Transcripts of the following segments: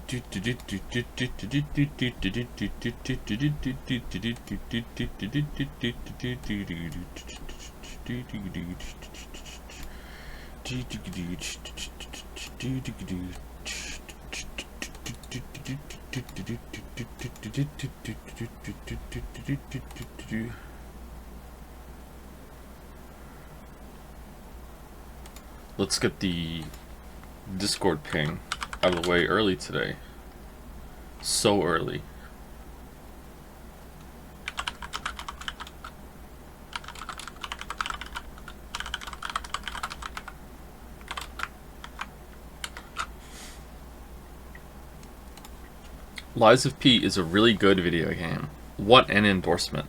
Let's get the Discord ping out of the way early today. So early. Lies of P is a really good video game. What an endorsement.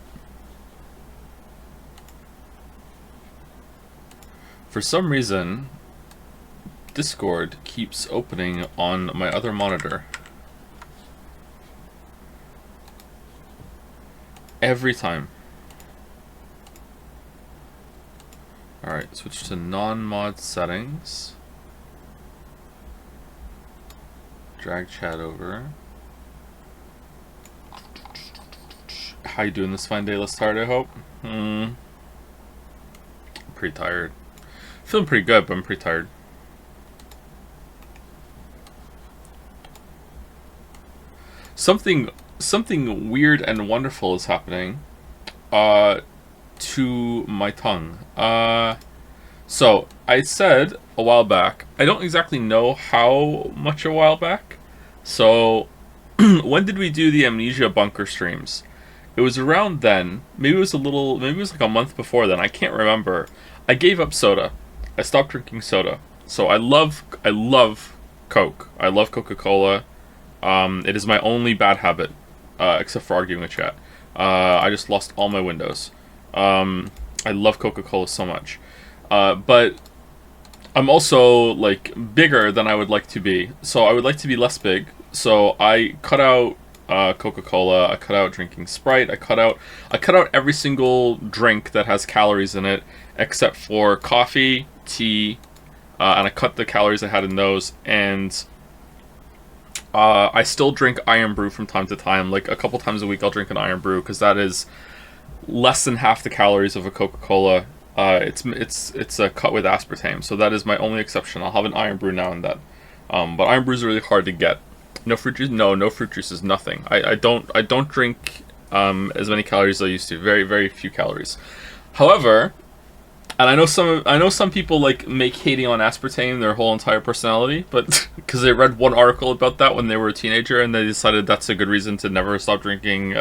For some reason, Discord keeps opening on my other monitor. Every time. Alright, switch to non-mod settings. Drag chat over. How you doing this fine day? Let's start, I hope. I'm pretty tired. Feeling pretty good, but I'm pretty tired. Something weird and wonderful is happening to my tongue. So I said a while back, I don't exactly know how much a while back. So when did we do the Amnesia Bunker streams? It was around then. Maybe it was like a month before then. I can't remember. I gave up soda. I stopped drinking soda. So I love Coke. I love Coca-Cola. It is my only bad habit, except for arguing with chat. I just lost all my windows. I love Coca-Cola so much. But I'm also, like, bigger than I would like to be. So I would like to be less big. So I cut out Coca-Cola. I cut out drinking Sprite. I cut out every single drink that has calories in it, except for coffee, tea, and I cut the calories I had in those. And I still drink Iron Brew from time to time. Like, a couple times a week I'll drink an Iron Brew, because that is less than half the calories of a Coca-Cola. It's a cut with aspartame, so that is my only exception. I'll have an Iron Brew now and then. But Iron Brews are really hard to get. No fruit juice? No fruit juice is nothing. I don't drink as many calories as I used to. Very, very few calories. However, and I know some people like make hating on aspartame their whole entire personality, but because they read one article about that when they were a teenager and they decided that's a good reason to never stop drinking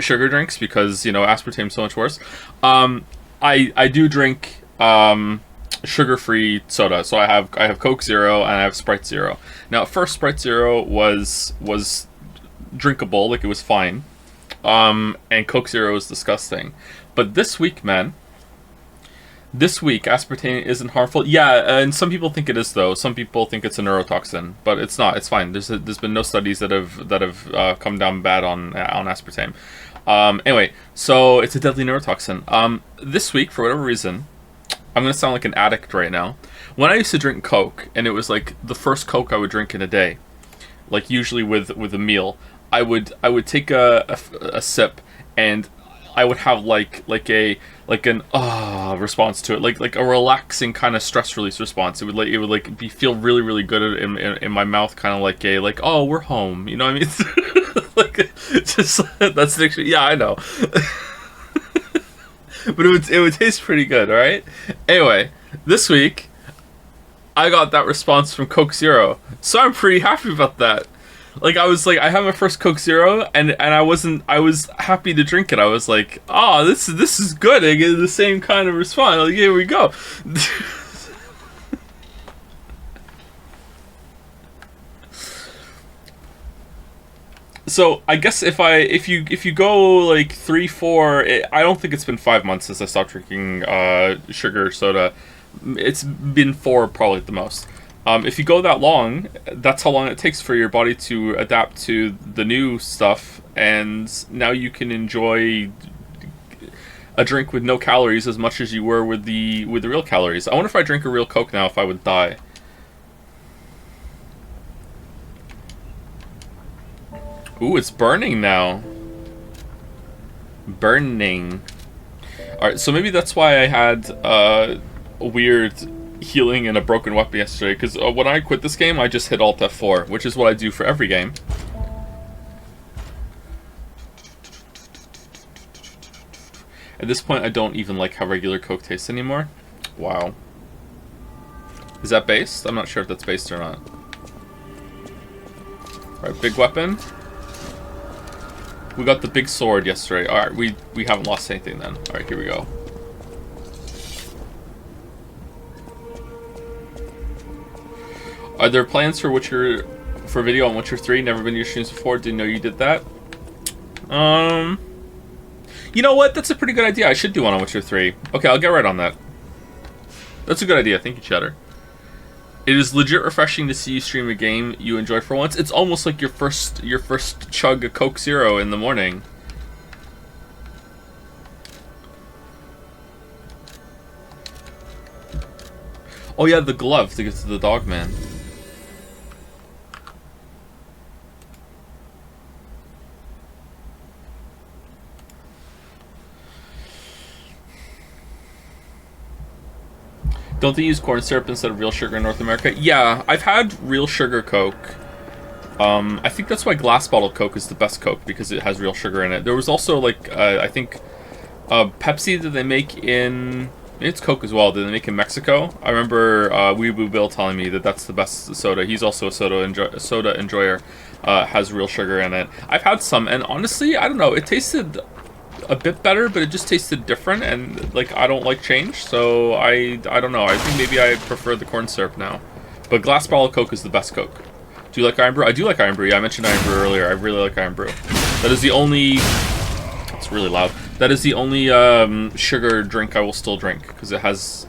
sugar drinks, because, you know, aspartame's so much worse. I do drink sugar-free soda. So I have Coke Zero and I have Sprite Zero. Now, at first, Sprite Zero was drinkable, like it was fine, and Coke Zero was disgusting. But this week, man, aspartame isn't harmful. Yeah, and some people think it is, though. Some people think it's a neurotoxin, but it's not. It's fine. There's been no studies that have come down bad on aspartame. Anyway, so it's a deadly neurotoxin. This week, for whatever reason, I'm gonna sound like an addict right now. When I used to drink Coke, and it was like the first Coke I would drink in a day, like usually with a meal, I would take a sip, and I would have like an response to it, like a relaxing kind of stress release response. It would feel really, really good in my mouth, kind of like oh, we're home, you know what I mean? Like, just that's the actually, yeah, I know. But it would taste pretty good, alright? Anyway, this week I got that response from Coke Zero, so I'm pretty happy about that. Like, I had my first Coke Zero, and I was happy to drink it. I was like, oh, this is good. I get the same kind of response. Like, here we go. So I guess if you go like 3-4, I don't think it's been 5 months since I stopped drinking sugar soda. It's been 4 probably at the most. If you go that long, that's how long it takes for your body to adapt to the new stuff, and now you can enjoy a drink with no calories as much as you were with the real calories. I wonder if I drink a real Coke now, if I would die. Ooh, it's burning now. Burning. Alright, so maybe that's why I had a weird healing and a broken weapon yesterday, because when I quit this game, I just hit Alt F4, which is what I do for every game. At this point, I don't even like how regular Coke tastes anymore. Wow. Is that based? I'm not sure if that's based or not. Alright, big weapon. We got the big sword yesterday. Alright, we haven't lost anything then. Alright, here we go. Are there plans for video on Witcher 3? Never been to your streams before. Didn't know you did that. You know what? That's a pretty good idea. I should do one on Witcher 3. Okay, I'll get right on that. That's a good idea. Thank you, Cheddar. It is legit refreshing to see you stream a game you enjoy for once. It's almost like your first chug of Coke Zero in the morning. Oh yeah, the glove to get to the dog man. Don't they use corn syrup instead of real sugar in North America? Yeah, I've had real sugar Coke. I think that's why glass bottle Coke is the best Coke, because it has real sugar in it. There was also, like, I think, Pepsi that they make in... It's Coke as well, that they make in Mexico. I remember Weeaboo Bill telling me that that's the best soda. He's also a soda enjoyer. Has real sugar in it. I've had some, and honestly, I don't know, it tasted a bit better, but it just tasted different, and like I don't like change, so I don't know. I think maybe I prefer the corn syrup now. But glass bottle Coke is the best Coke. Do you like Iron Brew? I do like Iron Brew. Yeah, I mentioned Iron Brew earlier. I really like Iron Brew. That is the only... It's really loud. That is the only sugar drink I will still drink, because it has...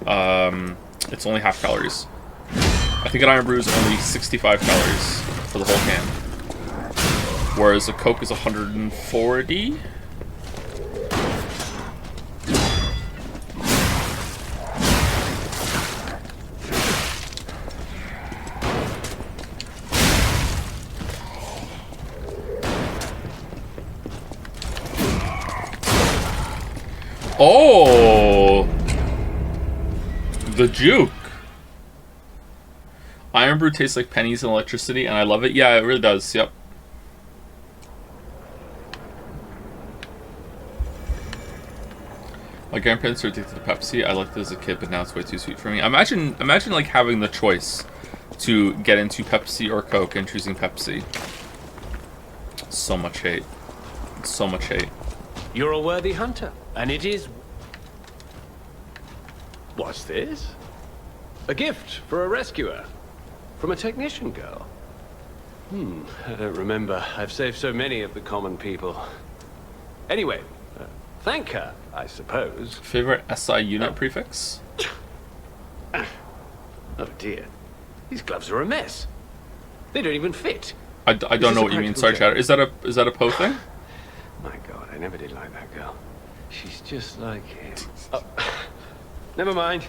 it's only half calories. I think an Iron Brew is only 65 calories for the whole can. Whereas a Coke is 140. Oh! The juke. Iron Brew tastes like pennies and electricity, and I love it. Yeah, it really does. Yep. My grandparents are addicted to Pepsi. I liked it as a kid, but now it's way too sweet for me. Imagine like having the choice to get into Pepsi or Coke and choosing Pepsi. So much hate. So much hate. You're a worthy hunter, and it is... What's this? A gift for a rescuer. From a technician girl. I don't remember. I've saved so many of the common people. Anyway, thank her, I suppose. Favorite SI unit prefix? Oh dear. These gloves are a mess. They don't even fit. I don't know what you mean. Sorry, Chatter. Is that a Poe thing? My God, I never did like that girl. She's just like him. Oh, never mind.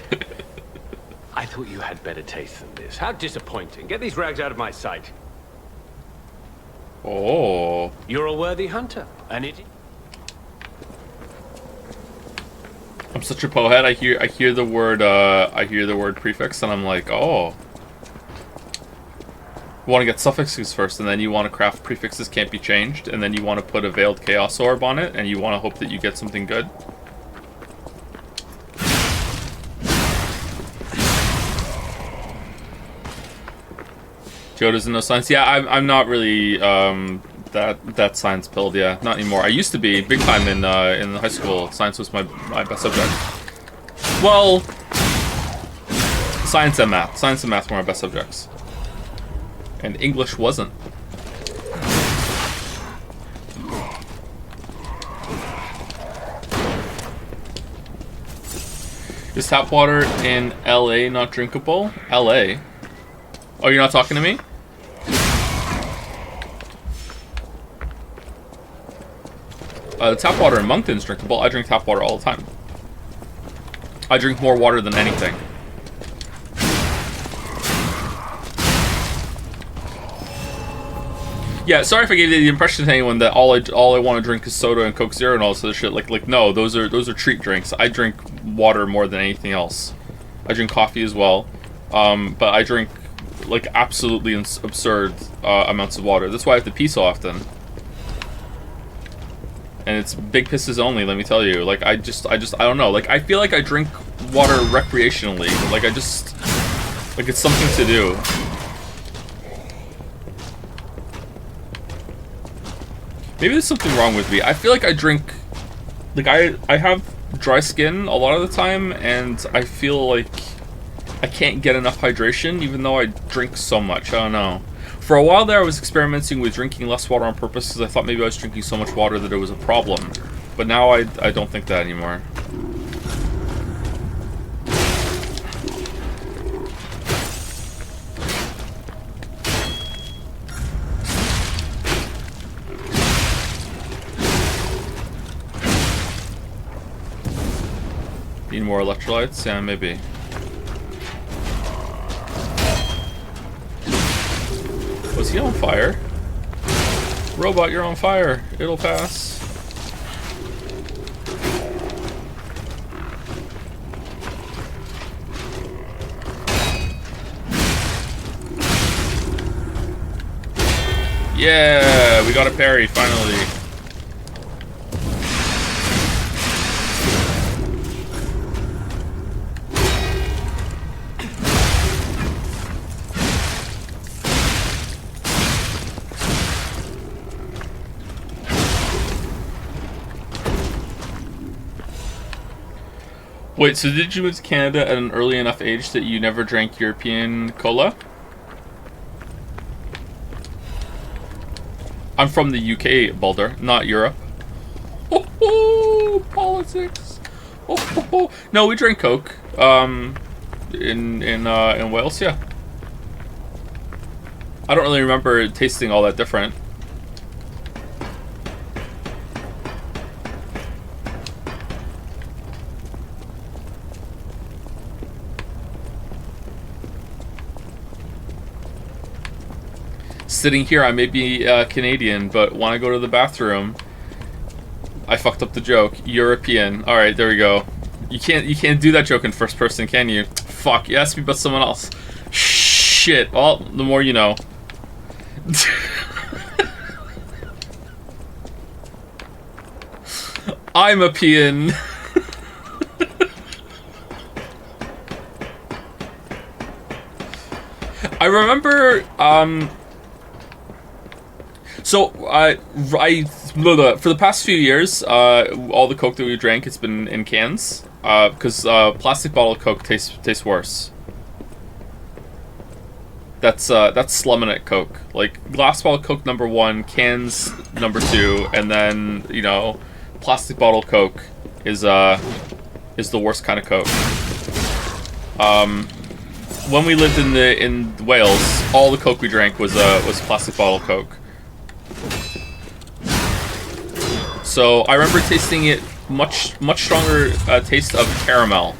I thought you had better taste than this. How disappointing. Get these rags out of my sight. Oh. You're a worthy hunter, and it... I'm such a Poe head. I hear the word prefix, and I'm like, oh. You want to get suffixes first, and then you want to craft prefixes can't be changed, and then you want to put a Veiled Chaos Orb on it, and you want to hope that you get something good. Joe doesn't know science. Yeah, I'm not really that science pilled. Yeah, not anymore. I used to be big time in high school. Science was my best subject. Well, science and math. Science and math were my best subjects. And English wasn't. Is tap water in LA not drinkable? LA? Oh, you're not talking to me? The tap water in Moncton's drinkable. I drink tap water all the time. I drink more water than anything. Yeah, sorry if I gave you the impression to anyone that all I want to drink is soda and Coke Zero and all this other shit. Like no, those are treat drinks. I drink water more than anything else. I drink coffee as well, but I drink like absolutely absurd amounts of water. That's why I have to pee so often. And it's big pisses only, let me tell you. Like I don't know. Like I feel like I drink water recreationally. Like it's something to do. Maybe there's something wrong with me. I feel like I drink... Like, I have dry skin a lot of the time, and I feel like I can't get enough hydration, even though I drink so much. I don't know. For a while there, I was experimenting with drinking less water on purpose, because I thought maybe I was drinking so much water that it was a problem. But now I don't think that anymore. Need more electrolytes? Yeah, maybe. Was he on fire? Robot, you're on fire. It'll pass. Yeah, we got a parry, finally. Wait, so did you move to Canada at an early enough age that you never drank European cola? I'm from the UK, Baldur, not Europe. Oh, politics. Oh. No, we drank Coke. In Wales, yeah. I don't really remember it tasting all that different. Sitting here, I may be Canadian, but when I go to the bathroom, I fucked up the joke. European. All right, there we go. You can't do that joke in first person, can you? Fuck. You asked me about someone else. Shit. Well, the more you know. I'm a peon. I remember. So for the past few years, all the Coke that we drank, it's been in cans, because plastic bottle Coke tastes worse. That's slumming it Coke. Like glass bottle Coke number 1, cans number 2, and then plastic bottle Coke is the worst kind of Coke. When we lived in Wales, all the Coke we drank was plastic bottle Coke. So I remember tasting it much stronger taste of caramel.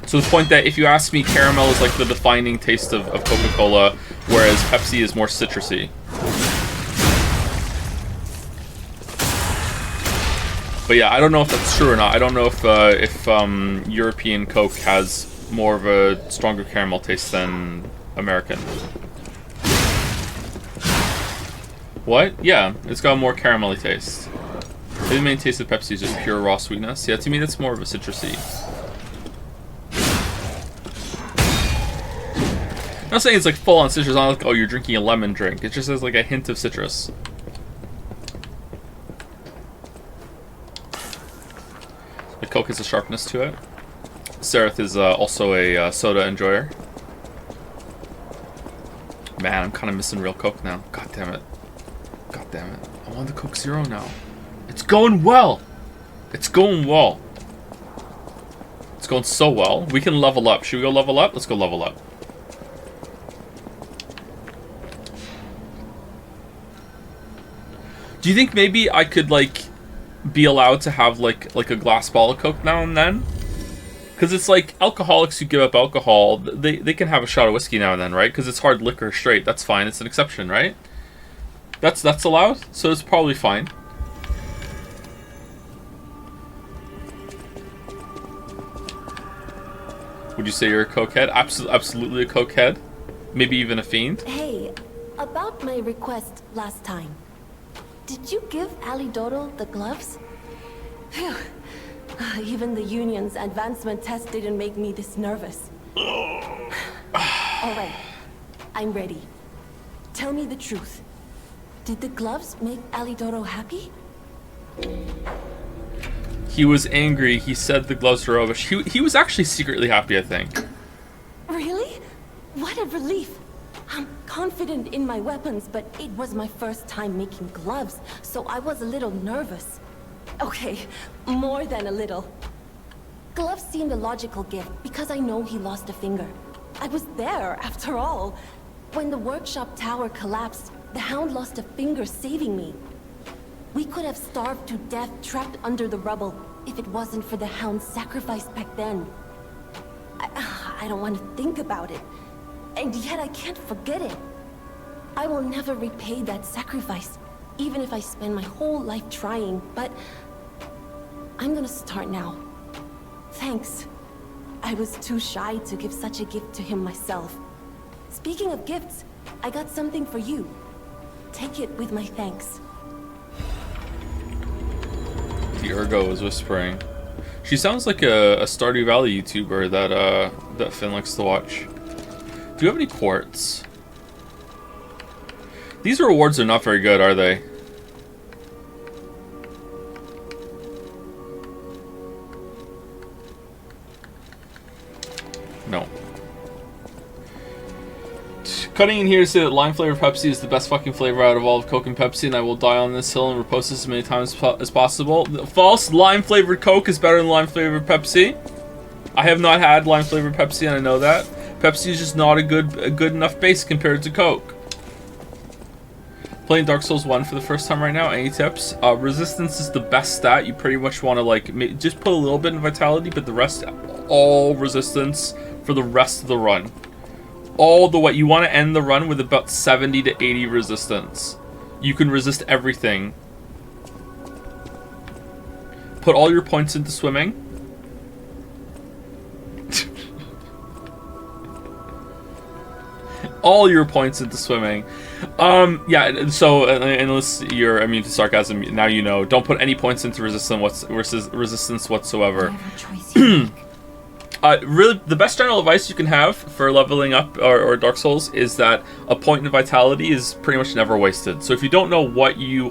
To the point that if you ask me, caramel is like the defining taste of Coca-Cola, whereas Pepsi is more citrusy. But yeah, I don't know if that's true or not. I don't know if European Coke has more of a stronger caramel taste than American. What? Yeah, it's got a more caramelly taste. The main taste of Pepsi is just pure raw sweetness. Yeah, to me that's more of a citrusy. I'm not saying it's like full on citrus, not like, oh, you're drinking a lemon drink. It just has like a hint of citrus. The Coke has a sharpness to it. Sereth is also a soda enjoyer. Man, I'm kind of missing real Coke now. God damn it. God damn it. I want the Coke Zero now. It's going well. It's going well. It's going so well. We can level up. Should we go level up? Let's go level up. Do you think maybe I could, like, be allowed to have, like a glass bottle of Coke now and then? Because it's like alcoholics who give up alcohol, they can have a shot of whiskey now and then, right? Because it's hard liquor straight. That's fine. It's an exception, right? That's allowed, so it's probably fine. Would you say you're a cokehead? Absolutely a cokehead. Maybe even a fiend. Hey, about my request last time. Did you give Alidoro the gloves? Phew. Even the Union's advancement test didn't make me this nervous. Alright, I'm ready. Tell me the truth. Did the gloves make Alidoro happy? He was angry. He said the gloves were rubbish. He was actually secretly happy, I think. Really? What a relief. I'm confident in my weapons, but it was my first time making gloves, so I was a little nervous. Okay, more than a little. Gloves seemed a logical gift because I know he lost a finger. I was there, after all. When the workshop tower collapsed, the Hound lost a finger saving me. We could have starved to death trapped under the rubble if it wasn't for the Hound's sacrifice back then. I don't want to think about it, and yet I can't forget it. I will never repay that sacrifice, even if I spend my whole life trying, but I'm gonna start now. Thanks. I was too shy to give such a gift to him myself. Speaking of gifts, I got something for you. Take it with my thanks. The Ergo is whispering. She sounds like a Stardew Valley YouTuber that Finn likes to watch. Do you have any quartz? These rewards are not very good, are they? No. Cutting in here to say that lime flavored Pepsi is the best fucking flavor out of all of Coke and Pepsi, and I will die on this hill and repost this as many times as possible. False. Lime flavored Coke is better than lime flavored Pepsi. I have not had lime flavored Pepsi, and I know that. Pepsi is just not a good enough base compared to Coke. Playing Dark Souls 1 for the first time right now. Any tips? Resistance is the best stat. You pretty much want to like just put a little bit in vitality, but the rest all resistance for the rest of the run. All the way. You want to end the run with about 70 to 80 resistance. You can resist everything. Put all your points into swimming. All your points into swimming. Yeah, so unless you're immune to sarcasm, now you know. Don't put any points into resistance whatsoever. Really, the best general advice you can have for leveling up or Dark Souls is that a point in vitality is pretty much never wasted. So if you don't know what you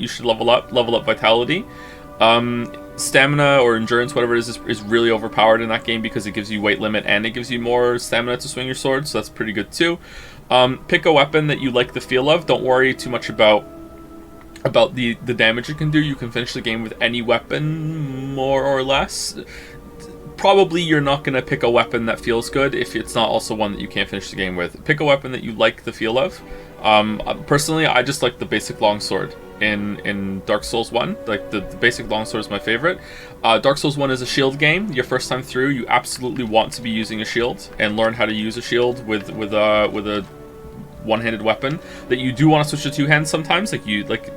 should level up vitality. Stamina or endurance, whatever it is really overpowered in that game because it gives you weight limit and it gives you more stamina to swing your sword, so that's pretty good too. Pick a weapon that you like the feel of. Don't worry too much about the damage it can do. You can finish the game with any weapon, more or less. Probably you're not going to pick a weapon that feels good if it's not also one that you can't finish the game with. Pick a weapon that you like the feel of. Personally, I just like the basic longsword in Dark Souls 1. Like the basic longsword is my favorite. Dark Souls 1 is a shield game. Your first time through, you absolutely want to be using a shield and learn how to use a shield with a one-handed weapon. That you do want to switch to two hands sometimes. Like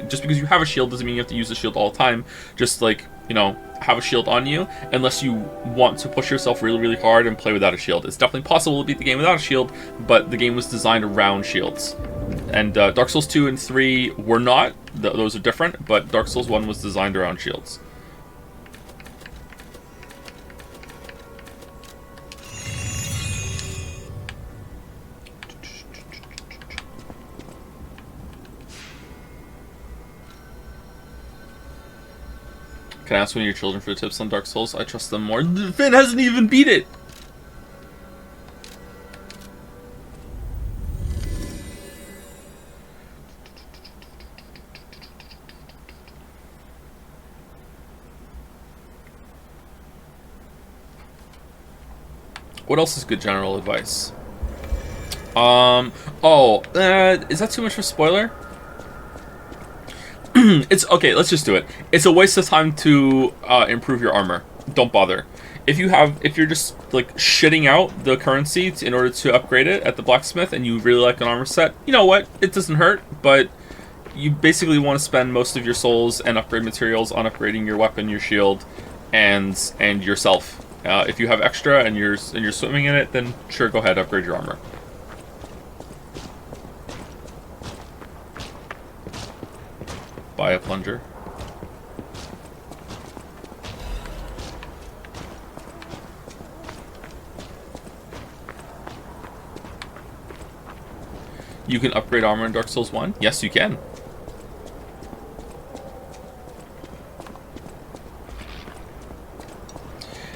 just because you have a shield doesn't mean you have to use the shield all the time. Just like, you know, have a shield on you unless you want to push yourself really, really hard and play without a shield. It's definitely possible to beat the game without a shield, but the game was designed around shields. And Dark Souls 2 and 3 were not. Those are different, but Dark Souls 1 was designed around shields. Can I ask one of your children for tips on Dark Souls? I trust them more. Finn hasn't even beat it! What else is good general advice? Is that too much of a spoiler? It's okay, let's just do it. It's a waste of time to improve your armor. Don't bother. if you're just like shitting out the currency in order to upgrade it at the blacksmith, and you really like an armor set, you know what? It doesn't hurt, but you basically want to spend most of your souls and upgrade materials on upgrading your weapon, your shield, and yourself. If you have extra and you're swimming in it, then sure, go ahead, upgrade your armor. Buy a plunger. You can upgrade armor in Dark Souls 1? Yes, you can.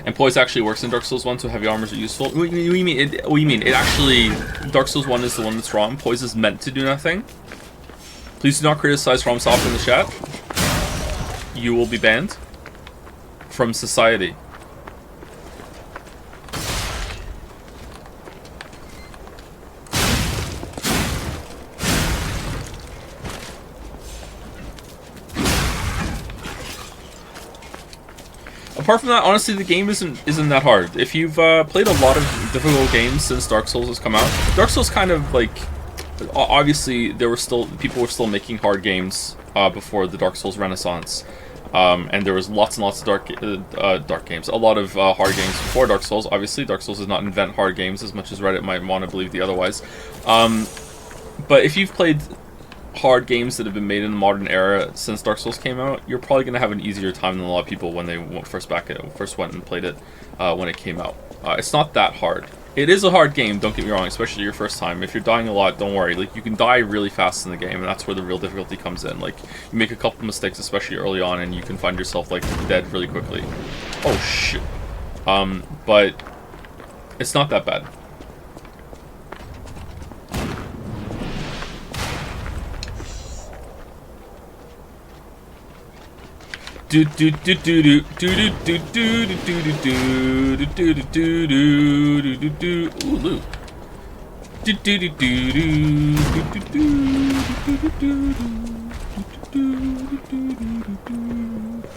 And poise actually works in Dark Souls 1, so heavy armors are useful. What do you mean? It actually... Dark Souls 1 is the one that's wrong. Poise is meant to do nothing. Please do not criticize FromSoft in the chat. You will be banned from society. Apart from that, honestly, the game isn't that hard. If you've played a lot of difficult games since Dark Souls has come out, Dark Souls kind of like, obviously people were still making hard games before the Dark Souls Renaissance, and there was lots and lots of dark games, a lot of hard games before Dark Souls. Obviously, Dark Souls did not invent hard games as much as Reddit might want to believe the otherwise. But if you've played hard games that have been made in the modern era since Dark Souls came out, you're probably going to have an easier time than a lot of people when they first went and played it when it came out. It's not that hard. It is a hard game, don't get me wrong, especially your first time. If you're dying a lot, don't worry. Like, you can die really fast in the game, and that's where the real difficulty comes in. Like, you make a couple mistakes, especially early on, and you can find yourself, like, dead really quickly. Oh, shit. But it's not that bad. Do do do do do do do do do do do do do do do do do. Ooh, loot. Do do do do do do do do do do.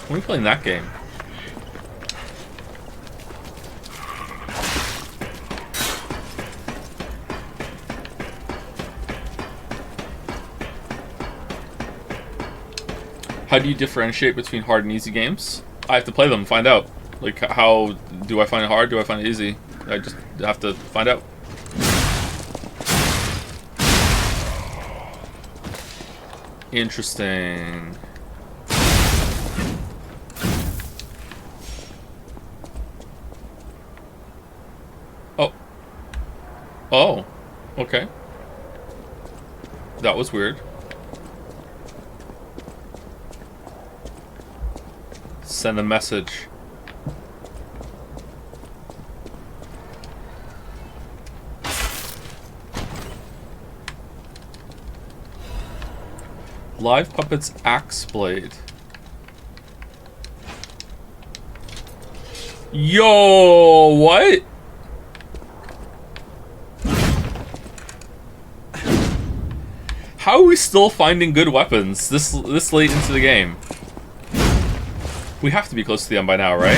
When are we playing that game? How do you differentiate between hard and easy games? I have to play them, find out. Like, how do I find it hard? Do I find it easy? I just have to find out. Interesting. Oh. Oh. Okay. That was weird. Send a message. Live Puppets Axe Blade. Yo, what? How are we still finding good weapons this late into the game? We have to be close to the end by now, right?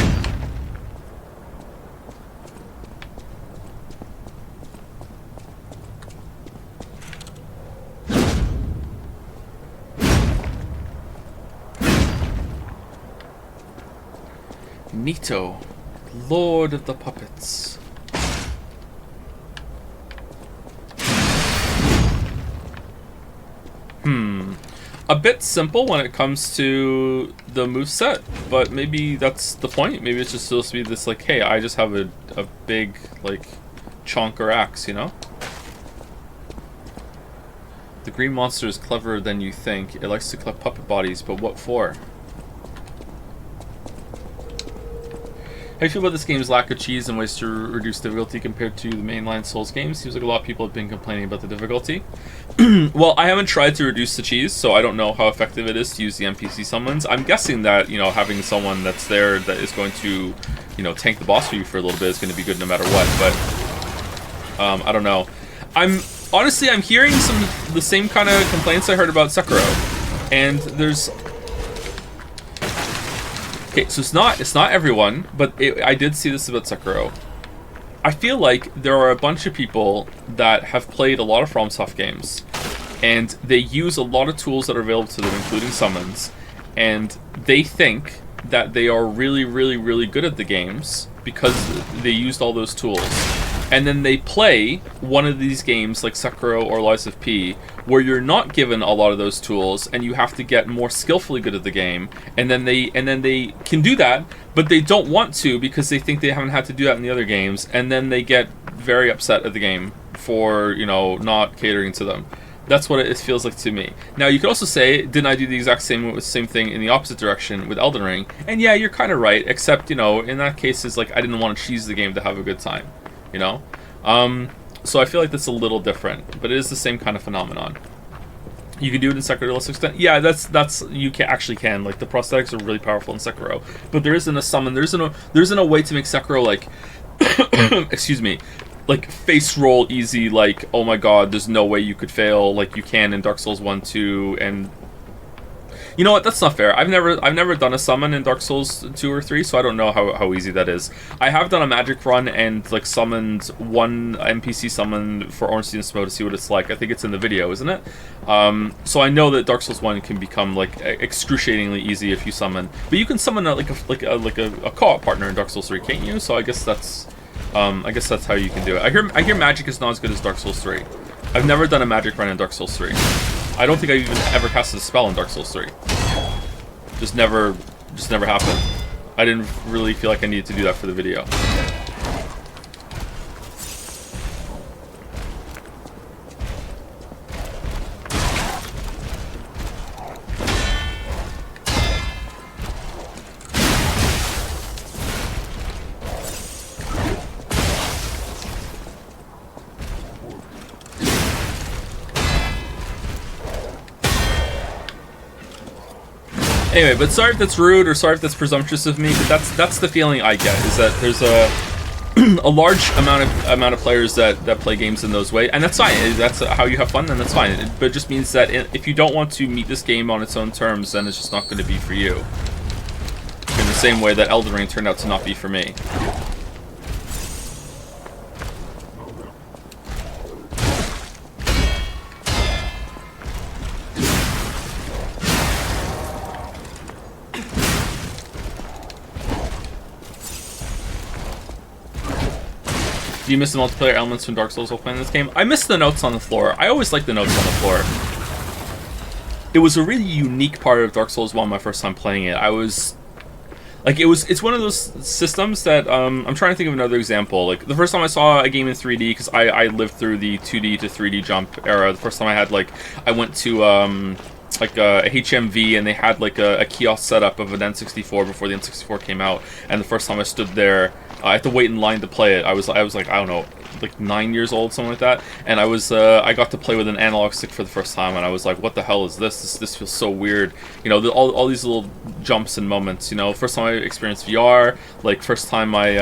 Nito, Lord of the Puppets. A bit simple when it comes to the moveset, but maybe that's the point. Maybe it's just supposed to be this, like, hey, I just have a big, like, chonker axe, you know? The green monster is cleverer than you think. It likes to collect puppet bodies, but what for? How do you feel about this game's lack of cheese and ways to reduce difficulty compared to the mainline Souls games? Seems like a lot of people have been complaining about the difficulty. Well, I haven't tried to reduce the cheese, so I don't know how effective it is to use the NPC summons. I'm guessing that, you know, having someone that's there that is going to, you know, tank the boss for you for a little bit is going to be good no matter what, but I don't know. I'm hearing the same kind of complaints I heard about Sekiro, and there's Okay, so it's not everyone, but I did see this about Sekiro. I feel like there are a bunch of people that have played a lot of FromSoft games, and they use a lot of tools that are available to them, including summons, and they think that they are really, really, really good at the games because they used all those tools. And then they play one of these games like Sekiro or Lies of P, where you're not given a lot of those tools and you have to get more skillfully good at the game, and then they can do that, but they don't want to because they think they haven't had to do that in the other games, and then they get very upset at the game for, you know, not catering to them. That's what it feels like to me. Now, you could also say, didn't I do the exact same thing in the opposite direction with Elden Ring? And yeah, you're kind of right, except, you know, in that case, it's like I didn't want to cheese the game to have a good time, you know? So I feel like that's a little different, but it is the same kind of phenomenon. You can do it in Sekiro to less extent. Yeah, that's you can actually can. Like, the prosthetics are really powerful in Sekiro, but there isn't a summon. There isn't a way to make Sekiro like, excuse me, like face roll easy. Like, oh my god, there's no way you could fail like you can in Dark Souls 1, 2, and you know what? That's not fair. I've never done a summon in Dark Souls 2 or 3, so I don't know how easy that is. I have done a magic run and like summoned one NPC summon for Ornstein Smoke to see what it's like. I think it's in the video, isn't it? So I know that Dark Souls 1 can become like excruciatingly easy if you summon, but you can summon a co-op partner in Dark Souls 3, can't you? So I guess that's how you can do it. I hear magic is not as good as Dark Souls 3. I've never done a magic run in Dark Souls 3. I don't think I've even ever casted a spell in Dark Souls 3. Just never happened. I didn't really feel like I needed to do that for the video. Anyway, but sorry if that's rude or sorry if that's presumptuous of me, but that's the feeling I get, is that there's a large amount of players that play games in those ways, and that's fine. That's how you have fun, and that's fine. But it just means that if you don't want to meet this game on its own terms, then it's just not going to be for you. In the same way that Elden Ring turned out to not be for me. Do you miss the multiplayer elements from Dark Souls while playing this game? I miss the notes on the floor. I always like the notes on the floor. It was a really unique part of Dark Souls 1 my first time playing it. I was... like, it's one of those systems that, I'm trying to think of another example. Like, the first time I saw a game in 3D, because I lived through the 2D to 3D jump era, the first time I had, like, I went to, like a HMV, and they had like a kiosk setup of an N64 before the N64 came out, and the first time I stood there, I had to wait in line to play it. I was like, I don't know, like 9 years old, something like that, and I got to play with an analog stick for the first time, and I was like, what the hell is this? This feels so weird, you know, all these little jumps and moments, you know. First time I experienced VR, like first time I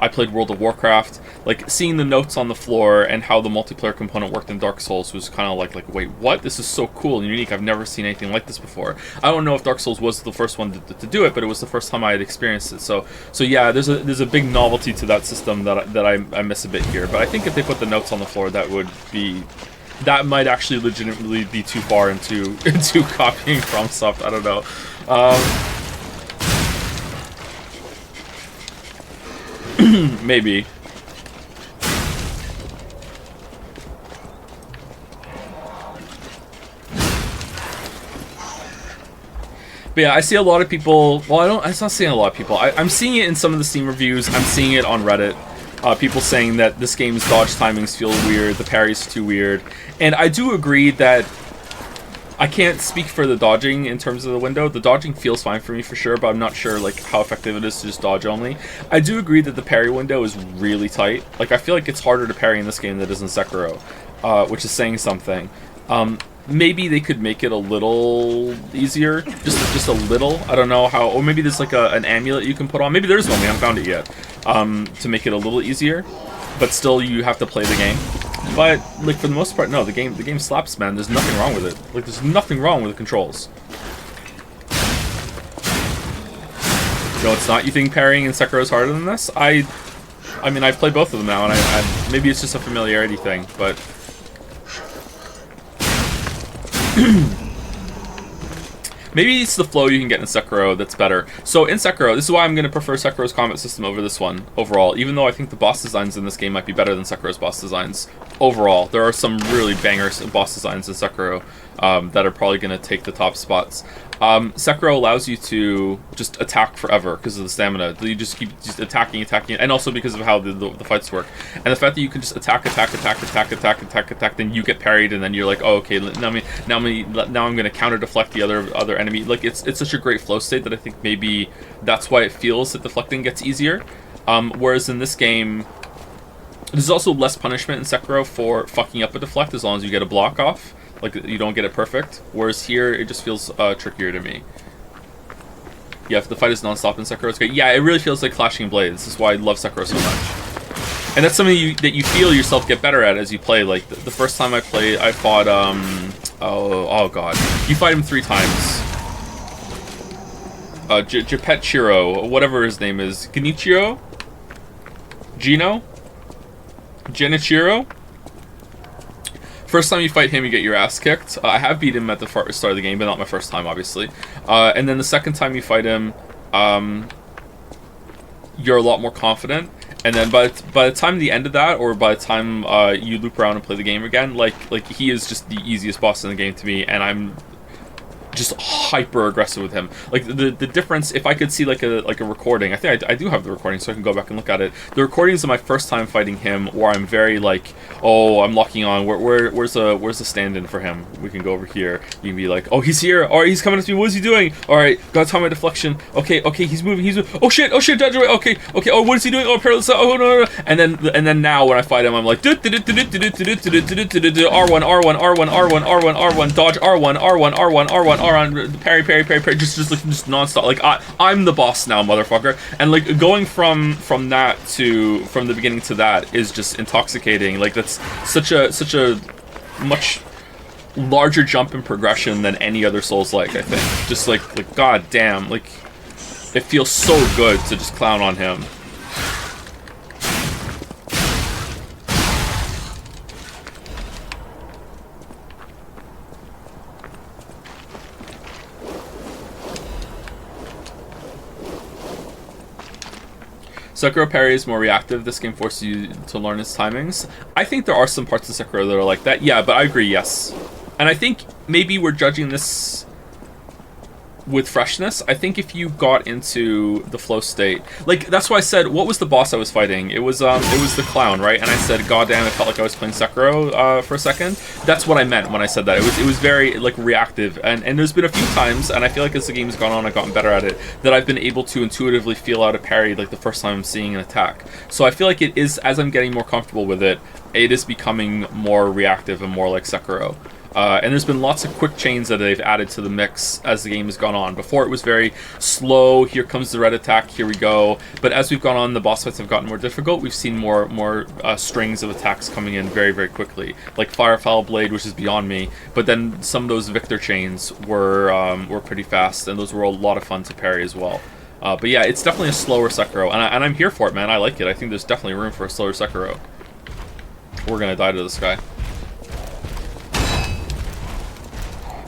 played World of Warcraft, like seeing the notes on the floor and how the multiplayer component worked in Dark Souls was kind of like wait, what? This is so cool and unique. I've never seen anything like this before. I don't know if Dark Souls was the first one to do it, but it was the first time I had experienced it. So yeah, there's a big novelty to that system that I miss a bit here. But I think if they put the notes on the floor, that might actually legitimately be too far into copying FromSoft. I don't know. Maybe. But yeah, I see a lot of people. Well, I'm not seeing a lot of people. I'm seeing it in some of the Steam reviews. I'm seeing it on Reddit. People saying that this game's dodge timings feel weird, the parry's too weird, and I do agree that I can't speak for the dodging in terms of the window. The dodging feels fine for me for sure, but I'm not sure like how effective it is to just dodge only. I do agree that the parry window is really tight. Like, I feel like it's harder to parry in this game than it is in Sekiro, which is saying something. Maybe they could make it a little easier, just a little. I don't know how, or maybe there's like an amulet you can put on. Maybe there's one, we haven't found it yet, to make it a little easier, but still you have to play the game. But like for the most part, no, the game slaps, man. There's nothing wrong with it. Like, there's nothing wrong with the controls. No, it's not. You think parrying in Sekiro is harder than this? I mean, I've played both of them now, and I maybe it's just a familiarity thing, but... maybe it's the flow you can get in Sekiro that's better. So in Sekiro, this is why I'm going to prefer Sekiro's combat system over this one, overall. Even though I think the boss designs in this game might be better than Sekiro's boss designs, overall. There are some really bangers boss designs in Sekiro that are probably going to take the top spots. Sekiro allows you to just attack forever because of the stamina. You just keep attacking, and also because of how the fights work. And the fact that you can just attack, then you get parried, and then you're like, oh, okay, now I'm going to counter deflect the other enemy. Like it's such a great flow state that I think maybe that's why it feels that deflecting gets easier. Whereas in this game, there's also less punishment in Sekiro for fucking up a deflect as long as you get a block off. Like, you don't get it perfect. Whereas here, it just feels trickier to me. Yeah, if the fight is non-stop in Sekiro, it's great. Yeah, it really feels like clashing blades. This is why I love Sekiro so much. And that's something that you feel yourself get better at as you play. Like, the first time I played, I fought, oh god. You fight him 3 times. Geppetchiro, whatever his name is. Genichiro? Gino? Genichiro? First time you fight him, you get your ass kicked. I have beat him at the start of the game, but not my first time, obviously. And then the second time you fight him, you're a lot more confident. And then by the time the end of that, or by the time you loop around and play the game again, like he is just the easiest boss in the game to me, and I'm just hyper aggressive with him. Like the difference, if I could see like a recording, I think I do have the recording, so I can go back and look at it. The recordings of my first time fighting him, where I'm very like, oh, I'm locking on. Where's the stand-in for him? We can go over here. You can be like, oh, he's here. All right, he's coming at me. What is he doing? All right, gotta time my deflection. Okay, he's moving. Oh shit, dodge away. Okay. Oh, what is he doing? Oh, perilous. Oh no. And then now when I fight him, I'm like, R1, dodge R1, parry, just non-stop. Like I'm the boss now, motherfucker. And like going from the beginning to that is just intoxicating. Like that's such a much larger jump in progression than any other Souls-like, I think. Just like god damn, like it feels so good to just clown on him. Sekiro parry is more reactive. This game forces you to learn its timings. I think there are some parts of Sekiro that are like that. Yeah, but I agree, yes. And I think maybe we're judging this with freshness. I think if you got into the flow state, like that's why I said, what was the boss I was fighting? It was the clown, right? And I said, god damn, it felt like I was playing Sekiro for a second. That's what I meant when I said that. It was very like reactive, and there's been a few times, and I feel like as the game's gone on, I've gotten better at it, that I've been able to intuitively feel out a parry like the first time I'm seeing an attack. So I feel like it is, as I'm getting more comfortable with it, it is becoming more reactive and more like Sekiro. And there's been lots of quick chains that they've added to the mix as the game has gone on. Before it was very slow, here comes the red attack, here we go. But as we've gone on, the boss fights have gotten more difficult. We've seen more strings of attacks coming in very, very quickly. Like Firefowl Blade, which is beyond me. But then some of those Victor chains were pretty fast, and those were a lot of fun to parry as well. But yeah, it's definitely a slower Sekiro, and I'm here for it, man. I like it. I think there's definitely room for a slower Sekiro. We're gonna die to this guy.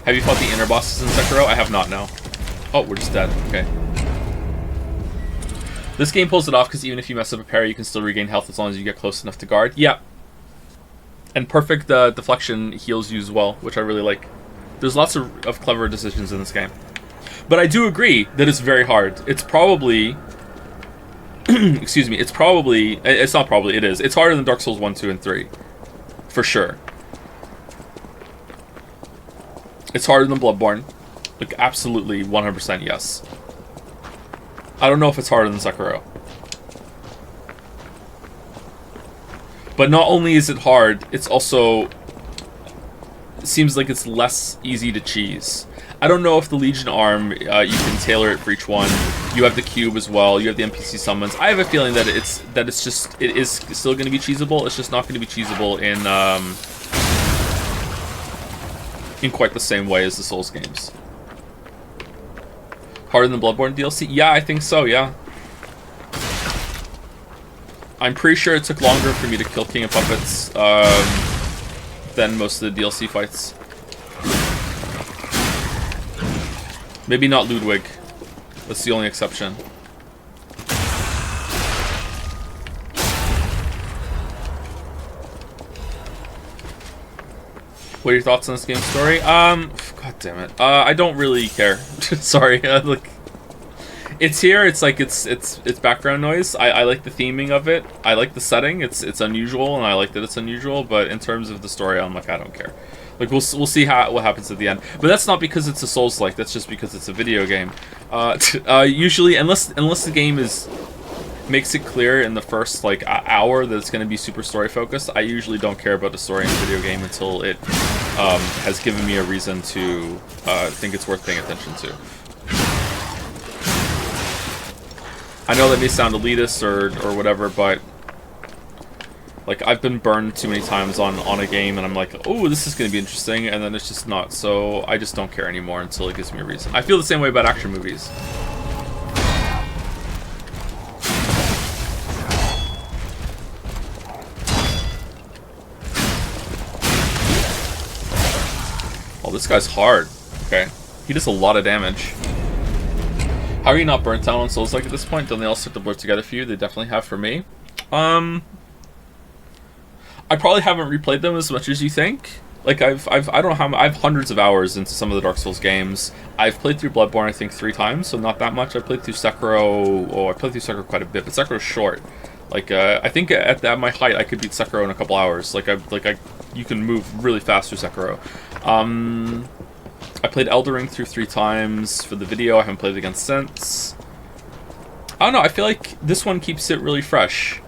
Have you fought the inner bosses in Sekiro? I have not, no. Oh, we're just dead. Okay. This game pulls it off because even if you mess up a parry, you can still regain health as long as you get close enough to guard. Yeah. And perfect deflection heals you as well, which I really like. There's lots of clever decisions in this game. But I do agree that it's very hard. It's probably... excuse me. It's probably... It's not probably, it is. It's harder than Dark Souls 1, 2, and 3. For sure. It's harder than Bloodborne. Like, absolutely, 100% yes. I don't know if it's harder than Sekiro. But not only is it hard, it's also... It seems like it's less easy to cheese. I don't know if the Legion arm, you can tailor it for each one. You have the cube as well. You have the NPC summons. I have a feeling that it is still going to be cheesable. It's just not going to be cheesable in quite the same way as the Souls games. Harder than Bloodborne DLC? Yeah, I think so, yeah. I'm pretty sure it took longer for me to kill King of Puppets than most of the DLC fights. Maybe not Ludwig. That's the only exception. What are your thoughts on this game's story? God damn it. I don't really care. Sorry. Like, it's here. It's like it's background noise. I like the theming of it. I like the setting. It's unusual, and I like that it's unusual. But in terms of the story, I'm like, I don't care. Like, we'll see what happens at the end. But that's not because it's a Souls-like. That's just because it's a video game. Usually, unless the game makes it clear in the first like hour that it's going to be super story focused, I usually don't care about the story in a video game until it has given me a reason to think it's worth paying attention to. I know that may sound elitist or whatever, but like, I've been burned too many times on a game, and I'm like, oh, this is going to be interesting, and then it's just not. So I just don't care anymore until it gives me a reason. I feel the same way about action movies. Oh, this guy's hard. Okay. He does a lot of damage. How are you not burnt out on Souls like at this point? Don't they all start to blur together for you? They definitely have for me. I probably haven't replayed them as much as you think. Like, I don't know how, I have hundreds of hours into some of the Dark Souls games. I've played through Bloodborne, I think, 3 times, so not that much. I played through Sekiro, I played through Sekiro quite a bit, but Sekiro's short. Like, I think at my height, I could beat Sekiro in a couple hours. You can move really fast through Sekiro. I played Elden Ring through 3 times for the video. I haven't played it again since. I don't know, I feel like this one keeps it really fresh.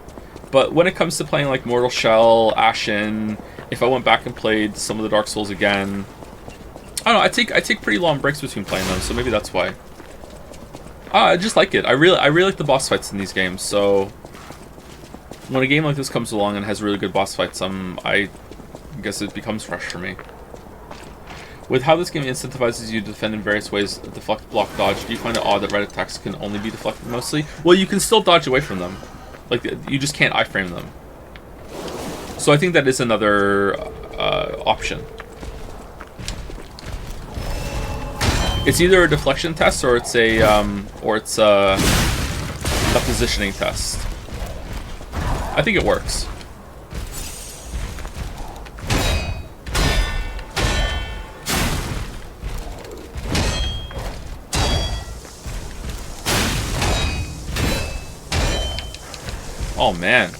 But when it comes to playing like Mortal Shell, Ashen, if I went back and played some of the Dark Souls again, I don't know, I take pretty long breaks between playing them, so maybe that's why. I just like it. I really like the boss fights in these games, so when a game like this comes along and has really good boss fights, I guess it becomes fresh for me. With how this game incentivizes you to defend in various ways, deflect, block, dodge, do you find it odd that right attacks can only be deflected mostly? Well, you can still dodge away from them. Like, you just can't iframe them. So I think that is another option. It's either a deflection test or it's a positioning test. I think it works. Oh, man.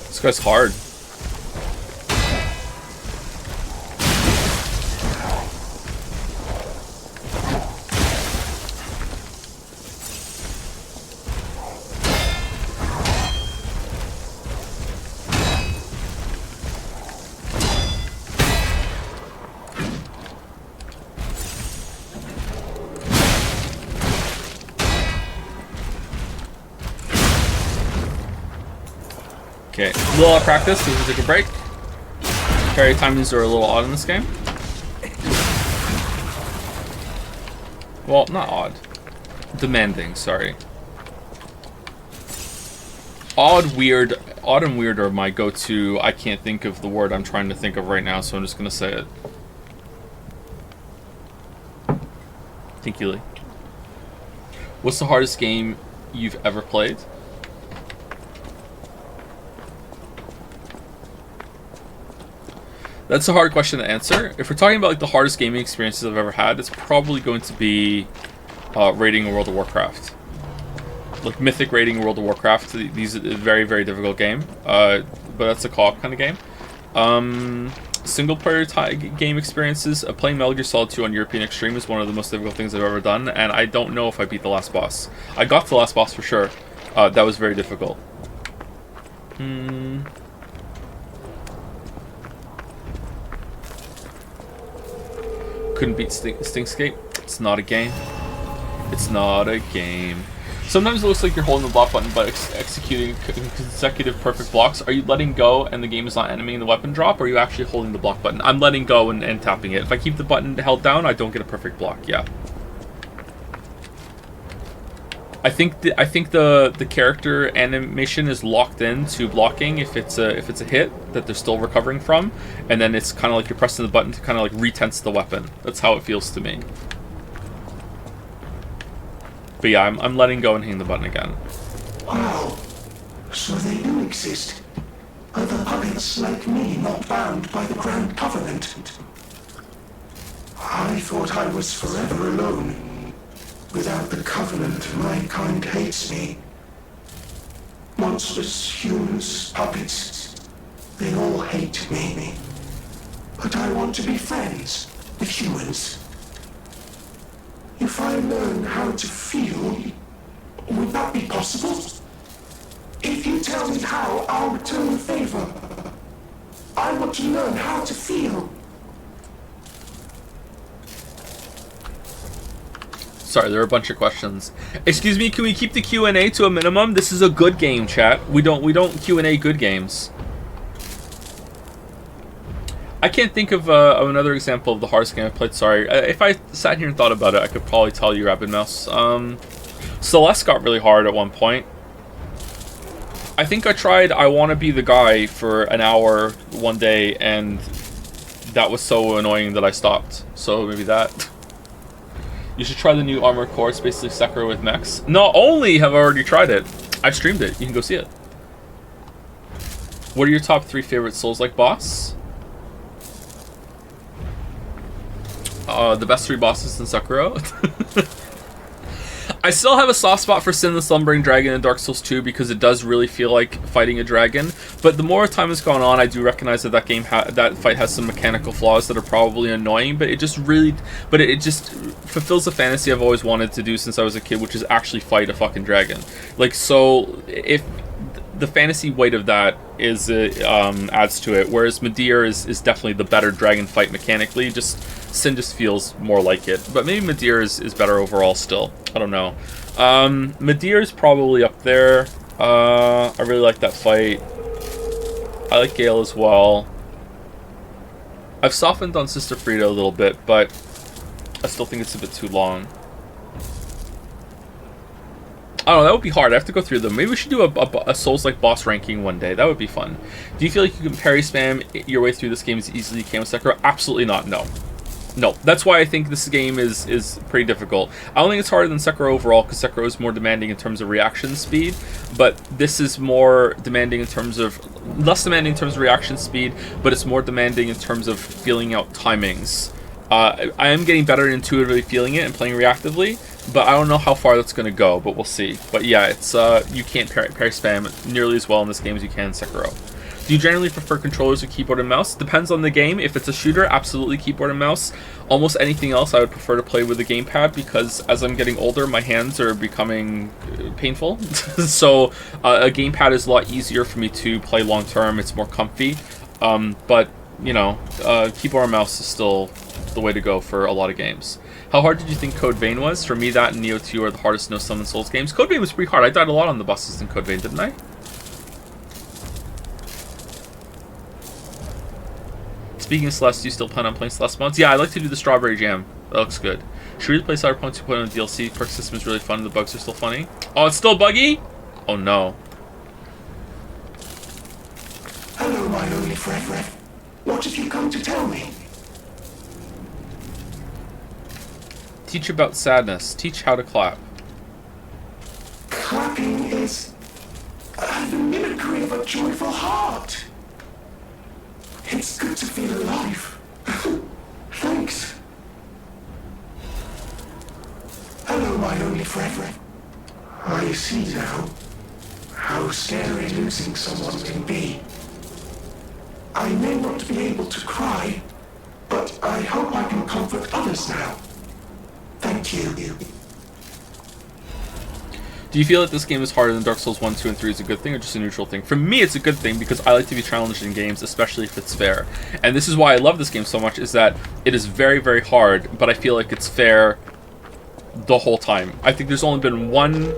This guy's hard. Okay, a little out of practice, so we'll take a break. Parry timings are a little odd in this game. Well, not odd. Demanding, sorry. Odd and weird are my go-to. I can't think of the word I'm trying to think of right now, so I'm just gonna say it. Thank you, Lee. What's the hardest game you've ever played? That's a hard question to answer. If we're talking about like the hardest gaming experiences I've ever had, it's probably going to be raiding World of Warcraft. Like Mythic raiding World of Warcraft. These are a very, very difficult game. But that's a co-op kind of game. Single player game experiences. Playing Metal Gear Solid 2 on European Extreme is one of the most difficult things I've ever done, and I don't know if I beat the last boss. I got to the last boss for sure. That was very difficult. Couldn't beat Stinkscape. It's not a game. It's not a game. Sometimes it looks like you're holding the block button but executing consecutive perfect blocks. Are you letting go and the game is not animating the weapon drop, or are you actually holding the block button? I'm letting go and tapping it. If I keep the button held down, I don't get a perfect block. Yeah. I think the character animation is locked in to blocking if it's a hit that they're still recovering from, and then it's kind of like you're pressing the button to kind of like retense the weapon. That's how it feels to me. But yeah, I'm letting go and hitting the button again. Wow. So they do exist. Other puppets like me not bound by the Grand Covenant. I thought I was forever alone. Without the Covenant, my kind hates me. Monsters, humans, puppets, they all hate me. But I want to be friends with humans. If I learn how to feel, would that be possible? If you tell me how, I'll return the favor. I want to learn how to feel. Sorry, there are a bunch of questions. Excuse me, can we keep the Q&A to a minimum? This is a good game, chat. We don't Q&A good games. I can't think of another example of the hardest game I've played. Sorry. If I sat here and thought about it, I could probably tell you, Rapid Mouse. Celeste got really hard at one point. I think I tried I Want to Be the Guy for an hour one day, and that was so annoying that I stopped. So maybe that. You should try the new Armored Core. It's basically Sekiro with mechs. Not only have I already tried it, I've streamed it. You can go see it. What are your top 3 favorite Souls-like boss? The best 3 bosses in Sekiro. I still have a soft spot for Sin the Slumbering Dragon in Dark Souls 2 because it does really feel like fighting a dragon. But the more time has gone on, I do recognize that that fight has some mechanical flaws that are probably annoying. But it just fulfills the fantasy I've always wanted to do since I was a kid, which is actually fight a fucking dragon. Like, so if the fantasy weight of that is adds to it, whereas Midir is definitely the better dragon fight mechanically. Sin just feels more like it, but maybe Midir is better overall still. I don't know. Midir is probably up there. I really like that fight. I like Gale as well. I've softened on Sister Frida a little bit, but I still think it's a bit too long. I don't know, that would be hard. I have to go through them. Maybe we should do a Souls-like boss ranking one day. That would be fun. Do you feel like you can parry spam your way through this game as easily as you can with Sekiro? Absolutely not, no. No, that's why I think this game is pretty difficult. I don't think it's harder than Sekiro overall, because Sekiro is more demanding in terms of reaction speed, but this is more demanding in terms of... less demanding in terms of reaction speed, but it's more demanding in terms of feeling out timings. I am getting better at intuitively feeling it and playing reactively, but I don't know how far that's going to go, but we'll see. But yeah, it's you can't parry spam nearly as well in this game as you can in Sekiro. Do you generally prefer controllers or keyboard and mouse? Depends on the game. If it's a shooter, absolutely keyboard and mouse. Almost anything else, I would prefer to play with a gamepad, because as I'm getting older, my hands are becoming painful. So a gamepad is a lot easier for me to play long term. It's more comfy. But, you know, keyboard and mouse is still the way to go for a lot of games. How hard did you think Code Vein was? For me, that and Neo 2 are the hardest no-summon Souls games. Code Vein was pretty hard. I died a lot on the bosses in Code Vein, didn't I? Speaking of Celeste, do you still plan on playing Celeste mods? Yeah, I like to do the Strawberry Jam. That looks good. Should we play Cyberpunk 2.0 on DLC? Perk system is really fun and the bugs are still funny. Oh, it's still buggy? Oh no. Hello, my only friend. What have you come to tell me? Teach about sadness. Teach how to clap. Clapping is the mimicry of a joyful heart. It's good to feel alive. Thanks. Hello, my only friend. I see now how scary losing someone can be. I may not be able to cry, but I hope I can comfort others now. Thank you. Do you feel that this game is harder than Dark Souls 1, 2, and 3 is a good thing, or just a neutral thing? For me, it's a good thing, because I like to be challenged in games, especially if it's fair. And this is why I love this game so much, is that it is very, very hard, but I feel like it's fair the whole time. I think there's only been one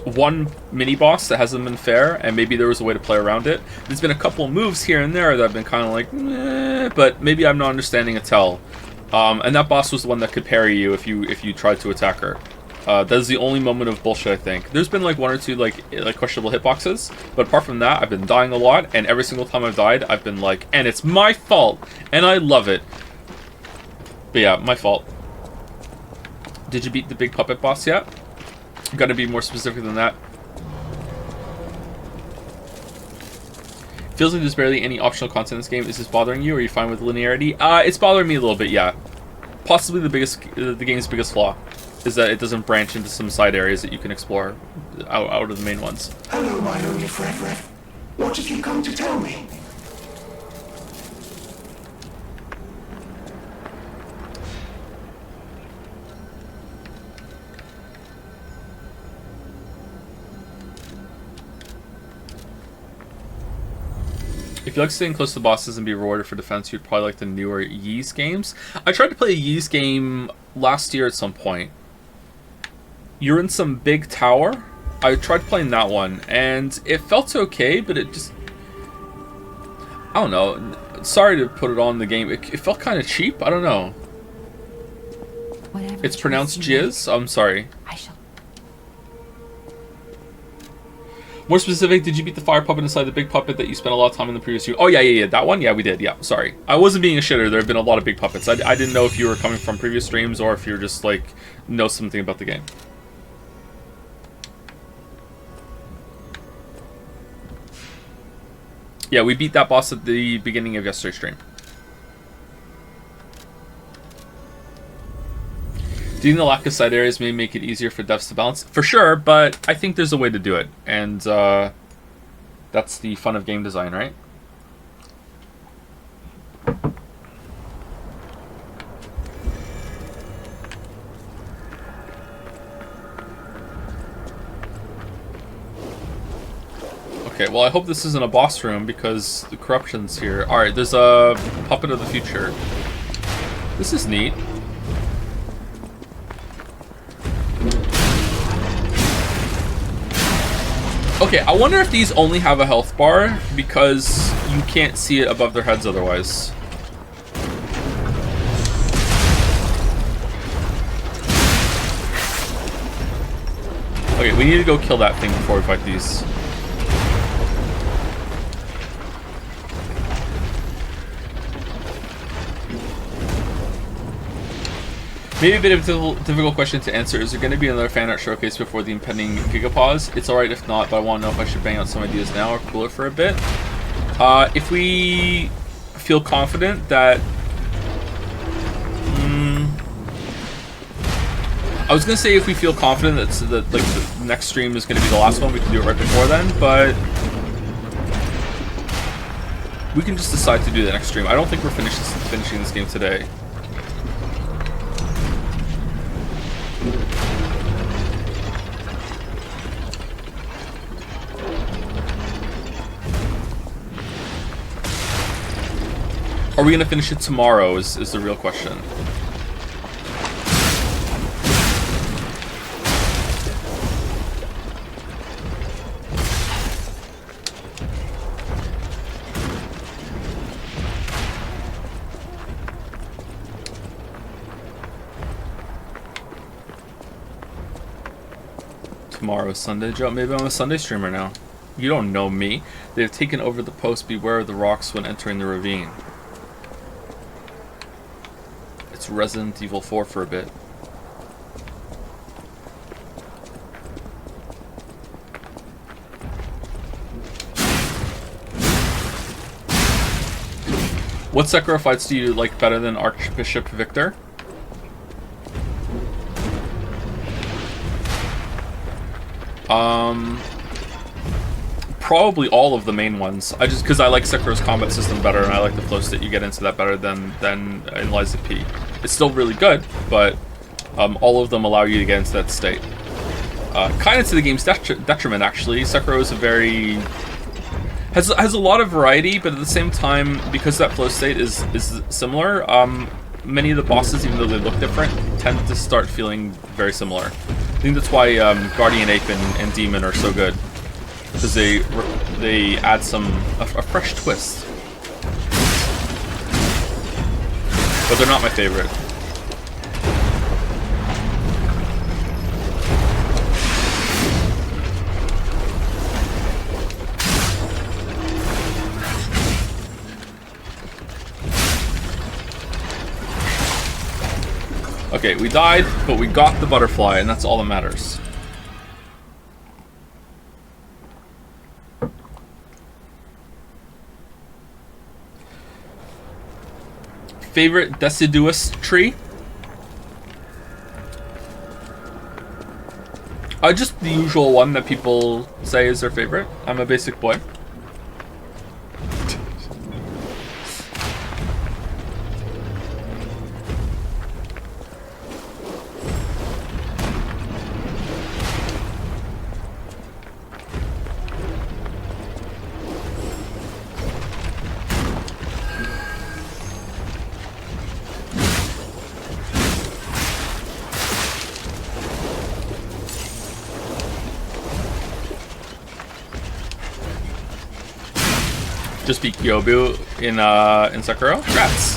one mini boss that hasn't been fair, and maybe there was a way to play around it. There's been a couple of moves here and there that have been kind of like, meh, but maybe I'm not understanding a tell. And that boss was the one that could parry you if you tried to attack her. That is the only moment of bullshit, I think. There's been like one or two like questionable hitboxes, but apart from that, I've been dying a lot, and every single time I've died, I've been like, and it's my fault, and I love it. But yeah, my fault. Did you beat the big puppet boss yet? Gotta be more specific than that. Feels like there's barely any optional content in this game. Is this bothering you, or are you fine with linearity? It's bothering me a little bit, yeah. Possibly the game's biggest flaw is that it doesn't branch into some side areas that you can explore out of the main ones. Hello, my only friend. What have you come to tell me? If you like staying close to bosses and be rewarded for defense, you'd probably like the newer Ys games. I tried to play a Ys game last year at some point. You're in some big tower. I tried playing that one, and it felt okay, but it just... I don't know. Sorry to put it on the game. It felt kind of cheap. I don't know. Whatever It's pronounced jizz. I'm sorry. I shall. More specific, did you beat the fire puppet inside the big puppet that you spent a lot of time in the previous stream? Oh, yeah, that one? Yeah, we did. Yeah, sorry. I wasn't being a shitter. There have been a lot of big puppets. I didn't know if you were coming from previous streams or if you're just, like, know something about the game. Yeah, we beat that boss at the beginning of yesterday's stream. Do you think the lack of side areas may make it easier for devs to balance? For sure, but I think there's a way to do it. And that's the fun of game design, right? Okay, well I hope this isn't a boss room because the corruption's here. Alright, there's a puppet of the future. This is neat. Okay, I wonder if these only have a health bar because you can't see it above their heads otherwise. Okay, we need to go kill that thing before we fight these. Maybe a bit of a difficult question to answer. Is there going to be another fan art showcase before the impending Gigapause? It's alright if not, but I want to know if I should bang out some ideas now or cool it for a bit. If we feel confident that... I was going to say if we feel confident that like, the next stream is going to be the last one, we can do it right before then, but... we can just decide to do the next stream. I don't think we're finishing this game today. Are we going to finish it tomorrow is the real question. Tomorrow is Sunday, Joe. Maybe I'm a Sunday streamer now. You don't know me. They've taken over the post. Beware of the rocks when entering the ravine. It's Resident Evil 4 for a bit. What Sekiro fights do you like better than Archbishop Victor? Probably all of the main ones. Because I like Sekiro's combat system better, and I like the flow state you get into that better than in Liza P. It's still really good, but all of them allow you to get into that state. Kind of to the game's detriment, actually. Sekiro is has a lot of variety, but at the same time, because that flow state is similar, many of the bosses, even though they look different, tend to start feeling very similar. I think that's why Guardian Ape and Demon are so good, because they add a fresh twist. But they're not my favorite. Okay, we died, but we got the butterfly, and that's all that matters. Favorite deciduous tree? Just the usual one that people say is their favorite. I'm a basic boy. Just beat Kyobu in Sakura. Congrats.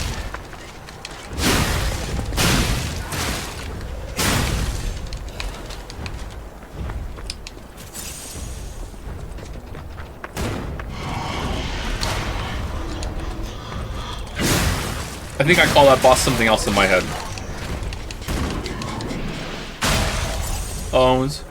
I think I call that boss something else in my head. Owns.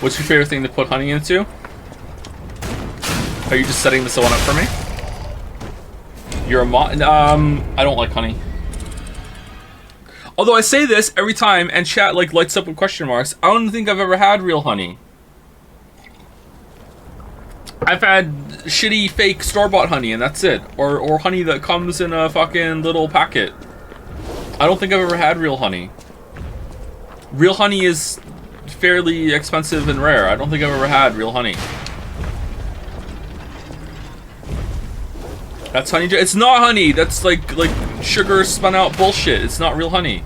What's your favorite thing to put honey into? Are you just setting this one up for me? You're a I don't like honey. Although I say this every time and chat like lights up with question marks, I don't think I've ever had real honey. I've had shitty fake store-bought honey and that's it. Or honey that comes in a fucking little packet. I don't think I've ever had real honey. Real honey is fairly expensive and rare. I don't think I've ever had real honey. That's honey. It's not honey. That's like sugar spun out bullshit. It's not real honey.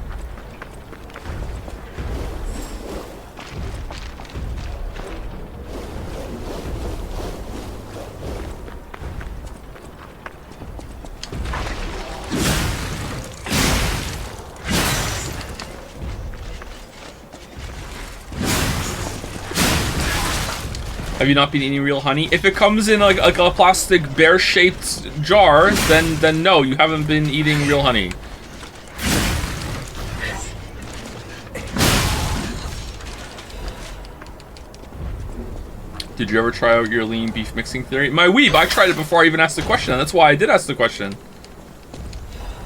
Have you not been eating real honey? If it comes in like a plastic bear-shaped jar, then no, you haven't been eating real honey. Did you ever try out your lean beef mixing theory? My weeb, I tried it before I even asked the question, and that's why I did ask the question.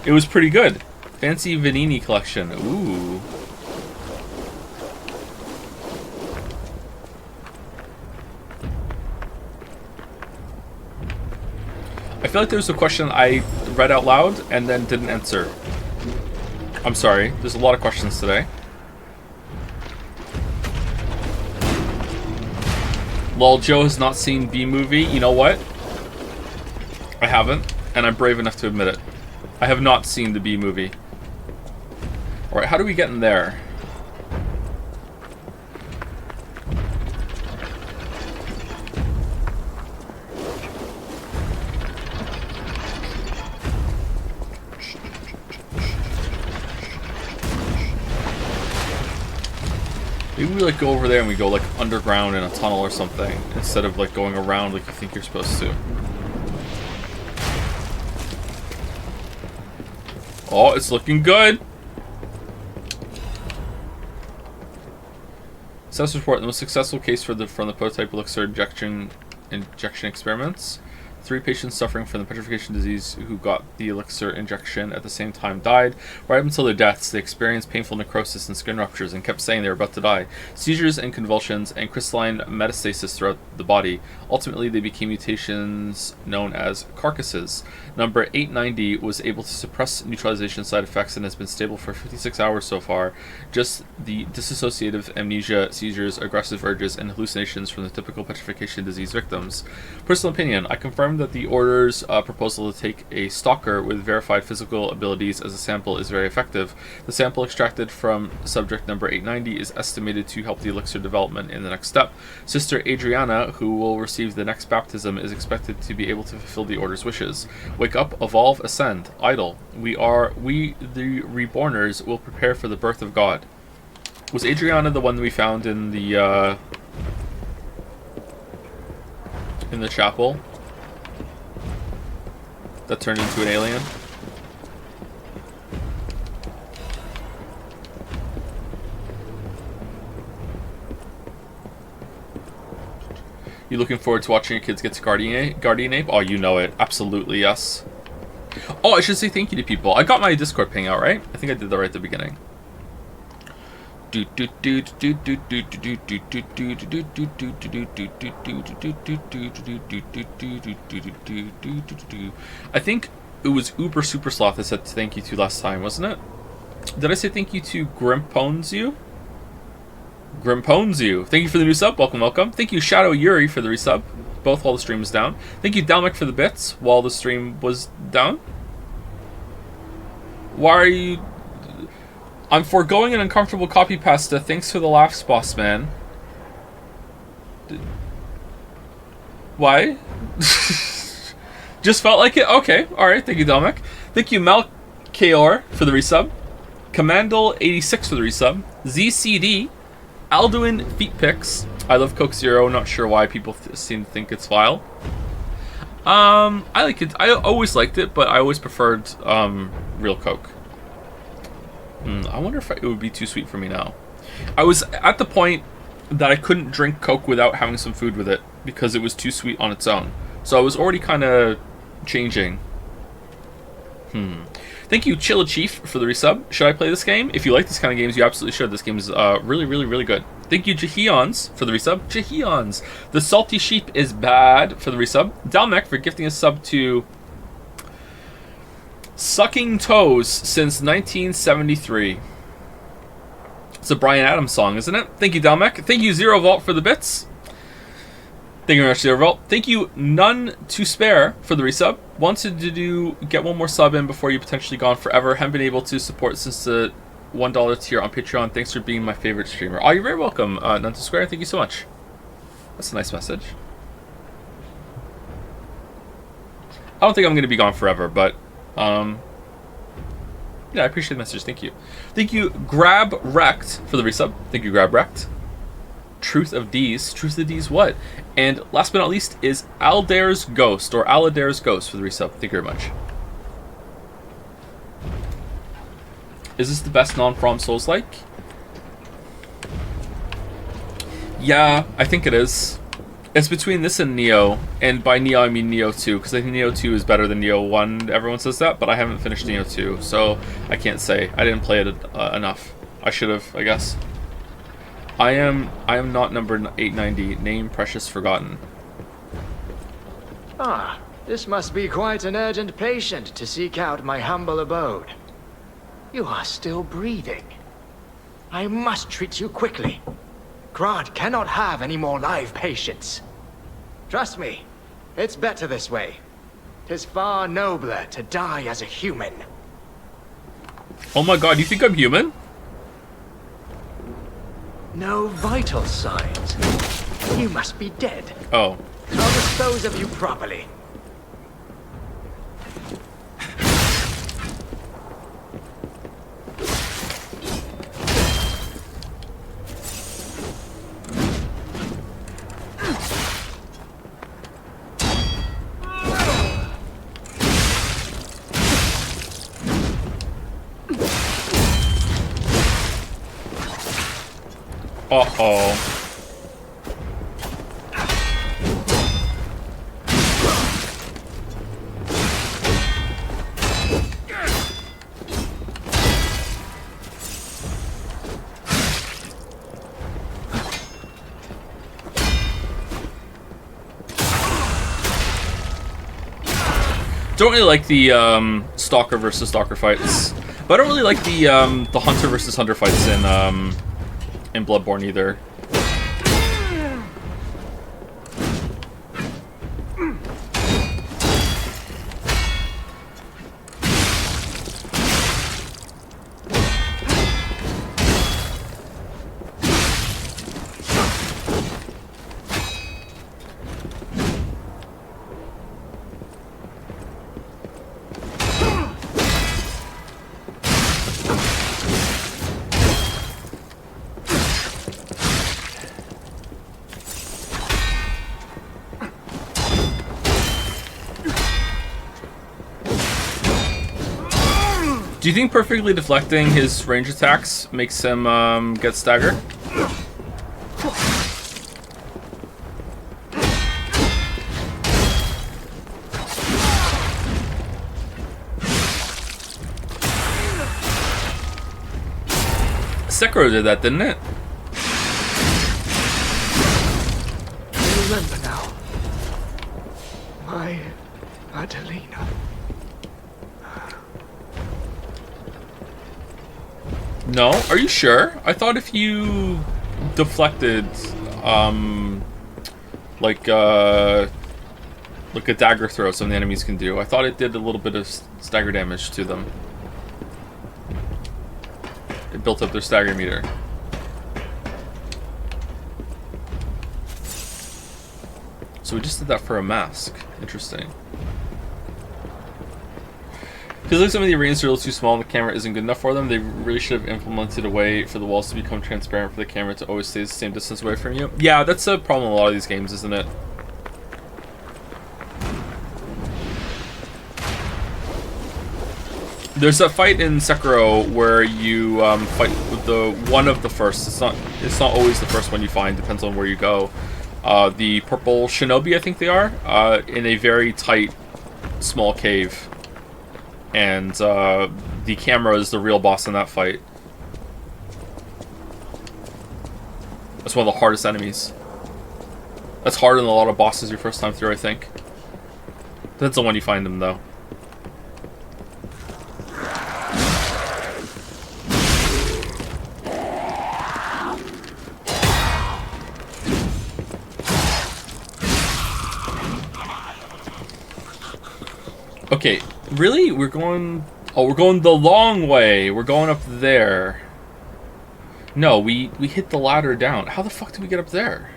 It was pretty good. Fancy Vanini collection. Ooh. I feel like there was a question I read out loud and then didn't answer. I'm sorry. There's a lot of questions today. Lol, Joe has not seen B-Movie. You know what? I haven't, and I'm brave enough to admit it. I have not seen the B-Movie. Alright, how do we get in there? Maybe we like go over there and we go like underground in a tunnel or something instead of like going around like you think you're supposed to. Oh, it's looking good. Status report: the most successful case from the prototype elixir injection experiments. 3 patients suffering from the petrification disease who got the elixir injection at the same time died. Right up until their deaths, they experienced painful necrosis and skin ruptures and kept saying they were about to die. Seizures and convulsions and crystalline metastasis throughout the body. Ultimately, they became mutations known as carcasses. Number 890 was able to suppress neutralization side effects and has been stable for 56 hours so far. Just the dissociative amnesia, seizures, aggressive urges, and hallucinations from the typical petrification disease victims. Personal opinion: I confirm confirmed that the Order's proposal to take a stalker with verified physical abilities as a sample is very effective. The sample extracted from subject number 890 is estimated to help the elixir development in the next step. Sister Adriana, who will receive the next baptism, is expected to be able to fulfill the Order's wishes. Wake up, evolve, ascend, idle. We, the Reborners, will prepare for the birth of God. Was Adriana the one that we found in the chapel that turned into an alien? You looking forward to watching your kids get to Guardian Ape? Oh, you know it. Absolutely, yes. Oh, I should say thank you to people. I got my Discord ping out, right? I think I did that right at the beginning. I think it was Uber Super Sloth that said thank you to last time, wasn't it? Did I say thank you to Grimponesu? Grimponesu. Thank you for the new sub. Welcome, welcome. Thank you, Shadow Yuri, for the resub. Both while the stream was down. Thank you, Dalmec, for the bits while the stream was down. Why are you... I'm foregoing an uncomfortable copy pasta. Thanks for the laughs, boss man. Why? Just felt like it? Okay. Alright. Thank you, Delmec. Thank you, Malkaor, for the resub. Commandal86 for the resub. ZCD. Alduin Feet Pics. I love Coke Zero. Not sure why people seem to think it's vile. I like it. I always liked it, but I always preferred real Coke. I wonder if it would be too sweet for me now. I was at the point that I couldn't drink Coke without having some food with it because it was too sweet on its own. So I was already kind of changing. Thank you, Chilla Chief, for the resub. Should I play this game? If you like this kind of games, you absolutely should. This game is really, really, really good. Thank you, Jahions, for the resub. Jahions. The Salty Sheep is bad for the resub. Dalmec for gifting a sub to... Sucking Toes since 1973. It's a Bryan Adams song, isn't it? Thank you, Dalmec. Thank you, Zero Vault, for the bits. Thank you very much, Zero Vault. Thank you, None to Spare, for the resub. Wanted to get one more sub in before you potentially gone forever. Haven't been able to support since the $1 tier on Patreon. Thanks for being my favorite streamer. Oh, you're very welcome, None to Spare. Thank you so much. That's a nice message. I don't think I'm going to be gone forever, but... yeah, I appreciate the message. Thank you. Thank you, Grab Wrecked, for the resub. Thank you, Grab Wrecked. Truth of D's. Truth of D's what? And last but not least is Aldair's Ghost, or Aladair's Ghost, for the resub. Thank you very much. Is this the best non-From Souls-like? Yeah, I think it is. It's between this and Neo, and by Neo I mean Neo 2, because I think Neo 2 is better than Neo 1. Everyone says that, but I haven't finished Neo 2, so I can't say. I didn't play it enough. I should have, I guess. I am not number 890. Name Precious Forgotten. Ah, this must be quite an urgent patient to seek out my humble abode. You are still breathing. I must treat you quickly. Grant cannot have any more live patients. Trust me, it's better this way. 'Tis far nobler to die as a human. Oh my god, you think I'm human? No vital signs. You must be dead. Oh. I'll dispose of you properly. Uh-oh. Don't really like the Stalker versus Stalker fights, but I don't really like the Hunter versus Hunter fights in Bloodborne either. Do you think perfectly deflecting his range attacks makes him get staggered? Sekiro did that, didn't it? I remember now. My Adelina. No? Are you sure? I thought if you deflected, like a dagger throw some of the enemies can do, I thought it did a little bit of stagger damage to them. It built up their stagger meter. So we just did that for a mask. Interesting. Feels like some of the arenas are a little too small and the camera isn't good enough for them. They really should have implemented a way for the walls to become transparent for the camera to always stay the same distance away from you. Yeah, that's a problem in a lot of these games, isn't it? There's a fight in Sekiro where you fight with one of the first. It's not always the first one you find. Depends on where you go. The purple shinobi, I think they are, in a very tight, small cave, and the camera is the real boss in that fight. That's one of the hardest enemies. That's harder than a lot of bosses your first time through, I think. Depends on when you find them, though. Okay, really? We're going... Oh, we're going the long way. We're going up there. No, we hit the ladder down. How the fuck did we get up there?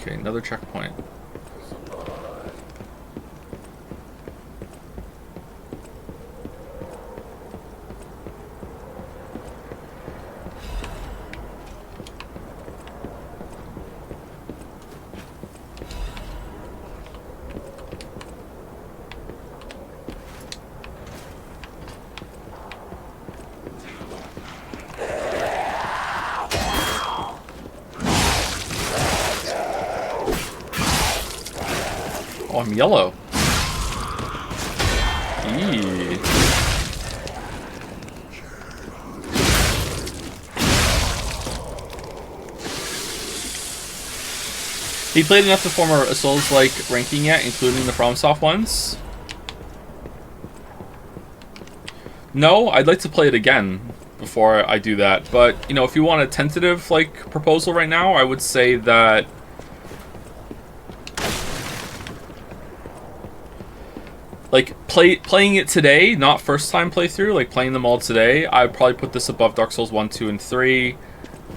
Okay, another checkpoint. Oh, I'm yellow. Eee. He played enough to form a Souls-like ranking yet, including the FromSoft ones? No, I'd like to play it again before I do that. But, you know, if you want a tentative, like, proposal right now, I would say that... Like, playing it today, not first time playthrough, like playing them all today, I would probably put this above Dark Souls 1, 2, and 3.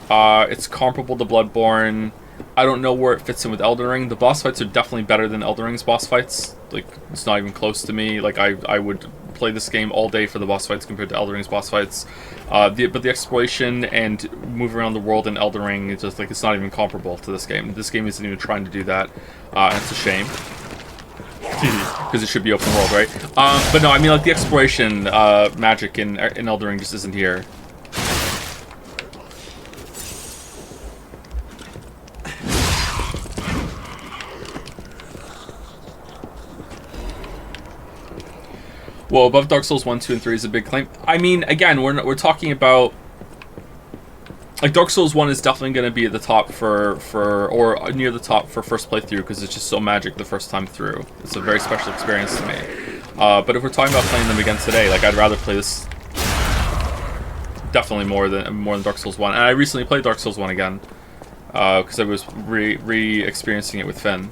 It's comparable to Bloodborne. I don't know where it fits in with Elden Ring. The boss fights are definitely better than Elden Ring's boss fights. Like, it's not even close to me. Like, I would play this game all day for the boss fights compared to Elden Ring's boss fights. But the exploration and moving around the world in Elden Ring, it's just like, it's not even comparable to this game. This game isn't even trying to do that, and it's a shame. Because it should be open world, right? But no, I mean, like, the exploration magic in Elden Ring just isn't here. Well, above Dark Souls 1, 2, and 3 is a big claim. I mean, again, we're talking about... Like, Dark Souls 1 is definitely going to be at the top or near the top for first playthrough, because it's just so magic the first time through. It's a very special experience to me. But if we're talking about playing them again today, like, I'd rather play this definitely more than Dark Souls 1. And I recently played Dark Souls 1 again, because I was re-experiencing it with Finn.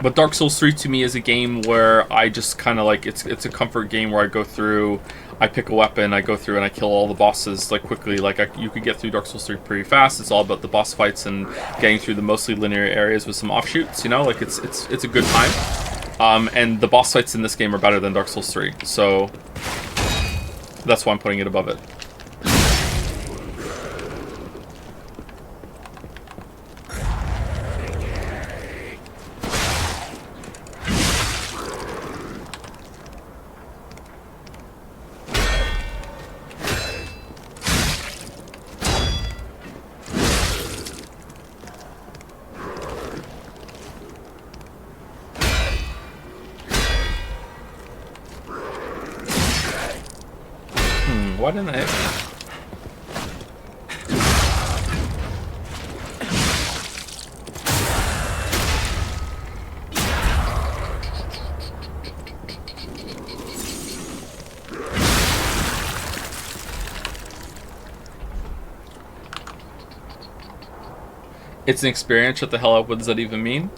But Dark Souls 3 to me is a game where I just kind of like, it's a comfort game where I go through, I pick a weapon, I go through and I kill all the bosses like quickly. Like, you could get through Dark Souls 3 pretty fast. It's all about the boss fights and getting through the mostly linear areas with some offshoots, you know? Like, it's a good time. And the boss fights in this game are better than Dark Souls 3. So that's why I'm putting it above it. why didn't I hit me? It's an experience. Shut the hell up. What does that even mean?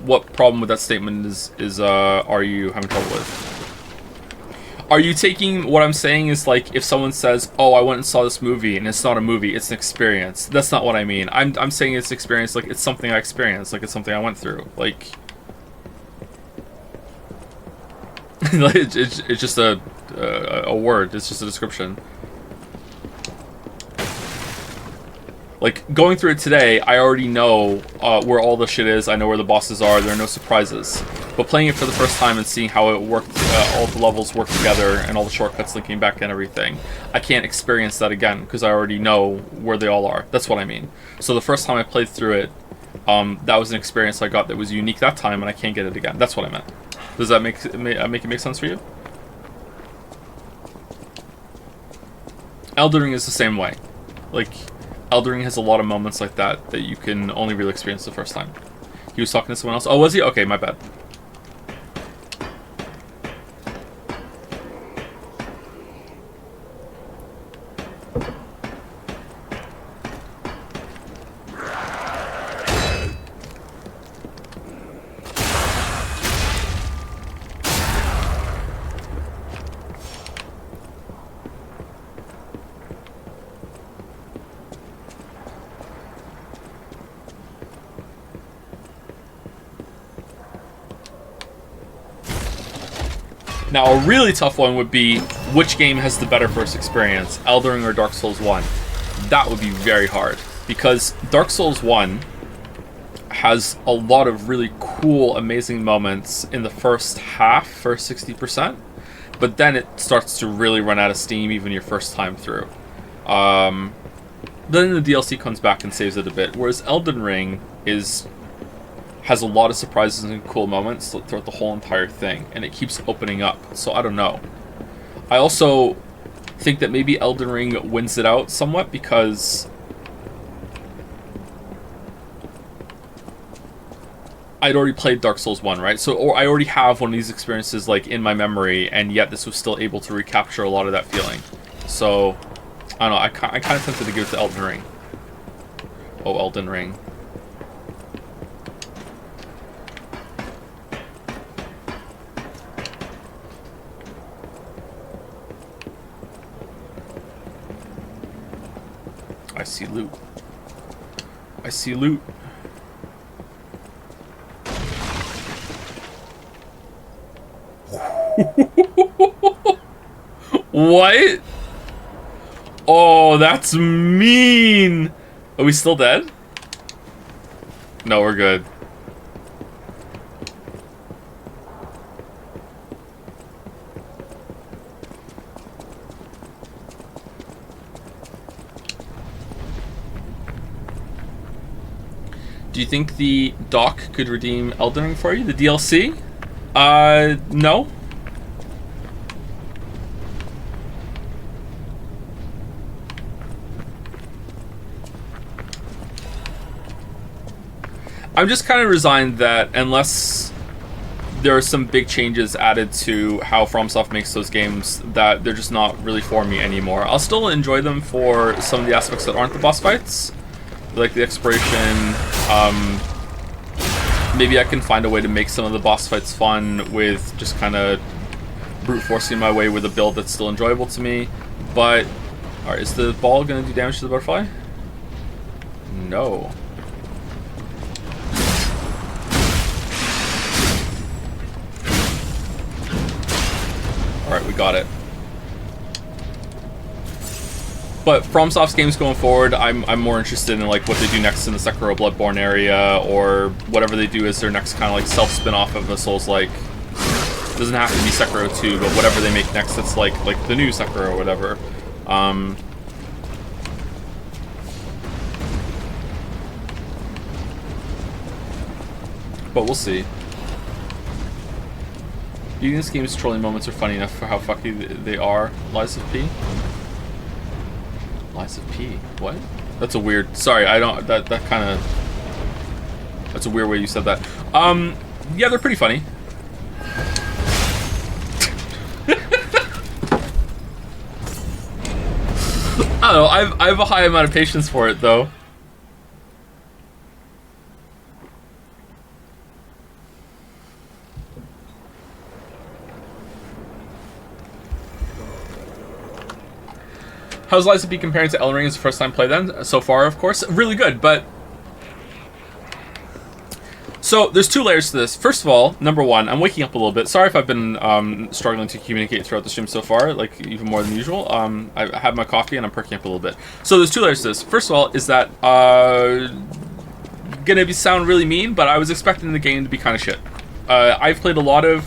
What problem with that statement is are you having trouble with? Are you taking what I'm saying is like if someone says, "Oh, I went and saw this movie," and it's not a movie, it's an experience. That's not what I mean. I'm saying it's experience, like it's something I experienced, like it's something I went through. Like it's just a word. It's just a description. Like, going through it today, I already know where all the shit is, I know where the bosses are, there are no surprises. But playing it for the first time and seeing how it worked, all the levels work together, and all the shortcuts linking back and everything, I can't experience that again, because I already know where they all are. That's what I mean. So the first time I played through it, that was an experience I got that was unique that time, and I can't get it again. That's what I meant. Does that make it make sense for you? Elden Ring is the same way. Like, Elden Ring has a lot of moments like that that you can only really experience the first time. He was talking to someone else. Oh, was he? Okay, my bad. Now, a really tough one would be, which game has the better first experience, Elden Ring or Dark Souls 1? That would be very hard, because Dark Souls 1 has a lot of really cool, amazing moments in the first 60%, but then it starts to really run out of steam even your first time through. Then the DLC comes back and saves it a bit, whereas Elden Ring has a lot of surprises and cool moments throughout the whole entire thing, and it keeps opening up, so I don't know. I also think that maybe Elden Ring wins it out somewhat, because I'd already played Dark Souls 1, right? So, or I already have one of these experiences, like, in my memory, and yet this was still able to recapture a lot of that feeling. So, I don't know, I kind of tempted to give it to Elden Ring. Oh, Elden Ring. I see loot. I see loot. What? Oh, that's mean. Are we still dead? No, we're good. Do you think the dock could redeem Elden Ring for you? The DLC? No. I'm just kind of resigned that unless there are some big changes added to how FromSoft makes those games, that they're just not really for me anymore. I'll still enjoy them for some of the aspects that aren't the boss fights, like the exploration. Maybe I can find a way to make some of the boss fights fun with just kind of brute forcing my way with a build that's still enjoyable to me. But, alright, is the ball going to do damage to the butterfly? No. Alright, we got it. But FromSoft's games going forward, I'm more interested in like what they do next in the Sekiro Bloodborne area, or whatever they do as their next kind of like self-spin-off of the Souls-like. It doesn't have to be Sekiro 2, but whatever they make next that's like the new Sekiro or whatever. But we'll see. Beating this game's trolling moments are funny enough for how fucky they are. Lies of P? Lies of P? What? That's a weird... Sorry, I don't... That kind of... That's a weird way you said that. Yeah, they're pretty funny. I don't know, I have a high amount of patience for it, though. How's Lies of P comparing to Elden Ring as the first time play then? So far, of course. Really good, but... So, there's two layers to this. First of all, number one, I'm waking up a little bit. Sorry if I've been struggling to communicate throughout the stream so far, like, even more than usual. I had my coffee and I'm perking up a little bit. So, there's two layers to this. First of all, is that, gonna sound really mean, but I was expecting the game to be kind of shit. I've played a lot of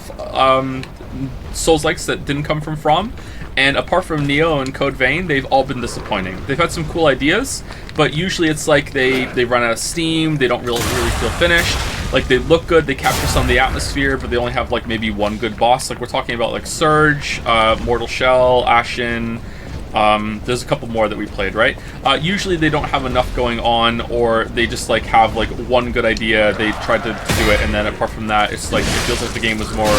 Souls-likes that didn't come from, and apart from Neo and Code Vein, they've all been disappointing. They've had some cool ideas, but usually it's like they run out of steam, they don't really feel finished. Like, they look good, they capture some of the atmosphere, but they only have, like, maybe one good boss. Like, we're talking about, like, Surge, Mortal Shell, Ashen. There's a couple more that we played, right? Usually they don't have enough going on, or they just, like, have, like, one good idea, they tried to do it, and then apart from that, it's like, it feels like the game was more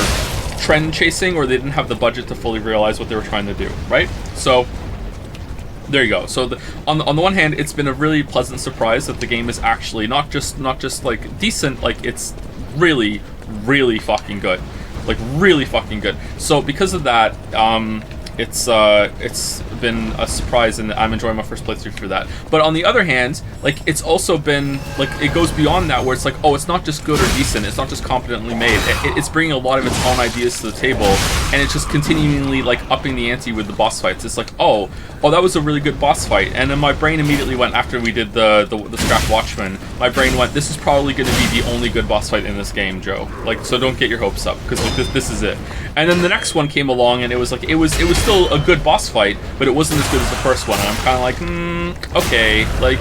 trend chasing, or they didn't have the budget to fully realize what they were trying to do, right? So... there you go. So on the one hand, it's been a really pleasant surprise that the game is actually not just like decent, like it's really fucking good, like really fucking good. So because of that, it's been a surprise, and I'm enjoying my first playthrough for that. But on the other hand, like it's also been like it goes beyond that, where it's like, oh, it's not just good or decent, it's not just competently made. It's bringing a lot of its own ideas to the table, and it's just continually like upping the ante with the boss fights. It's like, oh, that was a really good boss fight, and then my brain immediately went, after we did the Scrap Watchman, my brain went, this is probably going to be the only good boss fight in this game, Joe. Like, so don't get your hopes up, because like, this is it. And then the next one came along, and it was like it was still a good boss fight, but it wasn't as good as the first one. And I'm kind of like, okay, like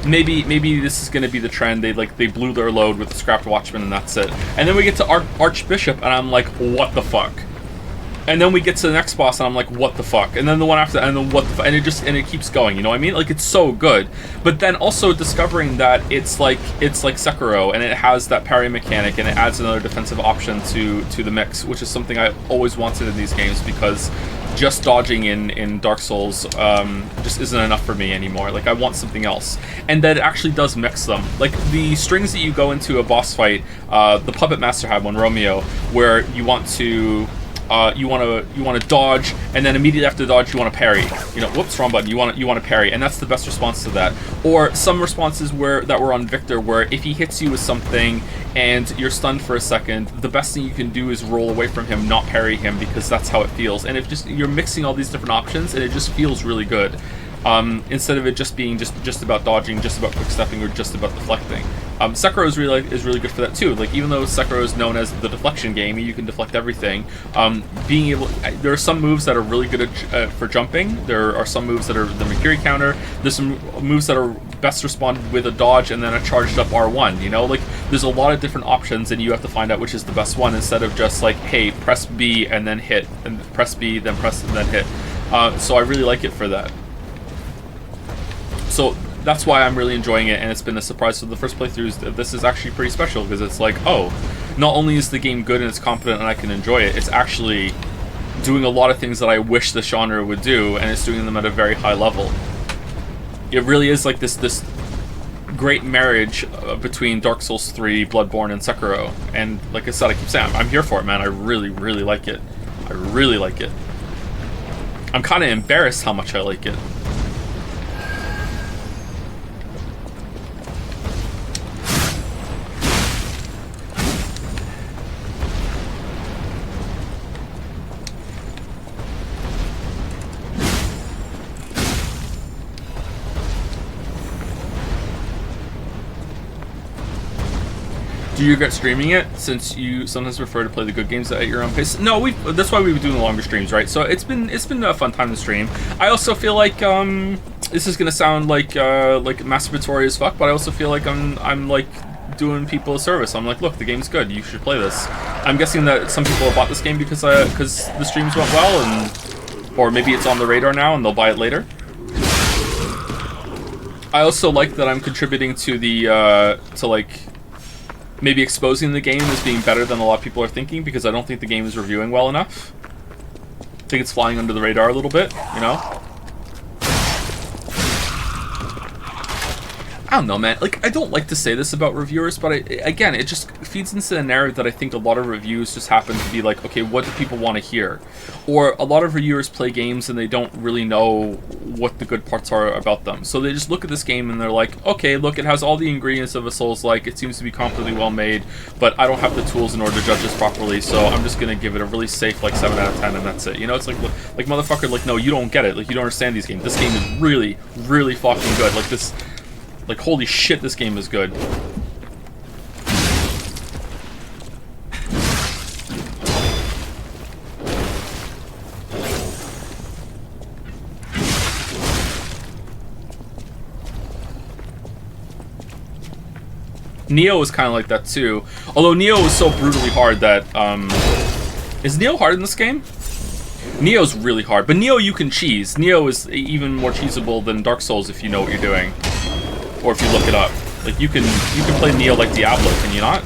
maybe this is going to be the trend. They blew their load with the Scrapped Watchman, and that's it. And then we get to Archbishop, and I'm like, what the fuck? And then we get to the next boss, and I'm like, what the fuck? And then the one after that, and then what the fuck? And it keeps going, you know what I mean? Like, it's so good. But then also discovering that it's like Sekiro, and it has that parry mechanic, and it adds another defensive option to the mix, which is something I always wanted in these games, because just dodging in Dark Souls just isn't enough for me anymore. Like, I want something else. And that it actually does mix them. Like, the strings that you go into a boss fight, the Puppet Master had one, Romeo, where you want to... you want to dodge, and then immediately after the dodge you want to parry. You know, whoops, wrong button. You want to parry, and that's the best response to that. Or some responses that were on Victor, where if he hits you with something and you're stunned for a second, the best thing you can do is roll away from him, not parry him, because that's how it feels. And you're mixing all these different options, and it just feels really good. Instead of it just being just about dodging, just about quick stepping, or just about deflecting. Sekiro is really good for that too. Like, even though Sekiro is known as the deflection game, you can deflect everything. There are some moves that are really good for jumping. There are some moves that are the Mikiri counter. There's some moves that are best responded with a dodge and then a charged up R1. You know, like there's a lot of different options, and you have to find out which is the best one, instead of just like, hey, press B and then hit, and press B, then press and then hit. So I really like it for that. So that's why I'm really enjoying it, and it's been a surprise. So the first playthroughs, this is actually pretty special, because it's like, oh, not only is the game good and it's competent and I can enjoy it, it's actually doing a lot of things that I wish the genre would do, and it's doing them at a very high level. It really is like this great marriage between Dark Souls 3, Bloodborne, and Sekiro. And like I said, I keep saying, I'm here for it, man. I really like it. I really like it. I'm kind of embarrassed how much I like it. Do you regret streaming it, since you sometimes prefer to play the good games at your own pace? No, that's why we've been doing the longer streams, right? So it's been a fun time to stream. I also feel like this is gonna sound like masturbatory as fuck, but I also feel like I'm like doing people a service. I'm like, look, the game's good. You should play this. I'm guessing that some people have bought this game because the streams went well, and or maybe it's on the radar now and they'll buy it later. I also like that I'm contributing to the to like maybe exposing the game as being better than a lot of people are thinking, because I don't think the game is reviewing well enough. I think it's flying under the radar a little bit, you know? I don't know, man. Like, I don't like to say this about reviewers, but again, it just feeds into the narrative that I think a lot of reviews just happen to be like, okay, what do people want to hear? Or a lot of reviewers play games and they don't really know what the good parts are about them. So they just look at this game and they're like, okay, look, it has all the ingredients of a Souls-like, it seems to be completely well made, but I don't have the tools in order to judge this properly, so I'm just gonna give it a really safe, like, 7 out of 10, and that's it. You know, it's like motherfucker, like, no, you don't get it. Like, you don't understand these games. This game is really, really fucking good. Like, this... Like, holy shit, this game is good. Neo is kind of like that, too. Although Neo is so brutally hard that, Is Neo hard in this game? Neo's really hard, but Neo you can cheese. Neo is even more cheesable than Dark Souls if you know what you're doing. Or if you look it up. Like, you can play Neo like Diablo, can you not?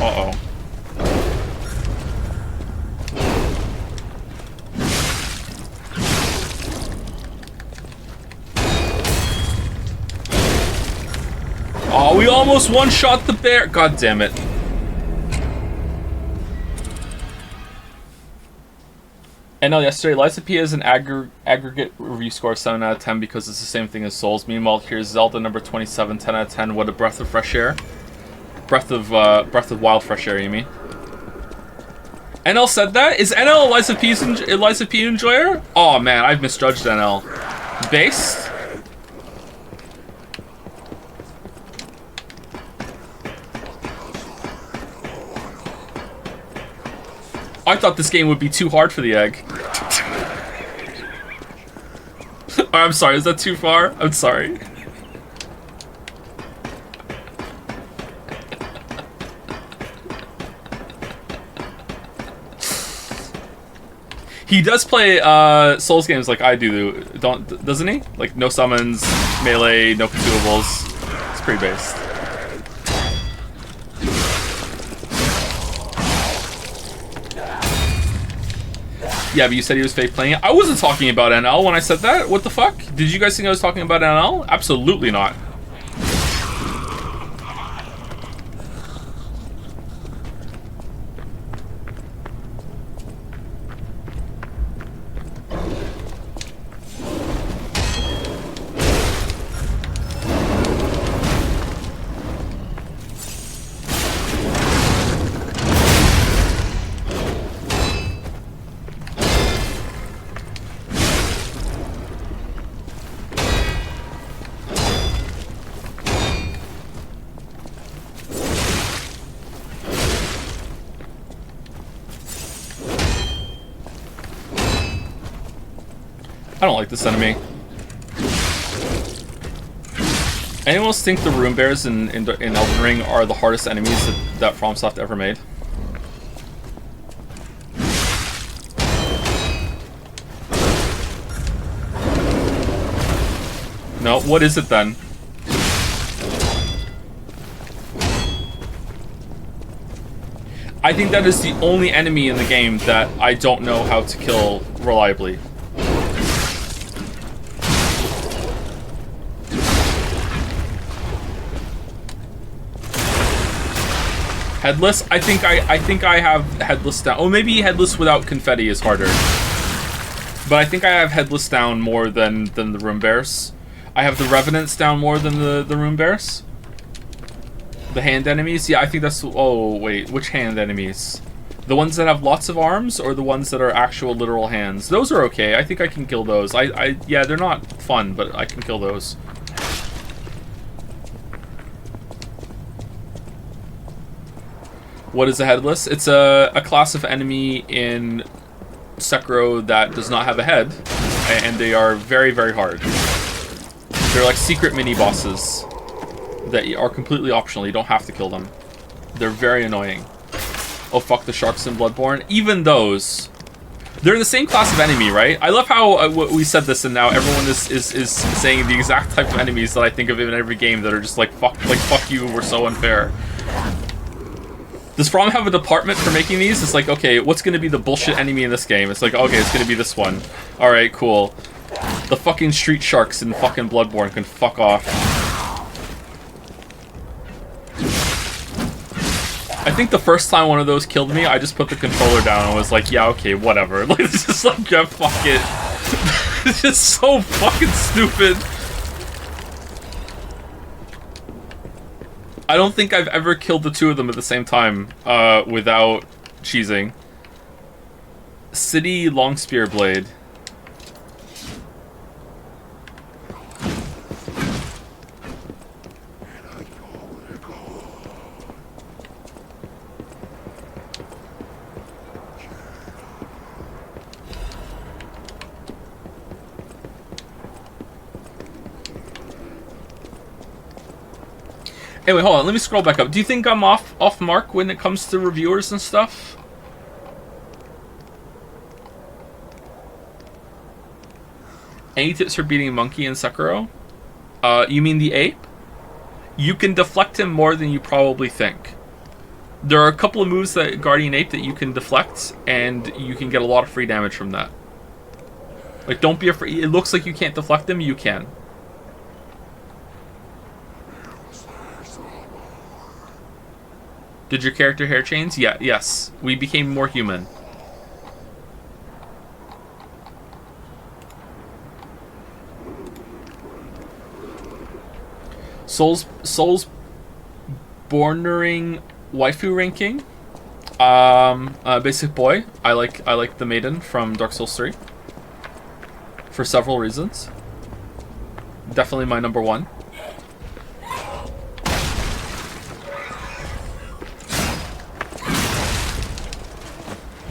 Uh-oh. Oh, we almost one-shot the bear. God damn it. NL yesterday, Liza P has an aggregate review score of 7 out of 10 because it's the same thing as Souls. Meanwhile, here's Zelda number 27, 10 out of 10. What a breath of fresh air. Breath of wild fresh air, you mean? NL said that? Is NL Liza P enjoyer? Oh man, I've misjudged NL. Based? I thought this game would be too hard for the egg. Oh, I'm sorry, is that too far? I'm sorry. He does play Souls games like I do, doesn't he? Like no summons, melee, no consumables. It's pretty based. Yeah, but you said he was fake playing it. I wasn't talking about NL when I said that. What the fuck? Did you guys think I was talking about NL? Absolutely not. I don't like this enemy. Anyone else think the Rune Bears in Elden Ring are the hardest enemies that FromSoft ever made? No, what is it then? I think that is the only enemy in the game that I don't know how to kill reliably. Headless? I think I have Headless down. Oh, maybe Headless without confetti is harder. But I think I have Headless down more than the Rune Bears. I have the Revenants down more than the Rune Bears. The hand enemies? Yeah, I think that's... Oh, wait. Which hand enemies? The ones that have lots of arms, or the ones that are actual literal hands? Those are okay. I think I can kill those. Yeah, they're not fun, but I can kill those. What is a headless? It's a class of enemy in Sekiro that does not have a head, and they are very, very hard. They're like secret mini-bosses that are completely optional. You don't have to kill them. They're very annoying. Oh, fuck the sharks in Bloodborne. Even those, they're in the same class of enemy, right? I love how we said this, and now everyone is saying the exact type of enemies that I think of in every game that are just like fuck you, we're so unfair. Does From have a department for making these? It's like, okay, what's going to be the bullshit enemy in this game? It's like, okay, it's going to be this one. Alright, cool. The fucking street sharks in fucking Bloodborne can fuck off. I think the first time one of those killed me, I just put the controller down and was like, yeah, okay, whatever. Like, it's just like, yeah, fuck it. It's just so fucking stupid. I don't think I've ever killed the two of them at the same time without cheesing. City Long Spear Blade. Anyway, hold on. Let me scroll back up. Do you think I'm off mark when it comes to reviewers and stuff? Any tips for beating Monkey in Sekiro? You mean the ape? You can deflect him more than you probably think. There are a couple of moves that Guardian Ape that you can deflect, and you can get a lot of free damage from that. Like, don't be afraid. It looks like you can't deflect them. You can. Did your character hair change? Yeah, yes. We became more human. Souls Bornering waifu ranking. Basic boy. I like the maiden from Dark Souls 3. For several reasons. Definitely my number one.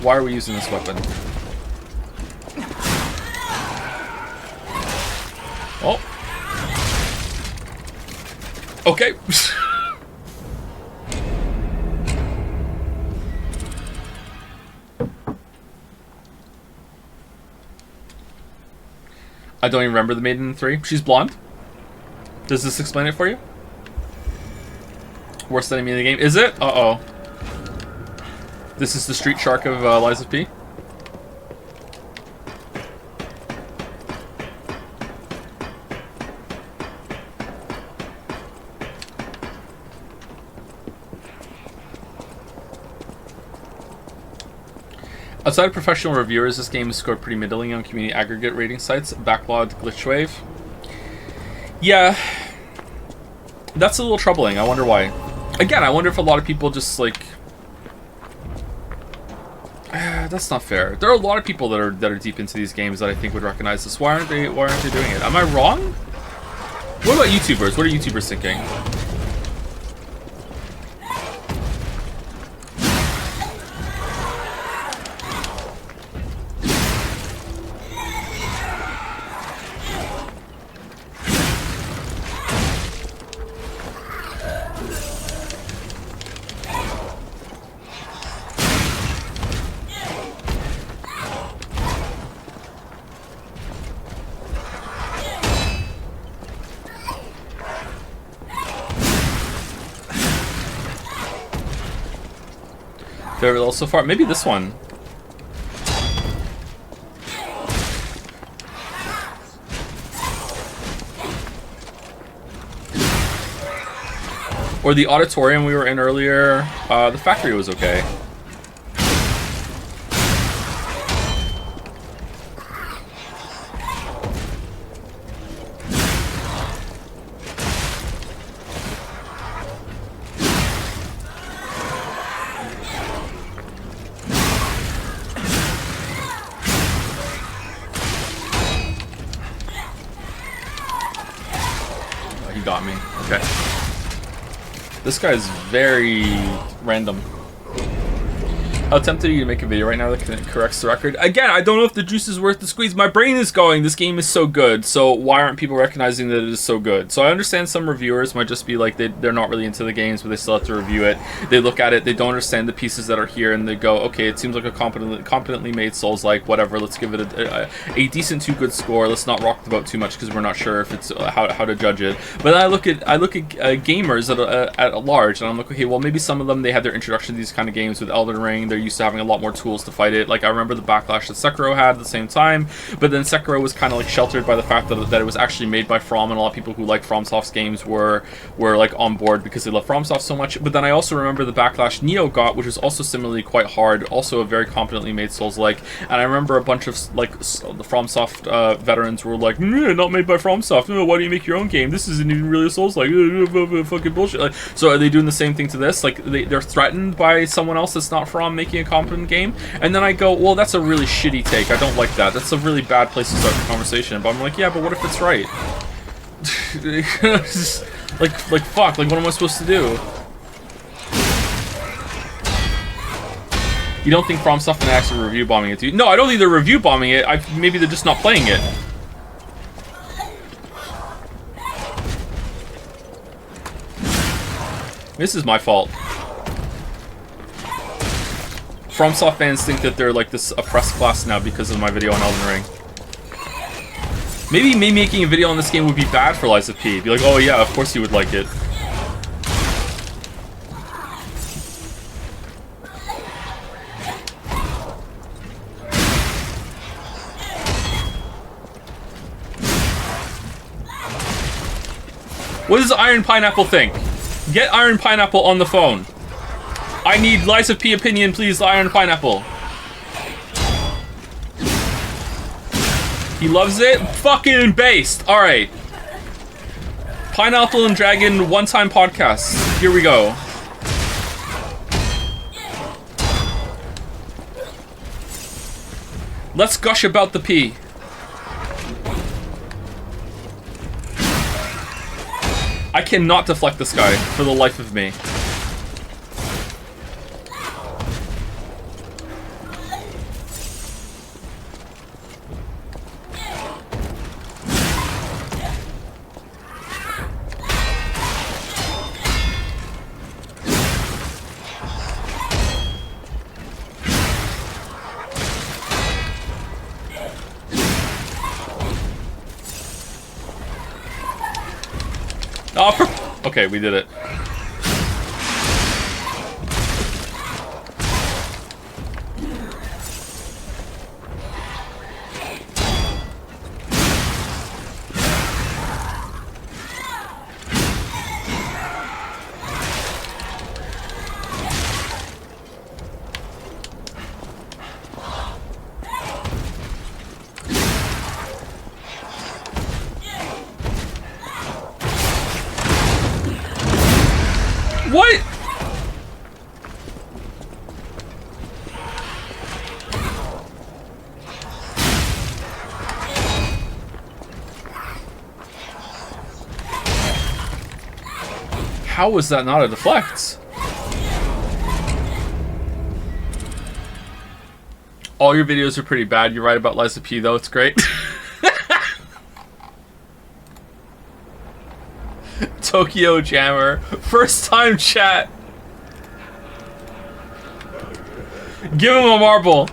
Why are we using this weapon? Oh. Okay. I don't even remember the maiden in 3. She's blonde. Does this explain it for you? Worst enemy in the game. Is it? Uh-oh. This is the street shark of Lies of P. Outside of professional reviewers, this game has scored pretty middling on community aggregate rating sites. Backlogged glitch wave. Yeah. That's a little troubling. I wonder why. Again, I wonder if a lot of people just like... That's not fair. There are a lot of people that are deep into these games that I think would recognize this. Why aren't they doing it? Am I wrong? What about YouTubers? What are YouTubers thinking? Favorite level so far? Maybe this one. Or the auditorium we were in earlier. The factory was okay. got me. Okay. This guy's very random. How tempted are you to make a video right now that corrects the record? Again, I don't know if the juice is worth the squeeze. My brain is going, this game is so good, so why aren't people recognizing that it is so good? So I understand some reviewers might just be like, they're not really into the games, but they still have to review it. They look at it, they don't understand the pieces that are here, and they go, okay, it seems like a competently made Souls-like, whatever, let's give it a decent to good score. Let's not rock the boat too much because we're not sure if it's how to judge it. But then I look at gamers at large, and I'm like, okay, well, maybe some of them, they had their introduction to these kind of games with Elden Ring. They're used to having a lot more tools to fight it. Like, I remember the backlash that Sekiro had at the same time, but then Sekiro was kind of like sheltered by the fact that it was actually made by From, and a lot of people who like FromSoft's games were like on board because they love FromSoft so much. But then I also remember the backlash Neo got, which was also similarly quite hard, also a very competently made Souls-like, and I remember a bunch of like the FromSoft veterans were like, not made by FromSoft, why do you make your own game? This isn't even really a Souls-like, fucking bullshit. Like, so are they doing the same thing to this? Like, they're threatened by someone else that's not From making a competent game, and then I go, well, that's a really shitty take. I don't like that. That's a really bad place to start the conversation. But I'm like, yeah, but what if it's right? like fuck. Like, what am I supposed to do? You don't think FromSoft can actually review bombing it, do you? No, I don't think they're review bombing it. Maybe they're just not playing it. This is my fault. FromSoft fans think that they're like this oppressed class now because of my video on Elden Ring. Maybe me making a video on this game would be bad for Liza P. Be like, oh yeah, of course you would like it. What does Iron Pineapple think? Get Iron Pineapple on the phone. I need Liza P opinion, please, Iron Pineapple. He loves it? Fucking based. Alright. Pineapple and Dragon one-time podcast. Here we go. Let's gush about the P. I cannot deflect this guy for the life of me. Oh, okay, we did it. What? How was that not a deflect? All your videos are pretty bad. You're right about Liza P though, it's great. Tokyo Jammer. First time chat. Give him a marble.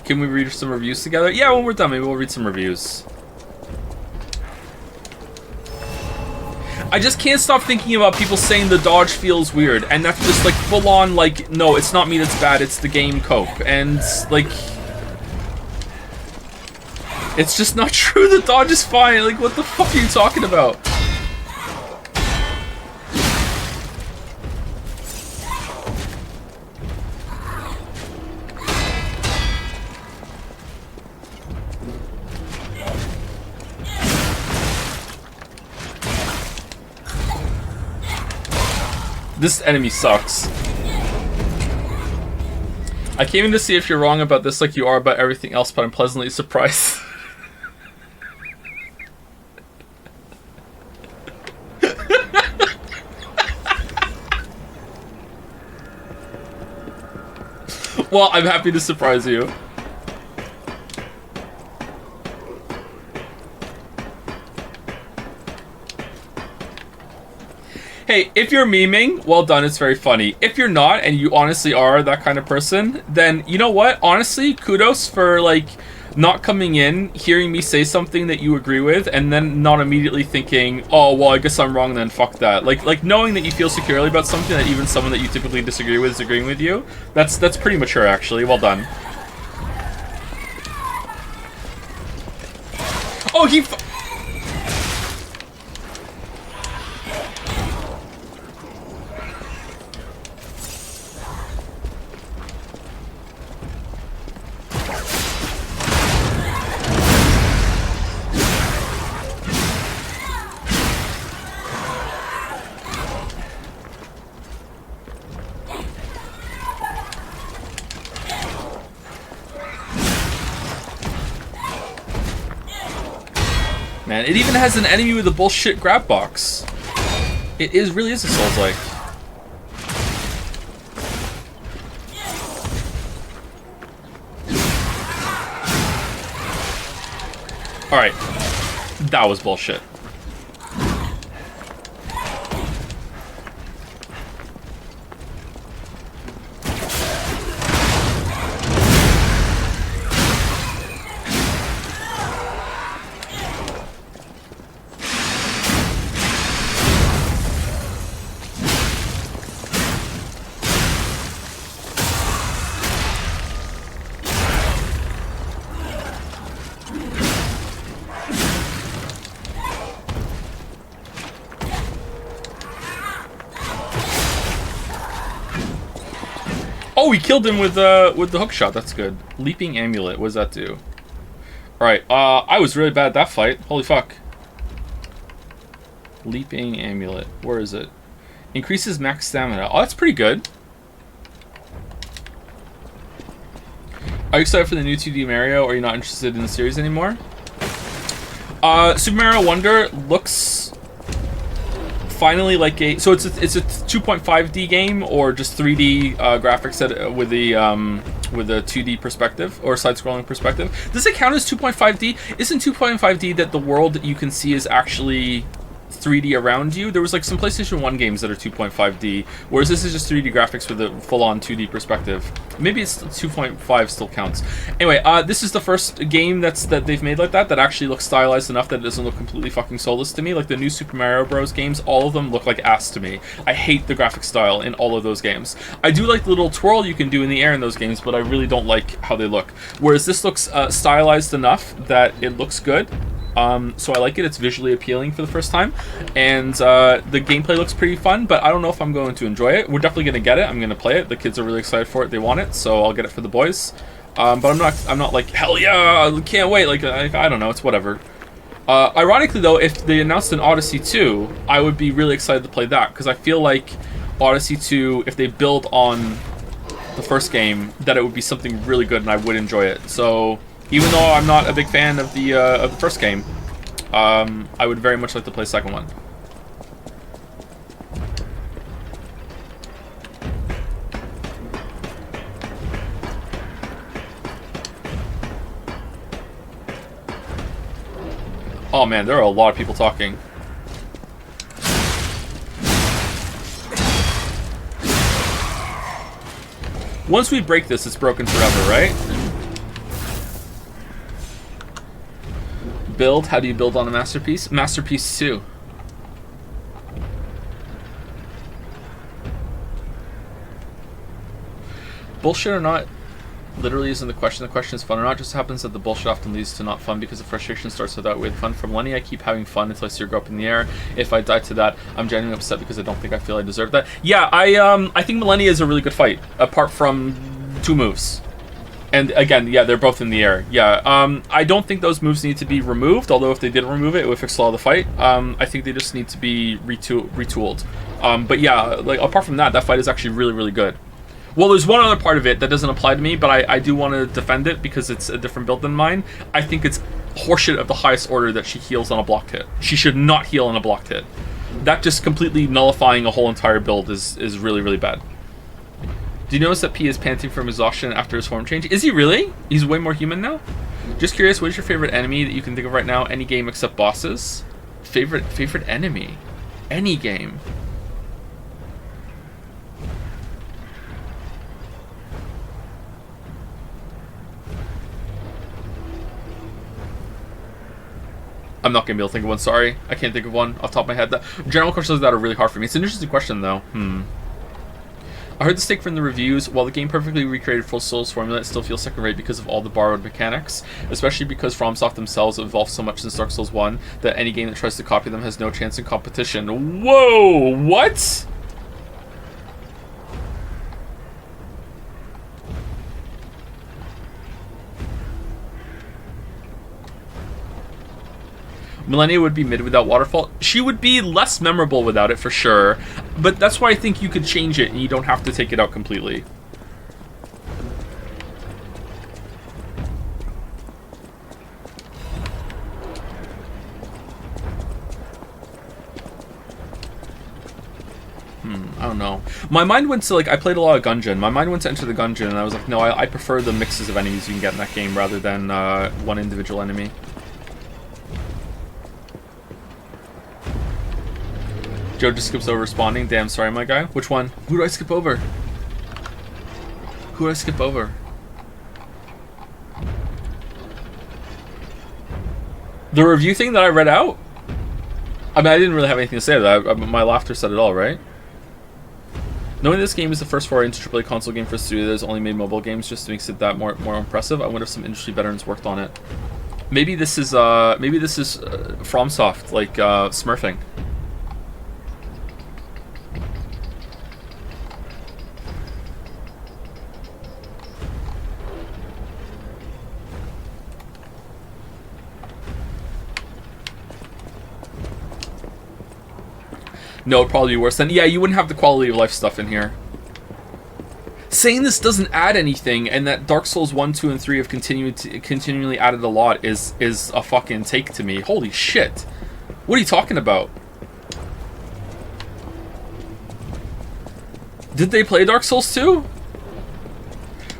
Can we read some reviews together? Yeah, when we're done, maybe we'll read some reviews. I just can't stop thinking about people saying the dodge feels weird, and that's just like full on like, no, it's not me that's bad, it's the game cope, and like, it's just not true. The dodge is fine. Like, what the fuck are you talking about? This enemy sucks. I came in to see if you're wrong about this like you are about everything else, but I'm pleasantly surprised. Well, I'm happy to surprise you. Hey, if you're memeing, well done, it's very funny. If you're not, and you honestly are that kind of person, then you know what? Honestly, kudos for, like, not coming in, hearing me say something that you agree with, and then not immediately thinking, oh, well, I guess I'm wrong then, fuck that. Like knowing that you feel securely about something that even someone that you typically disagree with is agreeing with you, that's pretty mature, actually. Well done. Oh, he... Man, it even has an enemy with a bullshit grab box. It really is a Souls-like. Alright. That was bullshit. Oh, he killed him with the hook shot. That's good. Leaping amulet. What does that do? All right. I was really bad at that fight. Holy fuck. Leaping amulet. Where is it? Increases max stamina. Oh, that's pretty good. Are you excited for the new 2D Mario, or are you not interested in the series anymore? Super Mario Wonder looks finally like a... So it's a 2.5D game, or just 3D graphics with the 2D perspective, or side-scrolling perspective. Does it count as 2.5D? Isn't 2.5D that the world that you can see is actually 3D around you? There was like some PlayStation 1 games that are 2.5D, whereas this is just 3D graphics with a full-on 2D perspective. Maybe it's 2.5 still counts. Anyway, this is the first game that they've made like that actually looks stylized enough that it doesn't look completely fucking soulless to me. Like the new Super Mario Bros. Games, all of them look like ass to me. I hate the graphic style in all of those games. I do like the little twirl you can do in the air in those games, but I really don't like how they look. Whereas this looks stylized enough that it looks good. So I like it. It's visually appealing for the first time, and the gameplay looks pretty fun, but I don't know if I'm going to enjoy it. We're definitely going to get it. I'm going to play it. The kids are really excited for it. They want it, so I'll get it for the boys. But I'm not like, hell yeah, can't wait. Like I don't know. It's whatever. Ironically, though, if they announced an Odyssey 2, I would be really excited to play that, because I feel like Odyssey 2, if they build on the first game, that it would be something really good, and I would enjoy it. So even though I'm not a big fan of the first game, I would very much like to play the second one. Oh man, there are a lot of people talking. Once we break this, it's broken forever, right? Build? How do you build on a masterpiece? Masterpiece 2. Bullshit or not literally isn't the question. The question is fun or not. It just happens that the bullshit often leads to not fun, because the frustration starts without with fun. From Lenny, I keep having fun until I see her go up in the air. If I die to that, I'm genuinely upset because I don't think I feel I deserve that. Yeah, I think Millennia is a really good fight, apart from 2 moves. And again, yeah, they're both in the air. Yeah, I don't think those moves need to be removed, although if they did remove it, it would fix a lot of the fight. I think they just need to be retooled. But yeah, like apart from that, that fight is actually really, really good. Well, there's one other part of it that doesn't apply to me, but I do want to defend it because it's a different build than mine. I think it's horseshit of the highest order that she heals on a blocked hit. She should not heal on a blocked hit. That just completely nullifying a whole entire build is really, really bad. Do you notice that P is panting from exhaustion after his form change? Is he really? He's way more human now? Just curious, what is your favorite enemy that you can think of right now? Any game except bosses? Favorite enemy? Any game. I'm not gonna be able to think of one, sorry. I can't think of one off the top of my head. General questions that are really hard for me. It's an interesting question though. I heard this take from the reviews. While the game perfectly recreated Full Souls formula, it still feels second rate because of all the borrowed mechanics, especially because FromSoft themselves have evolved so much since Dark Souls 1 that any game that tries to copy them has no chance in competition. Whoa! What? Millennia would be mid without Waterfall. She would be less memorable without it for sure, but that's why I think you could change it and you don't have to take it out completely. I don't know. My mind went to, like, I played a lot of Gungeon. My mind went to Enter the Gungeon, and I was like, no, I prefer the mixes of enemies you can get in that game rather than one individual enemy. Joe just skips over responding. Damn, sorry, my guy. Which one? Who do I skip over? Who do I skip over? The review thing that I read out? I mean, I didn't really have anything to say to that. My laughter said it all, right? Knowing this game is the first foray into AAA console game for a studio that has only made mobile games just makes it that more impressive. I wonder if some industry veterans worked on it. Maybe this is FromSoft, like smurfing. No, it'd probably be worse than... Yeah, you wouldn't have the quality of life stuff in here. Saying this doesn't add anything, and that Dark Souls 1, 2, and 3 have continually added a lot is a fucking take to me. Holy shit. What are you talking about? Did they play Dark Souls 2?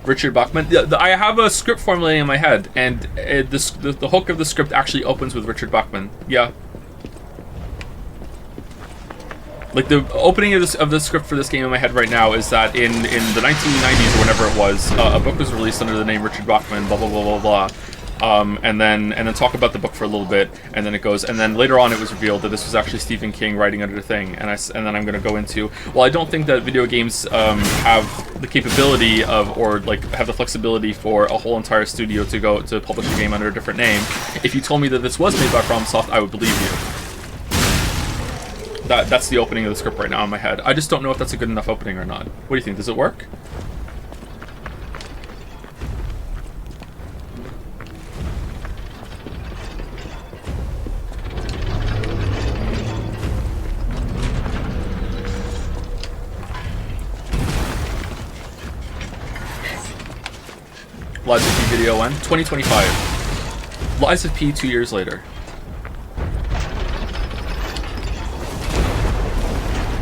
Richard Bachman. I have a script formulating in my head, and the hook of the script actually opens with Richard Bachman. Yeah. Like, the opening of the script for this game in my head right now is that in the 1990s or whenever it was, a book was released under the name Richard Bachman, blah, blah, blah, blah, blah. And then talk about the book for a little bit, and then it goes, and then later on it was revealed that this was actually Stephen King writing under the thing, and then I'm going to go into, well, I don't think that video games have the capability of, or like have the flexibility for a whole entire studio to go to publish a game under a different name. If you told me that this was made by FromSoft, I would believe you. That's the opening of the script right now in my head. I just don't know if that's a good enough opening or not. What do you think? Does it work? Lies of P video when? 2025. Lies of P 2 years later.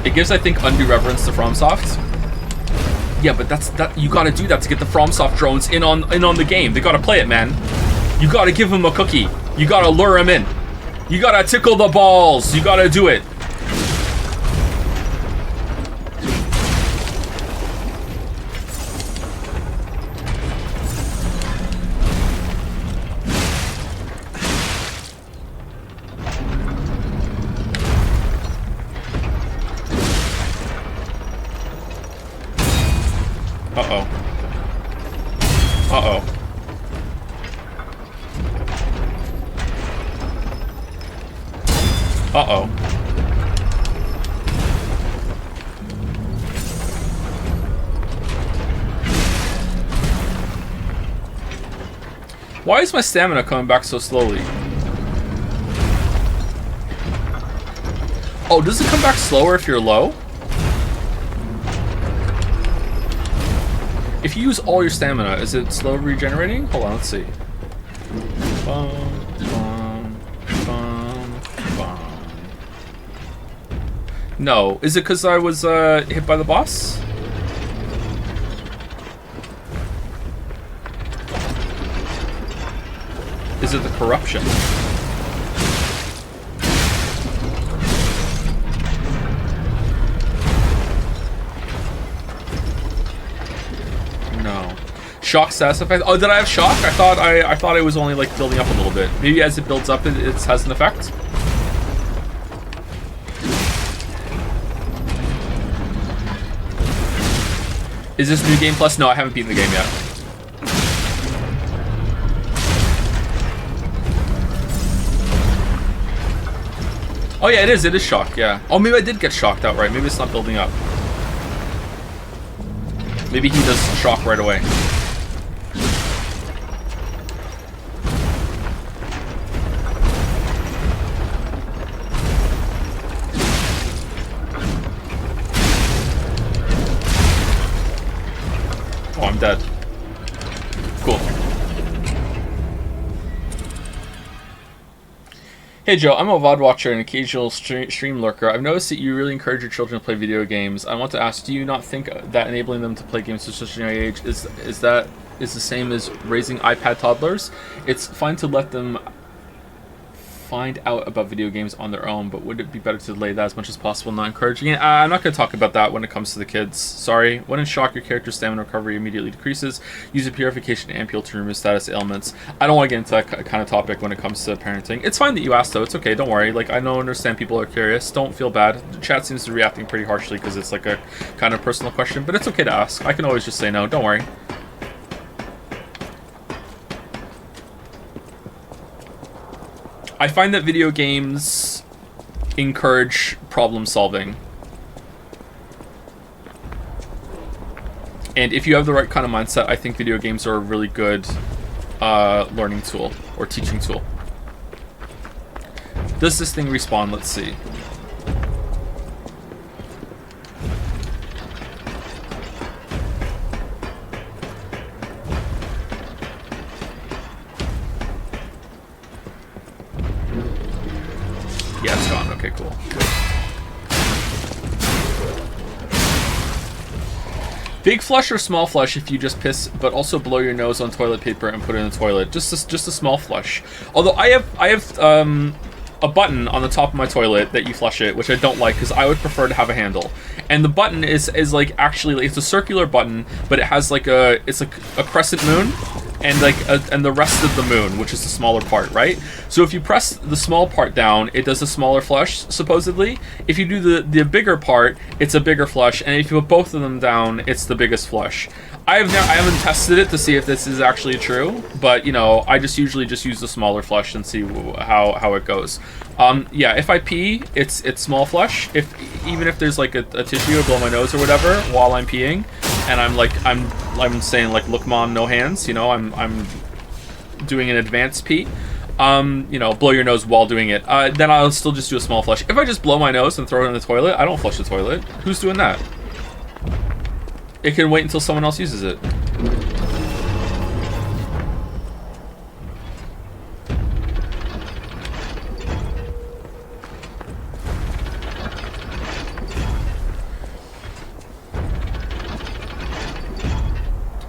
It gives, I think, undue reverence to FromSoft. Yeah, but that you gotta do that to get the FromSoft drones in on the game. They gotta play it, man. You gotta give them a cookie. You gotta lure them in. You gotta tickle the balls. You gotta do it. Why is my stamina coming back so slowly? Oh, does it come back slower if you're low? If you use all your stamina, is it slow regenerating? Hold on, let's see. Bum, bum, bum, bum. No. Is it because I was hit by the boss? Is it the corruption? No. Shock status effect. Oh, did I have shock? I thought it was only like building up a little bit. Maybe as it builds up, it has an effect. Is this New Game Plus? No, I haven't beaten the game yet. Oh yeah, it is shock, yeah. Oh, maybe I did get shocked outright. Maybe it's not building up. Maybe he does shock right away. Oh, I'm dead. Cool. Hey Joe, I'm a VOD watcher and occasional stream lurker. I've noticed that you really encourage your children to play video games. I want to ask, do you not think that enabling them to play games at such a young age is the same as raising iPad toddlers? It's fine to let them find out about video games on their own, but would it be better to delay that as much as possible, not encouraging it? I'm not going to talk about that when it comes to the kids. Sorry. When in shock, your character's stamina recovery immediately decreases. Use a purification ampule to remove status ailments. I don't want to get into that kind of topic when it comes to parenting. It's fine that you asked, though. It's okay. Don't worry. Like, I don't understand people are curious. Don't feel bad. The chat seems to be reacting pretty harshly because it's like a kind of personal question, but it's okay to ask. I can always just say no. Don't worry. I find that video games encourage problem solving. And if you have the right kind of mindset, I think video games are a really good learning tool or teaching tool. Does this thing respawn? Let's see. Yeah, it's gone. Okay, cool. Big flush or small flush if you just piss, but also blow your nose on toilet paper and put it in the toilet. Just a small flush. Although I have a button on the top of my toilet that you flush it, which I don't like because I would prefer to have a handle. And the button is like actually it's a circular button, but it has like a crescent moon. And and the rest of the moon, which is the smaller part, right? So if you press the small part down, it does a smaller flush, supposedly. If you do the bigger part, it's a bigger flush, and if you put both of them down, it's the biggest flush. I haven't tested it to see if this is actually true, but you know, I just usually just use the smaller flush and see how it goes. Yeah, if I pee, it's small flush. Even if there's like a tissue or blow my nose or whatever while I'm peeing, and I'm saying like, look mom, no hands, you know, I'm doing an advanced pee. You know, blow your nose while doing it. Then I'll still just do a small flush. If I just blow my nose and throw it in the toilet, I don't flush the toilet. Who's doing that? It can wait until someone else uses it.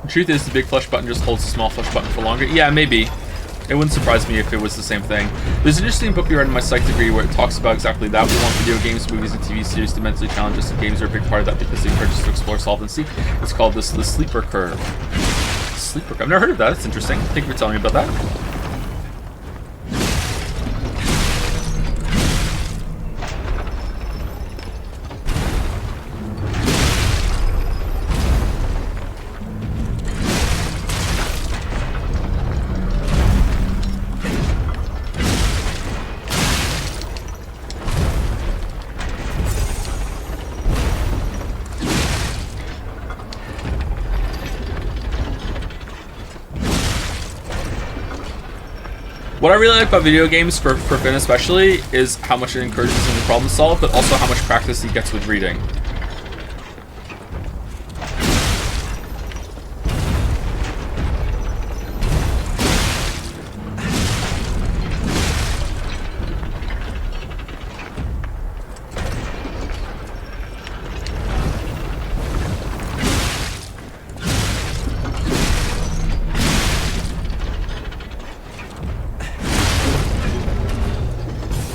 The truth is, the big flush button just holds the small flush button for longer. Yeah, maybe. It wouldn't surprise me if it was the same thing. There's an interesting book we read in my psych degree where it talks about exactly that. We want video games, movies, and TV series to mentally challenge us, and games are a big part of that because they encourage us to explore, solve, and seek. It's called the sleeper curve. Sleeper curve. I've never heard of that. It's interesting. Thank you for telling me about that. What I really like about video games, for Finn especially, is how much it encourages him to problem solve, but also how much practice he gets with reading.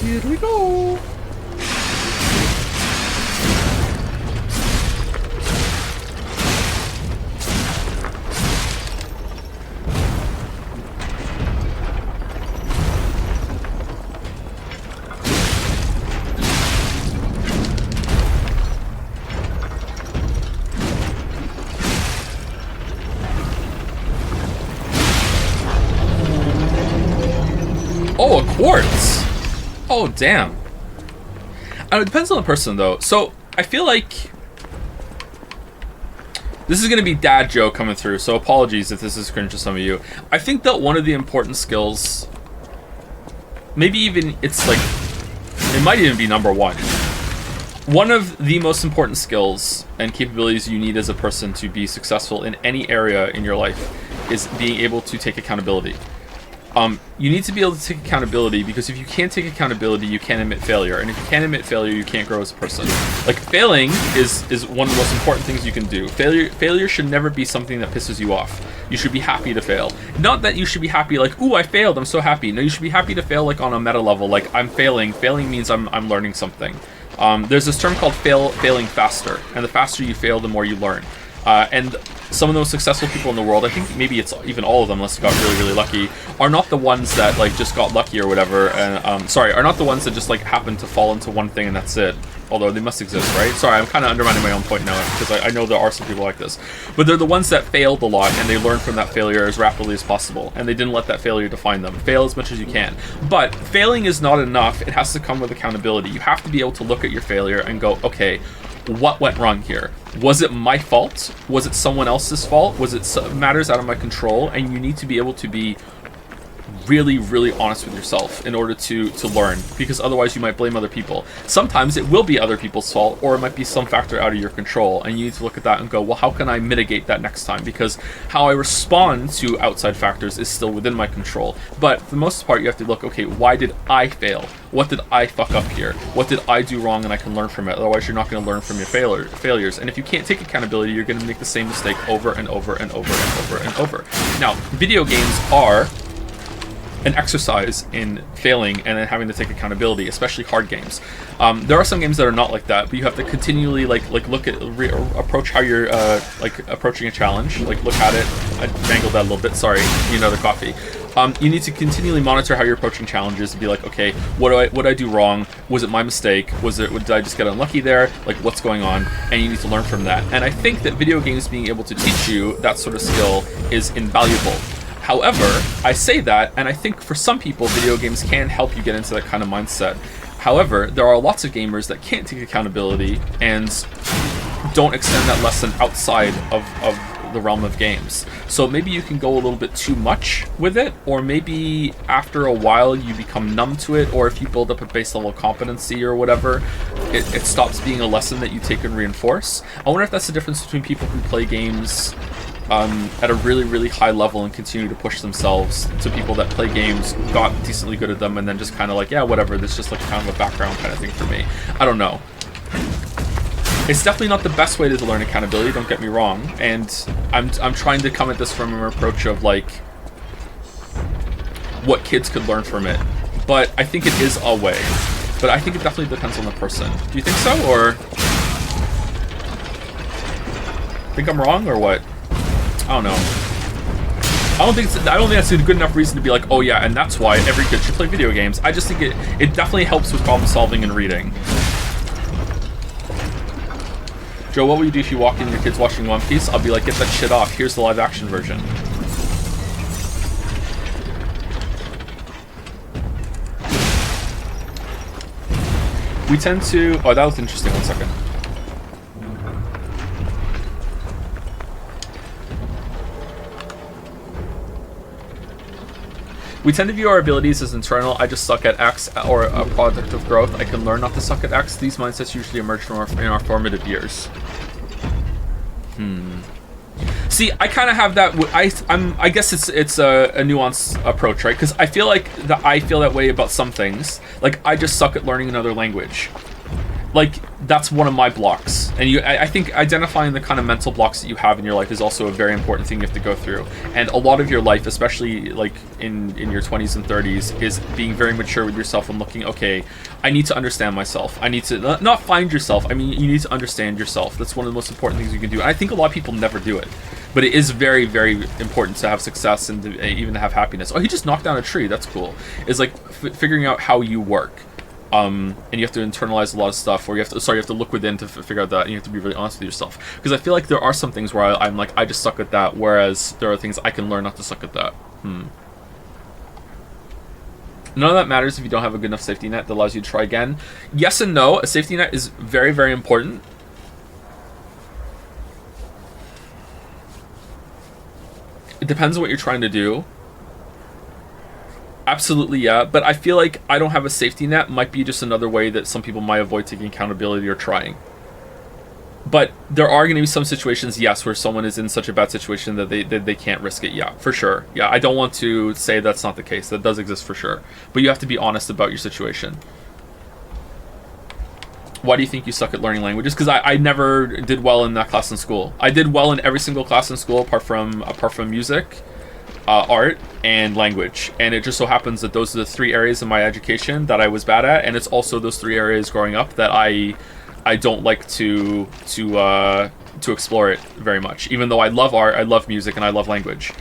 Here we go. Oh, a quartz! Oh, damn. It depends on the person, though. So, I feel like... This is going to be dad joke coming through, so apologies if this is cringe to some of you. I think that one of the important skills... Maybe even it's like... It might even be number one. One of the most important skills and capabilities you need as a person to be successful in any area in your life is being able to take accountability. You need to be able to take accountability, because if you can't take accountability, you can't admit failure. And if you can't admit failure, you can't grow as a person. Like, failing is one of the most important things you can do. Failure should never be something that pisses you off. You should be happy to fail. Not that you should be happy like, ooh, I failed, I'm so happy. No, you should be happy to fail like on a meta level, like I'm failing. Failing means I'm learning something. There's this term called failing faster, and the faster you fail, the more you learn. And some of the most successful people in the world, I think maybe it's even all of them unless you got really, really lucky, are not the ones that like just got lucky or whatever, and are not the ones that just like happen to fall into one thing and that's it. Although they must exist, right? Sorry, I'm kind of undermining my own point now, because I know there are some people like this. But they're the ones that failed a lot, and they learned from that failure as rapidly as possible, and they didn't let that failure define them. Fail as much as you can. But failing is not enough. It has to come with accountability. You have to be able to look at your failure and go, okay, what went wrong here? Was it my fault? Was it someone else's fault? Was it matters out of my control? And you need to be able to be really, really honest with yourself in order to learn, because otherwise you might blame other people. Sometimes it will be other people's fault, or it might be some factor out of your control, and you need to look at that and go, well, how can I mitigate that next time? Because how I respond to outside factors is still within my control. But for the most part, you have to look, okay, why did I fail? What did I fuck up here? What did I do wrong, and I can learn from it? Otherwise, you're not going to learn from your failures. And if you can't take accountability, you're going to make the same mistake over and over and over and over and over. Now, video games are an exercise in failing and then having to take accountability, especially hard games. There are some games that are not like that, but you have to continually like look at approach how you're approaching a challenge. Like, look at it. I mangled that a little bit. Sorry, need another coffee. You need to continually monitor how you're approaching challenges and be like, okay, what did I do wrong? Was it my mistake? Did I just get unlucky there? Like, what's going on? And you need to learn from that. And I think that video games being able to teach you that sort of skill is invaluable. However, I say that, and I think for some people, video games can help you get into that kind of mindset. However, there are lots of gamers that can't take accountability and don't extend that lesson outside of the realm of games. So maybe you can go a little bit too much with it, or maybe after a while you become numb to it, or if you build up a base level of competency or whatever, it stops being a lesson that you take and reinforce. I wonder if that's the difference between people who play games at a really, really high level and continue to push themselves, to people that play games, got decently good at them, and then just kind of like, yeah, whatever, this is just like kind of a background kind of thing for me. I don't know. It's definitely not the best way to learn accountability, don't get me wrong, and I'm trying to come at this from an approach of like what kids could learn from it. But I think it is a way. But I think it definitely depends on the person. Do you think so, or think I'm wrong, or what? I don't know. I don't think that's a good enough reason to be like, oh yeah, and that's why every kid should play video games. I just think it definitely helps with problem solving and reading. Joe, what would you do if you walk in and your kid's watching One Piece? I'll be like, get that shit off. Here's the live action version. We tend to... Oh, that was interesting. 1 second. We tend to view our abilities as internal. I just suck at X, or a product of growth. I can learn not to suck at X. These mindsets usually emerge from in our formative years. See, I kind of have that. I guess it's a nuanced approach, right? Because I feel like I feel that way about some things. Like, I just suck at learning another language. Like, that's one of my blocks. And I think identifying the kind of mental blocks that you have in your life is also a very important thing you have to go through. And a lot of your life, especially like in your 20s and 30s, is being very mature with yourself and looking, okay, I need to understand myself. I need to not find yourself. I mean, you need to understand yourself. That's one of the most important things you can do. And I think a lot of people never do it. But it is very, very important to have success and to even have happiness. Oh, he just knocked down a tree. That's cool. It's like figuring out how you work. And you have to internalize a lot of stuff, or you have to look within to figure out that, and you have to be really honest with yourself. Because I feel like there are some things where I'm like, I just suck at that, whereas there are things I can learn not to suck at that. None of that matters if you don't have a good enough safety net that allows you to try again. Yes and no. A safety net is very, very important. It depends on what you're trying to do. Absolutely, yeah. But I feel like I don't have a safety net might be just another way that some people might avoid taking accountability or trying. But there are going to be some situations, yes, where someone is in such a bad situation that they can't risk it. Yeah, for sure. Yeah, I don't want to say that's not the case. That does exist for sure. But you have to be honest about your situation. Why do you think you suck at learning languages? Because I never did well in that class in school. I did well in every single class in school apart from music, art, and language. And it just so happens that those are the three areas in my education that I was bad at, and it's also those three areas growing up that I don't like to explore it very much. Even though I love art, I love music, and I love language.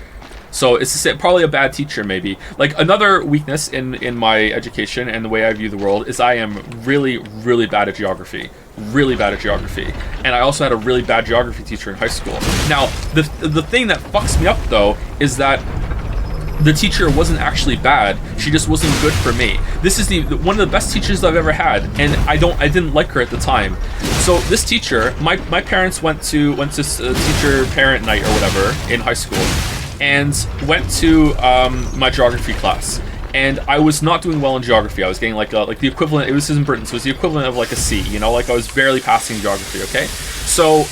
So it's probably a bad teacher, maybe. Like, another weakness in my education and the way I view the world is I am really, really bad at geography. Really bad at geography. And I also had a really bad geography teacher in high school. Now, the thing that fucks me up, though, is that the teacher wasn't actually bad. She just wasn't good for me. This is one of the best teachers I've ever had, and I didn't like her at the time. So this teacher, my parents went to teacher parent night or whatever in high school, and went to my geography class. And I was not doing well in geography. I was getting like the equivalent. It was in Britain, so it was the equivalent of like a C. You know, like I was barely passing geography. Okay, so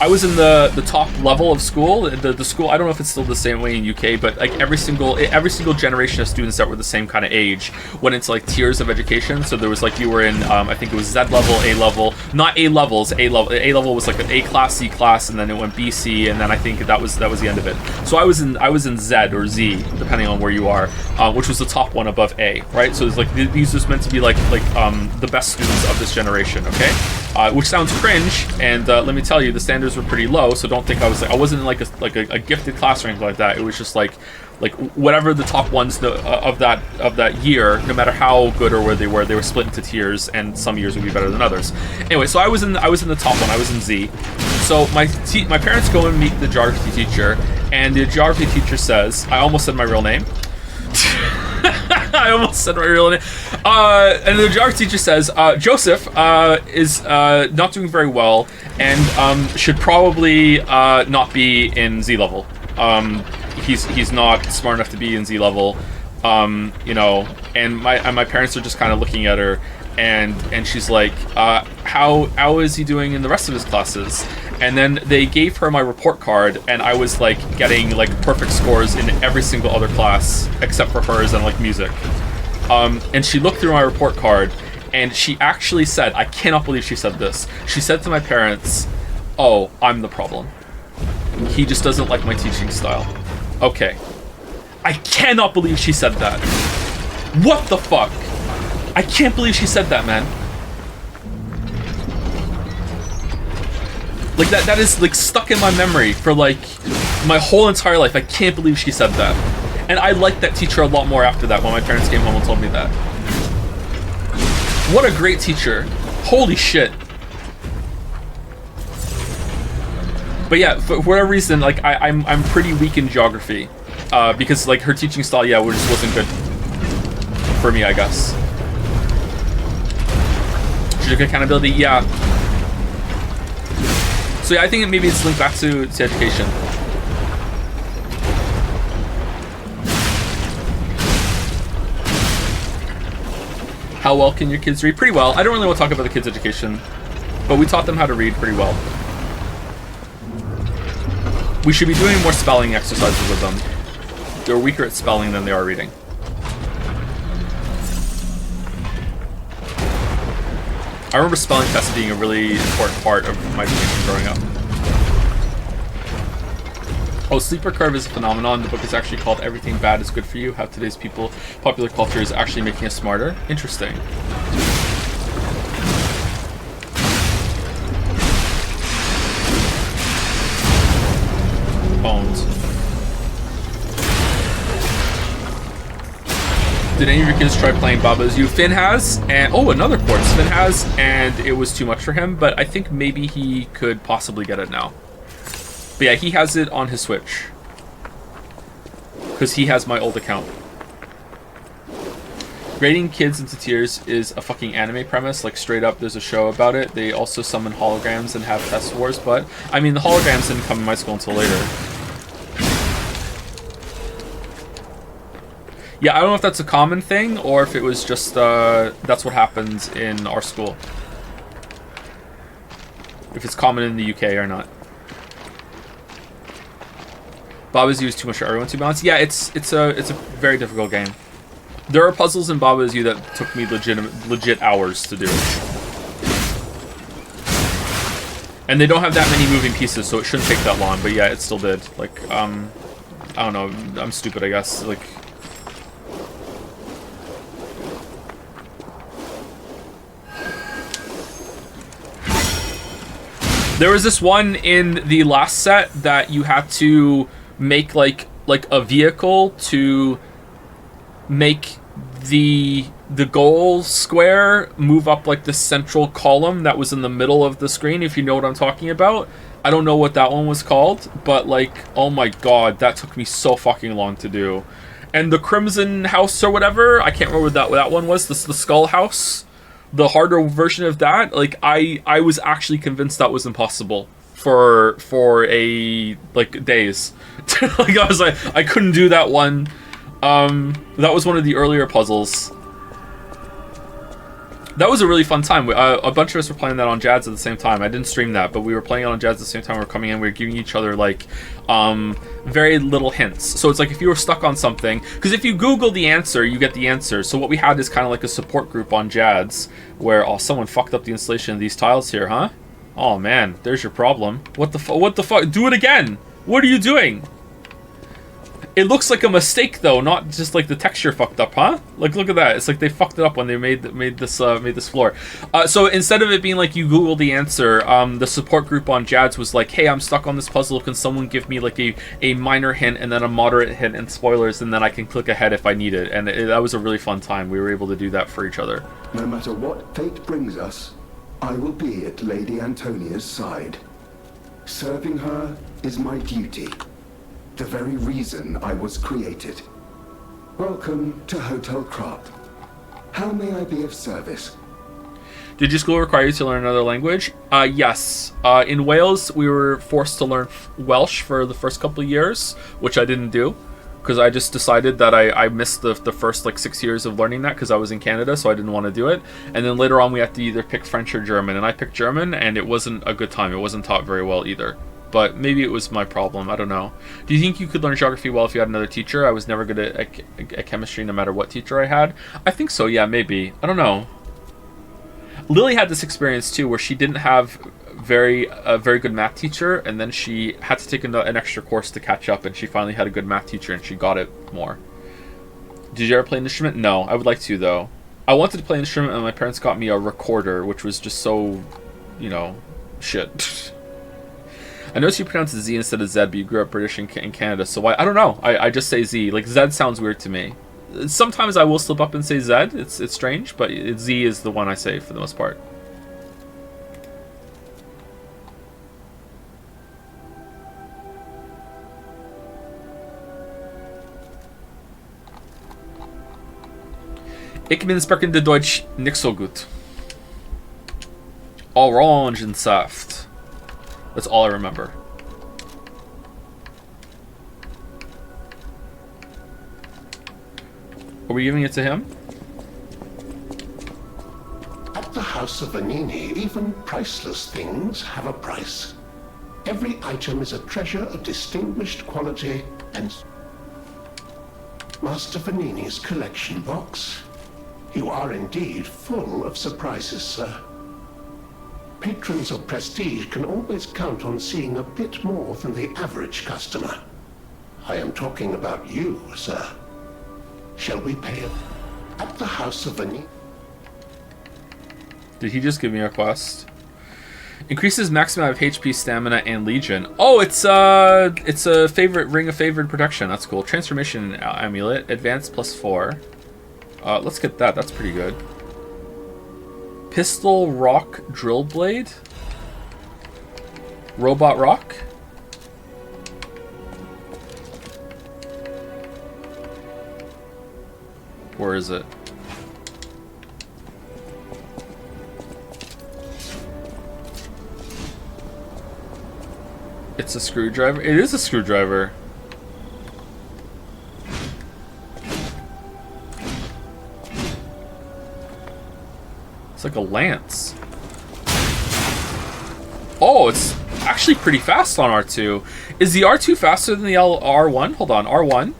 I was in the top level of school. The school, I don't know if it's still the same way in UK, but like every single generation of students that were the same kind of age went into like tiers of education. So there was like, you were in I think it was Z level, A level, not A levels. A level was like an A class, C class, and then it went B, C, and then I think that was the end of it. So I was in Z or Z, depending on where you are, which was the top one above A, right? So it's like these are meant to be like the best students of this generation, okay? Which sounds cringe, and let me tell you, the standards were pretty low. So don't think I wasn't in like a gifted class or anything like that. It was just like whatever the top ones of that year, no matter how good or where they were split into tiers, and some years would be better than others. Anyway, so I was in the top one. I was in Z. So my parents go and meet the geography teacher, and the geography teacher says, I almost said my real name. I almost said my real name. And the geography teacher says, Joseph is not doing very well and should probably not be in Z level. He's not smart enough to be in Z level. You know, and my parents are just kind of looking at her, and she's like, how is he doing in the rest of his classes? And then they gave her my report card, and I was like getting like perfect scores in every single other class except for hers and like music. And she looked through my report card, and she actually said, I cannot believe she said this. She said to my parents, "Oh, I'm the problem. He just doesn't like my teaching style." Okay. I cannot believe she said that. What the fuck? I can't believe she said that, man. Like that is like stuck in my memory for like my whole entire life. I can't believe she said that. And I liked that teacher a lot more after that, when my parents came home and told me that. What a great teacher. Holy shit. But yeah, for whatever reason, like I'm pretty weak in geography. Because like her teaching style, yeah, just wasn't good for me, I guess. She took accountability, yeah. So yeah, I think maybe it's linked back to education. How well can your kids read? Pretty well. I don't really want to talk about the kids' education, but we taught them how to read pretty well. We should be doing more spelling exercises with them. They're weaker at spelling than they are reading. I remember spelling tests being a really important part of my education growing up. Oh, sleeper curve is a phenomenon. The book is actually called Everything Bad is Good for You, How Today's Popular Culture is Actually Making Us Smarter. Interesting. Owned. Did any of your kids try playing Baba Is You? Finn has, and oh, another quartz. Finn has, and it was too much for him, but I think maybe he could possibly get it now. But yeah, he has it on his Switch. Because he has my old account. Grading kids into tears is a fucking anime premise. Like, straight up, there's a show about it. They also summon holograms and have test wars, but I mean, the holograms didn't come in my school until later. Yeah, I don't know if that's a common thing or if it was just, that's what happens in our school. If it's common in the UK or not. Baba's U is too much for everyone, to be honest. Yeah, it's a very difficult game. There are puzzles in Baba's U that took me legit hours to do. And they don't have that many moving pieces, so it shouldn't take that long. But yeah, it still did. Like, I don't know. I'm stupid, I guess. Like, there was this one in the last set that you had to make like a vehicle to make the goal square move up like the central column that was in the middle of the screen, if you know what I'm talking about. I don't know what that one was called, but like, oh my god, that took me so fucking long to do. And the Crimson House or whatever, I can't remember what that one was, the Skull House, the harder version of that, like I was actually convinced that was impossible for a like days. Like I was like, I couldn't do that one. That was one of the earlier puzzles. That was a really fun time. A bunch of us were playing that on Jads at the same time. I didn't stream that, but we were playing it on Jads at the same time. We were coming in, we were giving each other like very little hints. So it's like if you were stuck on something, because if you Google the answer, you get the answer. So what we had is kind of like a support group on Jads where, oh, someone fucked up the installation of these tiles here, huh? Oh man, there's your problem. What the fuck? Do it again. What are you doing? It looks like a mistake though, not just like the texture fucked up, huh? Like look at that. It's like they fucked it up when they made this floor. So instead of it being like you Google the answer, the support group on Jads was like, hey, I'm stuck on this puzzle. Can someone give me like a minor hint and then a moderate hint and spoilers, and then I can click ahead if I need it. And that was a really fun time. We were able to do that for each other. No matter what fate brings us, I will be at Lady Antonia's side. Serving her is my duty. The very reason I was created. Welcome to Hotel Crop. How may I be of service? Did your school require you to learn another language? Yes. In Wales, we were forced to learn Welsh for the first couple of years, which I didn't do, because I just decided that I missed the first like 6 years of learning that because I was in Canada, so I didn't want to do it. And then later on, we had to either pick French or German, and I picked German, and it wasn't a good time. It wasn't taught very well either. But maybe it was my problem. I don't know. Do you think you could learn geography well if you had another teacher? I was never good at chemistry no matter what teacher I had. I think so, yeah, maybe. I don't know. Lily had this experience too where she didn't have a very good math teacher, and then she had to take an extra course to catch up, and she finally had a good math teacher and she got it more. Did you ever play an instrument? No. I would like to, though. I wanted to play an instrument and my parents got me a recorder, which was just so, you know, shit. I noticed you pronounce Z instead of Z, but you grew up British in Canada, so I don't know. I just say Z. Like, Z sounds weird to me. Sometimes I will slip up and say Z. It's strange, but Z is the one I say for the most part. Ich bin sprechende Deutsch nicht so gut. Orangensaft. That's all I remember. Are we giving it to him? At the House of Vanini, even priceless things have a price. Every item is a treasure of distinguished quality and... Master Vanini's collection box. You are indeed full of surprises, sir. patrons of prestige can always count on seeing a bit more than the average customer. I am talking about you, sir. Shall we pay it at the House of Vanille? Did he just give me a quest? Increases maximum amount of HP, stamina, and legion. Oh, it's a favorite ring of favored protection. That's cool. Transformation amulet, advanced +4. Let's get that. That's pretty good. Pistol rock drill blade. Robot rock. Where is it? It's a screwdriver. It is a screwdriver. It's like a lance. Oh, it's actually pretty fast on R2. Is the R2 faster than the R1? Hold on, R1.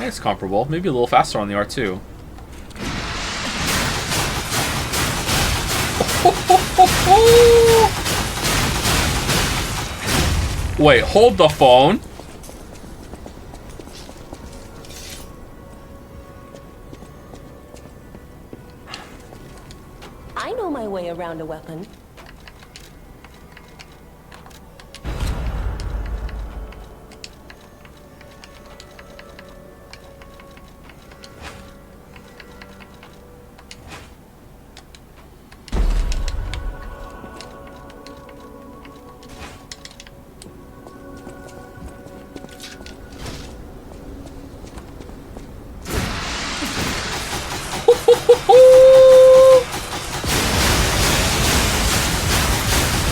It's comparable. Maybe a little faster on the R2. Wait, hold the phone. I know my way around a weapon.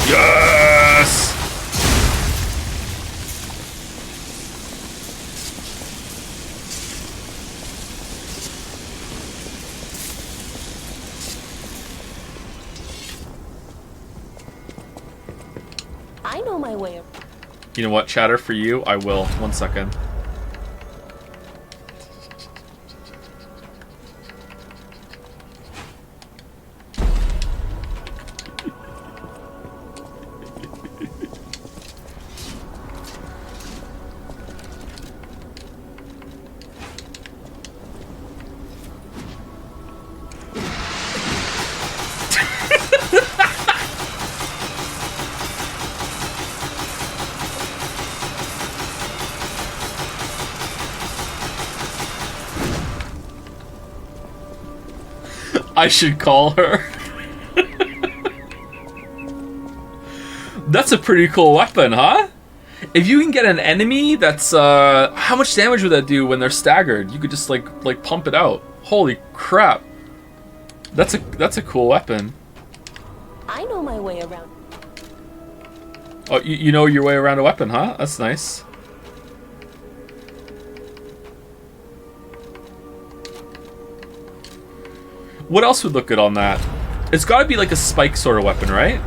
Yes! I know my way around. You know what, chatter, for you, I will. 1 second. I should call her. That's a pretty cool weapon, huh? If you can get an enemy that's how much damage would that do when they're staggered? You could just like pump it out. Holy crap. That's a cool weapon. I know my way around. Oh, you know your way around a weapon, huh? That's nice. What else would look good on that? It's got to be like a spike sort of weapon, right?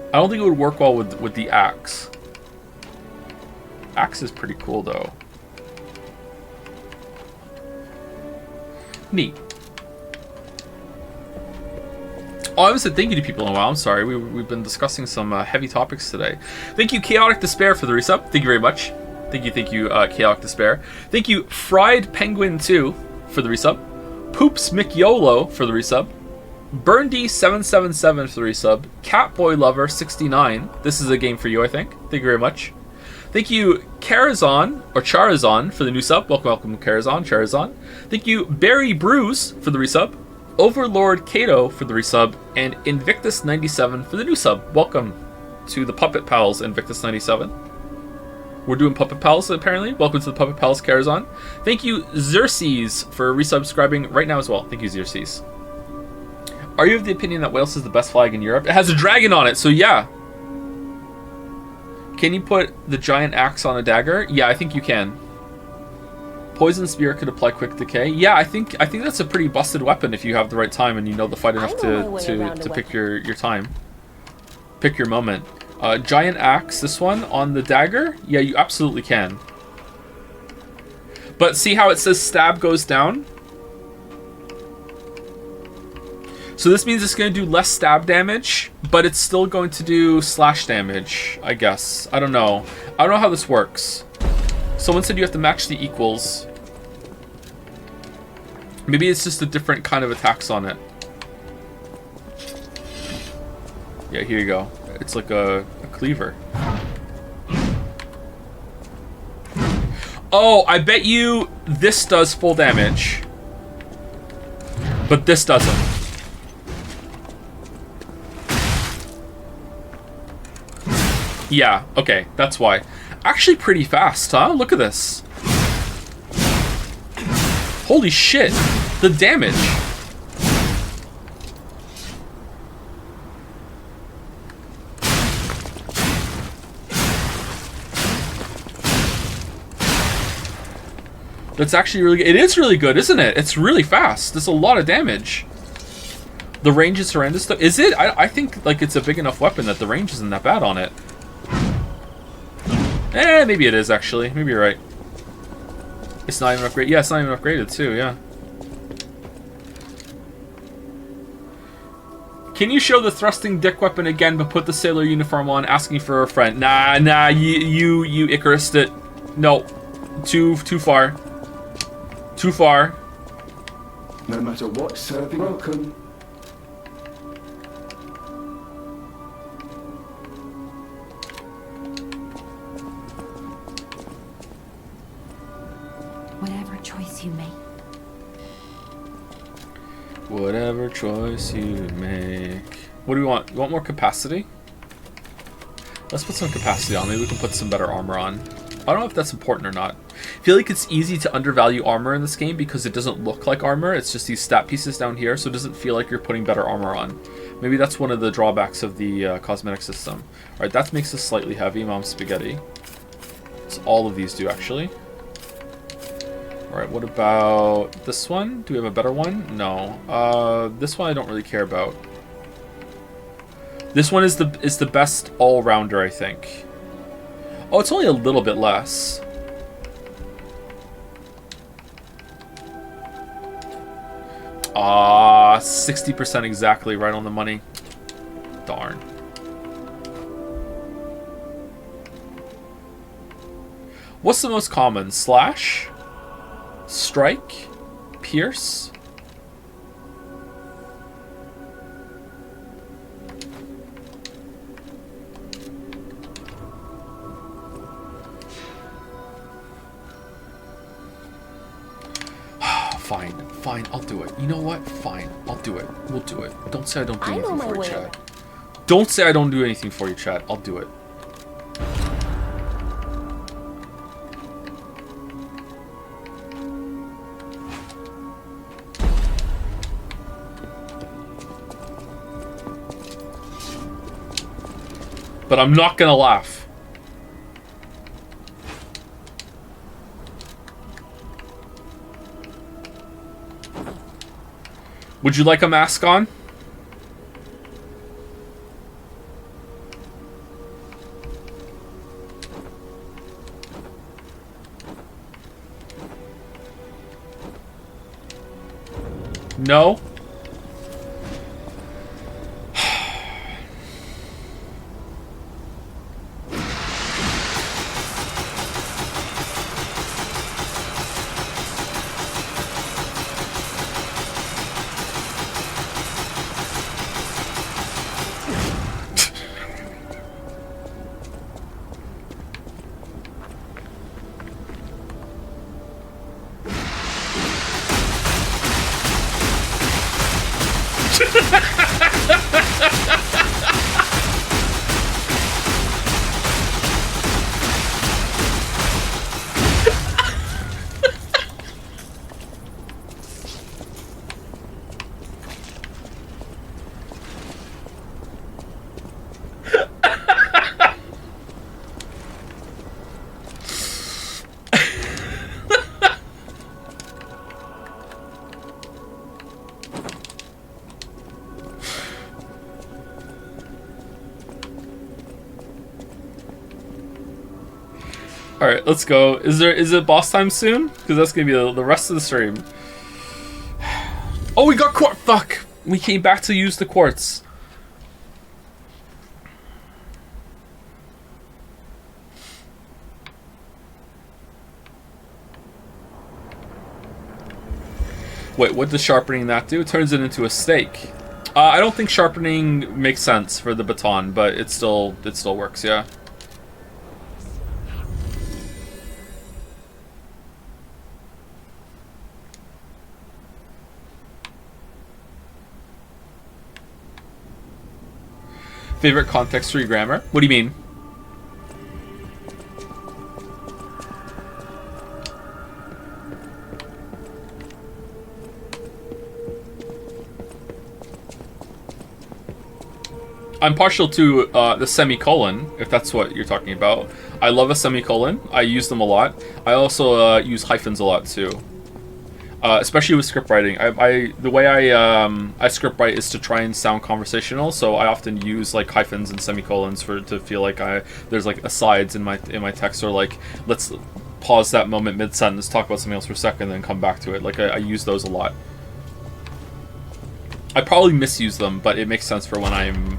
I don't think it would work well with the axe. Axe is pretty cool, though. Neat. Oh, I haven't said thank you to people in a while. I'm sorry. We've been discussing some heavy topics today. Thank you, Chaotic Despair, for the resub. Thank you very much. Thank you, Chaotic Despair. Thank you, Fried Penguin 2, for the resub. Poops McYolo for the resub. Burndy777 for the resub. Catboy Lover 69. This is a game for you, I think. Thank you very much. Thank you, Charazon, or Charazon, for the new sub. Welcome, Charazon. Thank you, Barry Bruce, for the resub. Overlord Kato for the resub. And Invictus97 for the new sub. Welcome to the Puppet Pals, Invictus97. We're doing Puppet Pals, apparently. Welcome to the Puppet Pals, Charazon. Thank you, Xerxes, for resubscribing right now as well. Thank you, Xerxes. Are you of the opinion that Wales is the best flag in Europe? It has a dragon on it, so yeah. Can you put the giant axe on a dagger? Yeah, I think you can. Poison spear could apply quick decay. Yeah, I think that's a pretty busted weapon if you have the right time and you know the fight enough to pick your time. Pick your moment. Giant axe, this one, on the dagger? Yeah, you absolutely can. But see how it says stab goes down? So this means it's going to do less stab damage, but it's still going to do slash damage, I guess. I don't know. I don't know how this works. Someone said you have to match the equals. Maybe it's just a different kind of attacks on it. Yeah, here you go. It's like a cleaver. Oh, I bet you this does full damage. But this doesn't. Yeah, okay, that's why. Actually pretty fast, huh? Look at this. Holy shit, the damage. That's actually really good. It is really good, isn't it? It's really fast. There's a lot of damage. The range is horrendous though. Is it? I think like it's a big enough weapon that the range isn't that bad on it. Maybe it is actually. Maybe you're right. It's not even upgraded. Yeah, it's not even upgraded too, yeah. Can you show the thrusting dick weapon again but put the sailor uniform on, asking for a friend? Nah, you Icarus it. No. Too far. Too far. No matter what, serving welcome. Whatever choice you make. Whatever choice you make. What do we want? You want more capacity? Let's put some capacity on. Maybe we can put some better armor on. I don't know if that's important or not. I feel like it's easy to undervalue armor in this game because it doesn't look like armor. It's just these stat pieces down here, so it doesn't feel like you're putting better armor on. Maybe that's one of the drawbacks of the cosmetic system. Alright, that makes us slightly heavy, Mom Spaghetti. So all of these do, actually. Alright, what about this one? Do we have a better one? No. This one I don't really care about. This one is the best all-rounder, I think. Oh, it's only a little bit less. Ah, 60% exactly, right on the money. Darn. What's the most common? Slash? Strike? Pierce? Fine, I'll do it. You know what? Fine, I'll do it. We'll do it. Don't say I don't do anything for you, Chad. Don't say I don't do anything for you, Chad. I'll do it. But I'm not gonna laugh. Would you like a mask on? No? All right, let's go. Is it boss time soon? Because that's gonna be the rest of the stream. Oh, we got quartz. Fuck. We came back to use the quartz. Wait, what does sharpening that do? It turns it into a stake. I don't think sharpening makes sense for the baton, but it still works, yeah. Favorite context-free grammar? What do you mean? I'm partial to the semicolon, if that's what you're talking about. I love a semicolon. I use them a lot. I also use hyphens a lot too, especially with script writing. The way I script write is to try and sound conversational, so I often use like hyphens and semicolons to feel like there's like asides in my text, or like let's pause that moment mid sentence, talk about something else for a second, then come back to it. Like I use those a lot. I probably misuse them, but it makes sense for when I'm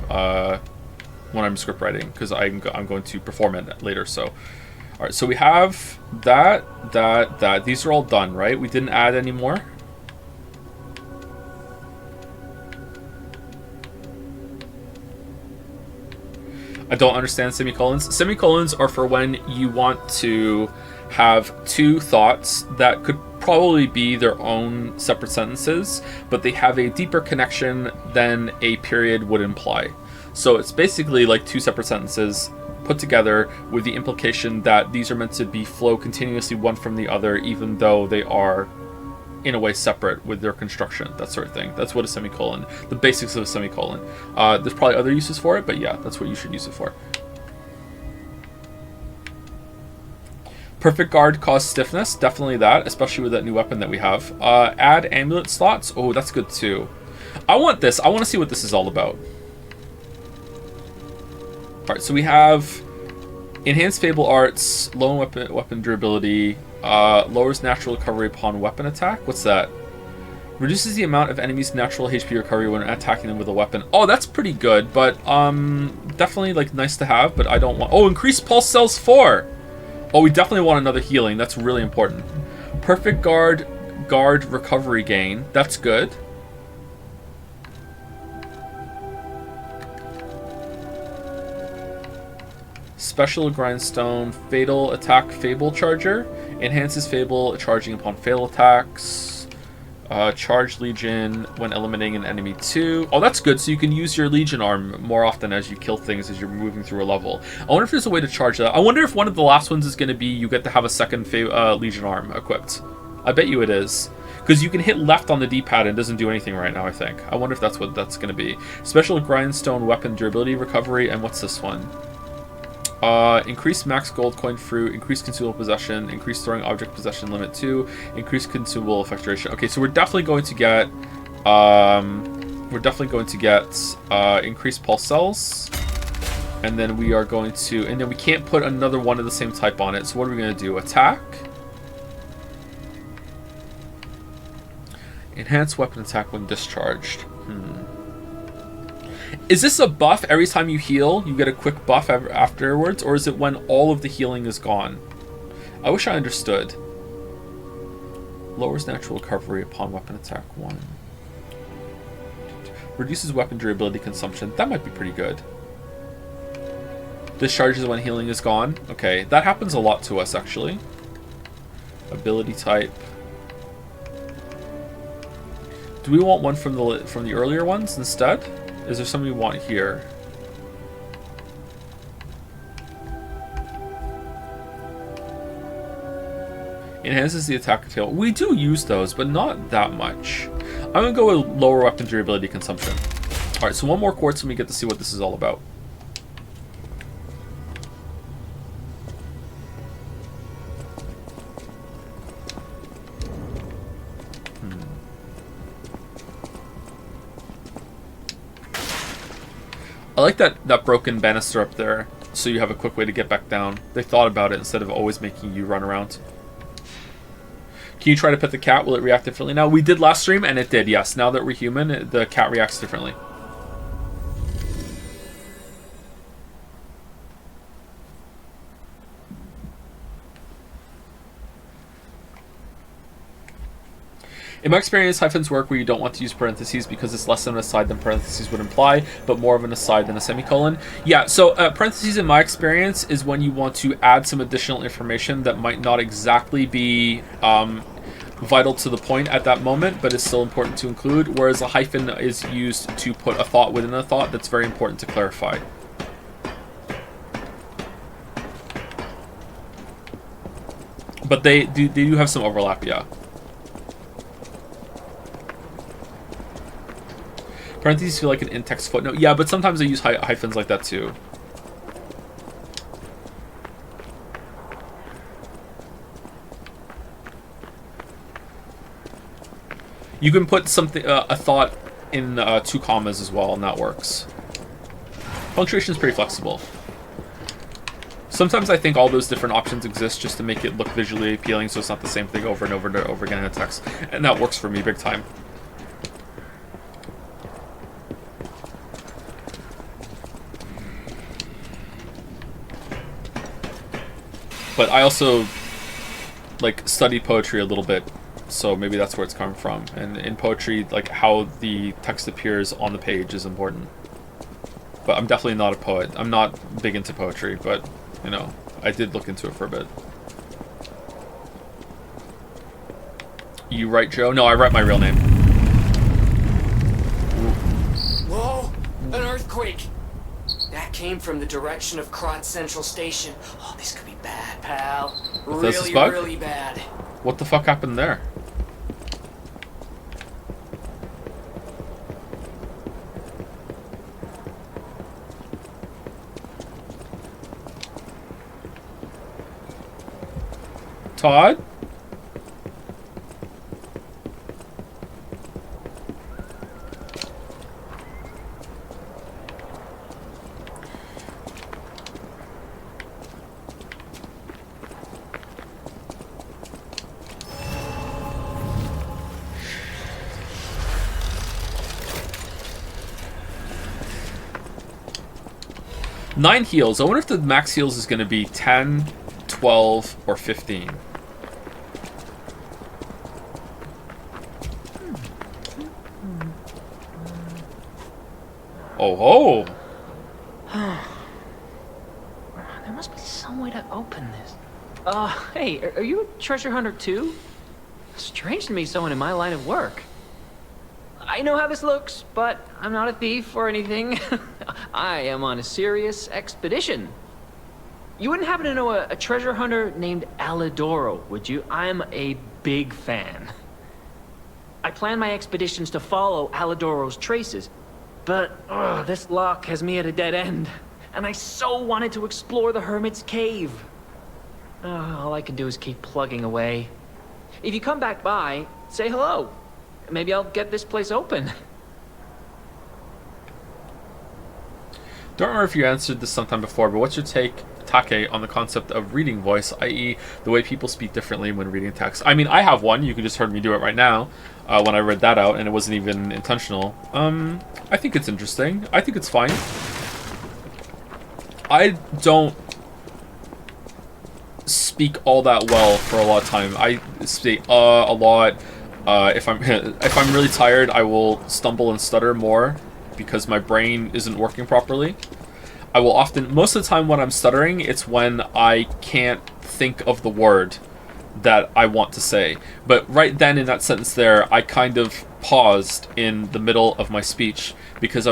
script writing, because I'm going to perform it later. So, all right. So we have that. These are all done, right? We didn't add any more. I don't understand semicolons. Semicolons are for when you want to have two thoughts that could probably be their own separate sentences, but they have a deeper connection than a period would imply. So it's basically like two separate sentences put together with the implication that these are meant to be flow continuously one from the other, even though they are in a way separate with their construction, that sort of thing. That's what a semicolon, the basics of a semicolon. There's probably other uses for it, but yeah, that's what you should use it for. Perfect guard cause stiffness, definitely that, especially with that new weapon that we have. Add amulet slots, oh, that's good too. I want this, I want to see what this is all about. Alright, so we have enhanced fable arts, low weapon durability, lowers natural recovery upon weapon attack. What's that? Reduces the amount of enemies' natural HP recovery when attacking them with a weapon. Oh, that's pretty good, but definitely like nice to have, but I don't want... Oh, increase pulse cells 4! Oh, we definitely want another healing. That's really important. Perfect guard recovery gain. That's good. Special grindstone, fatal attack fable charger. Enhances fable charging upon fail attacks. Charge legion when eliminating an enemy 2. Oh, that's good. So you can use your legion arm more often as you kill things as you're moving through a level. I wonder if there's a way to charge that. I wonder if one of the last ones is going to be you get to have a second legion arm equipped. I bet you it is. Because you can hit left on the D-pad and it doesn't do anything right now, I think. I wonder if that's what that's going to be. Special grindstone weapon durability recovery. And what's this one? Increase max gold coin fruit, increase consumable possession, increase throwing object possession limit 2, increase consumable effect duration. Okay, so we're definitely going to get increased pulse cells, and then we are going to, and then we can't put another one of the same type on it. So what are we going to do? Attack, enhance weapon attack when discharged. Is this a buff every time you heal? You get a quick buff afterwards? Or is it when all of the healing is gone? I wish I understood. Lowers natural recovery upon weapon attack 1. Reduces weapon durability consumption. That might be pretty good. Discharges when healing is gone. Okay, that happens a lot to us actually. Ability type. Do we want one from the earlier ones instead? Is there something we want here? Enhances the attack of tail. We do use those, but not that much. I'm gonna go with lower weapon durability consumption. Alright, so one more quartz and we get to see what this is all about. I like that broken banister up there. so you have a quick way to get back down. They thought about it instead of always making you run around. Can you try to pet the cat? Will it react differently now? We did last stream, and it did, yes. Now that we're human, the cat reacts differently. In my experience, hyphens work where you don't want to use parentheses because it's less of an aside than parentheses would imply, but more of an aside than a semicolon. Yeah, so parentheses in my experience is when you want to add some additional information that might not exactly be vital to the point at that moment, but is still important to include, whereas a hyphen is used to put a thought within a thought that's very important to clarify. But they do have some overlap, yeah. Parentheses feel like an in-text footnote. Yeah, but sometimes I use hyphens like that too. You can put something, a thought in 2 commas as well, and that works. Punctuation is pretty flexible. Sometimes I think all those different options exist just to make it look visually appealing, so it's not the same thing over and over and over again in a text, and that works for me big time. But I also, like, study poetry a little bit, so maybe that's where it's coming from. And in poetry, like, how the text appears on the page is important. But I'm definitely not a poet. I'm not big into poetry, but, you know, I did look into it for a bit. You write Joe? No, I write my real name. Whoa! An earthquake! That came from the direction of Krot Central Station. Oh, this could be bad, pal. Really, really bad. What the fuck happened there? Todd? Nine heals. I wonder if the max heals is going to be 10, 12, or 15. Oh, There must be some way to open this. Hey, are you a treasure hunter too? Strange to me, someone in my line of work. I know how this looks, but I'm not a thief or anything. I am on a serious expedition. You wouldn't happen to know a treasure hunter named Alidoro, would you? I'm a big fan. I plan my expeditions to follow Alidoro's traces, but this lock has me at a dead end, and I so wanted to explore the Hermit's Cave. All I can do is keep plugging away. If you come back by, say hello. Maybe I'll get this place open. don't remember if you answered this sometime before, but what's your take, Take, on the concept of reading voice, i.e. the way people speak differently when reading text? I mean, I have one. You can just heard me do it right now when I read that out, and it wasn't even intentional. I think it's interesting. I think it's fine. I don't speak all that well for a lot of time. I speak a lot. If I'm really tired, I will stumble and stutter more because my brain isn't working properly. I will often, most of the time when I'm stuttering, it's when I can't think of the word that I want to say. But right then in that sentence there, I kind of paused in the middle of my speech because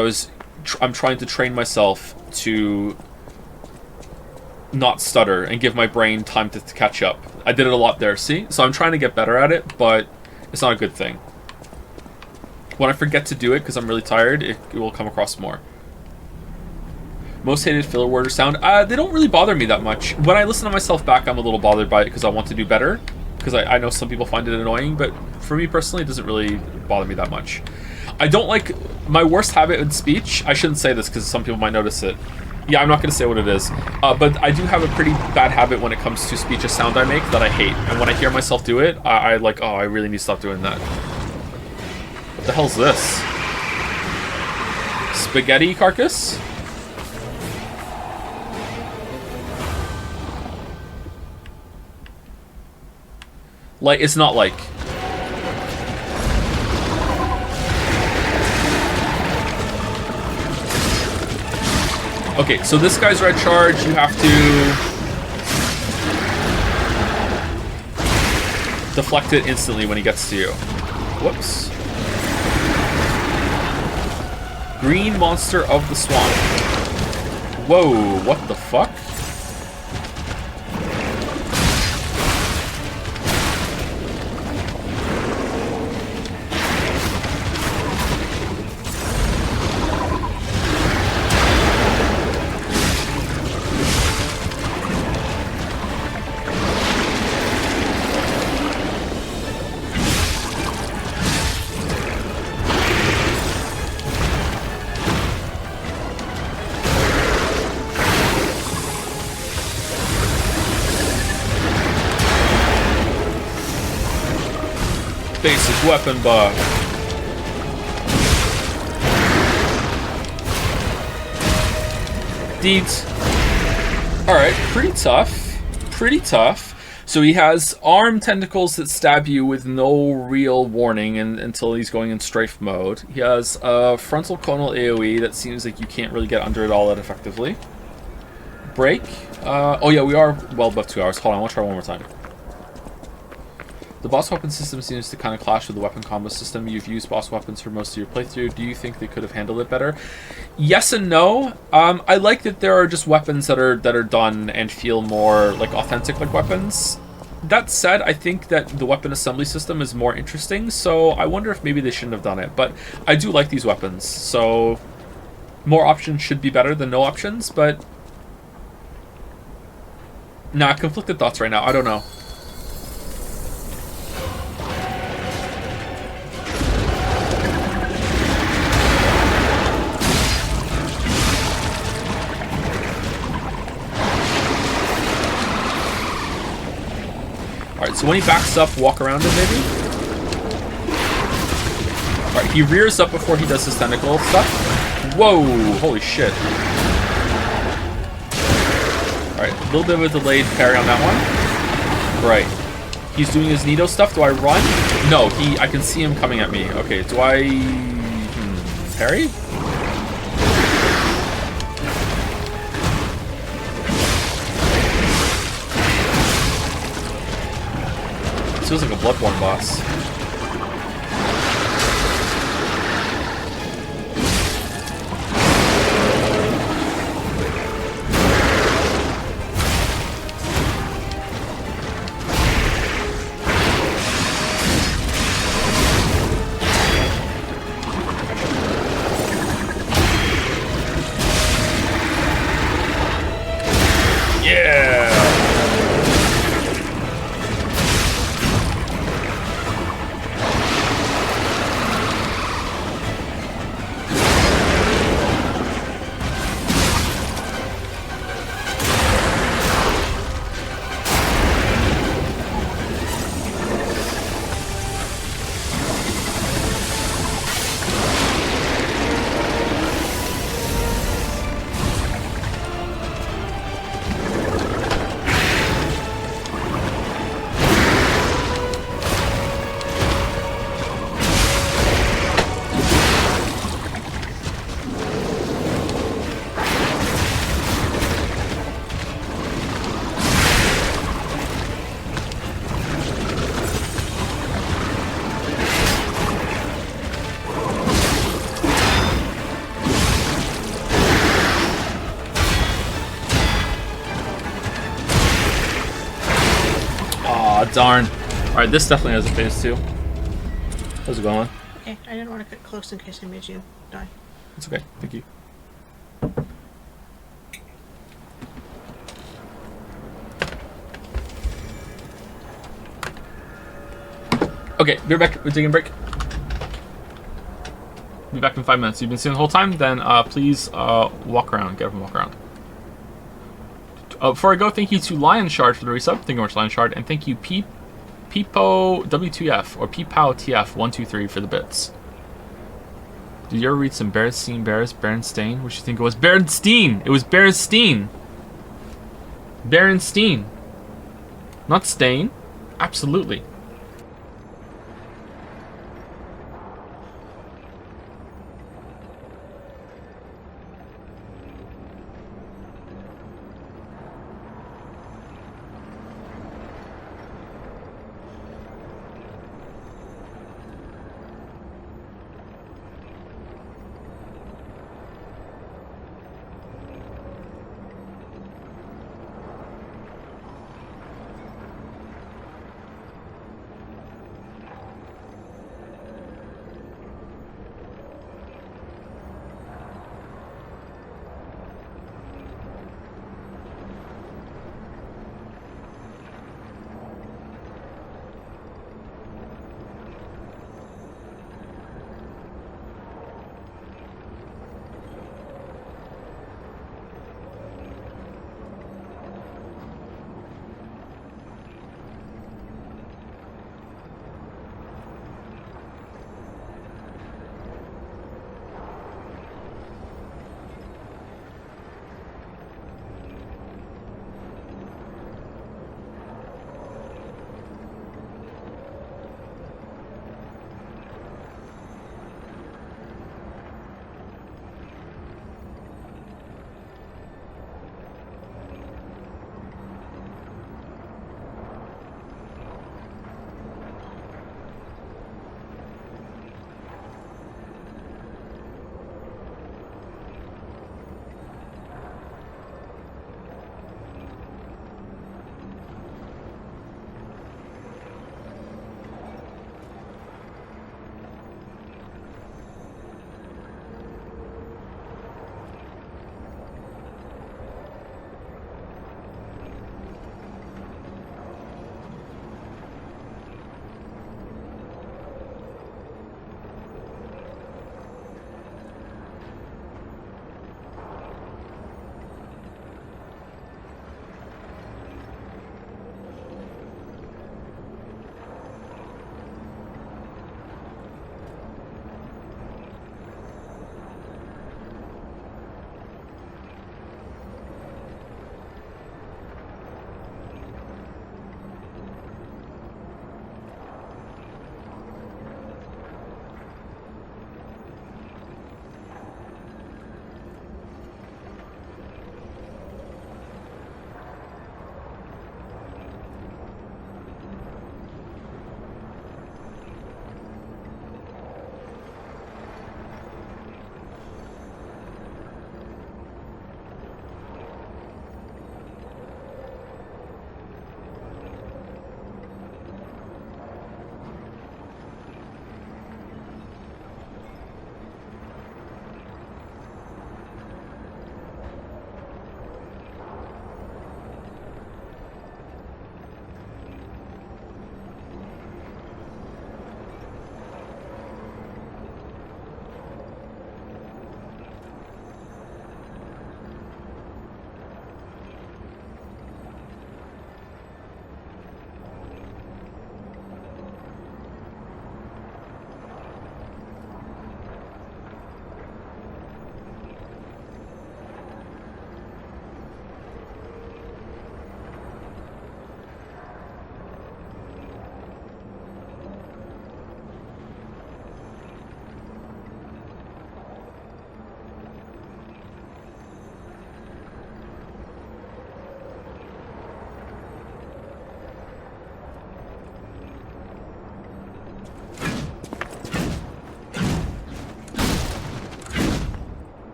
I'm trying to train myself to not stutter and give my brain time to catch up. I did it a lot there, see? So I'm trying to get better at it, but it's not a good thing. When I forget to do it because I'm really tired, it will come across more. Most hated filler word or sound? They don't really bother me that much. When I listen to myself back, I'm a little bothered by it because I want to do better. Because I know some people find it annoying, but for me personally, it doesn't really bother me that much. I don't like... My worst habit in speech, I shouldn't say this because some people might notice it, Yeah, I'm not going to say what it is. But I do have a pretty bad habit when it comes to speech to sound I make that I hate. And when I hear myself do it, I like, oh, I really need to stop doing that. What the hell's this? Spaghetti carcass? Like, it's not like... Okay, so this guy's red charge, you have to... deflect it instantly when he gets to you. Whoops. Green monster of the swamp. Whoa, what the fuck? Basic weapon buff. Deeds. Alright, pretty tough. Pretty tough. So he has arm tentacles that stab you with no real warning until he's going in strafe mode. He has a frontal conal AoE that seems like you can't really get under it all that effectively. Break. Oh yeah, we are well above 2 hours. Hold on, I want to try one more time. The boss weapon system seems to kind of clash with the weapon combo system. You've used boss weapons for most of your playthrough. Do you think they could have handled it better? Yes and no. I like that there are just weapons that are done and feel more like authentic like weapons. That said, I think that the weapon assembly system is more interesting, so I wonder if maybe they shouldn't have done it. But I do like these weapons, so more options should be better than no options, but... Nah, conflicted thoughts right now. I don't know. Alright, so when he backs up, walk around him, maybe? Alright, he rears up before he does his tentacle stuff. Whoa! Holy shit. Alright, a little bit of a delayed parry on that one. Right. He's doing his Nito stuff. Do I run? No, I can see him coming at me. Okay, do I... parry? Feels like a Bloodborne boss. Darn. Alright, this definitely has a phase 2. How's it going? Okay, I didn't want to get close in case I made you die. It's okay, thank you. Okay, be right back. We're taking a break. Be back in 5 minutes. You've been seeing the whole time? Then please walk around. Get up and walk around. Before I go, thank you to Lion Shard for the resub. Thank you very much, Lion Shard. And thank you, Peepo W2F, or Peepow TF123 for the bits. Did you ever read some Berenstain? What do you think it was? Berenstein! It was Berenstein! Berenstein. Not Stain. Absolutely.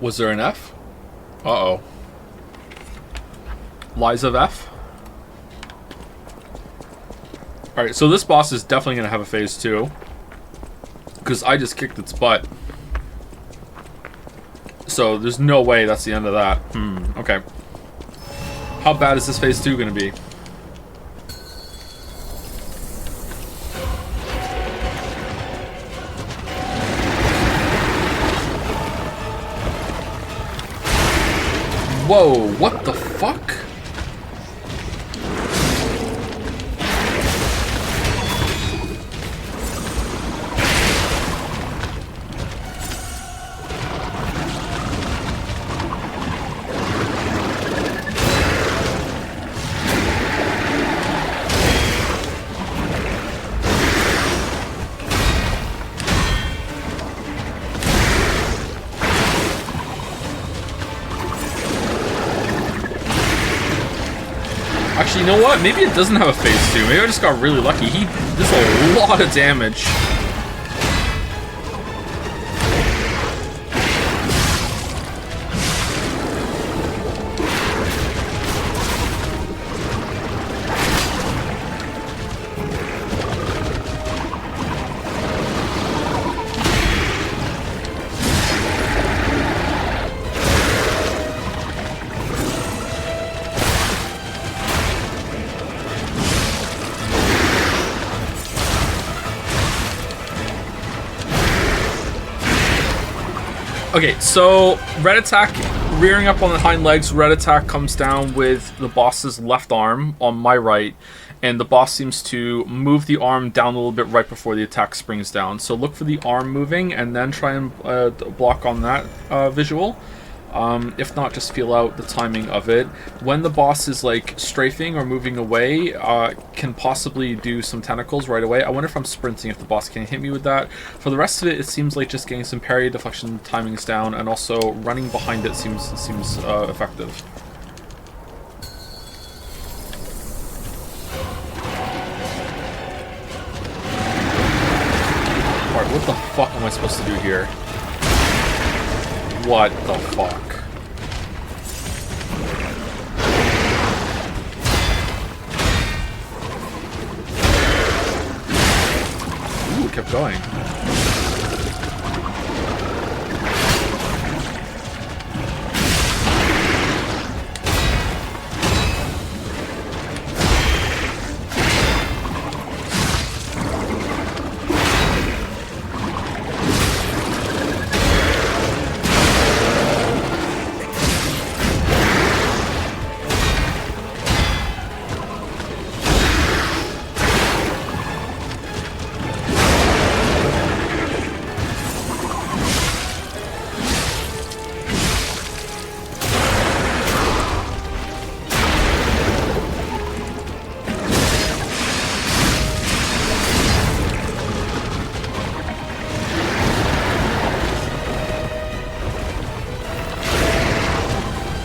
Was there an F? Uh-oh. Lies of F? Alright, so this boss is definitely going to have a phase 2. Because I just kicked its butt. So there's no way that's the end of that. Okay. How bad is this phase 2 going to be? Whoa, what the fuck? Actually, you know what? Maybe it doesn't have a phase 2. Maybe I just got really lucky. He does a lot of damage. Okay, so red attack, rearing up on the hind legs, red attack comes down with the boss's left arm on my right, and the boss seems to move the arm down a little bit right before the attack springs down. So look for the arm moving and then try and block on that visual. If not, just feel out the timing of it. When the boss is like strafing or moving away, can possibly do some tentacles right away. I wonder if I'm sprinting, if the boss can hit me with that. For the rest of it, it seems like just getting some parry, deflection timings down, and also running behind it seems effective. Alright, what the fuck am I supposed to do here? What the fuck? Ooh, it kept going.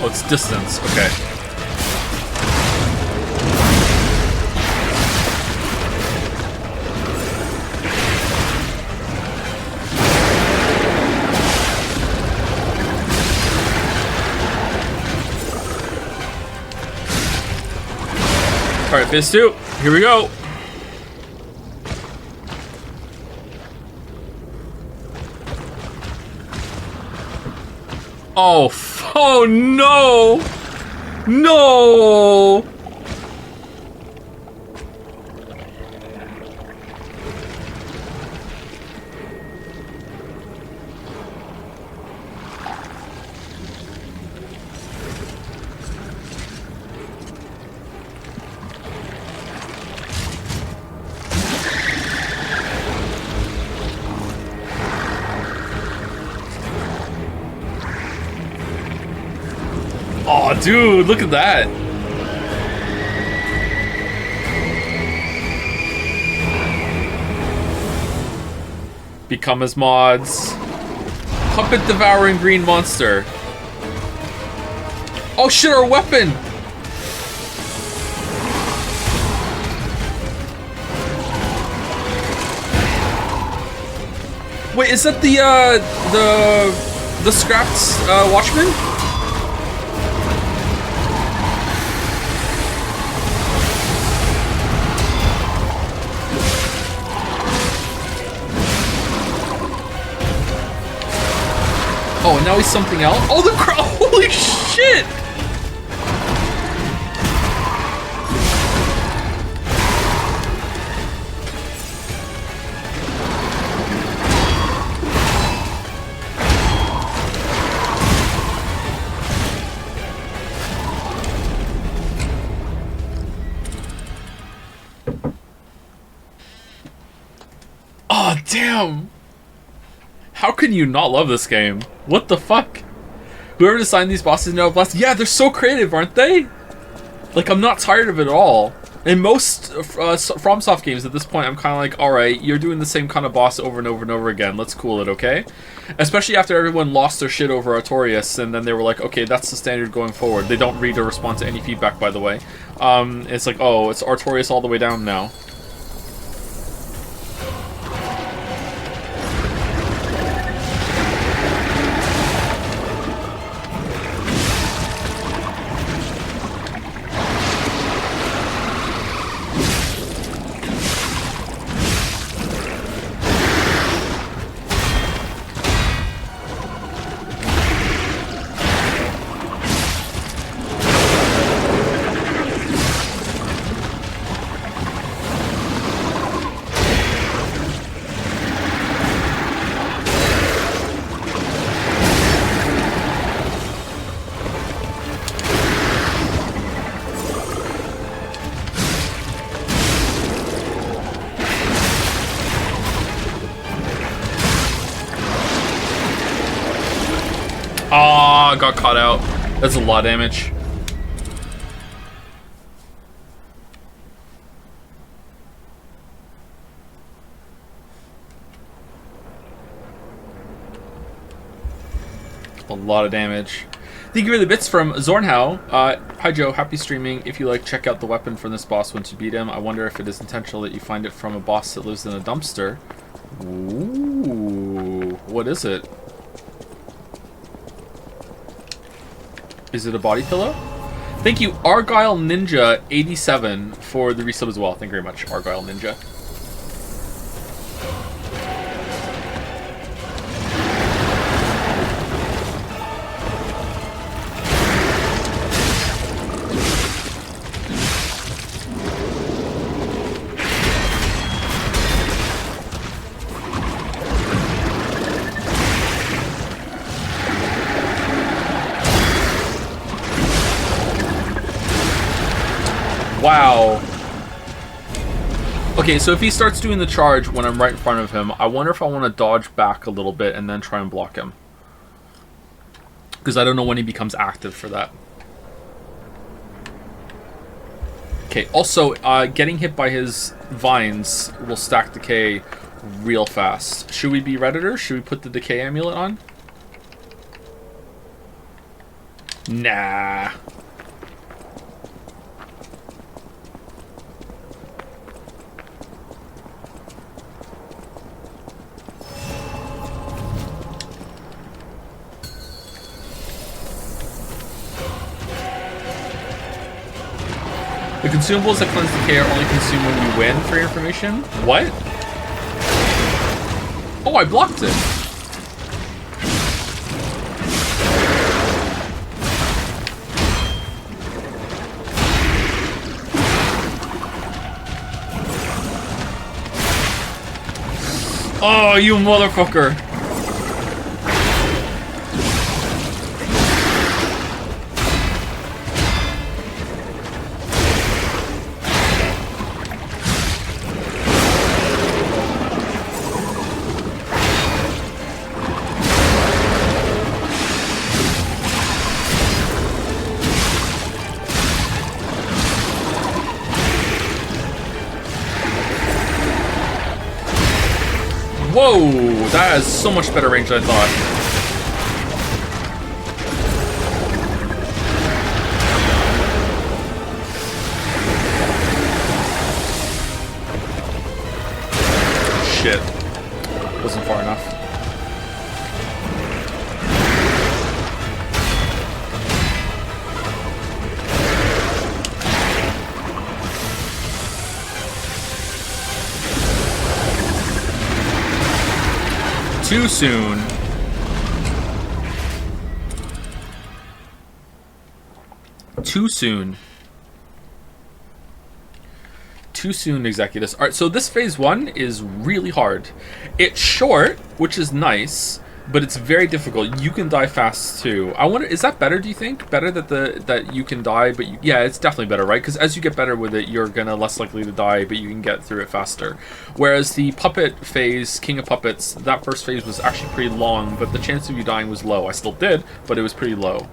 Oh, it's distance. Okay. Alright, phase 2. Here we go. Oh no! No! Oh, dude, look at that. Become as mods. Puppet devouring green monster. Oh shit, our weapon! Wait, is that the scrapped watchman? Oh, and now he's something else? Oh, the crow! Holy shit! Oh, damn! How can you not love this game? What the fuck? Whoever designed these bosses now blessed. Yeah, they're so creative, aren't they? Like, I'm not tired of it at all. In most FromSoft games at this point, I'm kind of like, alright, you're doing the same kind of boss over and over and over again. Let's cool it, okay? Especially after everyone lost their shit over Artorias, and then they were like, okay, that's the standard going forward. They don't read or respond to any feedback, by the way. It's like, oh, it's Artorias all the way down now. Ah, got caught out. That's a lot of damage. A lot of damage. Thank you for the bits from Zornhow. Hi Joe, happy streaming. If you like, check out the weapon from this boss once you beat him. I wonder if it is intentional that you find it from a boss that lives in a dumpster. Ooh, what is it? Is it a body pillow? Thank you, Argyle Ninja 87 for the resub as well. Thank you very much, Argyle Ninja. Wow. Okay, so if he starts doing the charge when I'm right in front of him, I wonder if I want to dodge back a little bit and then try and block him. Because I don't know when he becomes active for that. Okay, also, getting hit by his vines will stack decay real fast. Should we be Redditor? Should we put the decay amulet on? Nah. The consumables that cleanse decay are only consumed when you win, for your information. What? Oh, I blocked it. Oh, you motherfucker. Whoa, that has so much better range than I thought. Shit. Wasn't far enough. Too soon. Too soon. Too soon, Executus. Alright, so this phase 1 is really hard. It's short, which is nice, but it's very difficult. You can die fast too. I wonder, is that better, do you think? Better that you can die, but yeah, it's definitely better, right? Because as you get better with it, you're gonna less likely to die, but you can get through it faster. Whereas the puppet phase, King of Puppets, that first phase was actually pretty long, but the chance of you dying was low. I still did, but it was pretty low.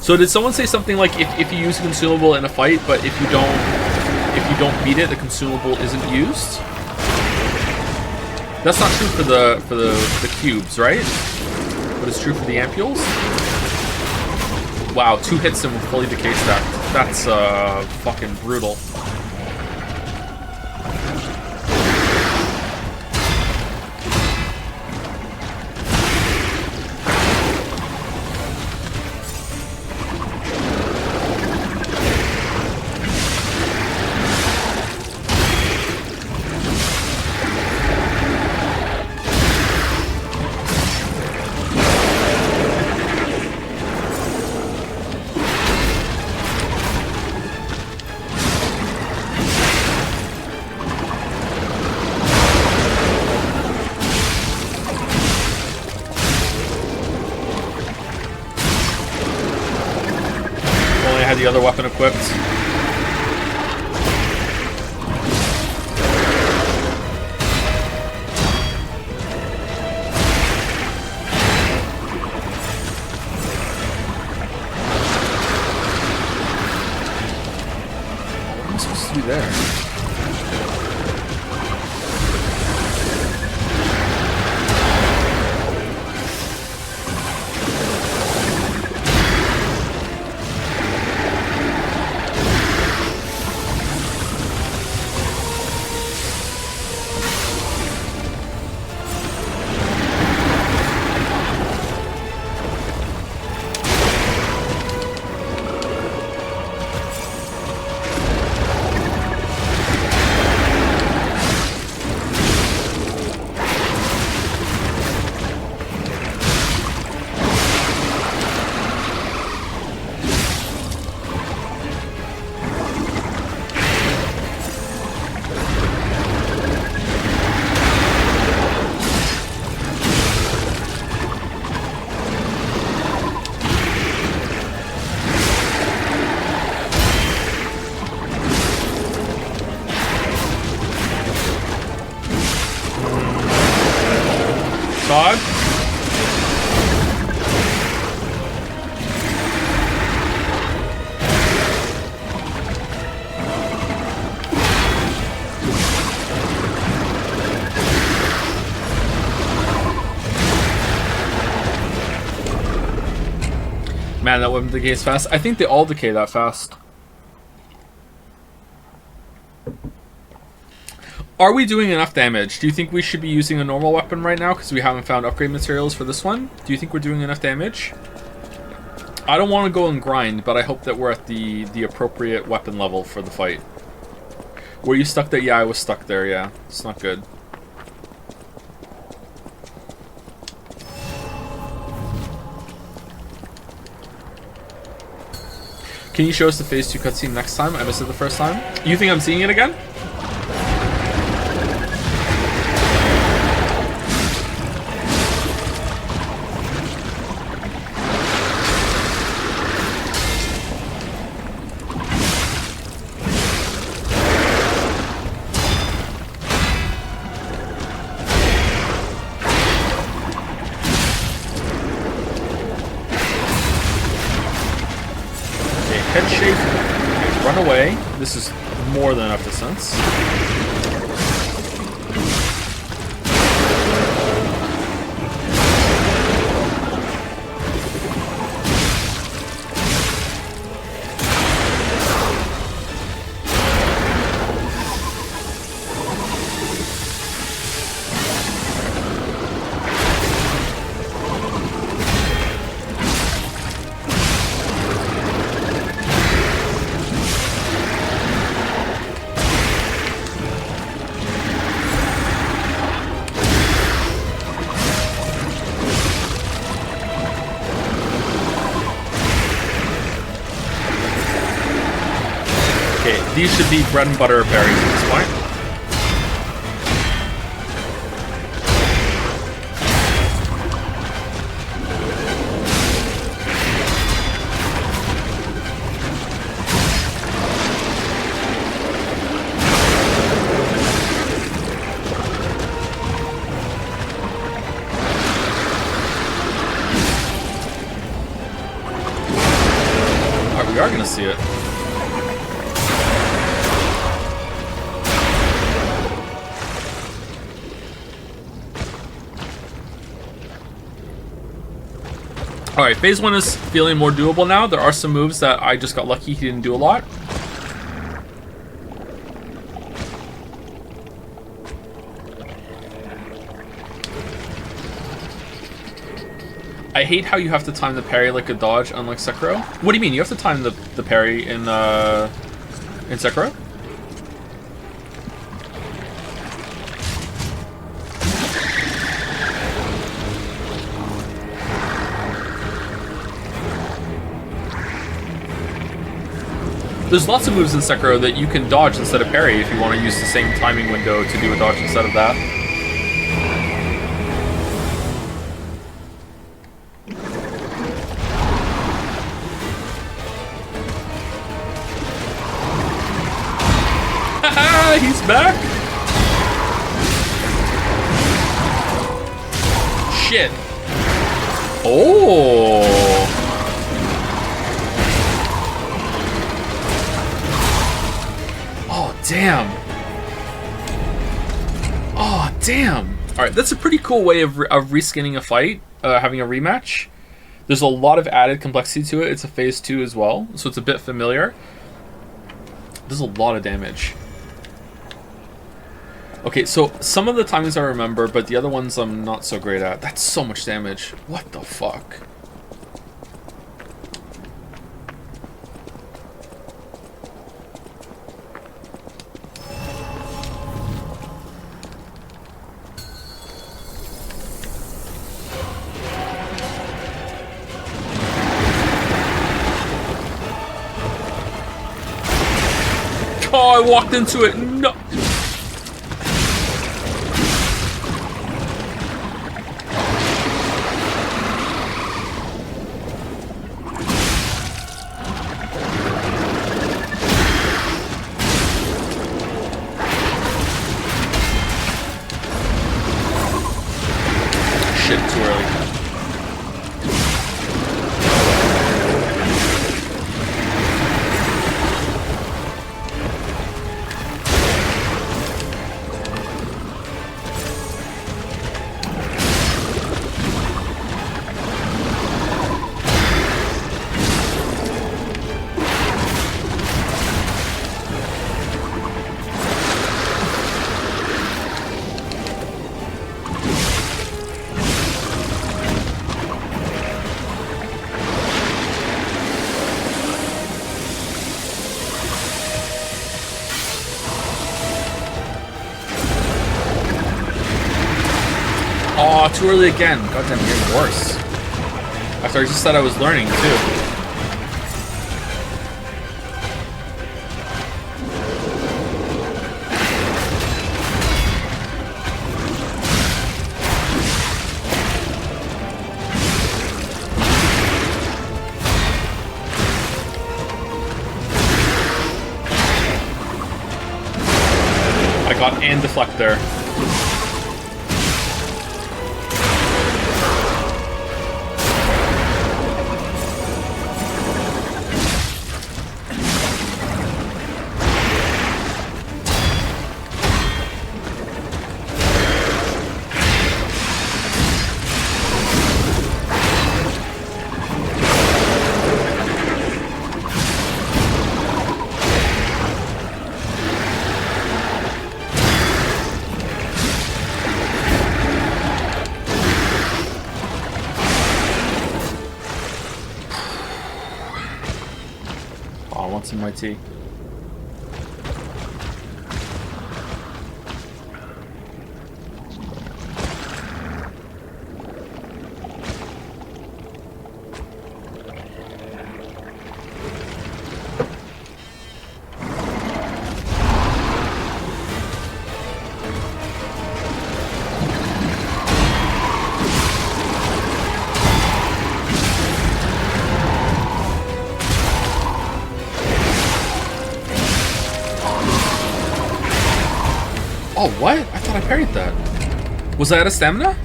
So did someone say something like if you use a consumable in a fight, but if you don't beat it, the consumable isn't used? That's not true for the cubes, right? But it's true for the ampules? Wow, 2 hits and we're fully decay stacked. That's fucking brutal. The other weapon equipped. What am I supposed to do there? Todd? Man, that weapon decays fast. I think they all decay that fast. Are we doing enough damage? Do you think we should be using a normal weapon right now because we haven't found upgrade materials for this one? Do you think we're doing enough damage? I don't want to go and grind, but I hope that we're at the appropriate weapon level for the fight. Were you stuck there? Yeah, I was stuck there, yeah. It's not good. Can you show us the phase 2 cutscene next time? I missed it the first time. You think I'm seeing it again? Head shape, okay, run away. This is more than enough distance. these should be bread and butter berries at this point. We are gonna see it. Alright, phase 1 is feeling more doable now. There are some moves that I just got lucky he didn't do a lot. I hate how you have to time the parry like a dodge, unlike Sekiro. What do you mean? You have to time the parry in Sekiro? There's lots of moves in Sekiro that you can dodge instead of parry if you want to use the same timing window to do a dodge instead of that. He's back. Shit. Oh. Oh, damn. Oh, damn. All right, that's a pretty cool way of reskinning a fight, having a rematch. There's a lot of added complexity to it. It's a phase 2 as well, so it's a bit familiar. There's a lot of damage. Okay, so some of the timings I remember, but the other ones I'm not so great at. That's so much damage. What the fuck? Oh, I walked into it. No. Oh, too early again. Goddamn, you're getting worse. After I just said I was learning, too. I got and deflect there. In my tea. Oh, what? I thought I parried that. Was I out of stamina?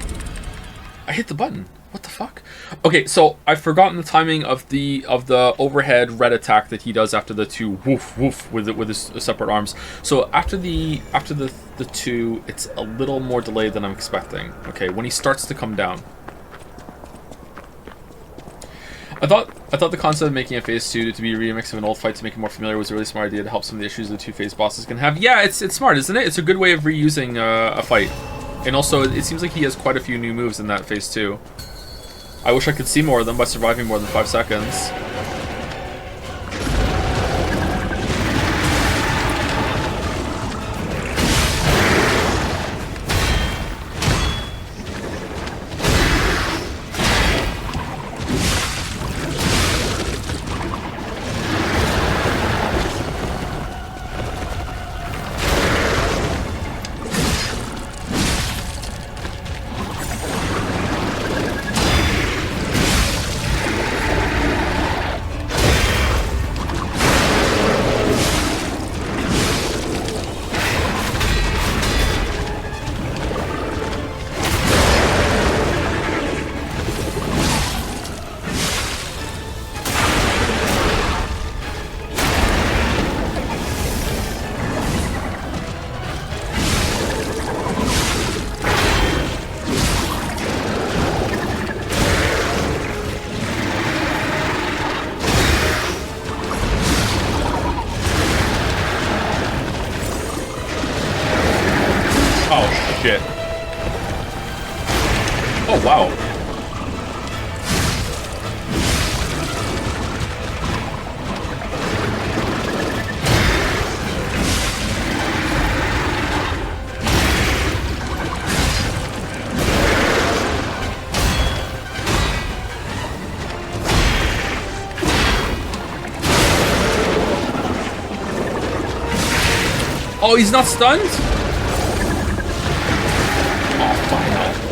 I hit the button. What the fuck? Okay, so I've forgotten the timing of the overhead red attack that he does after the two woof woof with his separate arms. So after the two, it's a little more delayed than I'm expecting. Okay, when he starts to come down. I thought the concept of making a phase 2 to be a remix of an old fight to make it more familiar was a really smart idea to help some of the issues the two phase bosses can have. Yeah, it's smart, isn't it? It's a good way of reusing a fight. And also, it seems like he has quite a few new moves in that phase 2. I wish I could see more of them by surviving more than 5 seconds. Oh, wow. Oh, he's not stunned? Oh, fuck no.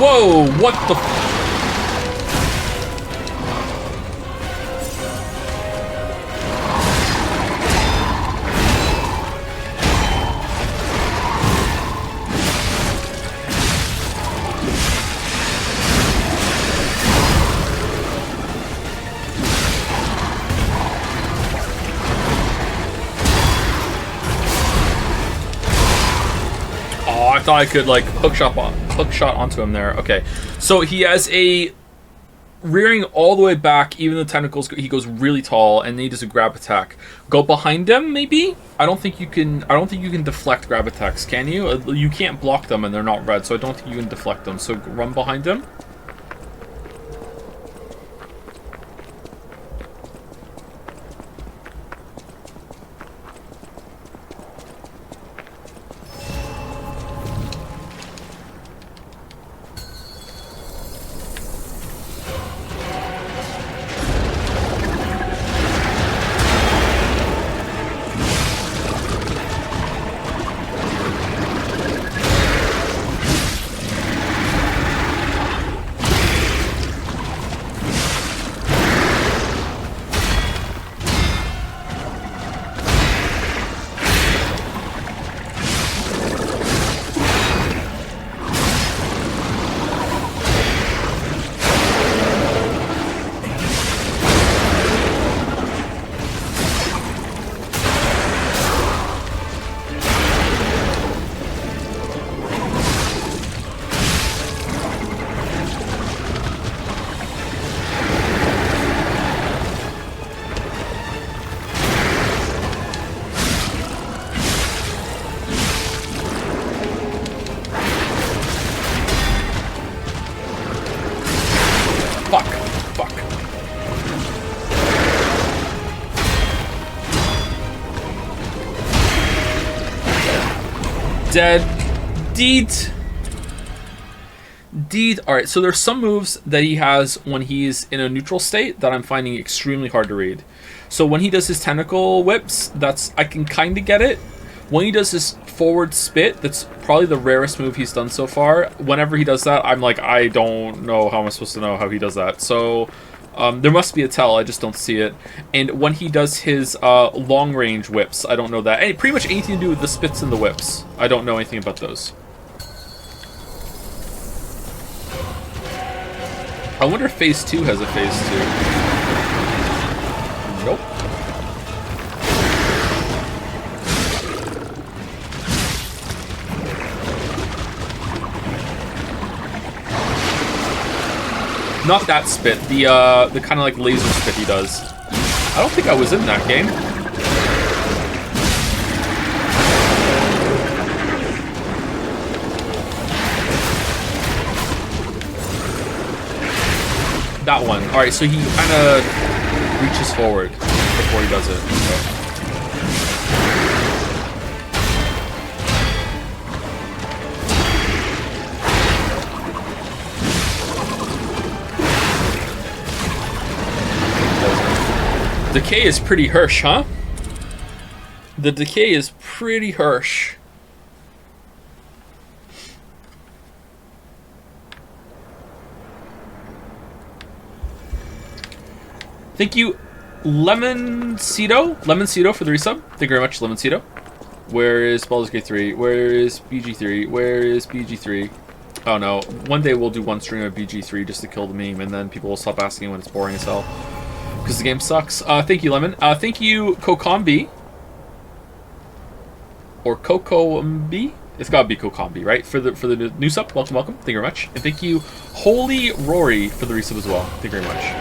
Whoa, what the f- Oh, I thought I could like hook shot onto him there. Okay, so he has a rearing all the way back. Even the tentacles, he goes really tall, and then he does a grab attack. Go behind him, maybe. I don't think you can deflect grab attacks. Can you? You can't block them, and they're not red, so I don't think you can deflect them. So run behind him. Dead. Deed. Alright, so there's some moves that he has when he's in a neutral state that I'm finding extremely hard to read. So when he does his tentacle whips, I can kind of get it. When he does his forward spit, that's probably the rarest move he's done so far. Whenever he does that, I'm like, I don't know how I'm supposed to know how he does that. So there must be a tell, I just don't see it. And when he does his long range whips, I don't know that. And pretty much anything to do with the spits and the whips. I don't know anything about those. I wonder if Phase 2 has a Phase 2. Nope. Not that spit, the kind of like laser spit he does. I don't think I was in that game. That one. Alright, so he kind of reaches forward before he does it. Decay is pretty harsh, huh? The decay is pretty harsh. Thank you, Lemoncito for the resub. Thank you very much, Lemoncito. Where is Baldur's Gate 3? Where is BG3? Where is BG3? Oh no, one day we'll do one stream of BG3 just to kill the meme, and then people will stop asking when it's boring as hell. Because the game sucks. Thank you, Lemon. Thank you, Kokombi. Or Kokombi? It's gotta be Kokombi, right? For the new sub. Welcome, welcome. Thank you very much. And thank you, Holy Rory, for the resub as well. Thank you very much.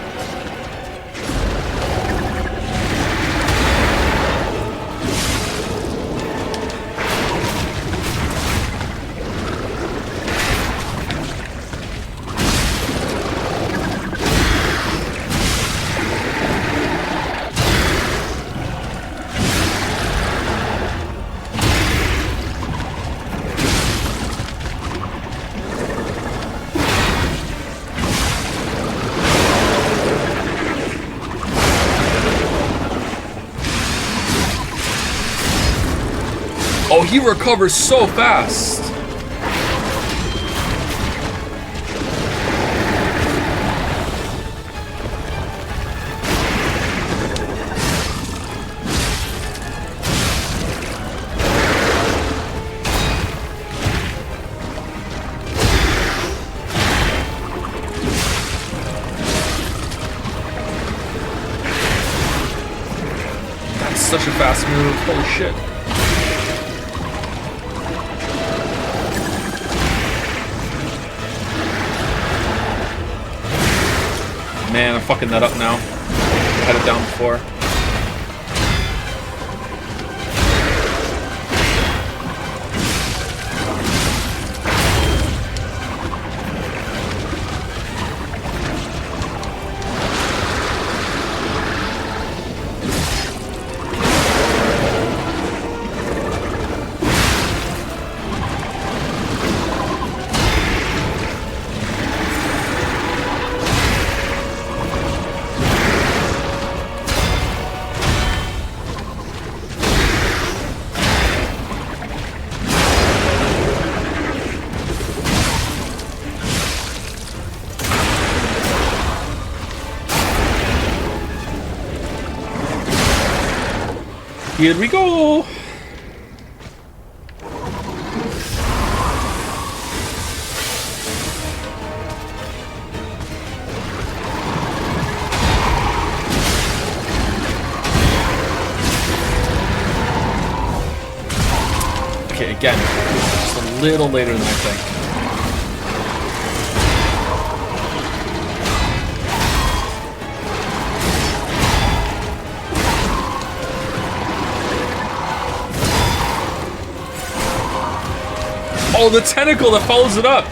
Oh, he recovers so fast. That's such a fast move. Holy shit. Man, I'm fucking that up now. I had it down before. Here we go! Okay, again, just a little later than I think. Oh, the tentacle that follows it up!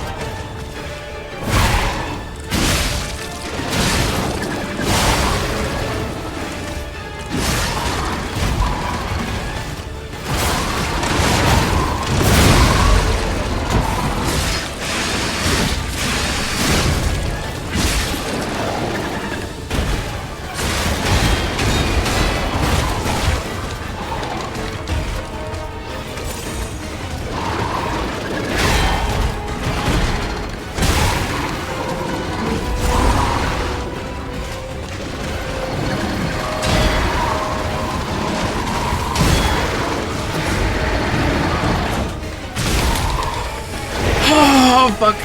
Oh, fuck.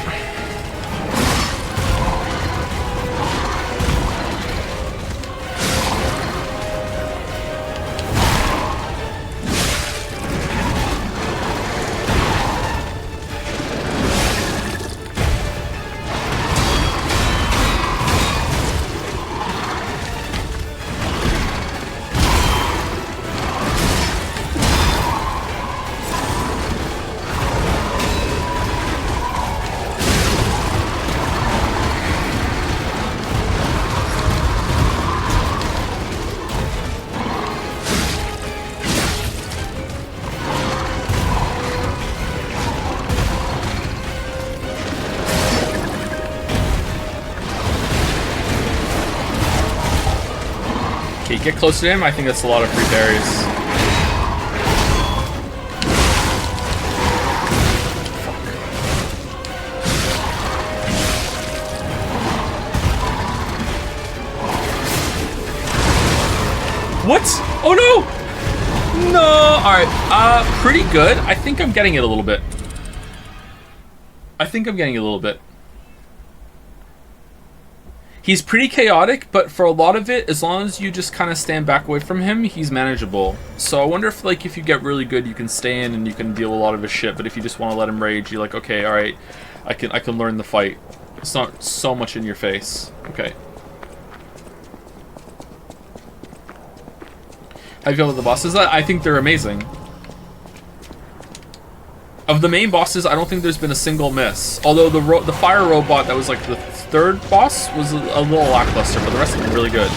Get close to him. I think that's a lot of free berries. What? Oh no! No! Alright, pretty good. I think I'm getting it a little bit. He's pretty chaotic, but for a lot of it, as long as you just kind of stand back away from him, he's manageable. So I wonder if, like, if you get really good, you can stay in and you can deal a lot of his shit. But if you just want to let him rage, you're like, okay, all right, I can learn the fight. It's not so much in your face. Okay. How do you feel about the bosses? I think they're amazing. Of the main bosses, I don't think there's been a single miss. Although the fire robot that was like the third boss was a little lackluster, but the rest of them really good.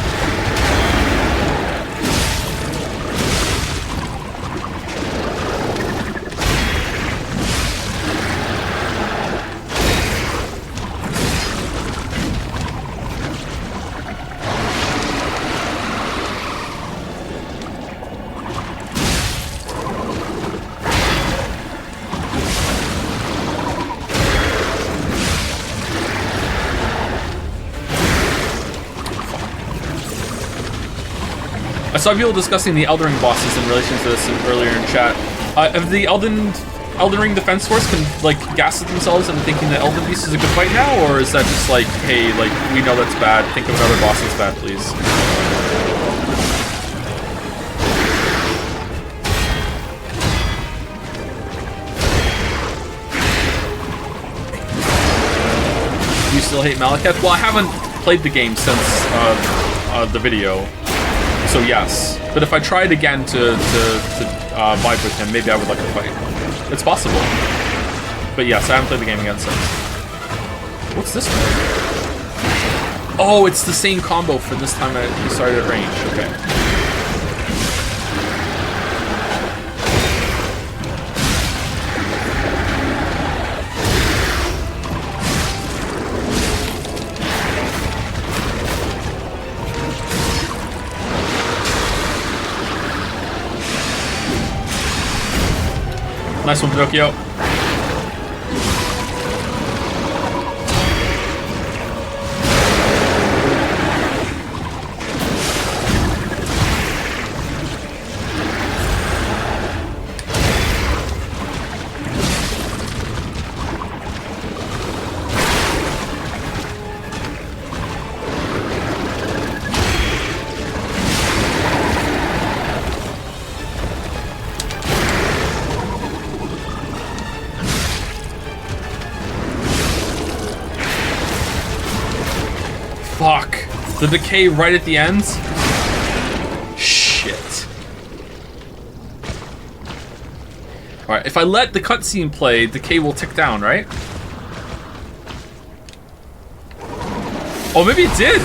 I saw people discussing the Elden Ring bosses in relation to this earlier in chat. If the Elden Ring Defense Force can, like, gaslight themselves into thinking that Elden Beast is a good fight now, or is that just like, hey, like, we know that's bad, think of another boss that's bad, please? Do you still hate Malekith? Well, I haven't played the game since the video. So yes, but if I tried again to vibe with him, maybe I would like to fight. It's possible. But yes, I haven't played the game again since. What's this one? Oh, it's the same combo for this time you started at range. Okay. Nice one, Pinocchio. Fuck. The decay right at the end? Shit. Alright, if I let the cutscene play, decay will tick down, right? Oh, maybe it did!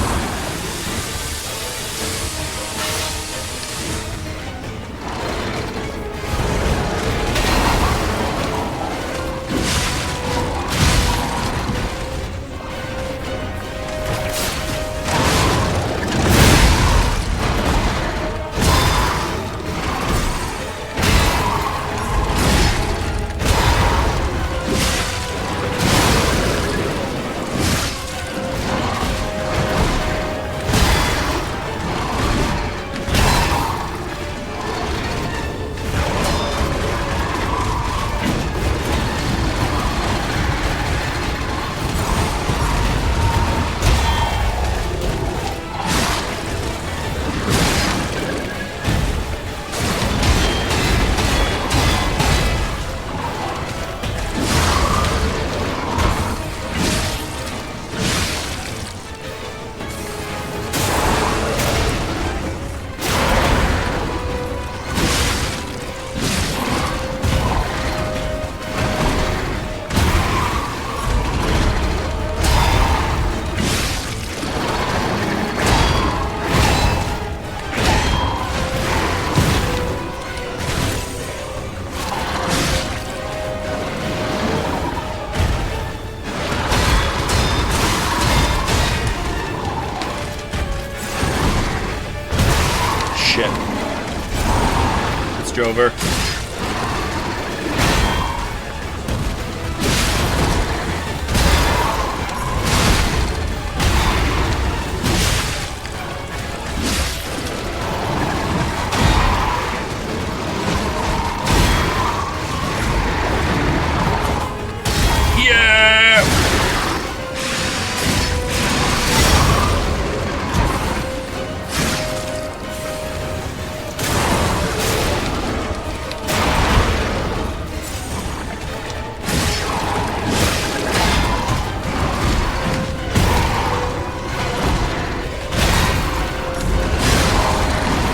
over.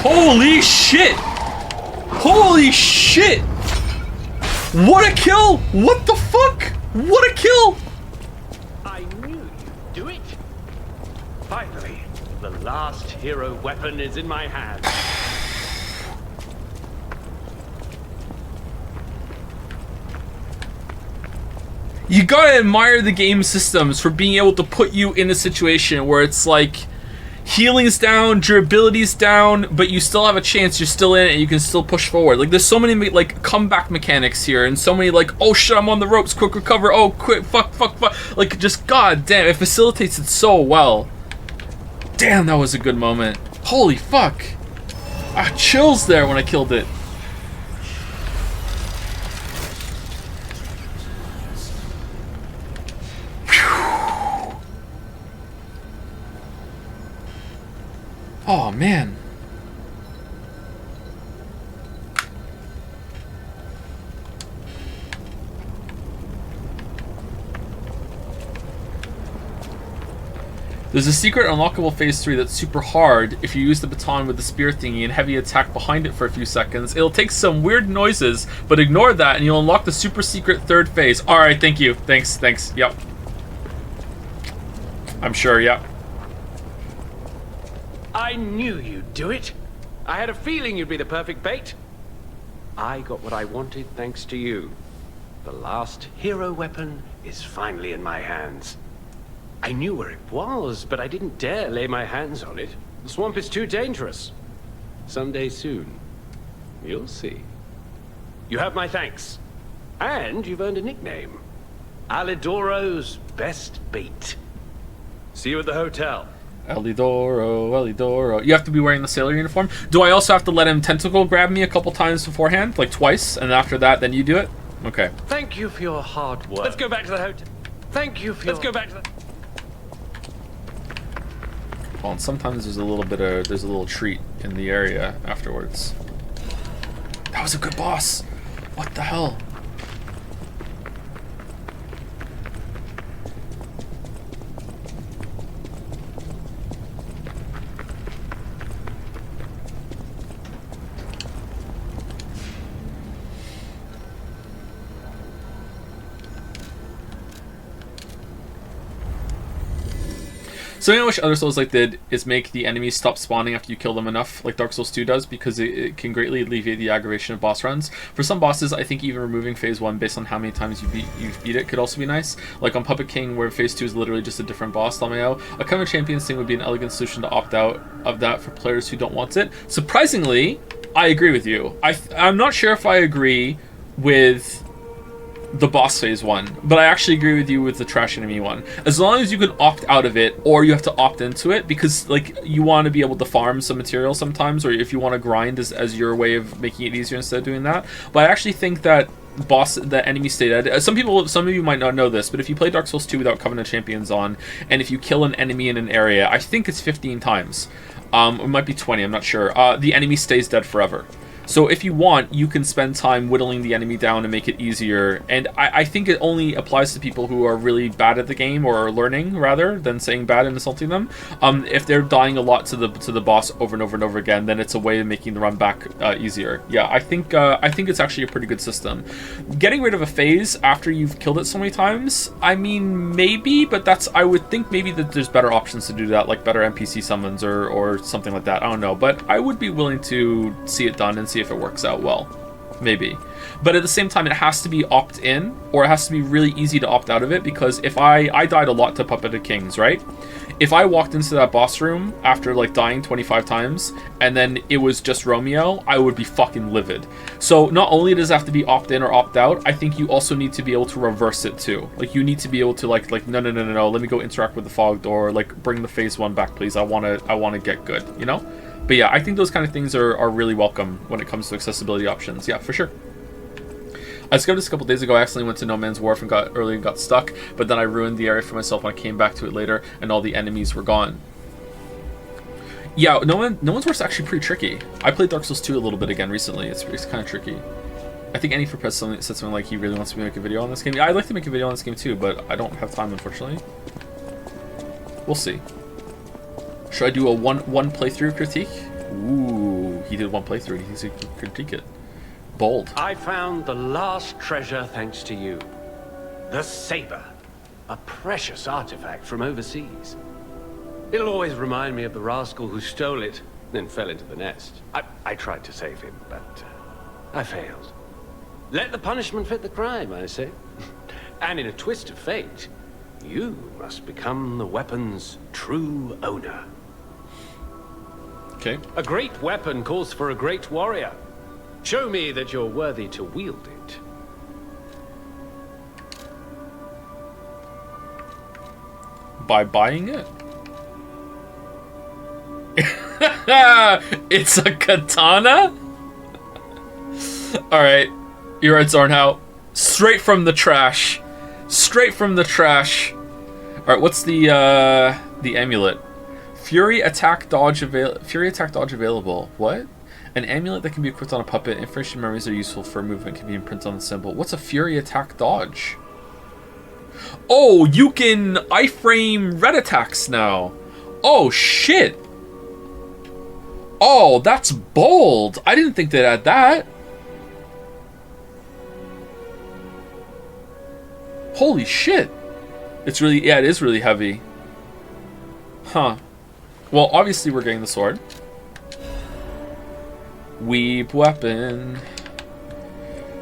Holy shit! Holy shit! What a kill! What the fuck? What a kill! I knew you'd do it. Finally, the last hero weapon is in my hand. You gotta admire the game systems for being able to put you in a situation where it's like healing's down, durability's down, but you still have a chance, you're still in it, and you can still push forward. Like, there's so many, like, comeback mechanics here, and so many, like, oh shit, I'm on the ropes, quick recover, oh, quick, fuck. Like, just, god damn, it facilitates it so well. Damn, that was a good moment. Holy fuck. Ah, chills there when I killed it. Oh, man. There's a secret unlockable phase 3 that's super hard if you use the baton with the spear thingy and heavy attack behind it for a few seconds. It'll take some weird noises, but ignore that and you'll unlock the super secret third phase. Alright, thank you. Thanks. Yep. I'm sure, yep. I knew you'd do it. I had a feeling you'd be the perfect bait. I got what I wanted thanks to you. The last hero weapon is finally in my hands. I knew where it was, but I didn't dare lay my hands on it. The swamp is too dangerous. Someday soon, you'll see. You have my thanks. And you've earned a nickname. Alidoro's best bait. See you at the hotel. Alidoro. You have to be wearing the sailor uniform. Do I also have to let him tentacle grab me a couple times beforehand? Like twice? And after that, then you do it? Okay. Thank you for your hard work. Let's go back to the hotel. Thank you for Let's go back to the... Well, and sometimes there's a little treat in the area afterwards. That was a good boss. What the hell? Something I wish other Souls-like did is make the enemies stop spawning after you kill them enough, like Dark Souls 2 does, because it can greatly alleviate the aggravation of boss runs. For some bosses, I think even removing Phase 1 based on how many times you beat it could also be nice. Like on Puppet King, where Phase 2 is literally just a different boss, LMAO. A kind of Champions thing would be an elegant solution to opt out of that for players who don't want it. Surprisingly, I agree with you. I'm not sure if I agree with the boss phase one, but I actually agree with you with the trash enemy one. As long as you can opt out of it, or you have to opt into it, because like you want to be able to farm some material sometimes, or if you want to grind as your way of making it easier instead of doing that. But I actually think that the enemy state, some of you might not know this, but if you play Dark Souls 2 without Covenant Champions on, and if you kill an enemy in an area, I think it's 15 times, it might be 20, I'm not sure, the enemy stays dead forever. So if you want, you can spend time whittling the enemy down and make it easier. And I think it only applies to people who are really bad at the game, or are learning rather than saying bad and insulting them. If they're dying a lot to the boss over and over and over again, then it's a way of making the run back easier. Yeah, I think it's actually a pretty good system. Getting rid of a phase after you've killed it so many times, I mean, maybe, but I would think maybe that there's better options to do that, like better NPC summons or something like that. I don't know, but I would be willing to see it done and see if it works out well. maybe. But at the same time, it has to be opt-in, or it has to be really easy to opt out of it, because if I died a lot to Puppeted Kings, right? If I walked into that boss room after, like, dying 25 times, and then it was just Romeo, I would be fucking livid. So not only does it have to be opt-in or opt-out, I think you also need to be able to reverse it too. Like, you need to be able to, like no, let me go interact with the fog door, like, bring the phase 1 back, please. I wanna get good, you know? But yeah, I think those kind of things are really welcome when it comes to accessibility options. Yeah, for sure. I discovered this a couple days ago. I accidentally went to No Man's Wharf and got stuck, but then I ruined the area for myself when I came back to it later, and all the enemies were gone. Yeah, No Man's Wharf's actually pretty tricky. I played Dark Souls 2 a little bit again recently. It's kind of tricky. I think Annie for Press said something like he really wants me to make a video on this game. Yeah, I'd like to make a video on this game too, but I don't have time, unfortunately. We'll see. Should I do a one playthrough critique? Ooh, he did one playthrough. He thinks he can critique it. Bold. I found the last treasure thanks to you. The saber. A precious artifact from overseas. It'll always remind me of the rascal who stole it, then fell into the nest. I tried to save him, but I failed. Let the punishment fit the crime, I say. And in a twist of fate, you must become the weapon's true owner. Okay. A great weapon calls for a great warrior. Show me that you're worthy to wield it. By buying it? It's a katana? Alright. You're right, Zornhout. Straight from the trash. Straight from the trash. Alright, what's the amulet? Fury attack dodge available. What? An amulet that can be equipped on a puppet. Information memories are useful for movement, can be imprinted on the symbol. What's a Fury attack dodge? Oh, you can iframe red attacks now. Oh, shit. Oh, that's bold. I didn't think they'd add that. Holy shit. It's really, yeah, it is really heavy. Huh. Well, obviously we're getting the sword. Weep weapon.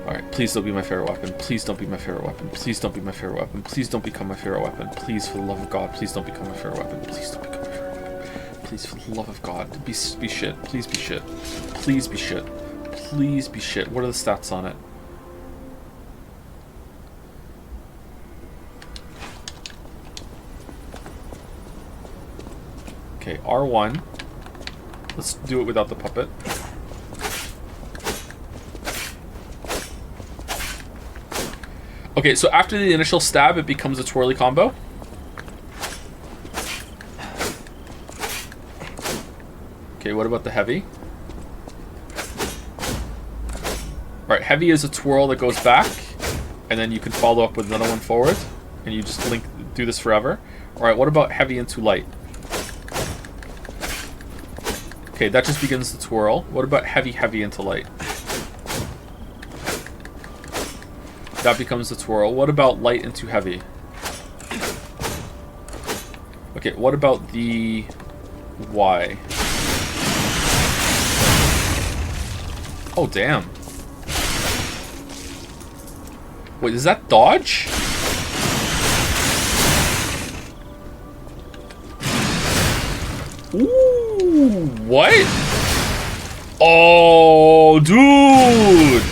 Alright, please don't be my favorite weapon. Please don't be my favorite weapon. Please don't be my favorite weapon. Please don't become my favorite weapon. Please, for the love of God, please don't become my favorite weapon. Please don't become my favorite weapon. Please, for the love of God, be shit. Please be shit. Please be shit. Please be shit. What are the stats on it? Okay, R1. Let's do it without the puppet. Okay, so after the initial stab, it becomes a twirly combo. Okay, what about the heavy? Alright, heavy is a twirl that goes back, and then you can follow up with another one forward, and you just do this forever. Alright, what about heavy into light? Okay, that just begins the twirl. What about heavy into light? That becomes the twirl. What about light into heavy? Okay, what about the Y? Oh, damn. Wait, is that dodge? Ooh, what? Oh, dude!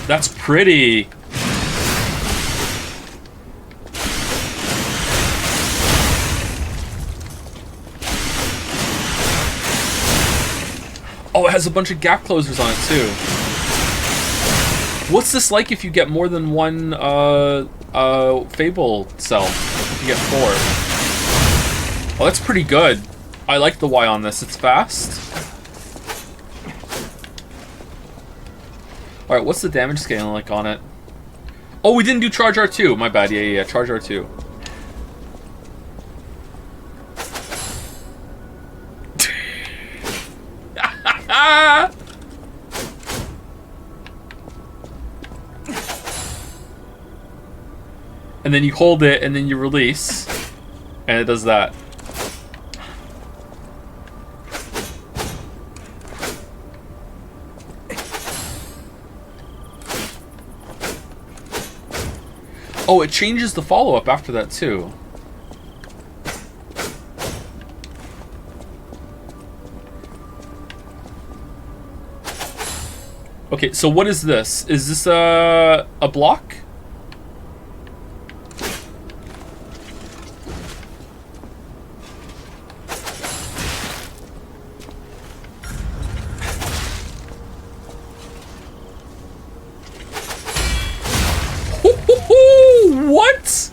That's pretty. Oh, it has a bunch of gap closers on it too. What's this like if you get more than one Fable cell? If you get 4. Oh, that's pretty good. I like the Y on this. It's fast. Alright, what's the damage scaling like on it? Oh, we didn't do Charge R2. My bad. Yeah. Charge R2. And then you hold it, and then you release. And it does that. Oh, it changes the follow-up after that, too. Okay, so what is this? Is this a block? What?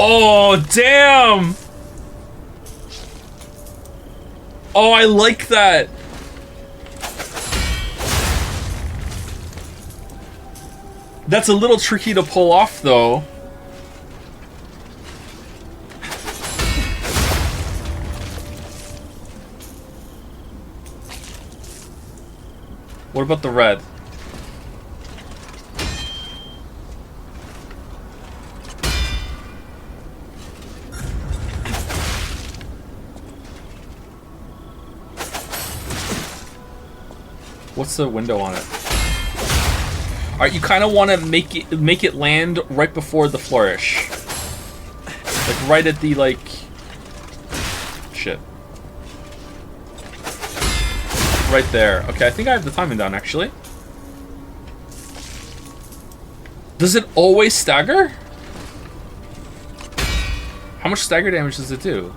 Oh, damn! Oh, I like that. That's a little tricky to pull off, though. What about the red? What's the window on it? Alright, you kind of want to make it land right before the flourish. Like right at the like shit. Right there. Okay, I think I have the timing down actually. Does it always stagger? How much stagger damage does it do?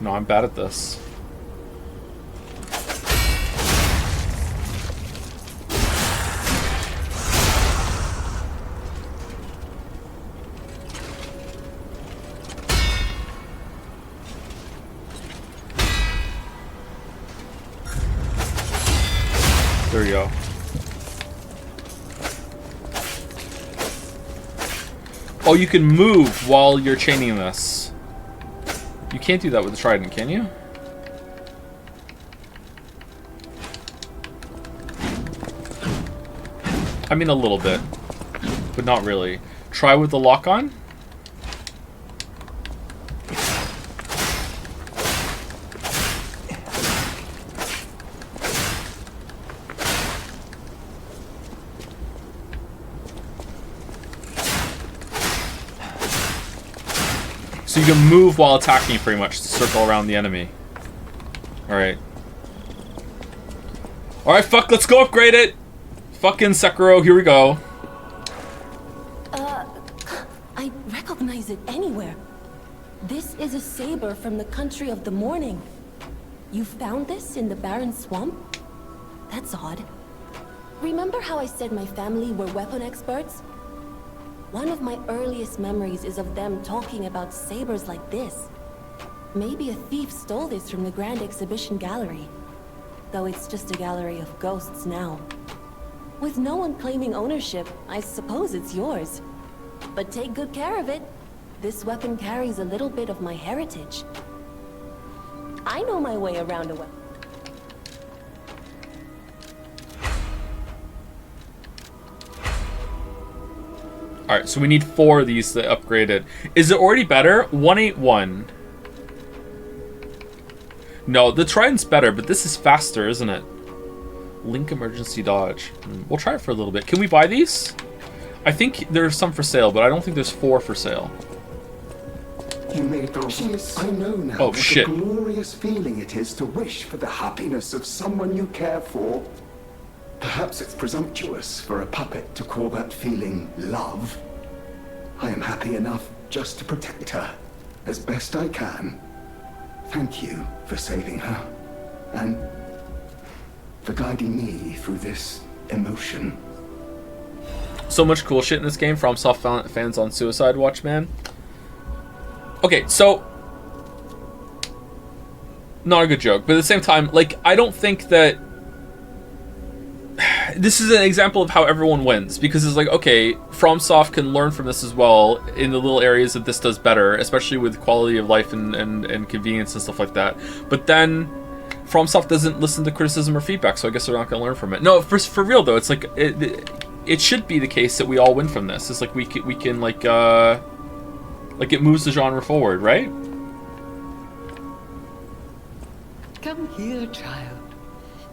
No, I'm bad at this. There you go. Oh, you can move while you're chaining this. You can't do that with the trident, can you? I mean, a little bit, but not really. Try with the lock on. So you can move while attacking pretty much to circle around the enemy. Alright. Alright, fuck, let's go upgrade it! Fucking Sekiro, here we go. I recognize it anywhere. This is a saber from the country of the morning. You found this in the barren swamp? That's odd. Remember how I said my family were weapon experts? One of my earliest memories is of them talking about sabers like this. Maybe a thief stole this from the Grand Exhibition Gallery. Though it's just a gallery of ghosts now. With no one claiming ownership, I suppose it's yours. But take good care of it. This weapon carries a little bit of my heritage. I know my way around a weapon. Alright, so we need 4 of these to upgrade it. Is it already better? 181. No, the Trident's better, but this is faster, isn't it? Link emergency dodge. We'll try it for a little bit. Can we buy these? I think there's some for sale, but I don't think there's 4 for sale. You made the choice. I know now Oh, what shit. a glorious feeling it is to wish for the happiness of someone you care for. Perhaps it's presumptuous for a puppet to call that feeling love. I am happy enough just to protect her as best I can. Thank you for saving her and for guiding me through this emotion. So much cool shit in this game. FromSoft fans on Suicide Watch, man. Okay, so not a good joke, but at the same time, like, I don't think that this is an example of how everyone wins, because it's like, okay, FromSoft can learn from this as well in the little areas that this does better, especially with quality of life and convenience and stuff like that. But then FromSoft doesn't listen to criticism or feedback, so I guess they're not going to learn from it. No, for real though, it's like it should be the case that we all win from this. It's like we can like it moves the genre forward, right? Come here, child.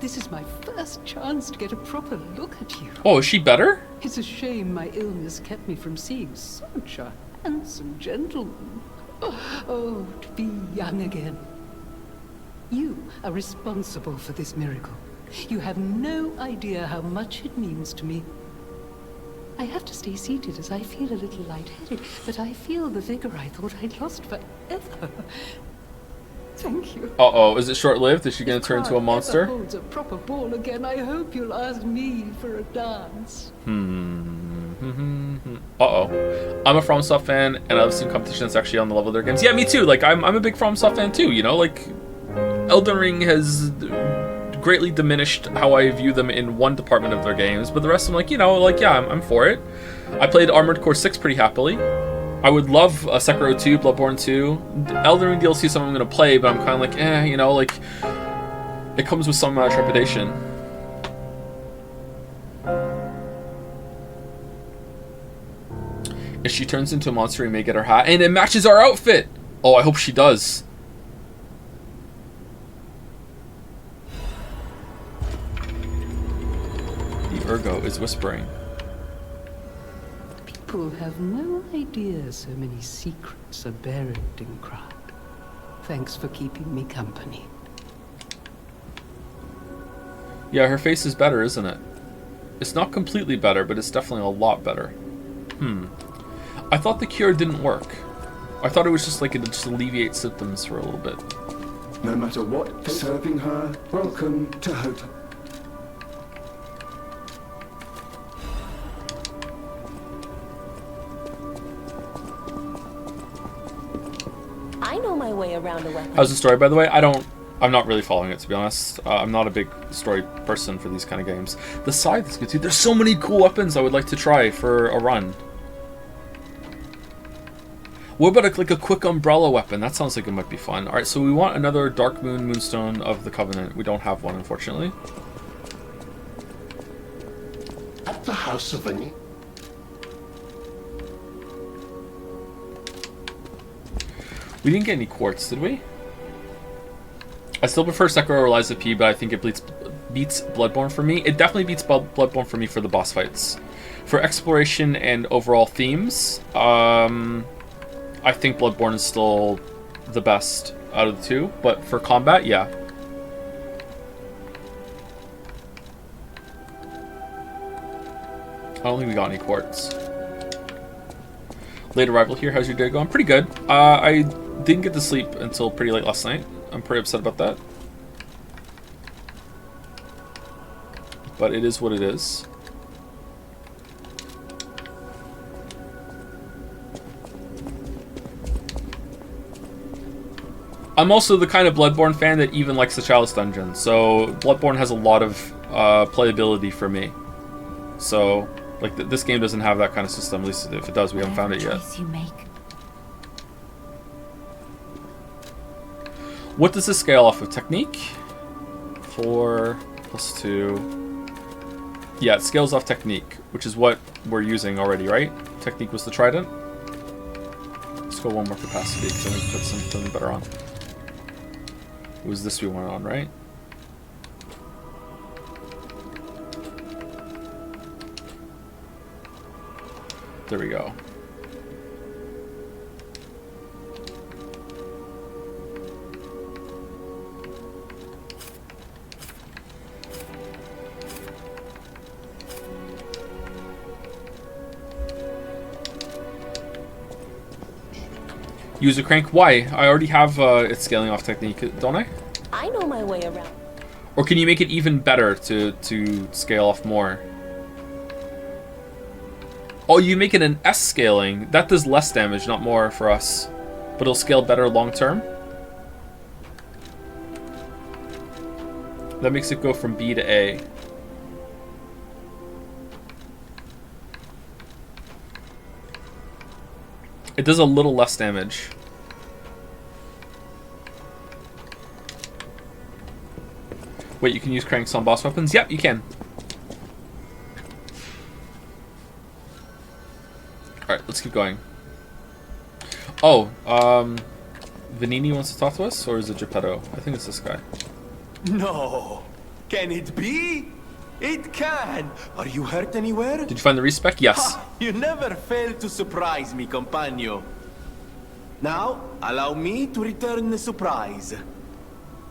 This is my first chance to get a proper look at you. Oh, is she better? It's a shame my illness kept me from seeing such a handsome gentleman. Oh, to be young again. You are responsible for this miracle. You have no idea how much it means to me. I have to stay seated as I feel a little lightheaded, but I feel the vigor I thought I'd lost forever. Thank you. Uh-oh, is it short-lived? Is she going to turn into a monster? If Card holds a proper ball again, I hope you'll ask me for a dance. Uh-oh. I'm a FromSoft fan, and I've seen competition that's actually on the level of their games. Yeah, me too. Like, I'm a big FromSoft fan too, you know? Like, Elden Ring has greatly diminished how I view them in one department of their games, but the rest I'm like, you know, like, yeah, I'm for it. I played Armored Core 6 pretty happily. I would love a Sekiro 2, Bloodborne 2. Elden Ring DLC is something I'm going to play, but I'm kind of like, you know, like, it comes with some trepidation. If she turns into a monster, we may get her hat, and it matches our outfit! Oh, I hope she does. The Ergo is whispering. People have no idea so many secrets are buried in Krat. Thanks for keeping me company. Yeah, her face is better, isn't it? It's not completely better, but it's definitely a lot better. I thought the cure didn't work. I thought it was just like it just alleviate symptoms for a little bit. No matter what, serving her, welcome to Hotel. I know my way around a weapon. How's the story, by the way? I'm not really following it, to be honest. I'm not a big story person for these kind of games. The scythe is good too. There's so many cool weapons I would like to try for a run. What about like a quick umbrella weapon? That sounds like it might be fun. Alright, so we want another Dark Moon Moonstone of the Covenant. We don't have one, unfortunately. At the House of Any. We didn't get any quartz, did we? I still prefer Sekiro or Lies of P, but I think it beats Bloodborne for me. It definitely beats Bloodborne for me for the boss fights. For exploration and overall themes, I think Bloodborne is still the best out of the two, but for combat, yeah. I don't think we got any quartz. Late arrival here, how's your day going? Pretty good. I didn't get to sleep until pretty late last night. I'm pretty upset about that. But it is what it is. I'm also the kind of Bloodborne fan that even likes the Chalice Dungeon, so Bloodborne has a lot of playability for me. So, like, this game doesn't have that kind of system, at least if it does, we haven't found it yet. You make. What does this scale off of? Technique? 4 plus 2. Yeah, it scales off technique, which is what we're using already, right? Technique was the trident. Let's go one more capacity, because then we can put something better on. It was this we went on, right? There we go. Use a crank. Why? I already have its scaling off technique, don't I? I know my way around. Or can you make it even better to scale off more? Oh, you make it an S scaling. That does less damage, not more for us. But it'll scale better long term. That makes it go from B to A. It does a little less damage. Wait, you can use cranks on boss weapons? Yep, you can. Alright, let's keep going. Oh, Vanini wants to talk to us? Or is it Geppetto? I think it's this guy. No! Can it be? It can! Are you hurt anywhere? Did you find the respec? Yes. Ha, you never fail to surprise me, compagno. Now, allow me to return the surprise.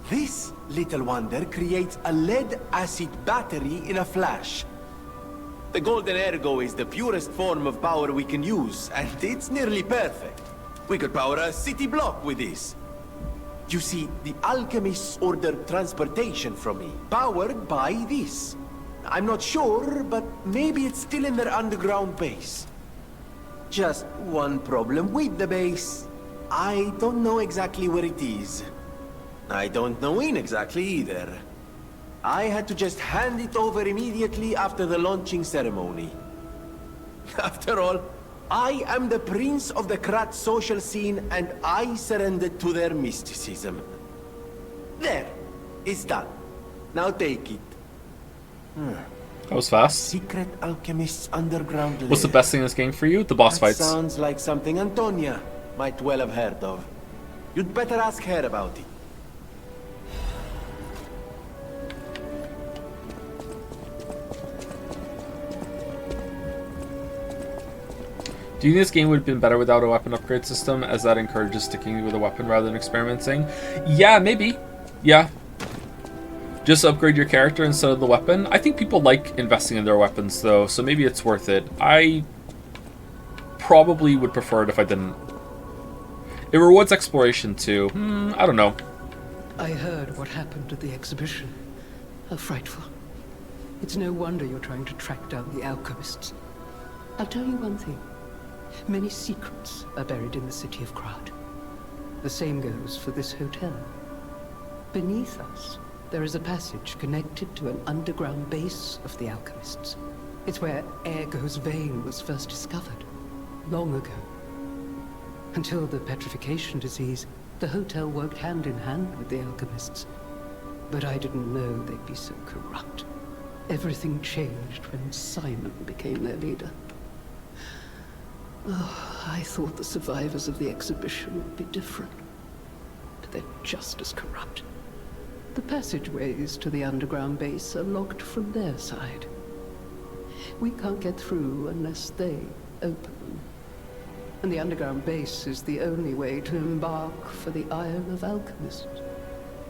This little wonder creates a lead-acid battery in a flash. The golden ergo is the purest form of power we can use, and it's nearly perfect. We could power a city block with this. You see, the alchemists ordered transportation from me, powered by this. I'm not sure, but maybe it's still in their underground base. Just one problem with the base. I don't know exactly where it is. I don't know when exactly either. I had to just hand it over immediately after the launching ceremony. After all, I am the prince of the Krat social scene, and I surrendered to their mysticism. There, it's done. Now take it. That was fast. Secret alchemist's underground lair. What's the best thing in this game for you? The boss That fights. sounds like something Antonia might well have heard of. You'd better ask her about it. Do you think this game would have been better without a weapon upgrade system, as that encourages sticking with a weapon rather than experimenting? Yeah, maybe. Yeah. Just upgrade your character instead of the weapon. I think people like investing in their weapons, though, so maybe it's worth it. I probably would prefer it if I didn't. It rewards exploration, too. I don't know. I heard what happened at the exhibition. How frightful. It's no wonder you're trying to track down the alchemists. I'll tell you one thing. Many secrets are buried in the city of Krat. The same goes for this hotel. Beneath us, there is a passage connected to an underground base of the alchemists. It's where Ergo's vein was first discovered, long ago. Until the petrification disease, the hotel worked hand in hand with the alchemists. But I didn't know they'd be so corrupt. Everything changed when Simon became their leader. Oh, I thought the survivors of the exhibition would be different. But they're just as corrupt. The passageways to the underground base are locked from their side. We can't get through unless they open them. And the underground base is the only way to embark for the Isle of Alchemists.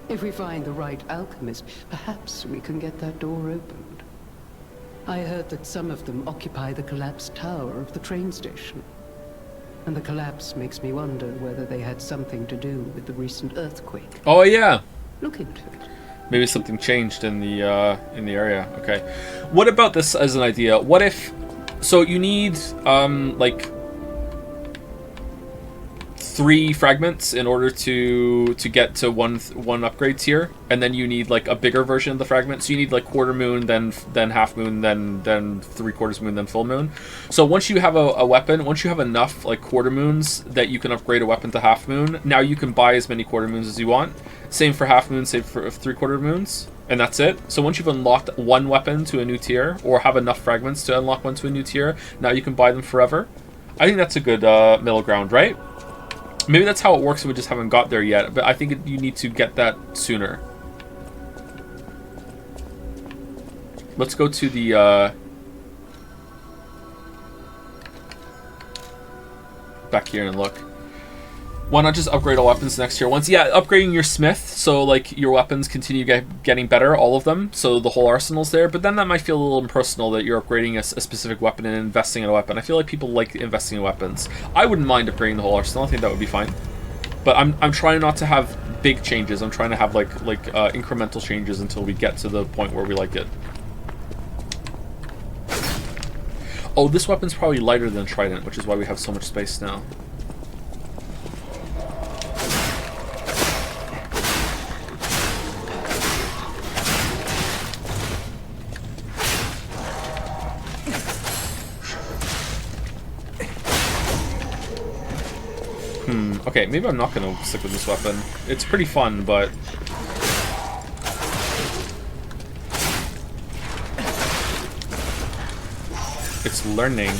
If we find the right alchemist, perhaps we can get that door opened. I heard that some of them occupy the collapsed tower of the train station. And the collapse makes me wonder whether they had something to do with the recent earthquake. Oh, yeah. Look into it. Maybe something changed in the area. Okay. What about this as an idea? What if... So you need, like... 3 fragments in order to get to one upgrade tier, and then you need like a bigger version of the fragment. So you need like quarter moon, then half moon, then 3/4 moon, then full moon. So once you have a weapon, once you have enough like quarter moons that you can upgrade a weapon to half moon, now you can buy as many quarter moons as you want. Same for half moon, same for 3/4 moons, and that's it. So once you've unlocked one weapon to a new tier, or have enough fragments to unlock one to a new tier, now you can buy them forever. I think that's a good middle ground, right? Maybe that's how it works, and we just haven't got there yet, but I think you need to get that sooner. Let's go to the, back here and look. Why not just upgrade all weapons next tier once? Yeah, upgrading your smith, so like your weapons continue getting better, all of them, so the whole arsenal's there, but then that might feel a little impersonal that you're upgrading a specific weapon and investing in a weapon. I feel like people like investing in weapons. I wouldn't mind upgrading the whole arsenal, I think that would be fine. But I'm trying not to have big changes, I'm trying to have like incremental changes until we get to the point where we like it. Oh, this weapon's probably lighter than Trident, which is why we have so much space now. Okay, maybe I'm not going to stick with this weapon. It's pretty fun, but... It's learning.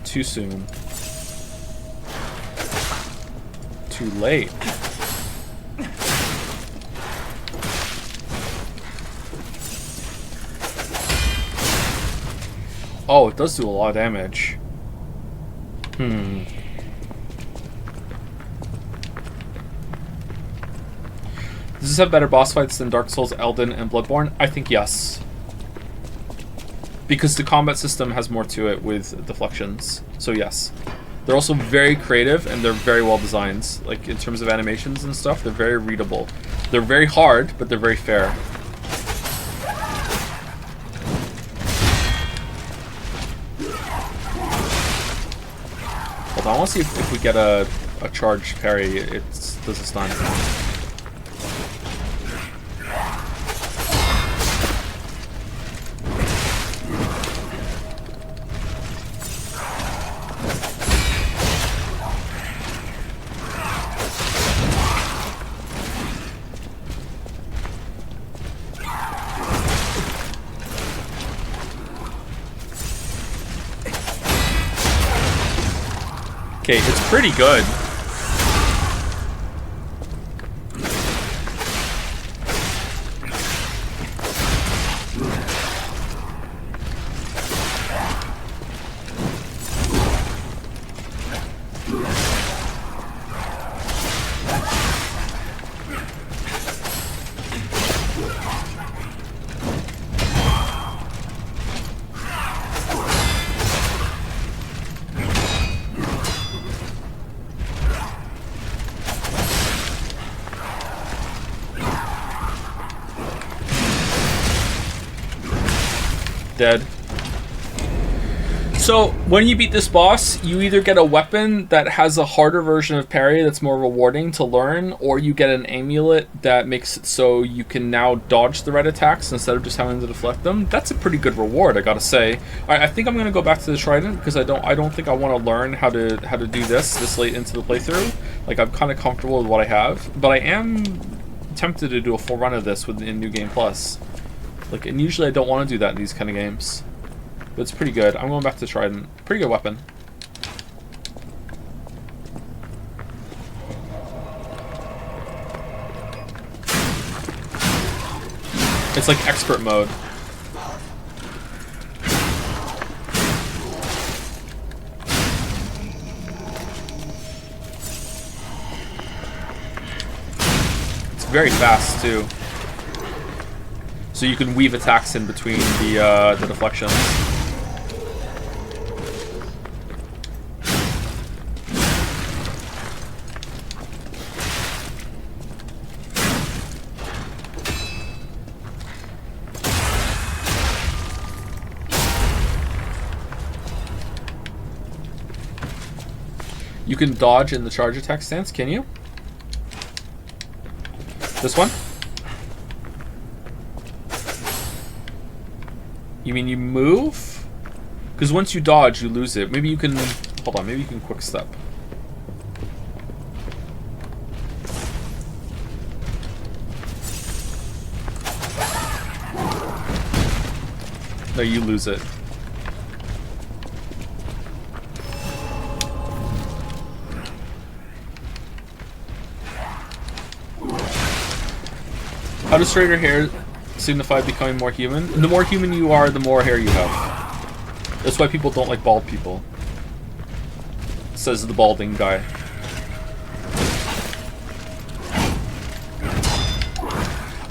Too soon. Too late. Oh, it does do a lot of damage. Does this have better boss fights than Dark Souls, Elden, and Bloodborne? I think yes. Because the combat system has more to it with deflections. So yes. They're also very creative and they're very well designed. Like in terms of animations and stuff, they're very readable. They're very hard, but they're very fair. Hold on, I want to see if we get a charged parry. It does a stun. Okay, it's pretty good. Dead. So, when you beat this boss, you either get a weapon that has a harder version of parry that's more rewarding to learn, or you get an amulet that makes it so you can now dodge the red attacks instead of just having to deflect them. That's a pretty good reward, I gotta say. I think I'm gonna go back to the Trident because I don't think I want to learn how to do this late into the playthrough. Like, I'm kind of comfortable with what I have, but I am tempted to do a full run of this in New Game Plus. Like, and usually I don't want to do that in these kind of games. But it's pretty good. I'm going back to Trident. Pretty good weapon. It's like expert mode. It's very fast too. So you can weave attacks in between the deflections. You can dodge in the charge attack stance, can you? This one? You mean you move? Because once you dodge, you lose it. Maybe you can... Hold on, maybe you can quick step. No, you lose it. How does straighter hair signify becoming more human? The more human you are, the more hair you have. That's why people don't like bald people. Says the balding guy.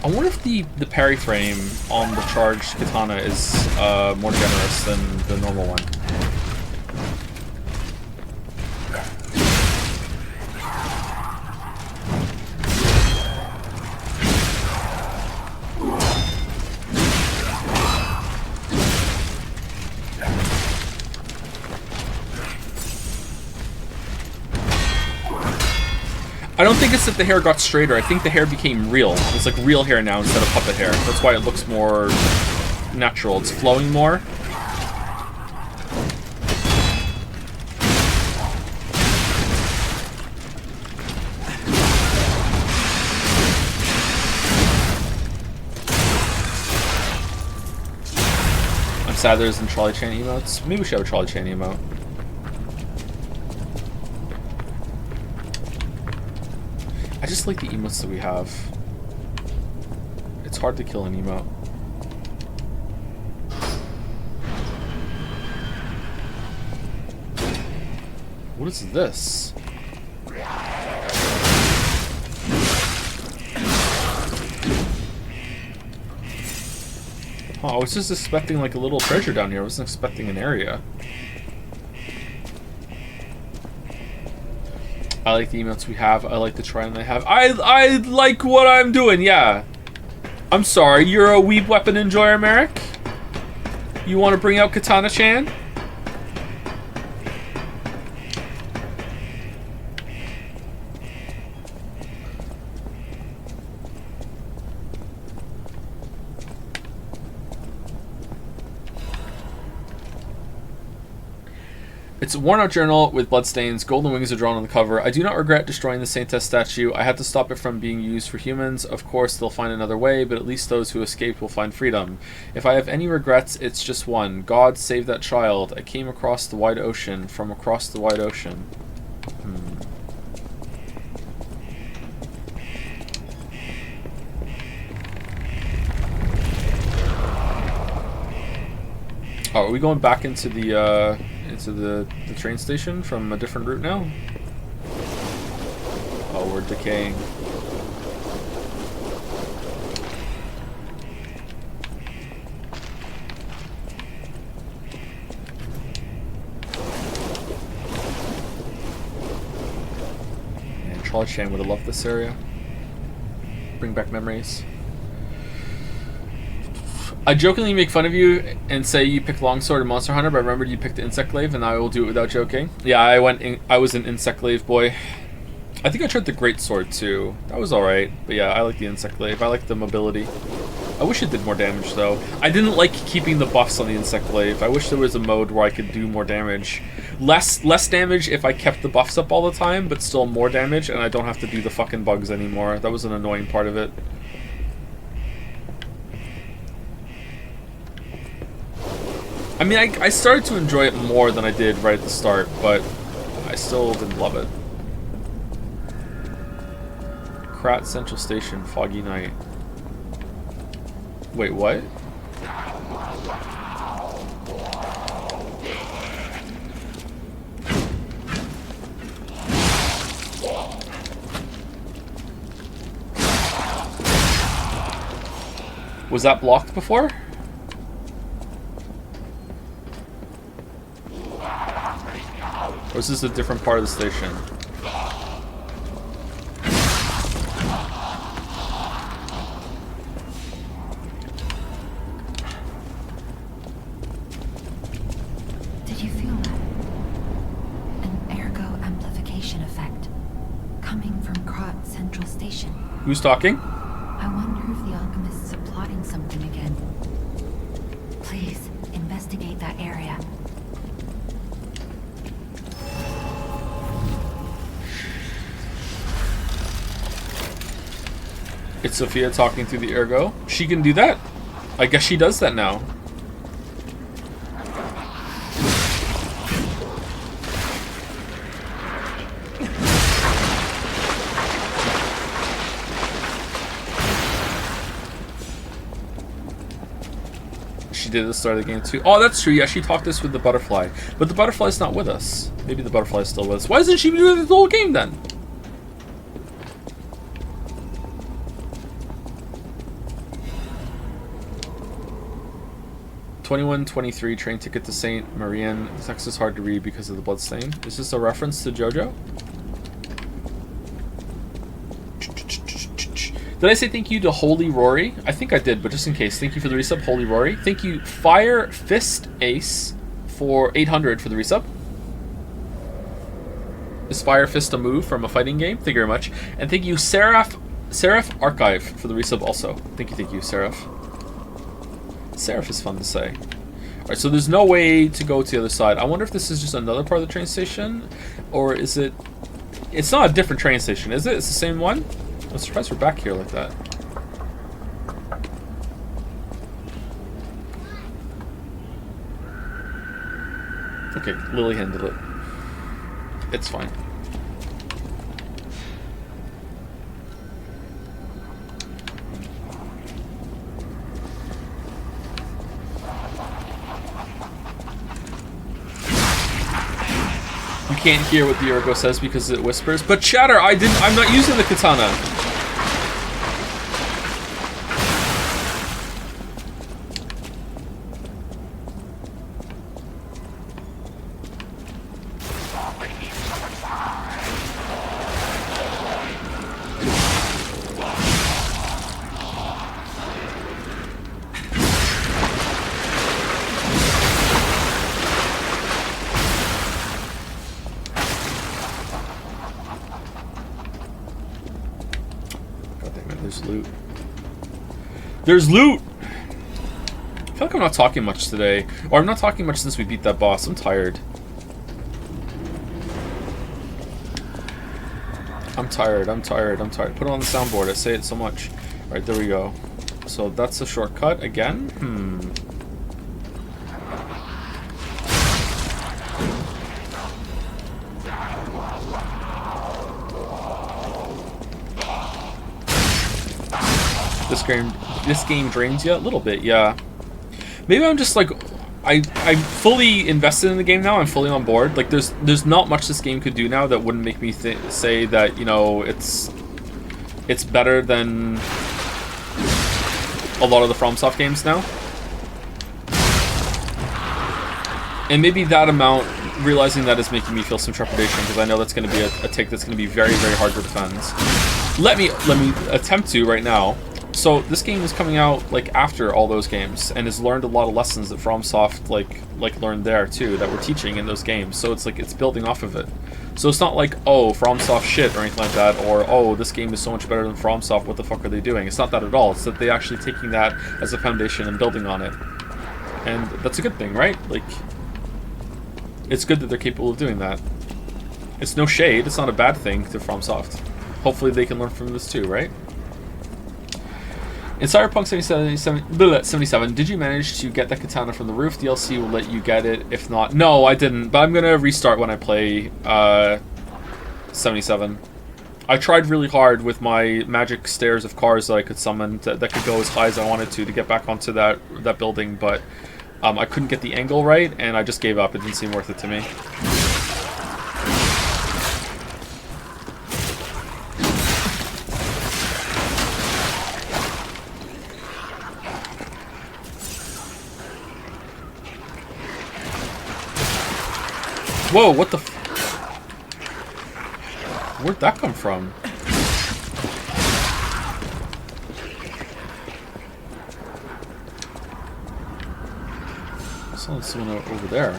I wonder if the parry frame on the charged katana is more generous than the normal one. I don't think it's that the hair got straighter. I think the hair became real. It's like real hair now instead of puppet hair. That's why it looks more natural. It's flowing more. I'm sad there isn't trolley chain emotes. Maybe we should have a trolley chain emote. I just like the emotes that we have. It's hard to kill an emote. What is this? Oh, I was just expecting like a little treasure down here. I wasn't expecting an area. I like the emotes we have. I like the trident they have. I like what I'm doing, yeah. I'm sorry, you're a weeb weapon enjoyer, Merrick? You want to bring out Katana-chan? It's a worn-out journal with bloodstains. Golden wings are drawn on the cover. I do not regret destroying the Saintess statue. I had to stop it from being used for humans. Of course, they'll find another way, but at least those who escaped will find freedom. If I have any regrets, it's just one. God save that child. I came across the wide ocean. From across the wide ocean. Oh, are we going back into the train station from a different route now? Oh, we're decaying. Man, Trolley Chan would have loved this area. Bring back memories. I jokingly make fun of you and say you picked Longsword and Monster Hunter, but I remembered you picked Insect Glaive, and I will do it without joking. Yeah, I was an Insect Glaive boy. I think I tried the Great Sword too. That was alright, but yeah, I like the Insect Glaive. I like the mobility. I wish it did more damage though. I didn't like keeping the buffs on the Insect Glaive. I wish there was a mode where I could do more damage. Less damage if I kept the buffs up all the time, but still more damage, and I don't have to do the fucking bugs anymore. That was an annoying part of it. I mean, I started to enjoy it more than I did right at the start, but I still didn't love it. Krat Central Station, foggy night. Wait, what? Was that blocked before? Or is this a different part of the station? Did you feel that? An ergo amplification effect coming from Krat Central Station. Who's talking? I wonder if the alchemists are plotting something again. Please, investigate that area. It's Sophia talking through the ergo. She can do that. I guess she does that now. She did at the start of the game too. Oh, that's true. Yeah, she talked this with the butterfly. But the butterfly's not with us. Maybe the butterfly's still with us. Why isn't she doing the whole game then? $21.23 train ticket to Saint Marianne. This text is hard to read because of the bloodstain. Is this a reference to JoJo? Did I say thank you to Holy Rory? I think I did, but just in case, thank you for the resub, Holy Rory. Thank you, Fire Fist Ace, for 800 for the resub. Is Fire Fist a move from a fighting game? Thank you very much. And thank you, Seraph Archive, for the resub also. Thank you, Seraph. Seraph is fun to say. Alright, so there's no way to go to the other side. I wonder if this is just another part of the train station, or is it... It's not a different train station, is it? It's the same one? I'm surprised we're back here like that. Okay, Lily handled it. It's fine. You can't hear what the Urgo says because it whispers. But Chatter, I'm not using the katana. There's loot! I feel like I'm not talking much today. Or I'm not talking much since we beat that boss. I'm tired. I'm tired. Put it on the soundboard. I say it so much. Alright, there we go. So that's a shortcut again? This game drains you a little bit, yeah. Maybe I'm just like, I'm fully invested in the game now. I'm fully on board. Like, there's not much this game could do now that wouldn't make me say that, you know, it's better than a lot of the FromSoft games now. And maybe that amount, realizing that is making me feel some trepidation, because I know that's going to be a take that's going to be very, very hard to defend. Let me attempt to right now. So this game is coming out like after all those games, and has learned a lot of lessons that FromSoft like learned there too, that we're teaching in those games. So it's like it's building off of it. So it's not like, oh, FromSoft shit or anything like that, or oh, this game is so much better than FromSoft, what the fuck are they doing? It's not that at all. It's that they actually taking that as a foundation and building on it, and that's a good thing, right? Like, it's good that they're capable of doing that. It's no shade. It's not a bad thing to FromSoft. Hopefully they can learn from this too, right? In Cyberpunk 77, did you manage to get that katana from the roof? DLC will let you get it. If not, no, I didn't. But I'm gonna restart when I play 77. I tried really hard with my magic stairs of cars that I could summon that could go as high as I wanted to get back onto that building, but I couldn't get the angle right, and I just gave up. It didn't seem worth it to me. Whoa, what the f... Where'd that come from? I saw someone over there.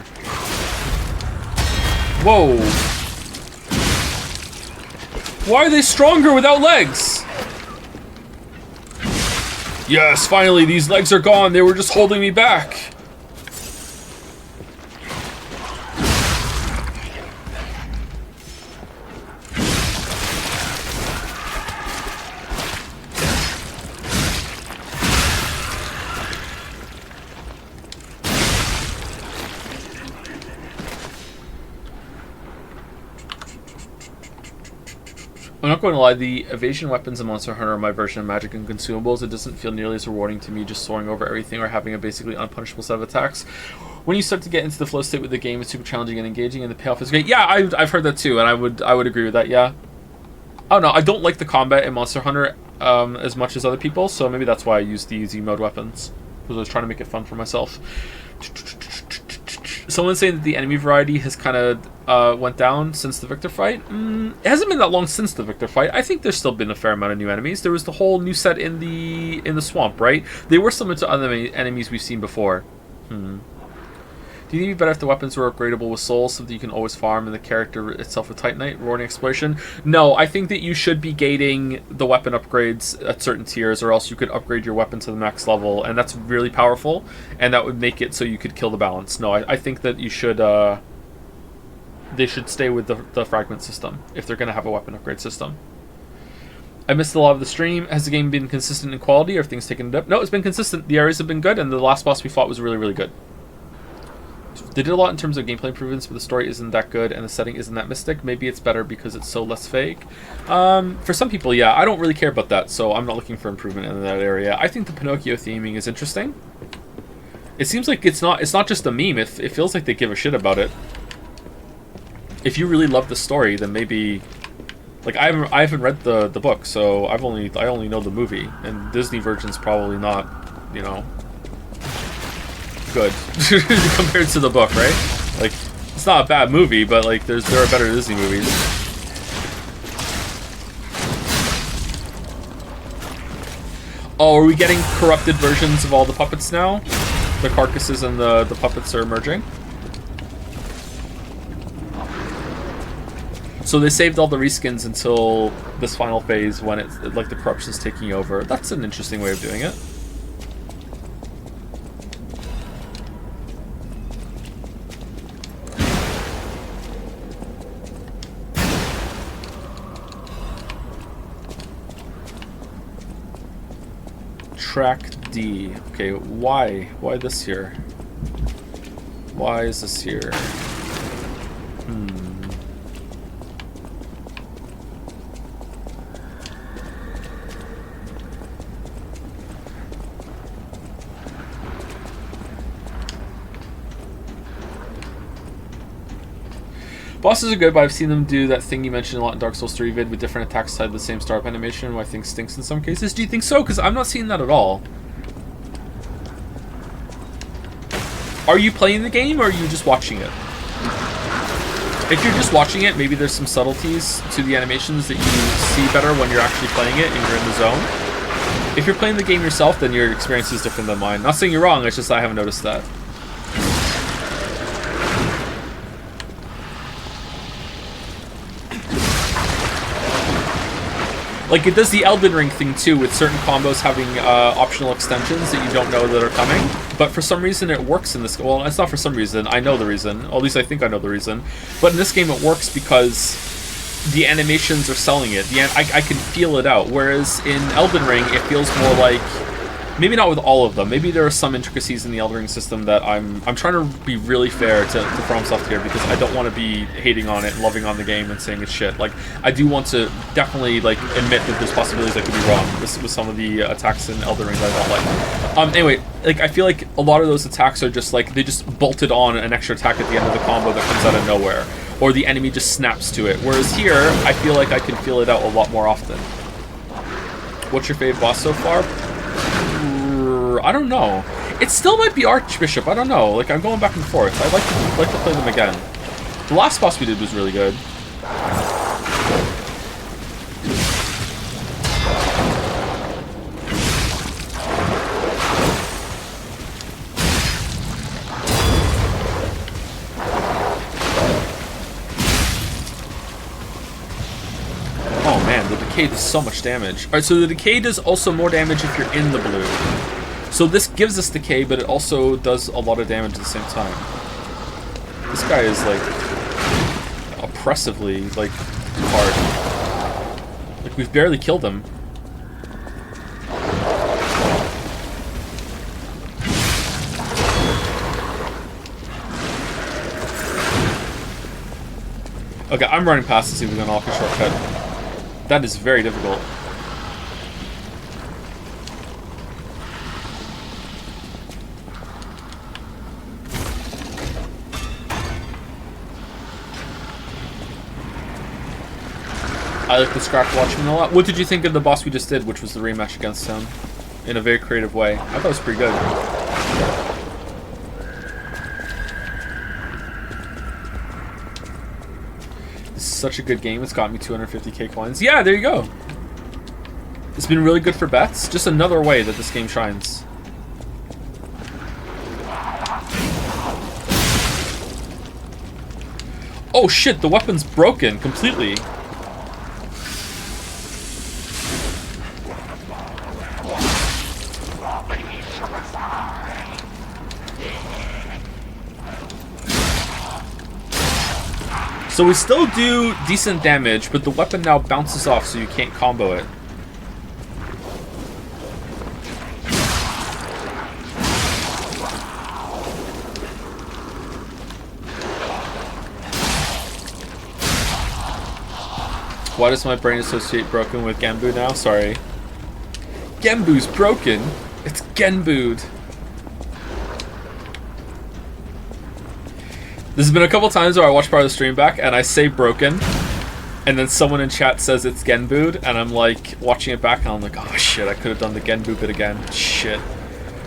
Whoa! Why are they stronger without legs? Yes, finally, these legs are gone. They were just holding me back. I'm not going to lie, the evasion weapons in Monster Hunter are my version of magic and consumables. It doesn't feel nearly as rewarding to me just soaring over everything or having a basically unpunishable set of attacks. When you start to get into the flow state with the game, it's super challenging and engaging, and the payoff is great. Yeah, I've heard that too, and I would agree with that, yeah. I don't know, I don't like the combat in Monster Hunter as much as other people, so maybe that's why I use the easy mode weapons, because I was trying to make it fun for myself. Someone's saying that the enemy variety has kind of went down since the Victor fight. It hasn't been that long since the Victor fight. I think there's still been a fair amount of new enemies. There was the whole new set in the swamp, right? They were similar to other enemies we've seen before. Do you think it'd be better if the weapons were upgradable with souls so that you can always farm and the character itself with Titanite, Roaring Exploration? No, I think that you should be gating the weapon upgrades at certain tiers, or else you could upgrade your weapon to the max level, and that's really powerful, and that would make it so you could kill the balance. No, I think that you should, they should stay with the fragment system if they're going to have a weapon upgrade system. I missed a lot of the stream. Has the game been consistent in quality, or have things taken it up? No, it's been consistent. The areas have been good, and the last boss we fought was really, really good. They did a lot in terms of gameplay improvements, but the story isn't that good and the setting isn't that mystic. Maybe it's better because it's so less fake. For some people, yeah. I don't really care about that, so I'm not looking for improvement in that area. I think the Pinocchio theming is interesting. It seems like it's not just a meme. It feels like they give a shit about it. If you really love the story, then maybe... Like, I haven't read the book, so I only know the movie, and Disney version's probably not, you know, good compared to the book, right? Like, it's not a bad movie, but like there are better Disney movies. Oh, are we getting corrupted versions of all the puppets now? The carcasses and the puppets are merging? So they saved all the reskins until this final phase when it's like the corruption's taking over. That's an interesting way of doing it. Track D. Okay, why? Why this here? Why is this here? Bosses are good, but I've seen them do that thing you mentioned a lot in Dark Souls 3 vid with different attacks tied to the same startup animation, which I think stinks in some cases. Do you think so? Because I'm not seeing that at all. Are you playing the game, or are you just watching it? If you're just watching it, maybe there's some subtleties to the animations that you see better when you're actually playing it and you're in the zone. If you're playing the game yourself, then your experience is different than mine. Not saying you're wrong, it's just I haven't noticed that. Like, it does the Elden Ring thing, too, with certain combos having optional extensions that you don't know that are coming. But for some reason, it works in this... Well, it's not for some reason. I know the reason. Or at least I think I know the reason. But in this game, it works because the animations are selling it. I can feel it out. Whereas in Elden Ring, it feels more like... Maybe not with all of them. Maybe there are some intricacies in the Elden Ring system that I'm trying to be really fair to FromSoft here, because I don't want to be hating on it, loving on the game, and saying it's shit. Like, I do want to definitely like admit that there's possibilities I could be wrong with some of the attacks in Elden Ring that I don't like. Anyway, like, I feel like a lot of those attacks are just like they just bolted on an extra attack at the end of the combo that comes out of nowhere, or the enemy just snaps to it. Whereas here, I feel like I can feel it out a lot more often. What's your favorite boss so far? I don't know. It still might be Archbishop. I don't know. Like, I'm going back and forth. I'd like to play them again. The last boss we did was really good. Oh man, the decay does so much damage. Alright, so the decay does also more damage if you're in the blue. So this gives us decay, but it also does a lot of damage at the same time. This guy is, like, oppressively, like, hard. Like, we've barely killed him. Okay, I'm running past to see if we can unlock a shortcut. That is very difficult. I like the Scrap Watchman a lot. What did you think of the boss we just did, which was the rematch against him? In a very creative way. I thought it was pretty good. This is such a good game. It's got me 250k coins. Yeah, there you go. It's been really good for bets. Just another way that this game shines. Oh shit, the weapon's broken completely. So we still do decent damage, but the weapon now bounces off so you can't combo it. Why does my brain associate broken with Genbu now? Sorry. Genbu's broken. It's Genbu'd. This has been a couple times where I watch part of the stream back and I say broken, and then someone in chat says it's Genbu'd, and I'm like watching it back and I'm like, oh shit, I could have done the Genbu bit again. Shit.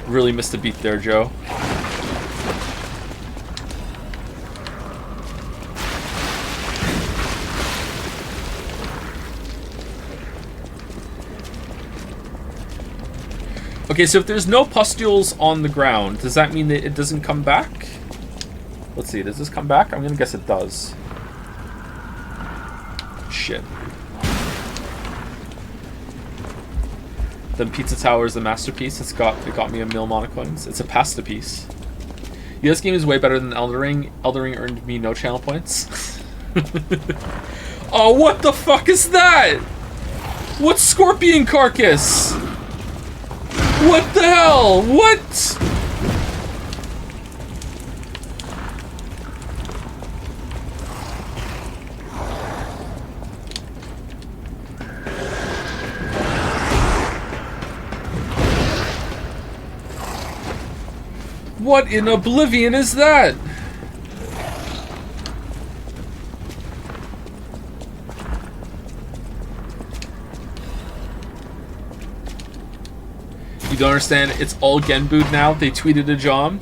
Really missed a beat there, Joe. Okay, so if there's no pustules on the ground, does that mean that it doesn't come back? Let's see, does this come back? I'm gonna guess it does. Shit. Then Pizza Tower is the masterpiece. It got me a mil monocoins. It's a pasta piece. Yeah, this game is way better than Elden Ring. Elden Ring earned me no channel points. Oh, what the fuck is that? What's Scorpion Carcass? What the hell? What? What in oblivion is that? You don't understand? It's all Genbu'd now. They tweeted a Jom.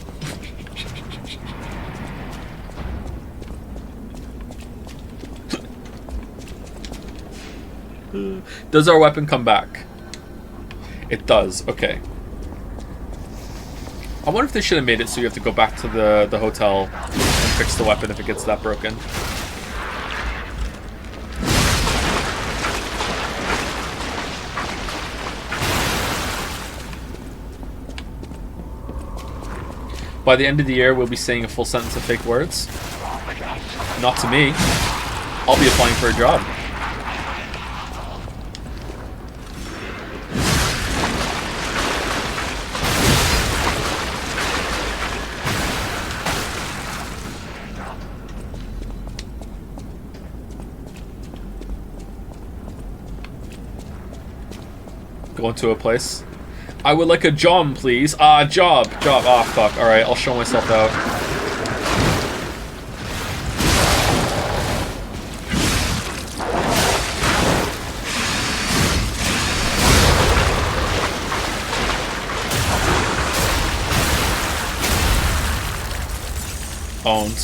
Does our weapon come back? It does. Okay. I wonder if they should have made it so you have to go back to the hotel and fix the weapon if it gets that broken. By the end of the year, we'll be saying a full sentence of fake words. Not to me. I'll be applying for a job. Going to a place. I would like a job, please. Job. Ah, fuck. Alright, I'll show myself out. Owned.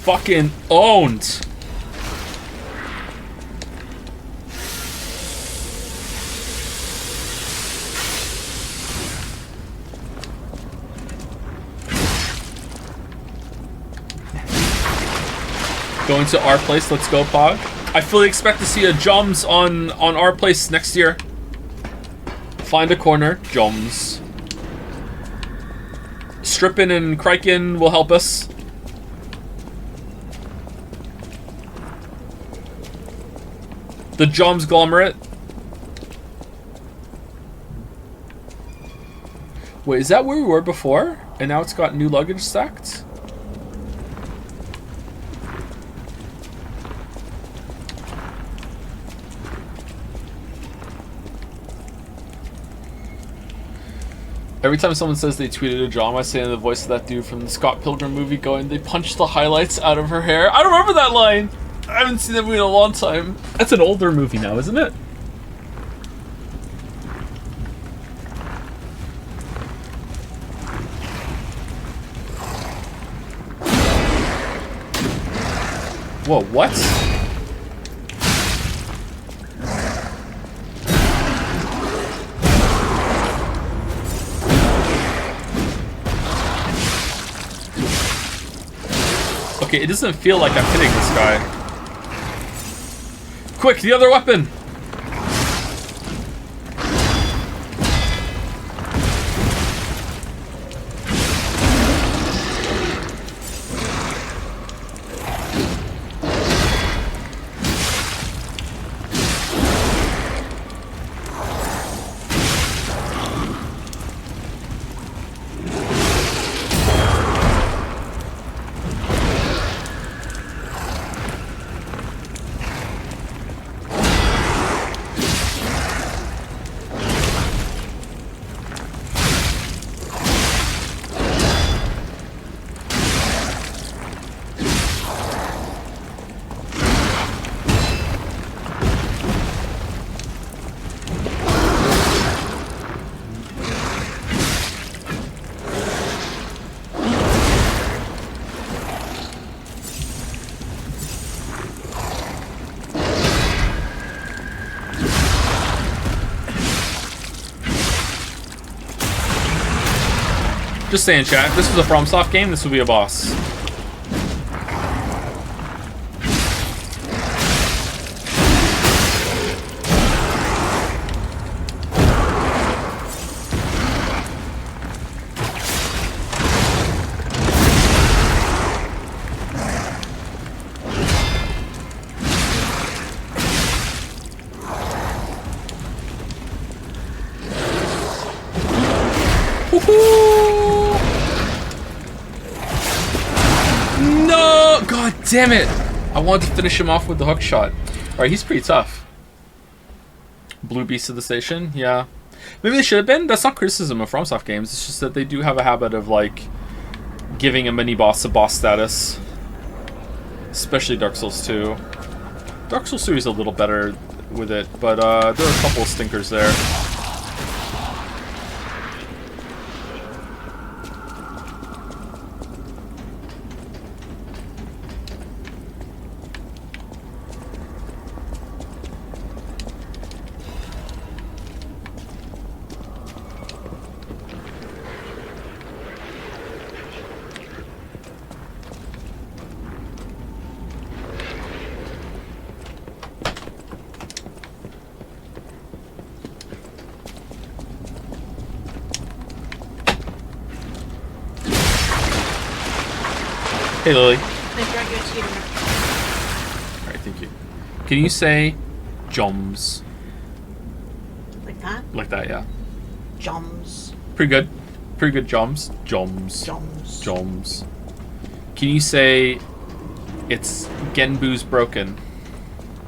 Fucking owned. Going to our place, let's go, Pog. I fully expect to see a Joms on our place next year. Find a corner, Joms. Strippin and Kriken will help us. The Joms Glomerate. Wait, is that where we were before? And now it's got new luggage stacked? Every time someone says they tweeted a John, I say in the voice of that dude from the Scott Pilgrim movie going, they punched the highlights out of her hair. I don't remember that line! I haven't seen that movie in a long time. That's an older movie now, isn't it? Whoa, what? Okay, Okay, it doesn't feel like I'm hitting this guy. Quick, the other weapon! Just saying, chat. If this was a FromSoft game, this would be a boss. No! God damn it! I wanted to finish him off with the hook shot. Alright, he's pretty tough. Blue Beast of the Station? Yeah. Maybe they should have been. That's not criticism of FromSoft games. It's just that they do have a habit of, like, giving a mini-boss a boss status. Especially Dark Souls 2. Dark Souls 3 is a little better with it, but there are a couple of stinkers there. Hey, Lily. Alright, thank you. Can you say joms? Like that? Like that, yeah. Joms. Pretty good. Pretty good joms. Joms. Joms. Joms. Can you say it's Genbu's broken?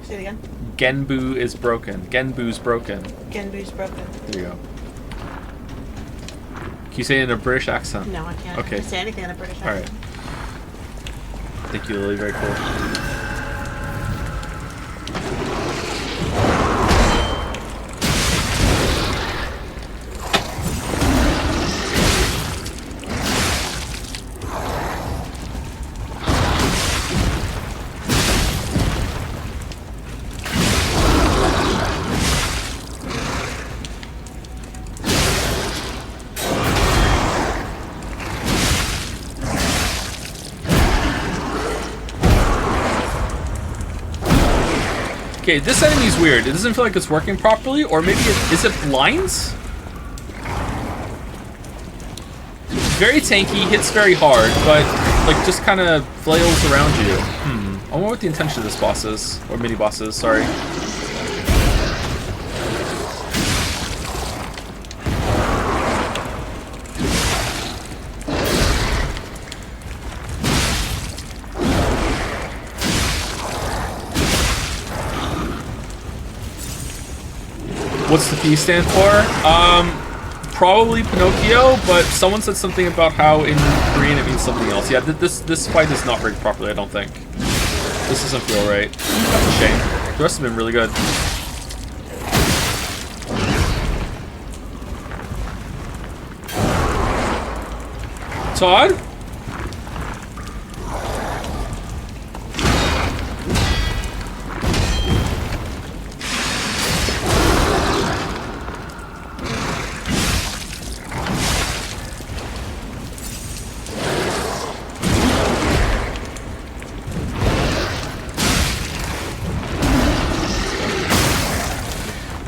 Say it again. Genbu is broken. Genbu's broken. Genbu's broken. There you go. Can you say it in a British accent? No, I can't. Okay. I can't say anything in a British accent. Alright. Thank you, Lily. Very cool. Okay, this enemy's weird. It doesn't feel like it's working properly, or maybe is it blinds? Very tanky, hits very hard, but like just kind of flails around you. I wonder what the intention of this boss is, or mini boss is. Sorry. What's the P stand for? Probably Pinocchio, but someone said something about how in Korean it means something else. Yeah, this fight is not rigged properly, I don't think. This doesn't feel right. That's a shame. The rest have been really good. Todd?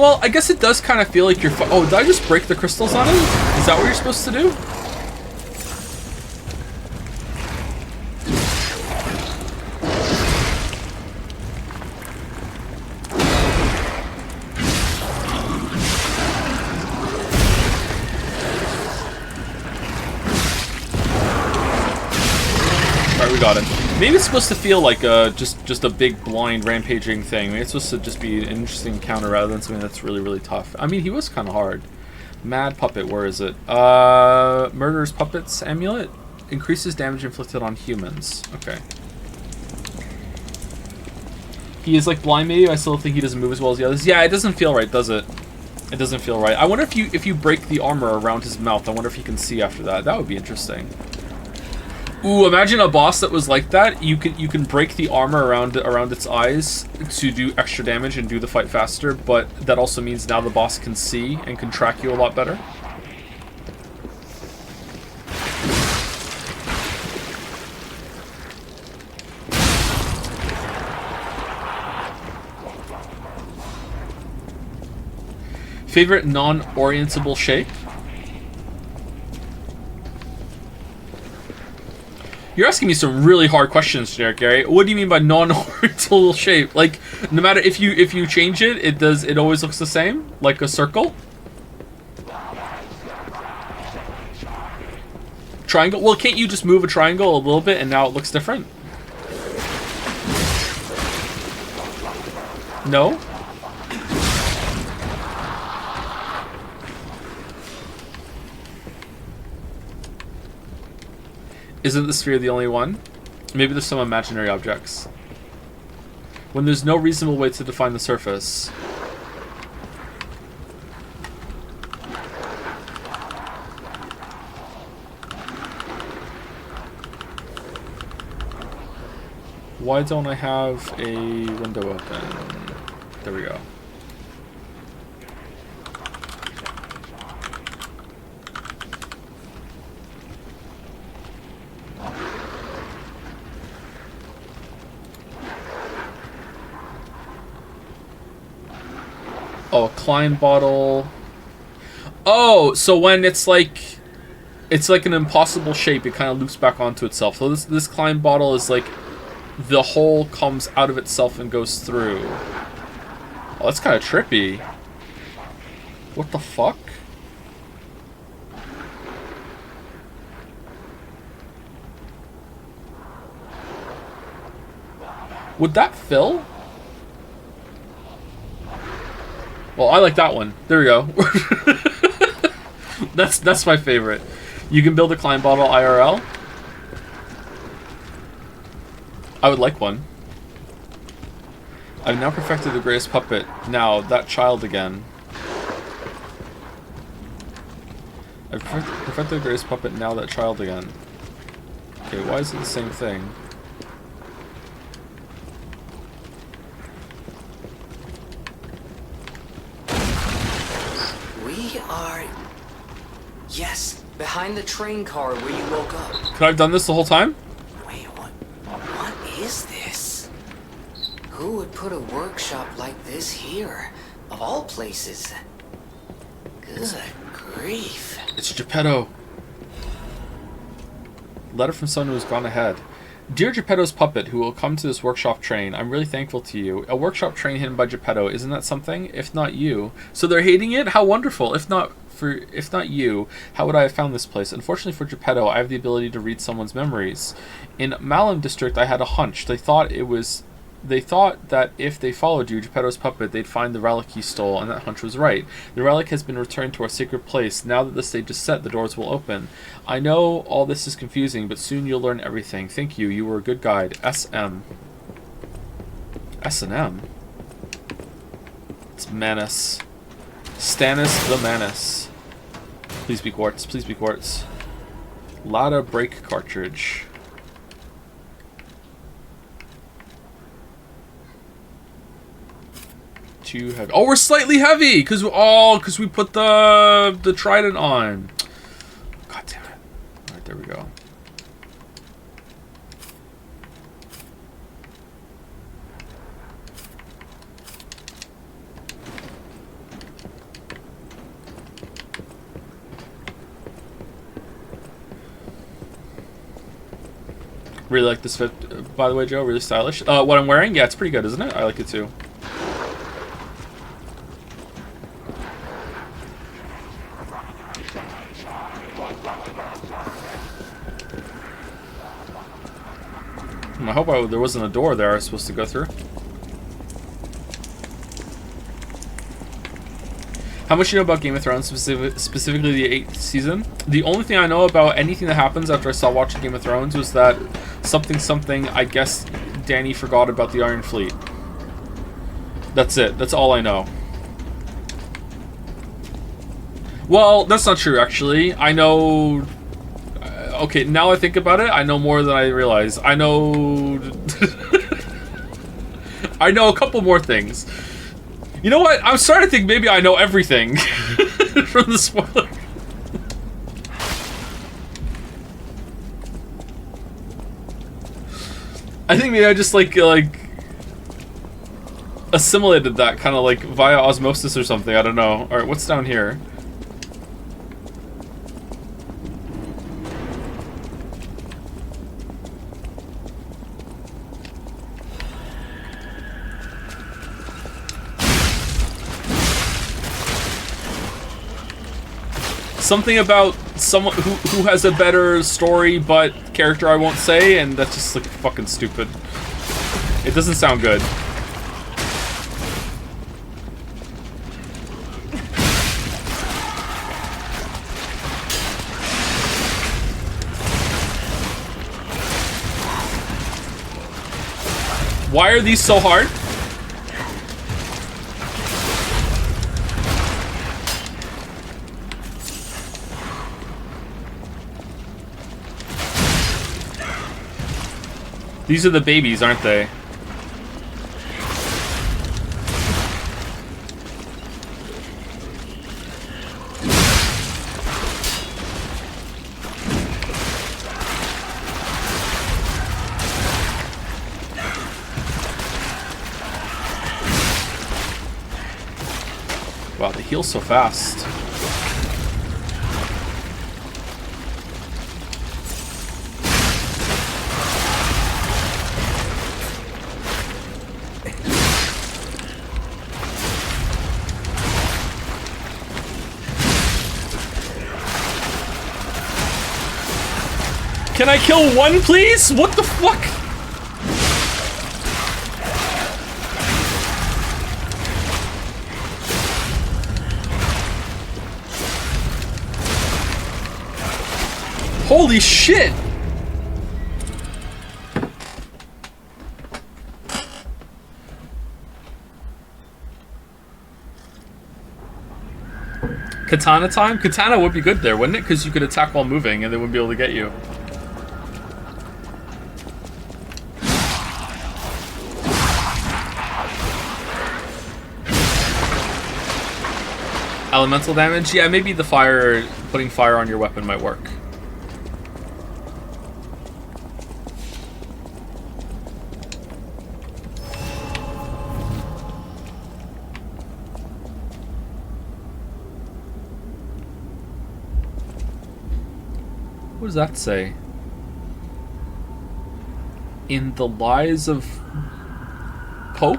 Well, I guess it does kind of feel like you're... Oh, did I just break the crystals on it? Is that what you're supposed to do? Alright, we got him. Maybe it's supposed to feel like just a big blind rampaging thing. Maybe it's supposed to just be an interesting encounter rather than something that's really, really tough. I mean, he was kind of hard. Mad Puppet, where is it? Murderous Puppets Amulet? Increases damage inflicted on humans. Okay. He is like blind maybe, I still think he doesn't move as well as the others. Yeah, it doesn't feel right, does it? It doesn't feel right. I wonder if you break the armor around his mouth, I wonder if he can see after that. That would be interesting. Ooh, imagine a boss that was like that. You can break the armor around its eyes to do extra damage and do the fight faster, but that also means now the boss can see and can track you a lot better. Favorite non-orientable shape? You're asking me some really hard questions, generic Gary. What do you mean by non-orientable shape? Like, no matter if you change it, it always looks the same, like a circle. Triangle. Well, can't you just move a triangle a little bit and now it looks different? No. Isn't the sphere the only one? Maybe there's some imaginary objects. When there's no reasonable way to define the surface. Why don't I have a window open? There we go. Oh, a Klein bottle. Oh, so when it's like an impossible shape, it kind of loops back onto itself. So this Klein bottle is like the hole comes out of itself and goes through. Oh, that's kind of trippy. What the fuck? Would that fill? Well, I like that one. There we go. That's my favorite. You can build a Klein bottle IRL. I would like one. I've now perfected the greatest puppet. Now, that child again. I've perfected the greatest puppet. Now, that child again. Okay, why is it the same thing? Yes, behind the train car where you woke up. Could I have done this the whole time? Wait, what is this? Who would put a workshop like this here? Of all places. Good grief. It's Geppetto. Letter from someone who has gone ahead. Dear Geppetto's puppet, who will come to this workshop train, I'm really thankful to you. A workshop train hidden by Geppetto, isn't that something? If not you. So they're hating it? How wonderful. If not you, how would I have found this place? Unfortunately for Geppetto, I have the ability to read someone's memories. In Malum District, I had a hunch. They thought that if they followed you, Geppetto's puppet, they'd find the relic he stole, and that hunch was right. The relic has been returned to our sacred place. Now that the stage is set, the doors will open. I know all this is confusing, but soon you'll learn everything. Thank you. You were a good guide. S.M. S&M? It's Manus. Stannis the Manus. Please be quartz. Please be quartz. Lada brake cartridge. Too heavy. Oh, we're slightly heavy because we put the trident on. God damn it! All right, there we go. Really like this fit, by the way, Joe. Really stylish. What I'm wearing, yeah, it's pretty good, isn't it? I like it too. I hope there wasn't a door there I was supposed to go through. How much do you know about Game of Thrones, specifically the 8th season? The only thing I know about anything that happens after I stopped watching Game of Thrones was that something, I guess Dany forgot about the Iron Fleet. That's it. That's all I know. Well, that's not true, actually. I know... okay, now I think about it, I know more than I realize. I know... I know a couple more things. You know what? I'm starting to think maybe I know everything from the spoiler. I think maybe I just like assimilated that kind of like via osmosis or something. I don't know. All right, what's down here? Something about someone who has a better story but character I won't say, and that's just like fucking stupid. It doesn't sound good. Why are these so hard? These are the babies, aren't they? Wow, they heal so fast. Can I kill one, please? What the fuck? Holy shit! Katana time? Katana would be good there, wouldn't it? Because you could attack while moving and they wouldn't be able to get you. Elemental damage? Yeah, maybe the fire, putting fire on your weapon might work. What does that say? In the Lies of Pope?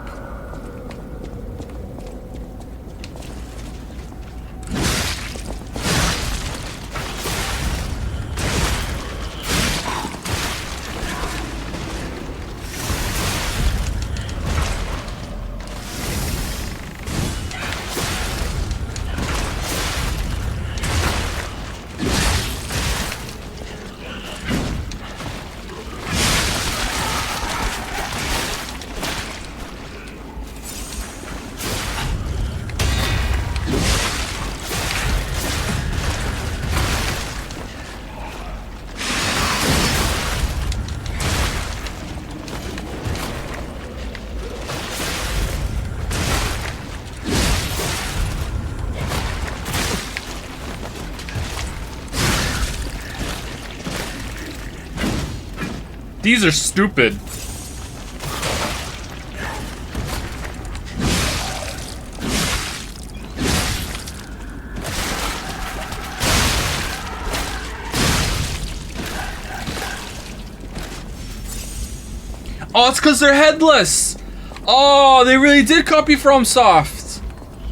These are stupid. Oh, it's because they're headless! Oh, they really did copy FromSoft!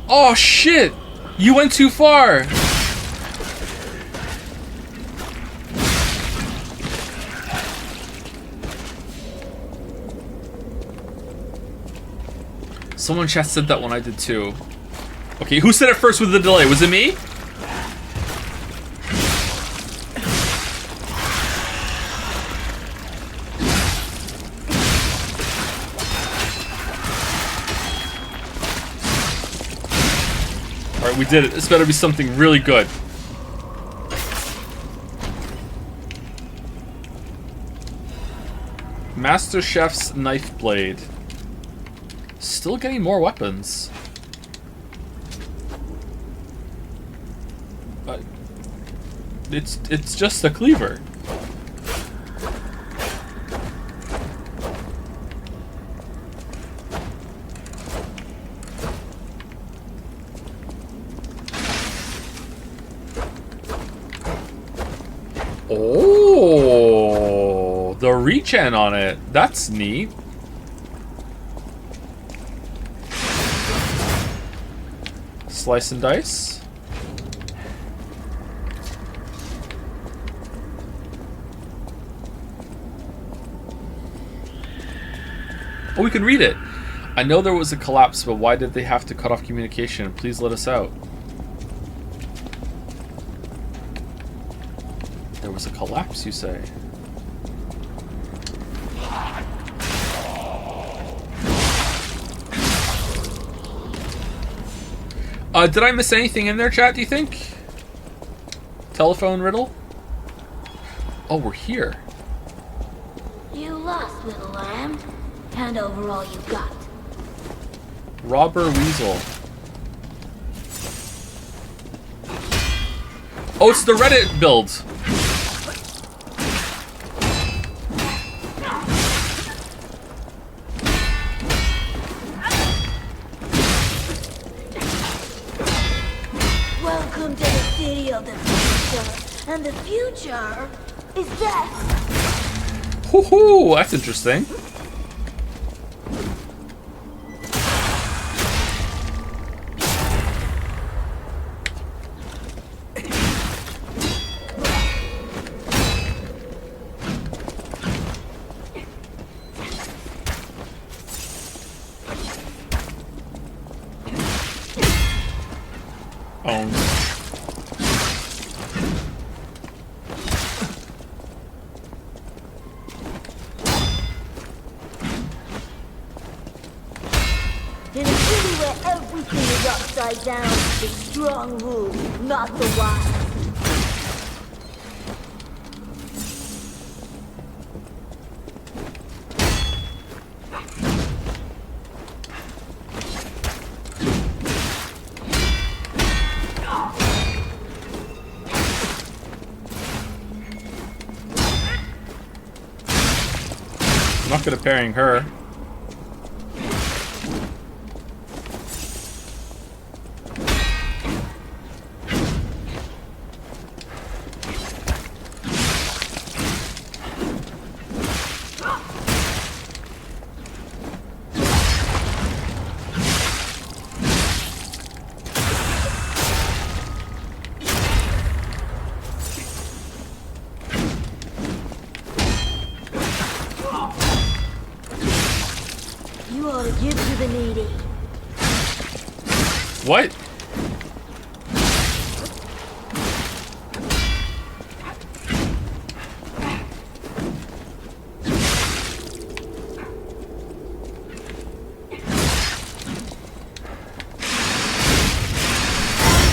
Oh, shit! You went too far! Someone in chat said that when I did too. Okay, who said it first with the delay? Was it me? Alright, we did it. This better be something really good. Master Chef's knife blade. Still getting more weapons. But it's just a cleaver. Oh, the regen on it. That's neat. Slice and dice. Oh, we can read it. I know there was a collapse, but why did they have to cut off communication? Please let us out. There was a collapse, you say? Did I miss anything in there, chat, do you think? Telephone riddle? Oh, we're here. You lost, little lamb. Hand over all you got. Robber Weasel. Oh, it's the Reddit build. Welcome to the city of the future. And the future is death. Hoo-hoo, that's interesting. In a city where everything is upside down, the strong rule, not the wise. I'm not good at parrying her. You ought to give to the needy. What? I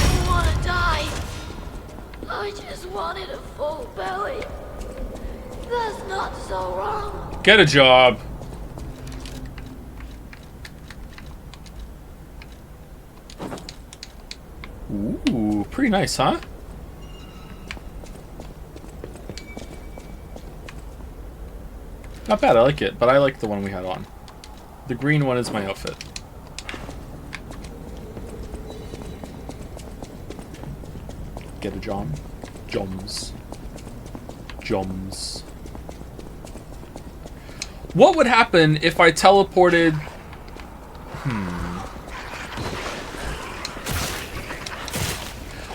don't want to die. I just wanted a full belly. That's not so wrong. Get a job. Ooh, pretty nice, huh? Not bad, I like it, but I like the one we had on. The green one is my outfit. Get a John. Joms. Joms. What would happen if I teleported...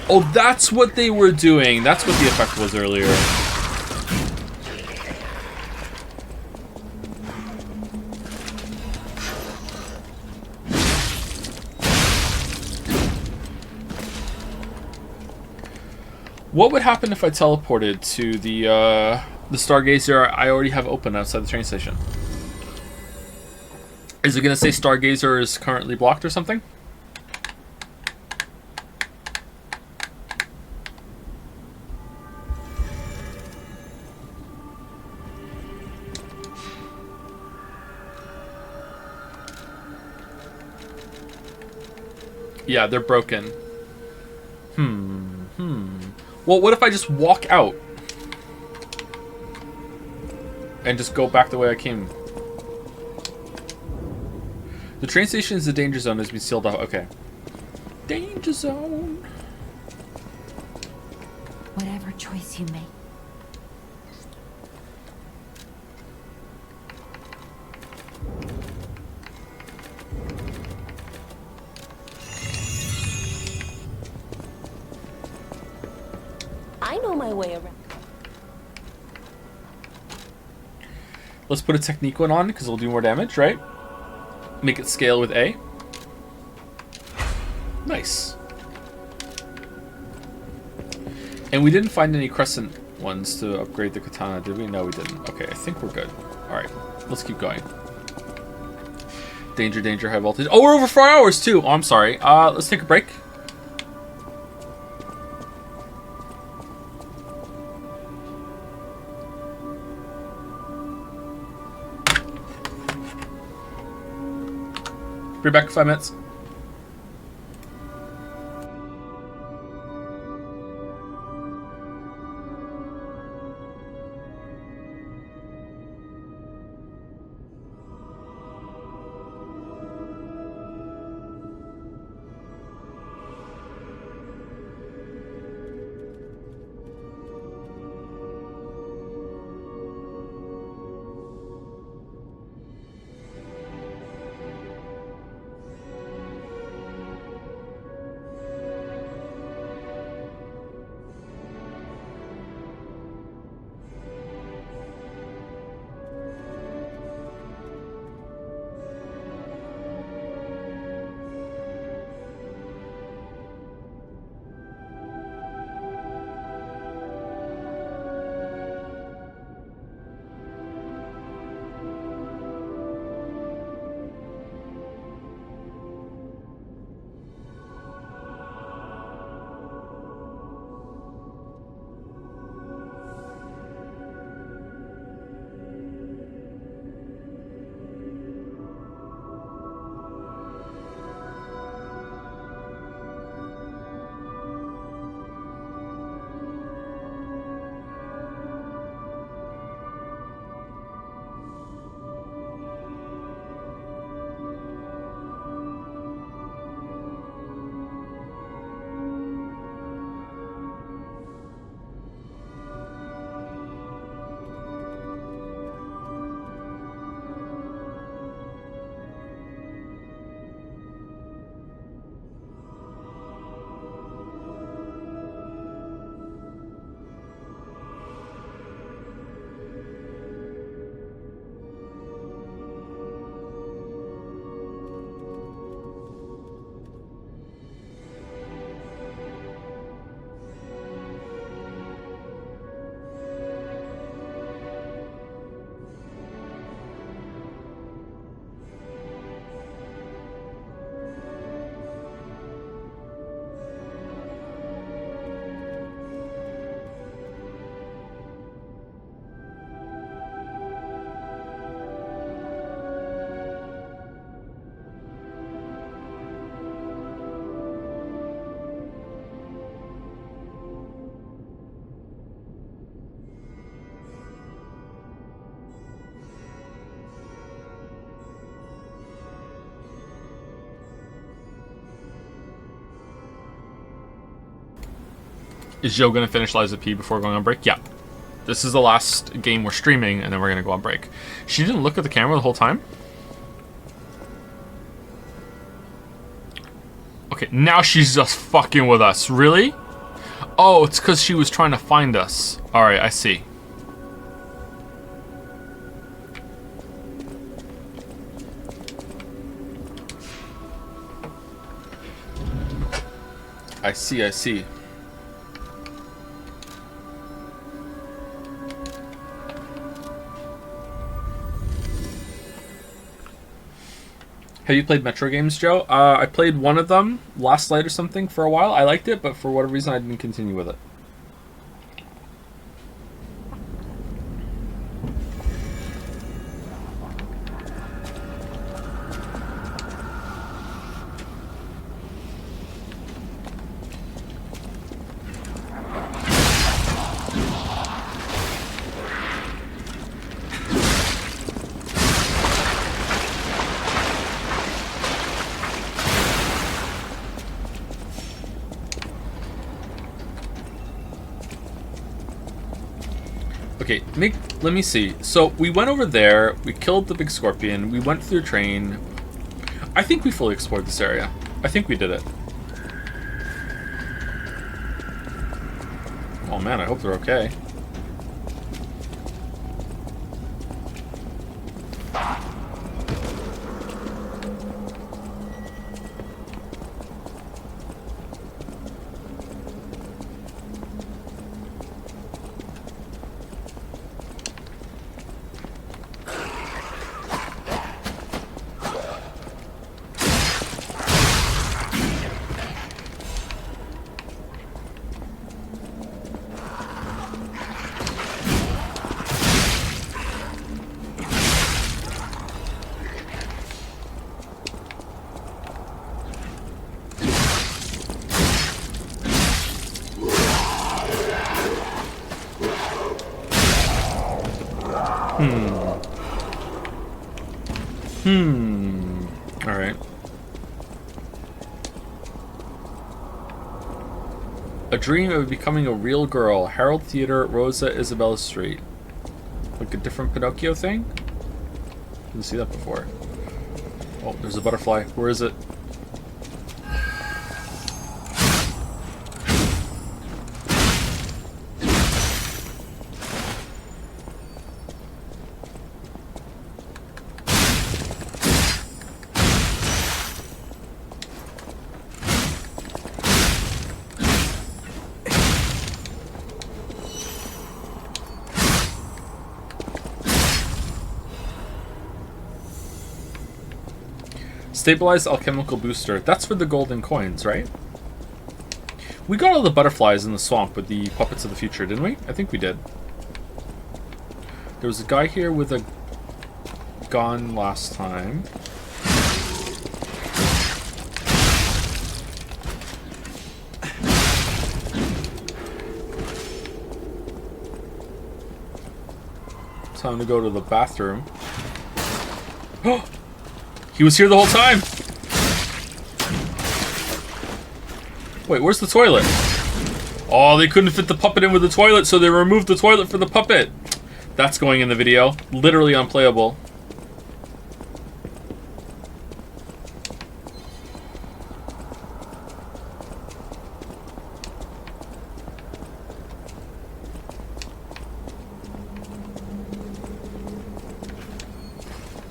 Oh, that's what they were doing. That's what the effect was earlier. What would happen if I teleported to the Stargazer I already have open outside the train station? Is it going to say Stargazer is currently blocked or something? Yeah, they're broken. Well, what if I just walk out? And just go back the way I came? The train station is the danger zone has been sealed off. Okay. Danger zone. Whatever choice you make. I know my way around. Let's put a technique one on because it'll do more damage, right? Make it scale with A. Nice. And we didn't find any crescent ones to upgrade the katana, did we? No, we didn't. Okay, I think we're good. Alright, let's keep going. Danger, danger, high voltage. Oh, we're over 4 hours too! Oh, I'm sorry. Let's take a break. Be back in 5 minutes. Is Joe gonna finish Lies of P before going on break? Yeah. This is the last game we're streaming, and then we're gonna go on break. She didn't look at the camera the whole time? Okay, now she's just fucking with us. Really? Oh, it's because she was trying to find us. Alright, I see. I see, I see. Have you played Metro games, Joe? I played one of them last night or something for a while. I liked it, but for whatever reason I didn't continue with it. Okay, let me see. So we went over there, we killed the big scorpion, we went through the train. I think we fully explored this area. I think we did it. Oh man, I hope they're okay. Alright. A dream of becoming a real girl. Harold Theater, Rosa Isabella Street. Like a different Pinocchio thing? Didn't see that before. Oh, there's a butterfly. Where is it? Stabilized alchemical booster. That's for the golden coins, right? We got all the butterflies in the swamp with the puppets of the future, didn't we? I think we did. There was a guy here with a gun last time. Time to go to the bathroom. Oh! He was here the whole time! Wait, where's the toilet? Oh, they couldn't fit the puppet in with the toilet, so they removed the toilet for the puppet. That's going in the video. Literally unplayable.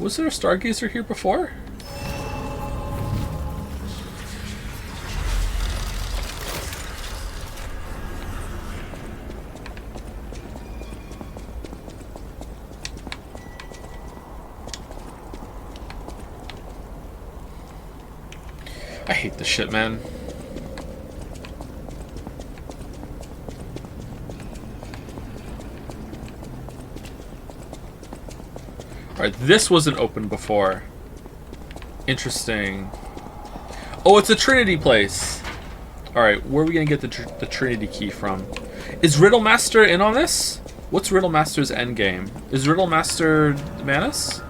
Was there a Stargazer here before? I hate this shit, man. Alright, this wasn't open before. Interesting. Oh, it's a Trinity place. Alright, where are we going to get the Trinity key from? Is Riddlemaster in on this? What's Riddlemaster's endgame? Is Riddlemaster Manus?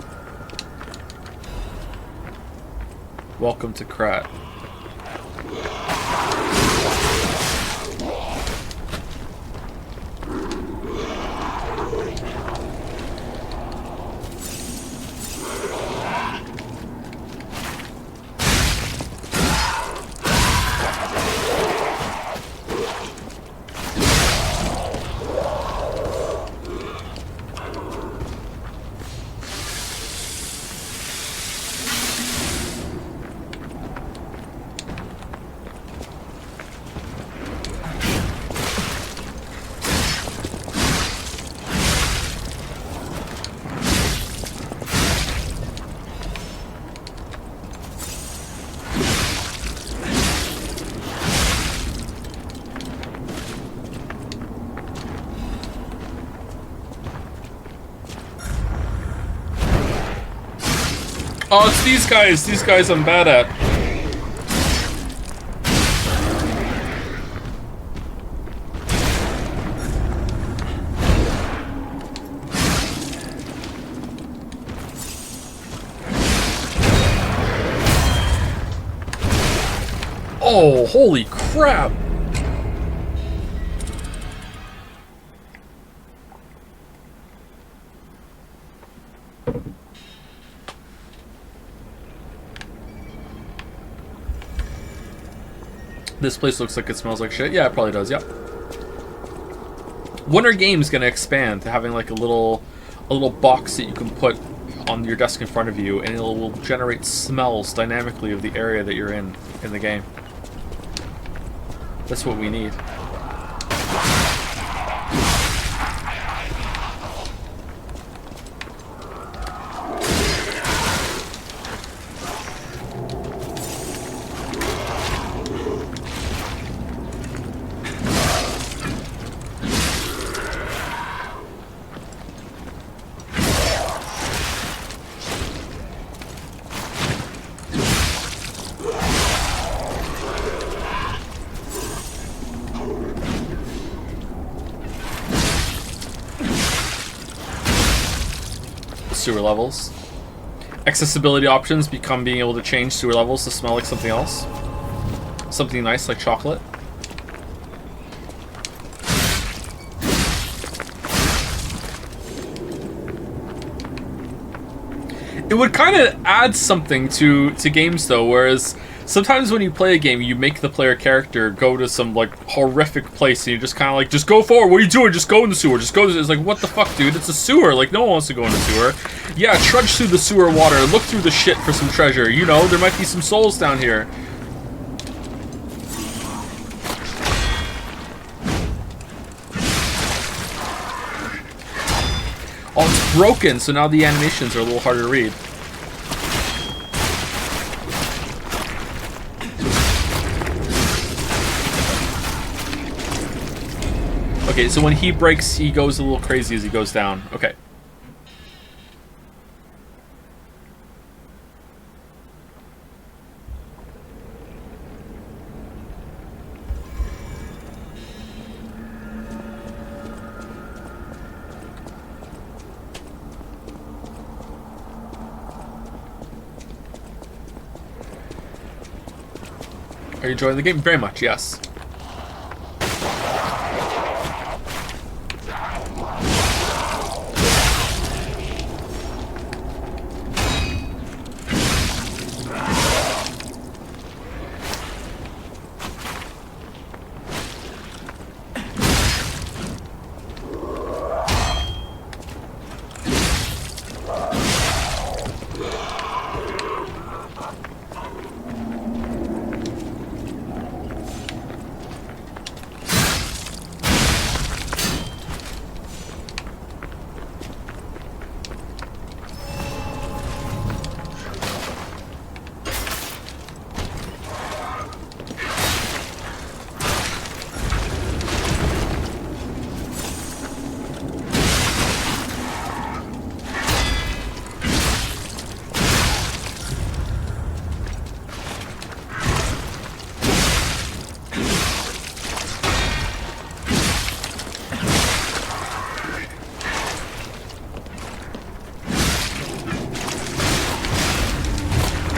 Welcome to Krat. Oh, it's these guys. These guys I'm bad at. Oh, holy crap! This place looks like it smells like shit. Yeah, it probably does, yeah. When are games gonna expand to having like a little box that you can put on your desk in front of you and it will generate smells dynamically of the area that you're in the game? That's what we need. Sewer levels. Accessibility options become being able to change sewer levels to smell like something else. Something nice like chocolate. It would kind of add something to games though, whereas sometimes when you play a game, you make the player character go to some like horrific place, and you just kind of like, just go forward. What are you doing? Just go in the sewer. Just go. It's like, what the fuck, dude? It's a sewer. Like, no one wants to go in the sewer. Yeah, trudge through the sewer water. Look through the shit for some treasure. You know, there might be some souls down here. Oh, it's broken, so now the animations are a little harder to read. Okay, so when he breaks, he goes a little crazy as he goes down. Okay. Are you enjoying the game? Very much, yes.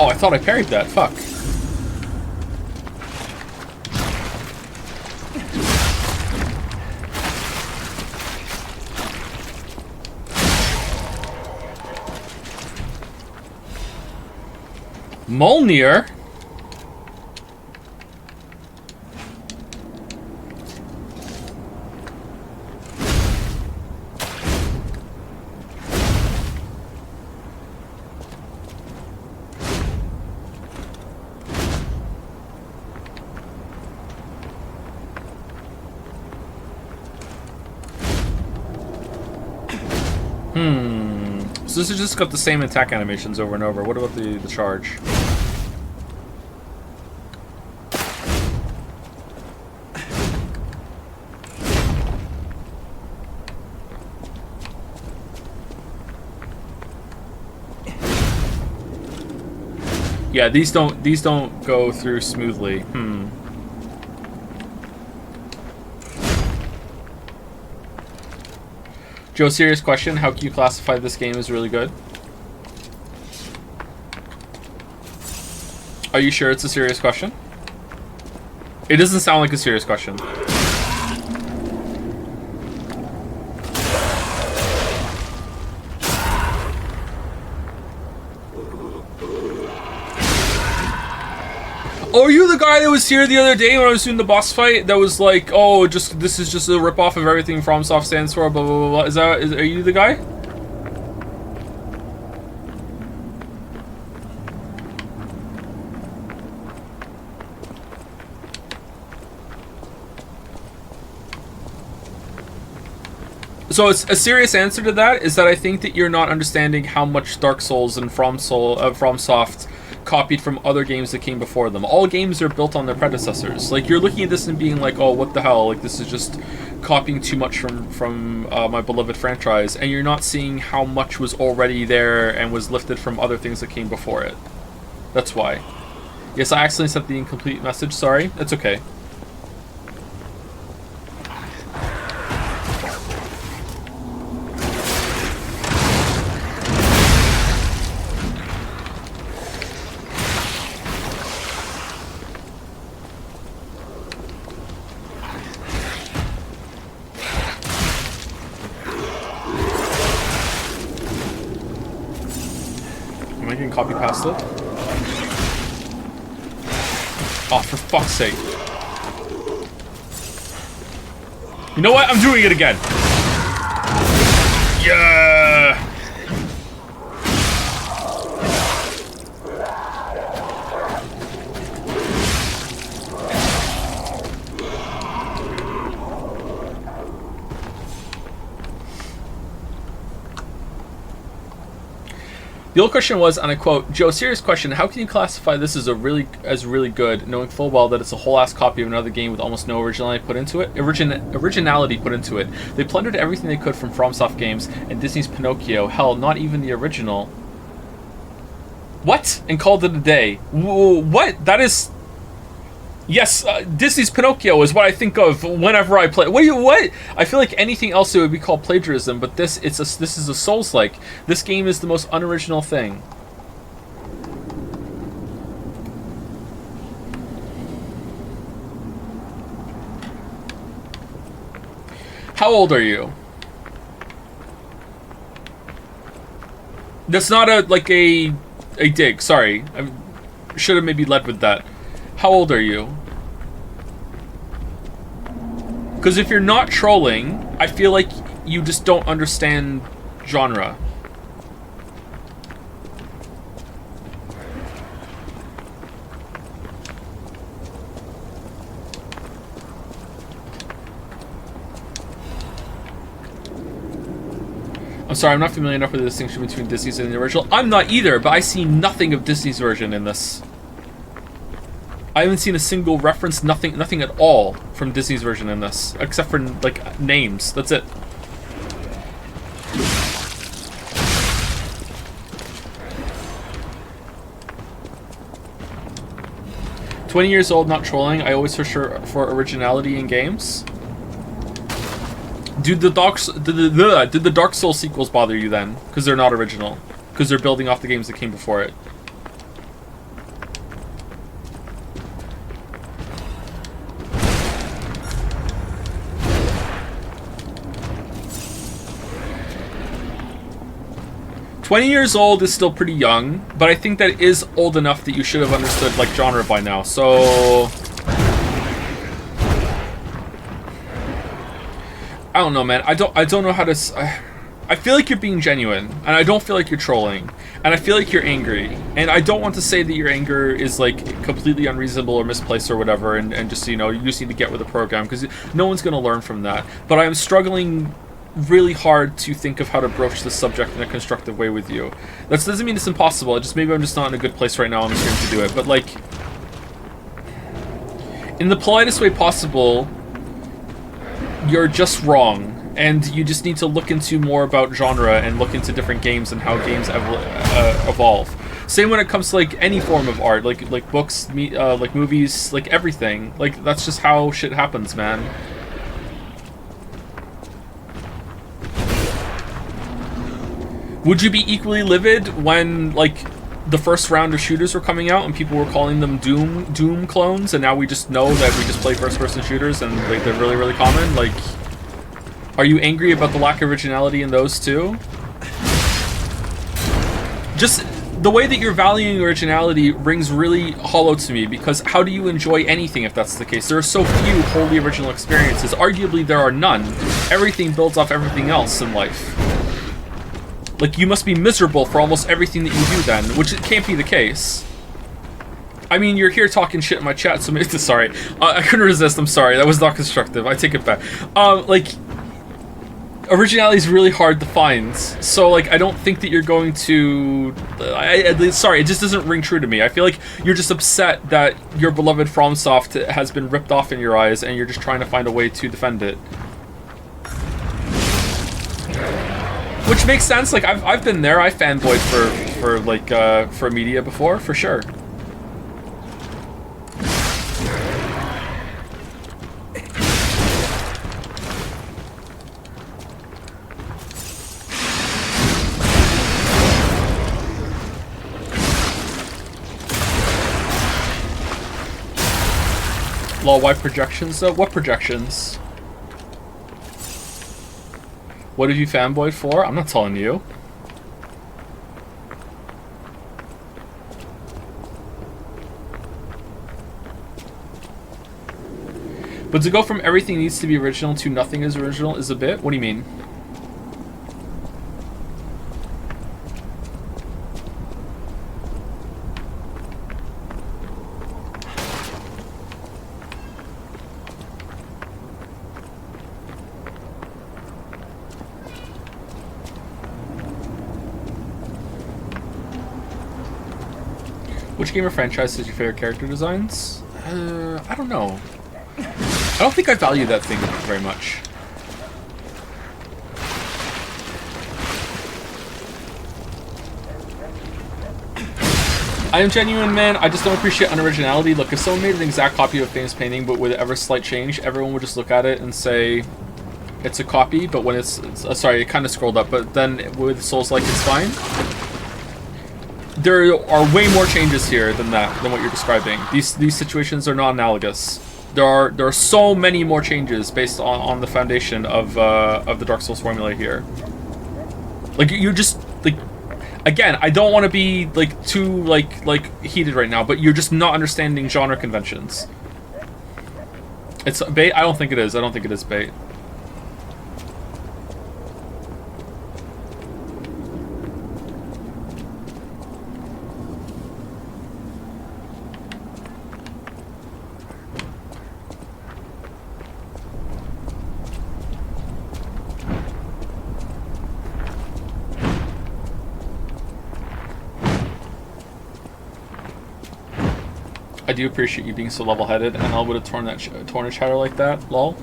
Oh, I thought I parried that. Fuck. Molnir? So this has just got the same attack animations over and over. What about the charge? Yeah, these don't go through smoothly. Joe, serious question. How can you classify this game as really good? Are you sure it's a serious question? It doesn't sound like a serious question. Oh, are you the guy that was here the other day when I was doing the boss fight? That was like, oh, this is just a ripoff of everything FromSoft stands for, blah blah blah blah. Are you the guy? So it's a serious answer to that is that I think that you're not understanding how much Dark Souls and FromSoft copied from other games that came before them. All games are built on their predecessors. Like, you're looking at this and being like, oh, what the hell? Like, this is just copying too much from my beloved franchise, and you're not seeing how much was already there and was lifted from other things that came before it. That's why. Yes, I accidentally sent the incomplete message. Sorry. It's okay. Copy past it. Oh, for fuck's sake. You know what? I'm doing it again. Yeah. The old question was, and I quote, Joe, serious question, how can you classify this as really good, knowing full well that it's a whole ass copy of another game with almost no originality put into it? Originality put into it. They plundered everything they could from FromSoft games and Disney's Pinocchio, hell, not even the original. What? And called it a day. What? That is... Yes, Disney's Pinocchio is what I think of whenever I play. What? I feel like anything else it would be called plagiarism, but this is a Souls-like. This game is the most unoriginal thing. How old are you? That's not a dig. Sorry, I should have maybe led with that. How old are you? Because if you're not trolling, I feel like you just don't understand genre. I'm sorry, I'm not familiar enough with the distinction between Disney's and the original. I'm not either, but I see nothing of Disney's version in this. I haven't seen a single reference, nothing at all from Disney's version in this, except for, like, names. That's it. "20 years old, not trolling. I always search for originality in games." Did the Dark Souls sequels bother you then? Because they're not original. Because they're building off the games that came before it. "20 years old is still pretty young, but I think that is old enough that you should have understood, like, genre by now, so... I don't know, man. I don't know how to... I feel like you're being genuine, and I don't feel like you're trolling, and I feel like you're angry, and I don't want to say that your anger is, like, completely unreasonable or misplaced or whatever, and just, you know, you just need to get with the program, because no one's going to learn from that. But I'm struggling really hard to think of how to broach this subject in a constructive way with you. That doesn't mean it's impossible, maybe I'm just not in a good place right now, I'm just going to do it, but, like, in the politest way possible, you're just wrong. And you just need to look into more about genre and look into different games and how games evolve. Same when it comes to like any form of art, like books, like movies, like everything. Like that's just how shit happens, man. Would you be equally livid when like the first round of shooters were coming out and people were calling them Doom clones, and now we just know that we just play first-person shooters and like they're really, really common? Like, are you angry about the lack of originality in those too? Just the way that you're valuing originality rings really hollow to me, because how do you enjoy anything if that's the case? There are so few wholly original experiences. Arguably, there are none. Everything builds off everything else in life. Like, you must be miserable for almost everything that you do then, which it can't be the case. I mean, you're here talking shit in my chat, so maybe, sorry. I couldn't resist, I'm sorry. That was not constructive. I take it back. Like, originality is really hard to find. So, like, I don't think that you're going to... sorry, it just doesn't ring true to me. I feel like you're just upset that your beloved FromSoft has been ripped off in your eyes, and you're just trying to find a way to defend it. Which makes sense. Like, I've been there. I fanboyed for media before, for sure. Lol, why projections though? What projections? What have you fanboyed for? I'm not telling you. But to go from everything needs to be original to nothing is original is a bit? What do you mean? Which game or franchise is your favorite character designs? I don't know. I don't think I value that thing very much. I am genuine, man. I just don't appreciate unoriginality. Look, if someone made an exact copy of a famous painting but with ever slight change, everyone would just look at it and say it's a copy, but when it's sorry, it kind of scrolled up, but then with Souls-like it's fine. There are way more changes here than what you're describing. These situations are not analogous. There are so many more changes based on the foundation of the Dark Souls formula here. Like, you just, like, again, I don't want to be like too like heated right now, but you're just not understanding genre conventions. It's bait? I don't think it is. I don't think it is bait. I do appreciate you being so level-headed, and I would have torn a chatter like that. Lol.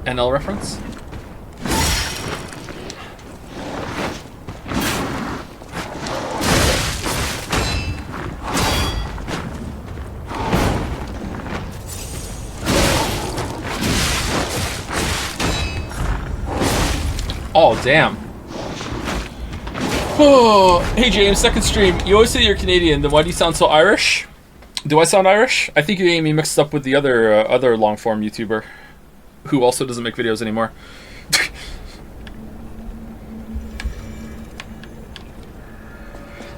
NL reference. Oh damn. Oh, hey James, second stream. You always say you're Canadian, then why do you sound so Irish? Do I sound Irish? I think you're getting me mixed up with the other long-form YouTuber who also doesn't make videos anymore.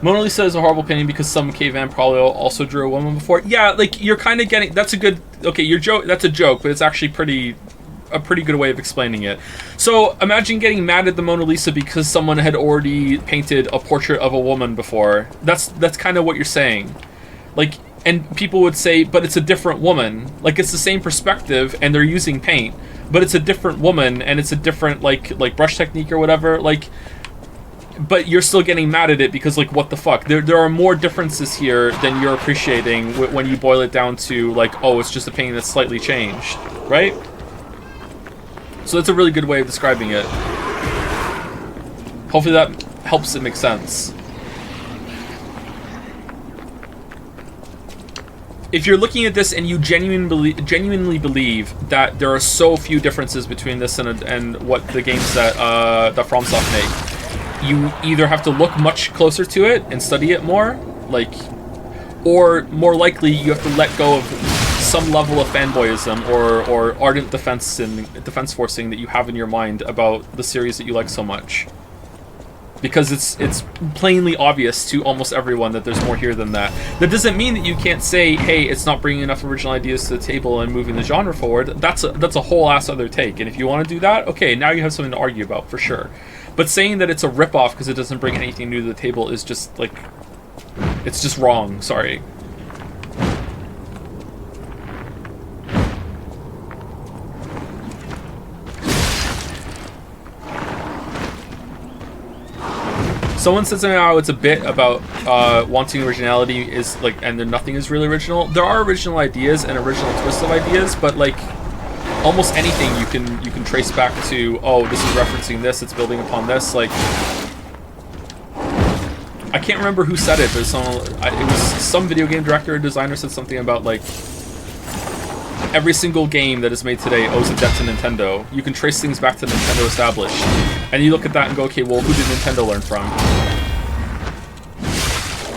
Mona Lisa is a horrible painting because some caveman probably also drew a woman before. Yeah, like, you're kind of getting... That's a good... Okay, your joke... That's a joke, but it's actually a pretty good way of explaining it. So imagine getting mad at the Mona Lisa because someone had already painted a portrait of a woman before. That's kind of what you're saying. Like, and people would say, but it's a different woman. Like, it's the same perspective and they're using paint, but it's a different woman and it's a different like brush technique or whatever. Like, but you're still getting mad at it because, like, what the fuck? There are more differences here than you're appreciating when you boil it down to, like, oh, it's just a painting that's slightly changed, right? So that's a really good way of describing it. Hopefully helps it make sense. If you're looking at this and you genuinely believe that there are so few differences between this and what the games that FromSoft make, you either have to look much closer to it and study it more, like, or more likely you have to let go of some level of fanboyism or ardent defense forcing that you have in your mind about the series that you like so much. Because it's plainly obvious to almost everyone that there's more here than that. That doesn't mean that you can't say, hey, it's not bringing enough original ideas to the table and moving the genre forward. That's a whole ass other take. And if you want to do that, okay, now you have something to argue about, for sure. But saying that it's a ripoff because it doesn't bring anything new to the table is just, like, it's just wrong, sorry. Someone said something how it's a bit about wanting originality is like, and then nothing is really original. There are original ideas and original twists of ideas, but like almost anything you can trace back to, oh, this is referencing this, it's building upon this. Like, I can't remember who said it, but it was some video game director or designer said something about like every single game that is made today owes a debt to Nintendo. You can trace things back to Nintendo established. And you look at that and go, okay, well, who did Nintendo learn from?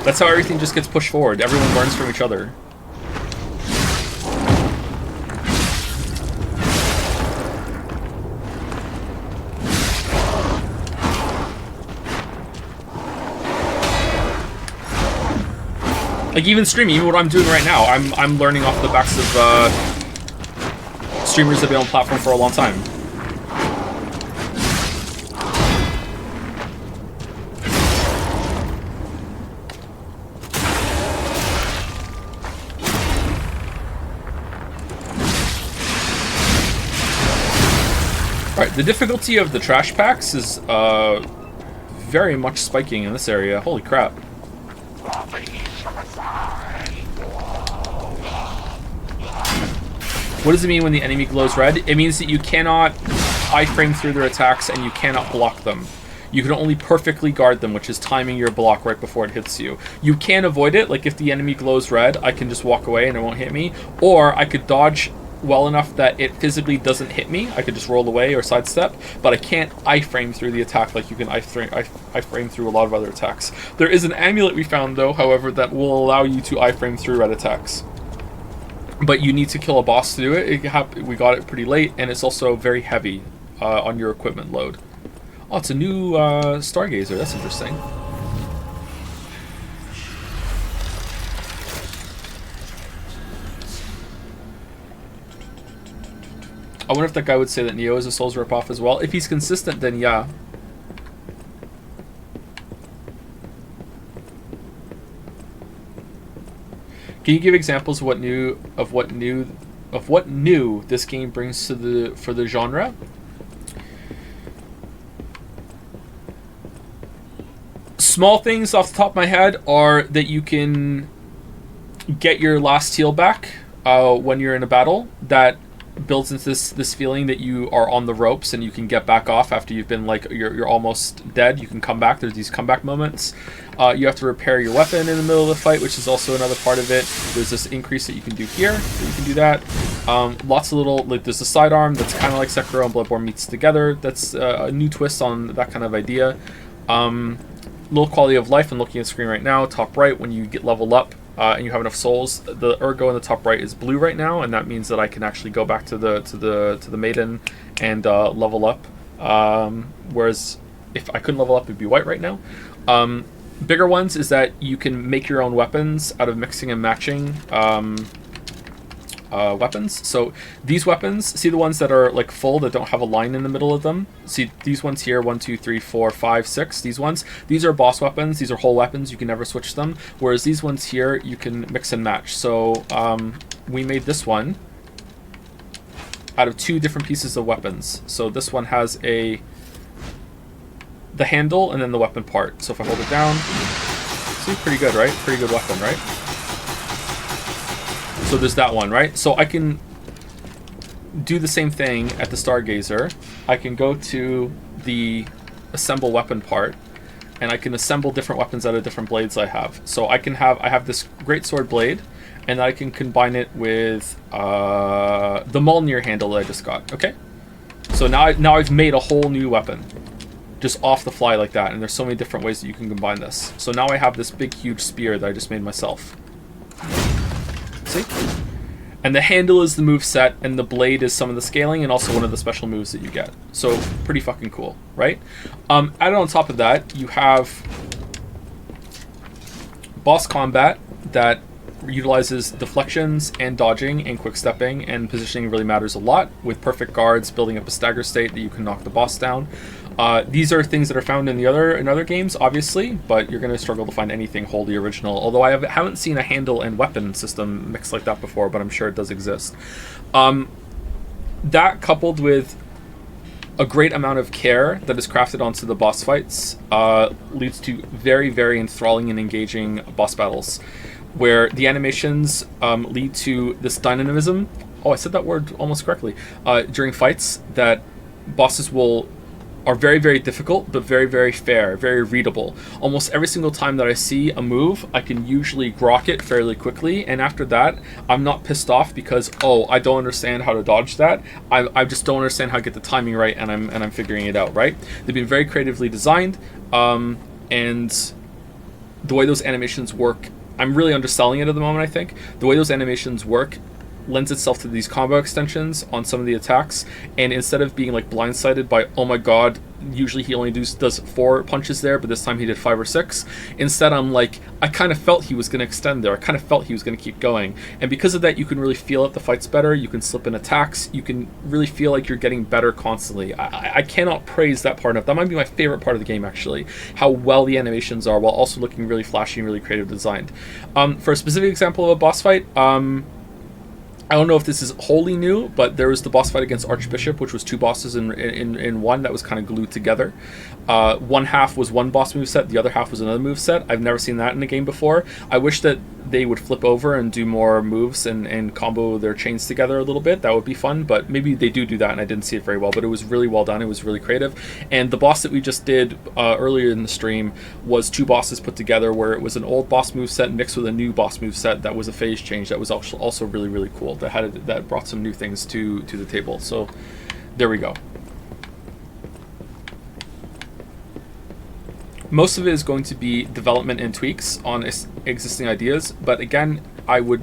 That's how everything just gets pushed forward. Everyone learns from each other. Like even streaming, even what I'm doing right now, I'm learning off the backs of streamers that have been on the platform for a long time. Alright, the difficulty of the trash packs is very much spiking in this area. Holy crap. What does it mean when the enemy glows red? It means that you cannot iframe through their attacks and you cannot block them. You can only perfectly guard them, which is timing your block right before it hits you. You can avoid it, like if the enemy glows red, I can just walk away and it won't hit me. Or I could dodge well enough that it physically doesn't hit me. I could just roll away or sidestep, but I can't iframe through the attack like you can iframe through a lot of other attacks. There is an amulet we found though, however, that will allow you to iframe through red attacks. But you need to kill a boss to do it. We got it pretty late, and it's also very heavy on your equipment load. Oh, it's a new Stargazer. That's interesting. I wonder if that guy would say that Neo is a Souls ripoff as well. If he's consistent, then yeah. Can you give examples of what new this game brings to for the genre? Small things off the top of my head are that you can get your last heal back when you're in a battle. That builds into this feeling that you are on the ropes and you can get back off after you've been like you're almost dead. You can come back. There's these comeback moments. You have to repair your weapon in the middle of the fight, which is also another part of it. There's this increase that you can do here. So you can do that. Lots of little, like there's a sidearm that's kind of like Sekiro and Bloodborne meets together. That's a new twist on that kind of idea. Little quality of life. I'm looking at the screen right now. Top right, when you get level up and you have enough souls, the ergo in the top right is blue right now, and that means that I can actually go back to the maiden and level up. Whereas if I couldn't level up, it'd be white right now. Bigger ones is that you can make your own weapons out of mixing and matching weapons. So these weapons, see the ones that are like full that don't have a line in the middle of them? See these ones here, 1, 2, 3, 4, 5, 6, these ones. These are boss weapons, these are whole weapons, you can never switch them. Whereas these ones here, you can mix and match. So we made this one out of 2 different pieces of weapons. So this one has the handle and then the weapon part. So if I hold it down, see, pretty good, right? Pretty good weapon, right? So there's that one, right? So I can do the same thing at the Stargazer. I can go to the assemble weapon part, and I can assemble different weapons out of different blades I have. So I have this great sword blade, and I can combine it with the Mjolnir handle that I just got. Okay, so now I've made a whole new weapon, just off the fly like that. And there's so many different ways that you can combine this. So now I have this big, huge spear that I just made myself. See? And the handle is the move set, and the blade is some of the scaling, and also one of the special moves that you get. So pretty fucking cool, right? Added on top of that, you have boss combat that utilizes deflections and dodging and quick stepping, and positioning really matters a lot, with perfect guards building up a stagger state that you can knock the boss down. These are things that are found in other games, obviously, but you're going to struggle to find anything wholly original. Although I haven't seen a handle and weapon system mixed like that before, but I'm sure it does exist. That coupled with a great amount of care that is crafted onto the boss fights leads to very, very enthralling and engaging boss battles, where the animations lead to this dynamism. Oh, I said that word almost correctly. During fights, that bosses are very, very difficult, but very, very fair, very readable. Almost every single time that I see a move, I can usually grok it fairly quickly, and after that, I'm not pissed off because, oh, I don't understand how to dodge that. I just don't understand how to get the timing right, and I'm figuring it out, right? They've been very creatively designed, and the way those animations work, I'm really underselling it at the moment, I think. The way those animations work lends itself to these combo extensions on some of the attacks, and instead of being like blindsided by, oh my god, usually he only does 4 punches there, but this time he did 5 or 6, instead I'm like, I kind of felt he was going to extend there, I kind of felt he was going to keep going, and because of that you can really feel it, the fight's better, you can slip in attacks, you can really feel like you're getting better constantly. I cannot praise that part enough. That might be my favorite part of the game, actually, how well the animations are while also looking really flashy and really creative designed. For a specific example of a boss fight, I don't know if this is wholly new, but there was the boss fight against Archbishop, which was 2 bosses in one that was kind of glued together. One half was one boss moveset, the other half was another moveset. I've never seen that in a game before. I wish that they would flip over and do more moves and combo their chains together a little bit. That would be fun, but maybe they do that and I didn't see it very well, but it was really well done. It was really creative. And the boss that we just did earlier in the stream was 2 bosses put together, where it was an old boss moveset mixed with a new boss moveset that was a phase change that was also really, really cool. That brought some new things to the table. So there we go. Most of it is going to be development and tweaks on existing ideas, but again, I would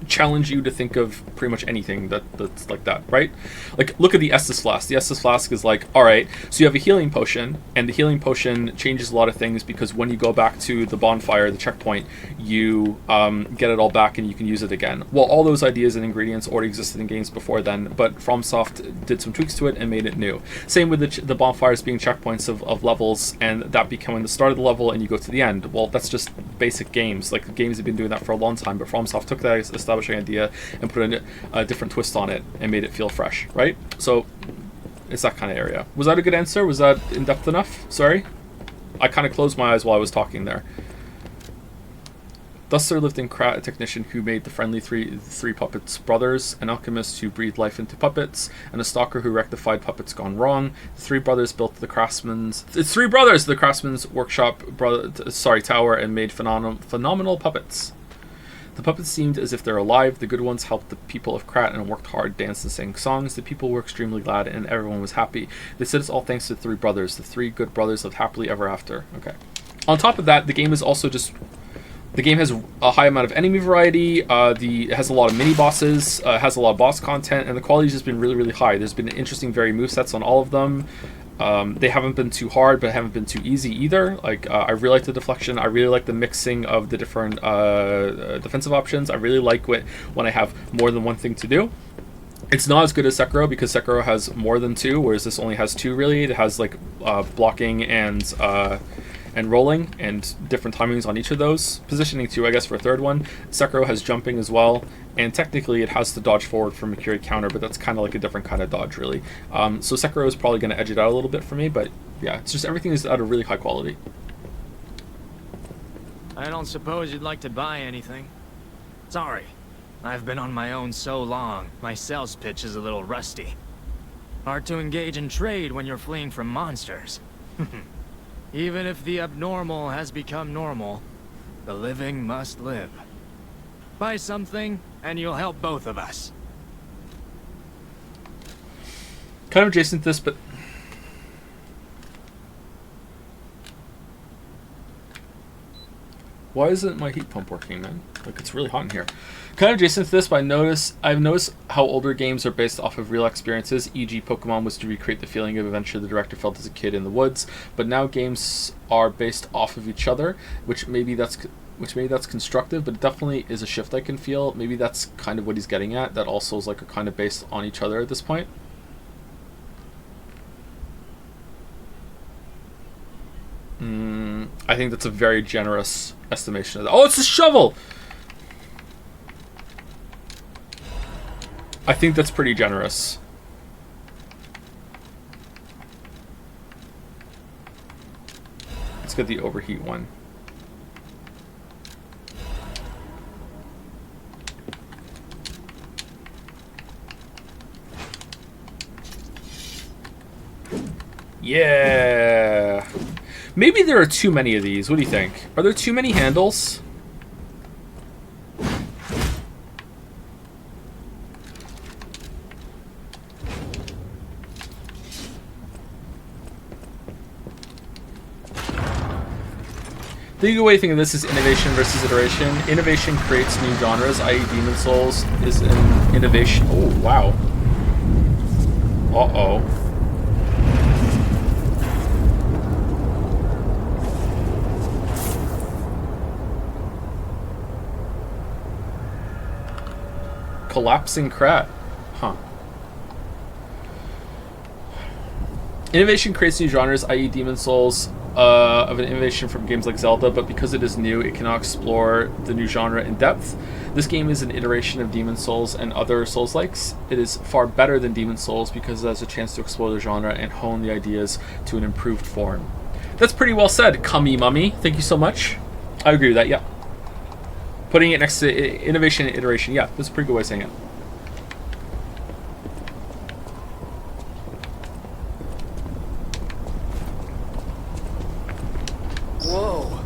challenge you to think of pretty much anything that's like that, right? Like, look at the Estus Flask. The Estus Flask is like, alright, so you have a healing potion, and the healing potion changes a lot of things because when you go back to the bonfire, the checkpoint, you get it all back and you can use it again. Well, all those ideas and ingredients already existed in games before then, but FromSoft did some tweaks to it and made it new. Same with the bonfires being checkpoints of levels, and that becoming the start of the level and you go to the end. Well, that's just basic games. Like, games have been doing that for a long time, but FromSoft took that establishing idea and put a different twist on it and made it feel fresh, right? So it's that kind of area. Was that a good answer? Was that in-depth enough? Sorry? I kind of closed my eyes while I was talking there. Thus there lived in Krat a technician who made the friendly three puppets brothers, an alchemist who breathed life into puppets, and a stalker who rectified puppets gone wrong. The 3 brothers built the craftsman's... It's 3 brothers! The craftsman's workshop tower and made phenomenal puppets. The puppets seemed as if they're alive. The good ones helped the people of Krat and worked hard, danced and sang songs. The people were extremely glad and everyone was happy. They said it's all thanks to the 3 brothers. The 3 good brothers lived happily ever after. Okay. On top of that, the game is also just... The game has a high amount of enemy variety, it has a lot of mini-bosses, has a lot of boss content, and the quality's just been really, really high. There's been interesting varied movesets on all of them. They haven't been too hard, but haven't been too easy either. Like, I really like the deflection. I really like the mixing of the different defensive options. I really like when I have more than one thing to do. It's not as good as Sekiro, because Sekiro has more than 2, whereas this only has 2, really. It has, like, blocking and rolling, and different timings on each of those. Positioning too, I guess, for a third one. Sekiro has jumping as well, and technically it has to dodge forward from a curated counter, but that's kind of like a different kind of dodge, really. So Sekiro is probably going to edge it out a little bit for me, but yeah, it's just everything is at a really high quality. I don't suppose you'd like to buy anything? Sorry, I've been on my own so long, my sales pitch is a little rusty. Hard to engage in trade when you're fleeing from monsters. Even if the abnormal has become normal, the living must live. Buy something, and you'll help both of us. Kind of adjacent to this, but... Why isn't my heat pump working, man? Like, it's really hot in here. Kind of adjacent to this, but I've noticed how older games are based off of real experiences, e.g. Pokemon was to recreate the feeling of adventure the director felt as a kid in the woods, but now games are based off of each other, which maybe that's constructive, but it definitely is a shift I can feel. Maybe that's kind of what he's getting at, that all Souls-like are kind of based on each other at this point. I think that's a very generous estimation of that. Oh, it's a shovel! I think that's pretty generous. Let's get the overheat one. Yeah. Maybe there are too many of these. What do you think? Are there too many handles? The good way to think of this is innovation versus iteration. Innovation creates new genres, i.e. Demon Souls is an innovation. Oh, wow. Uh-oh. Collapsing Krat. Huh. Innovation creates new genres, i.e. Demon Souls, of an innovation from games like Zelda, but because it is new, it cannot explore the new genre in depth. This game is an iteration of Demon Souls and other Souls-likes. It is far better than Demon Souls because it has a chance to explore the genre and hone the ideas to an improved form. That's pretty well said, Cummy Mummy. Thank you so much. I agree with that, yeah. Putting it next to innovation and iteration, yeah, that's a pretty good way of saying it. Whoa.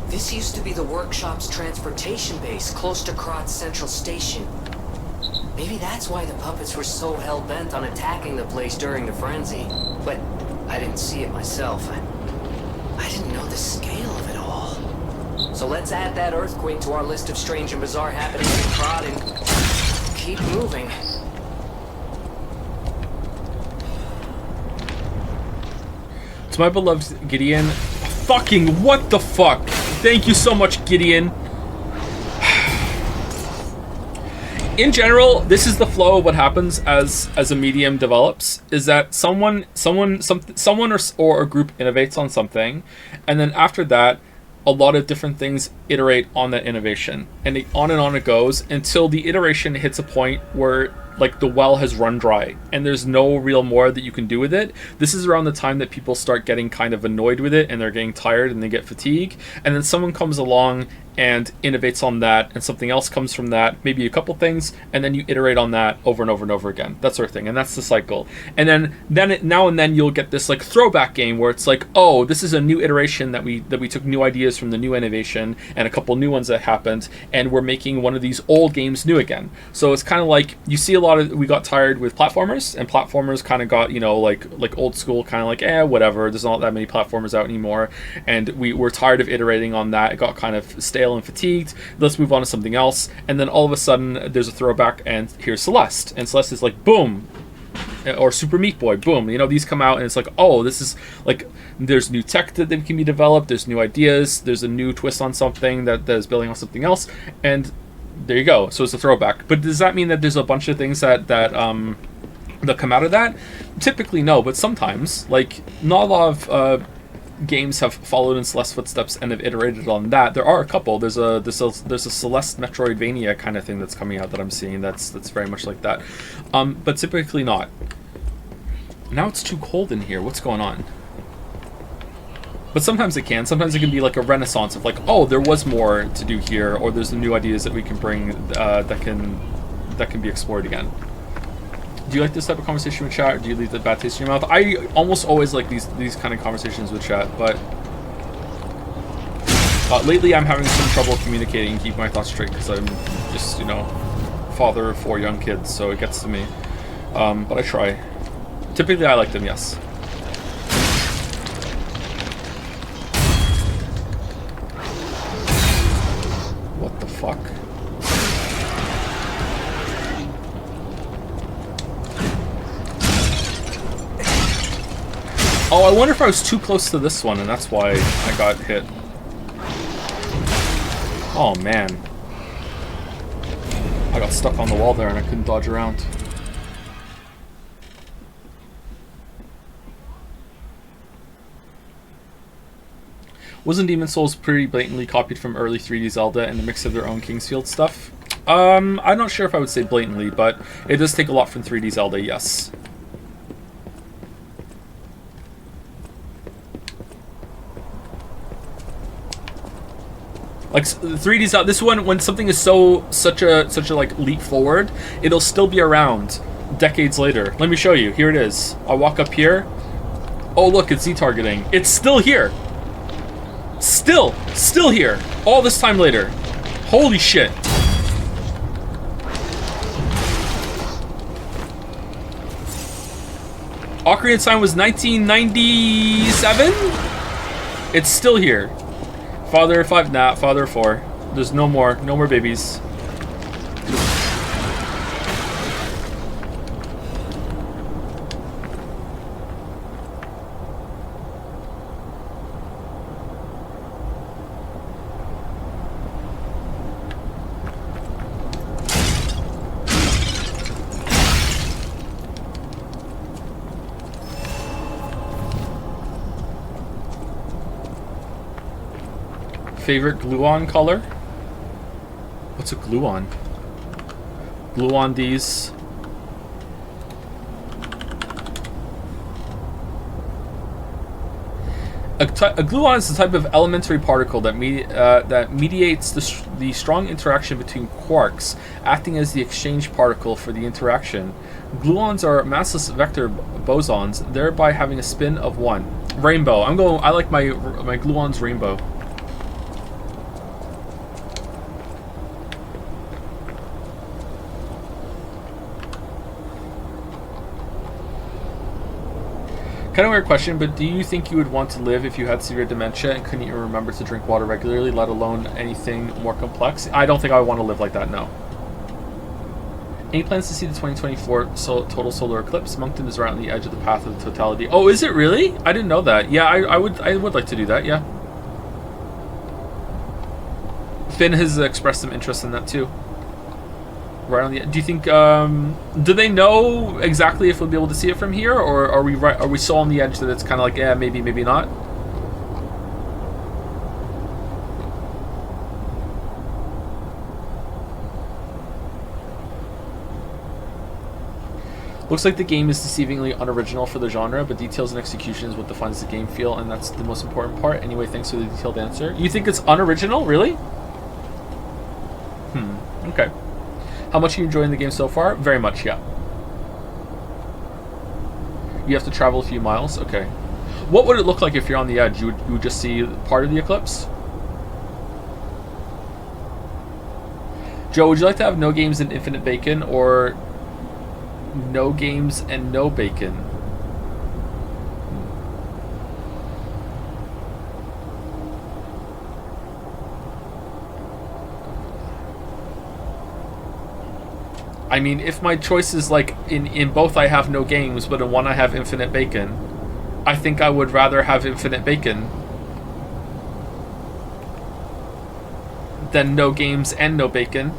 This used to be the workshop's transportation base, close to Krat's central station. Maybe that's why the puppets were so hell-bent on attacking the place during the frenzy. But I didn't see it myself. I didn't know the scale of it all. So let's add that earthquake to our list of strange and bizarre happenings in Krat and keep moving. To my beloved Gideon, fucking what the fuck? Thank you so much, Gideon. In general, this is the flow of what happens as a medium develops, is that someone or a group innovates on something, and then after that, a lot of different things iterate on that innovation, and on it goes until the iteration hits a point where like the well has run dry and there's no real more that you can do with it. This is around the time that people start getting kind of annoyed with it and they're getting tired and they get fatigue, and then someone comes along and innovates on that, and something else comes from that, maybe a couple things, and then you iterate on that over and over and over again, that sort of thing, and that's the cycle. And then now and then you'll get this like throwback game where it's like, oh, this is a new iteration that we took new ideas from the new innovation and a couple new ones that happened, and we're making one of these old games new again. So it's kind of like you see a lot of, we got tired with platformers, and platformers kind of got, you know, like old school, kind of like whatever, there's not that many platformers out anymore, and we're tired of iterating on that. It got kind of stale and fatigued, let's move on to something else. And then all of a sudden there's a throwback, and here's Celeste, and Celeste is like boom, or Super Meat Boy, boom, you know, these come out and it's like, oh, this is like, there's new tech that can be developed, there's new ideas, there's a new twist on something that is building on something else, and there you go. So it's a throwback. But does that mean that there's a bunch of things that come out of that? Typically no, but sometimes, like, not a lot of games have followed in Celeste's footsteps and have iterated on that. There are a couple. There's a Celeste Metroidvania kind of thing that's coming out that I'm seeing that's very much like that, but typically not. Now it's too cold in here. What's going on? But sometimes it can. Sometimes it can be like a renaissance of like, oh, there was more to do here, or there's new ideas that we can bring that can be explored again. Do you like this type of conversation with chat, or do you leave the bad taste in your mouth? I almost always like these kind of conversations with chat, but lately I'm having some trouble communicating and keeping my thoughts straight because I'm just, you know, father of 4 young kids, so it gets to me. But I try. Typically I like them, yes. What the fuck? Oh, I wonder if I was too close to this one and that's why I got hit. Oh man. I got stuck on the wall there and I couldn't dodge around. Wasn't Demon's Souls pretty blatantly copied from early 3D Zelda and a mix of their own Kingsfield stuff? I'm not sure if I would say blatantly, but it does take a lot from 3D Zelda, yes. Like 3D Zelda, this one, when something is such a like leap forward, it'll still be around decades later. Let me show you. Here it is. I'll walk up here. Oh look, it's Z targeting. It's still here. Still here. All this time later. Holy shit. Ocarina of Time was 1997? It's still here. Father of 5, nah, father of 4. There's no more babies. Favorite glue-on color? What's a glue-on? Glue on these. A gluon is a type of elementary particle that mediates the strong interaction between quarks, acting as the exchange particle for the interaction. Gluons are massless vector bosons, thereby having a spin of 1. Rainbow. I like my gluons rainbow. Kind of weird question, but do you think you would want to live if you had severe dementia and couldn't even remember to drink water regularly, let alone anything more complex? I don't think I would want to live like that, no. Any plans to see the 2024 total solar eclipse? Moncton is right on the edge of the path of the totality. Oh, is it really? I didn't know that. Yeah, I would like to do that, yeah. Finn has expressed some interest in that too. Right on the. Do you think? Do they know exactly if we'll be able to see it from here, or are we right? Are we so on the edge that it's kind of like, yeah, maybe, maybe not? Looks like the game is deceivingly unoriginal for the genre, but details and execution is what defines the game feel, and that's the most important part. Anyway, thanks for the detailed answer. You think it's unoriginal, really? Okay. How much are you enjoying the game so far? Very much, yeah. You have to travel a few miles? Okay. What would it look like if you're on the edge? You would just see part of the eclipse? Joe, would you like to have no games and infinite bacon, or no games and no bacon? I mean, if my choice is like in both I have no games, but in one I have infinite bacon, I think I would rather have infinite bacon than no games and no bacon.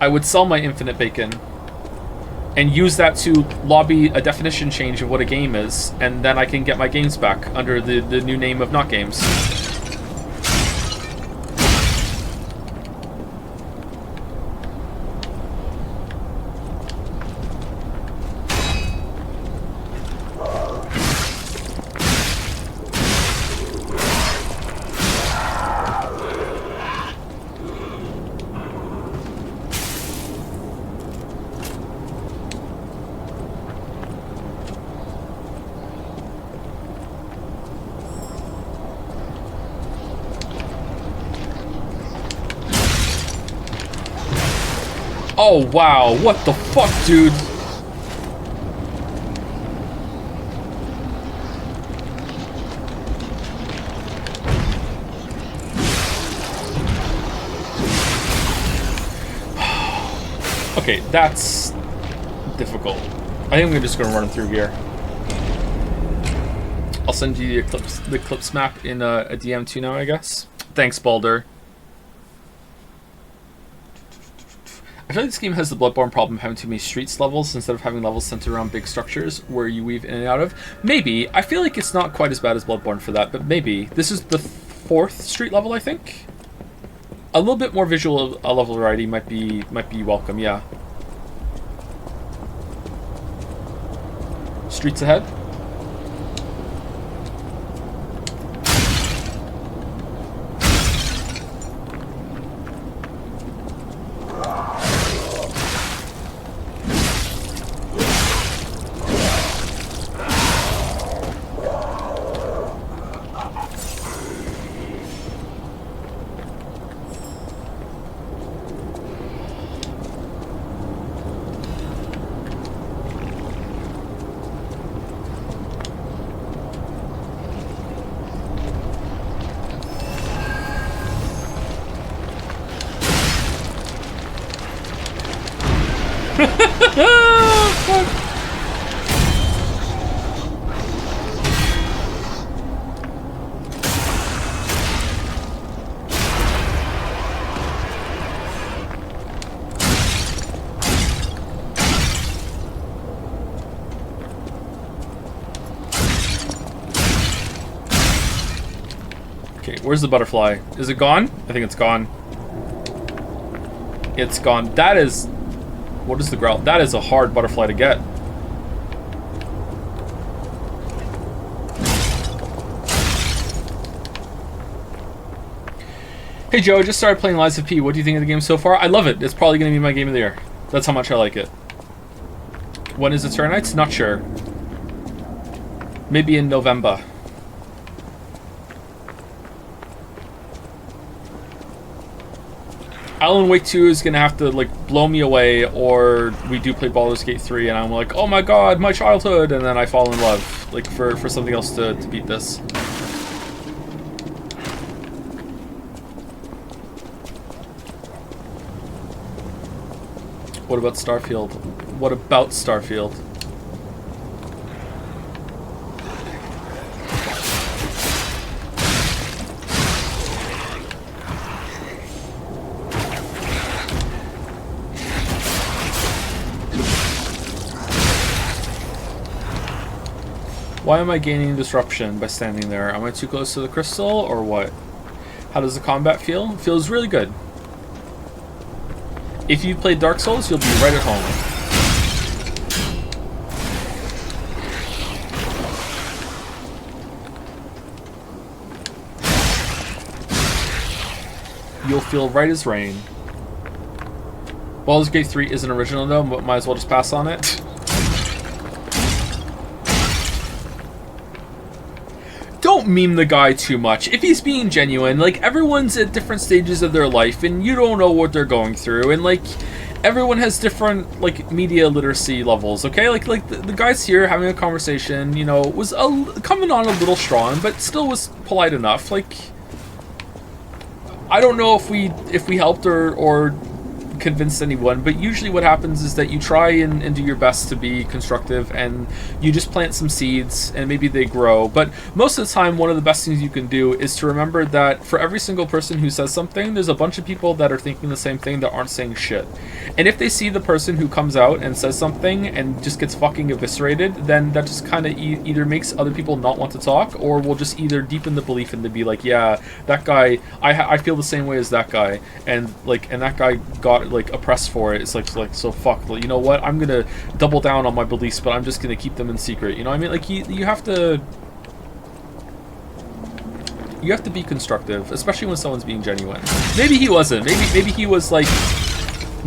I would sell my infinite bacon and use that to lobby a definition change of what a game is, and then I can get my games back under the new name of not games. Oh, wow. What the fuck, dude? Okay, that's difficult. I think I'm just gonna run him through here. I'll send you the Eclipse map in a DM2 now, I guess. Thanks, Baldur. I feel like this game has the Bloodborne problem of having too many streets levels instead of having levels centered around big structures where you weave in and out of. Maybe. I feel like it's not quite as bad as Bloodborne for that, but maybe. This is the 4th street level, I think. A little bit more visual level variety might be welcome, yeah. Streets ahead. Okay, where's the butterfly? Is it gone? I think it's gone. It's gone. That is... What is the growl? That is a hard butterfly to get. Hey Joe, I just started playing Lies of P. What do you think of the game so far? I love it. It's probably going to be my game of the year. That's how much I like it. When is it Turn Nights? Not sure. Maybe in November. Alan Wake 2 is gonna have to like blow me away, or we do play Baldur's Gate 3 and I'm like, oh my god, my childhood, and then I fall in love, like for something else to beat this. What about Starfield? What about Starfield? Why am I gaining disruption by standing there? Am I too close to the crystal, or what? How does the combat feel? It feels really good. If you played Dark Souls, you'll be right at home. You'll feel right as rain. Baldur's Gate 3 isn't original though, but might as well just pass on it. Don't meme the guy too much. If he's being genuine, like, everyone's at different stages of their life and you don't know what they're going through, and like everyone has different like media literacy levels, okay? Like the guys here having a conversation, you know, was coming on a little strong, but still was polite enough. Like, I don't know if we helped or convinced anyone, but usually what happens is that you try and do your best to be constructive, and you just plant some seeds and maybe they grow. But most of the time, one of the best things you can do is to remember that for every single person who says something, there's a bunch of people that are thinking the same thing that aren't saying shit. And if they see the person who comes out and says something and just gets fucking eviscerated, then that just kind of either makes other people not want to talk, or will just either deepen the belief and to be like, yeah, that guy, I feel the same way as that guy, and that guy got like oppressed for it. It's like so fuck, you know what, I'm gonna double down on my beliefs, but I'm just gonna keep them in secret, you know what I mean? Like, you have to be constructive, especially when someone's being genuine. Maybe he wasn't, maybe he was like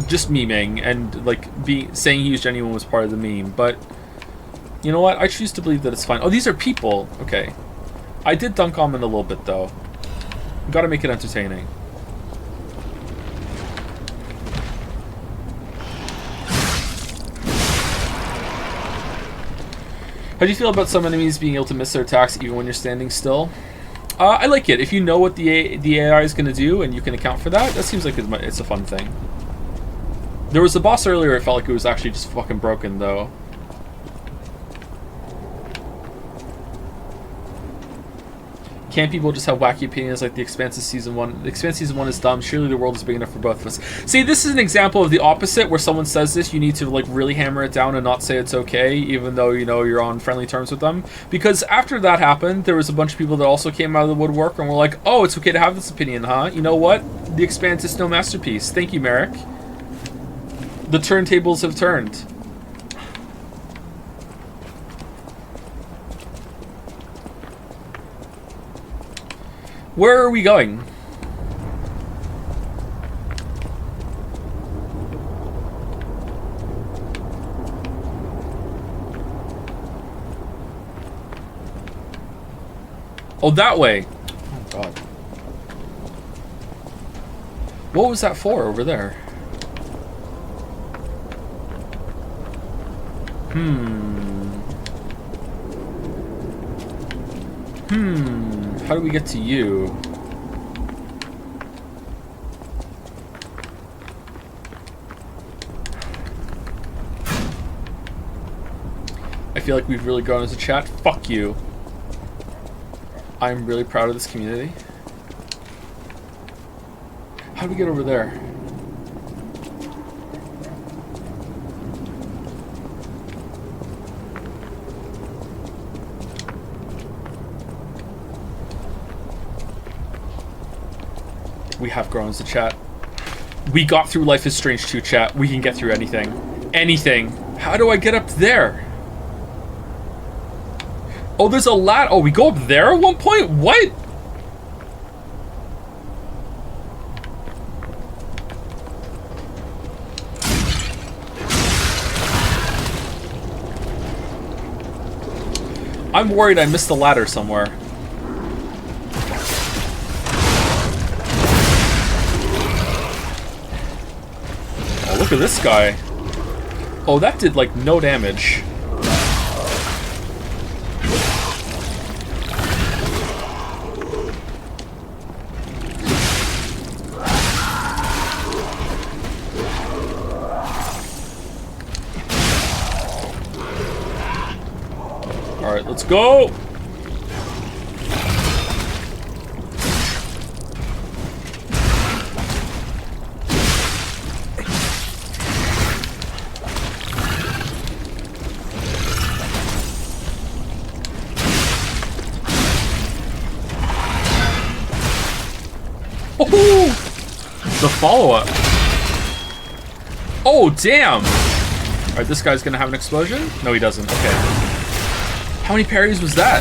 just memeing, and like saying he was genuine was part of the meme, but you know what, I choose to believe that it's fine. Oh, these are people. Okay, I did dunk on them a little bit though. Gotta make it entertaining. How do you feel about some enemies being able to miss their attacks even when you're standing still? I like it. If you know what the AI is going to do and you can account for that, that seems like it's a fun thing. There was a boss earlier, it felt like it was actually just fucking broken, though. Can't people just have wacky opinions like The Expanse Season 1? The Expanse Season 1 is dumb. Surely the world is big enough for both of us. See, this is an example of the opposite, where someone says this, you need to like really hammer it down and not say it's okay, even though, you know, you're on friendly terms with them. Because after that happened, there was a bunch of people that also came out of the woodwork and were like, oh, it's okay to have this opinion, huh? You know what? The Expanse is no masterpiece. Thank you, Merrick. The turntables have turned. Where are we going? Oh, that way. Oh, God. What was that for over there? How do we get to you? I feel like we've really grown as a chat. Fuck you. I'm really proud of this community. How do we get over there? We have grown as a chat. We got through Life is Strange 2, chat. We can get through anything. Anything. How do I get up there? Oh, there's a ladder. Oh, we go up there at one point? What? I'm worried I missed the ladder somewhere. Oh, look at this guy. Oh, that did, like, no damage. Alright, let's go! The follow-up. Oh, damn! Alright, this guy's gonna have an explosion? No, he doesn't. Okay. How many parries was that?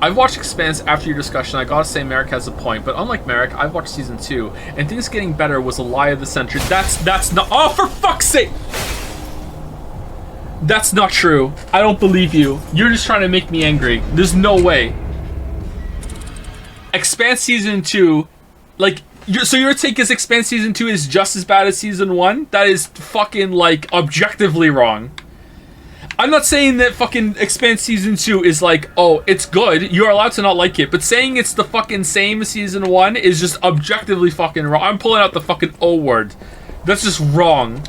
I've watched Expanse after your discussion. I gotta say Merrick has a point, but unlike Merrick, I've watched season 2, and things getting better was a lie of the century. That's not— oh, for fuck's sake! That's not true. I don't believe you. You're just trying to make me angry. There's no way. Expanse season 2, like, so your take is Expanse season 2 is just as bad as season 1? That is fucking, like, objectively wrong. I'm not saying that fucking Expanse Season 2 is like, oh, it's good, you're allowed to not like it, but saying it's the fucking same as Season 1 is just objectively fucking wrong. I'm pulling out the fucking O word. That's just wrong.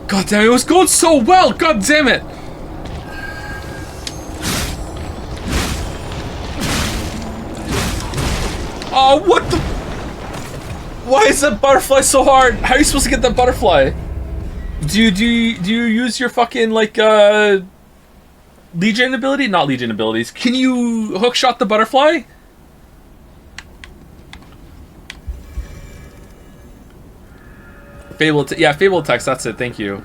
God damn it, it was going so well! God damn it! Oh, what the— why is that butterfly so hard? How are you supposed to get that butterfly? Do you use your fucking like Legion ability? Not Legion abilities. Can you hookshot the butterfly? Fable text, that's it, thank you.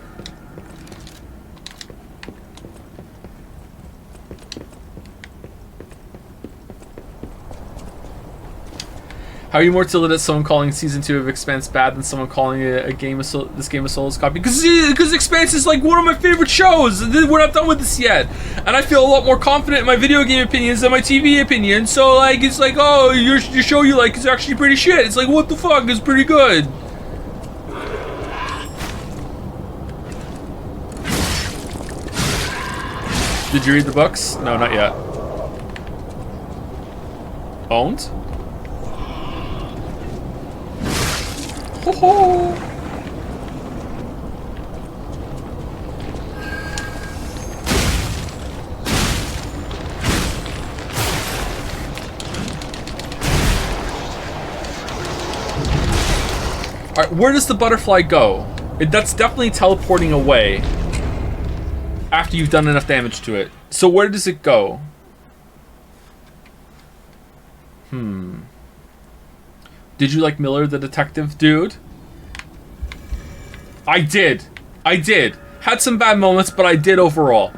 How are you more tilted at someone calling Season 2 of Expanse bad than someone calling this game of Souls copy? Because Expanse is like one of my favorite shows. We're not done with this yet. And I feel a lot more confident in my video game opinions than my TV opinions. So like, it's like, oh, your show you like is actually pretty shit. It's like, what the fuck, it's pretty good. Did you read the books? No, not yet. Owned? Ho ho! Alright, where does the butterfly go? That's definitely teleporting away after you've done enough damage to it. So where does it go? Did you like Miller the detective, dude? I did. Had some bad moments, but I did overall.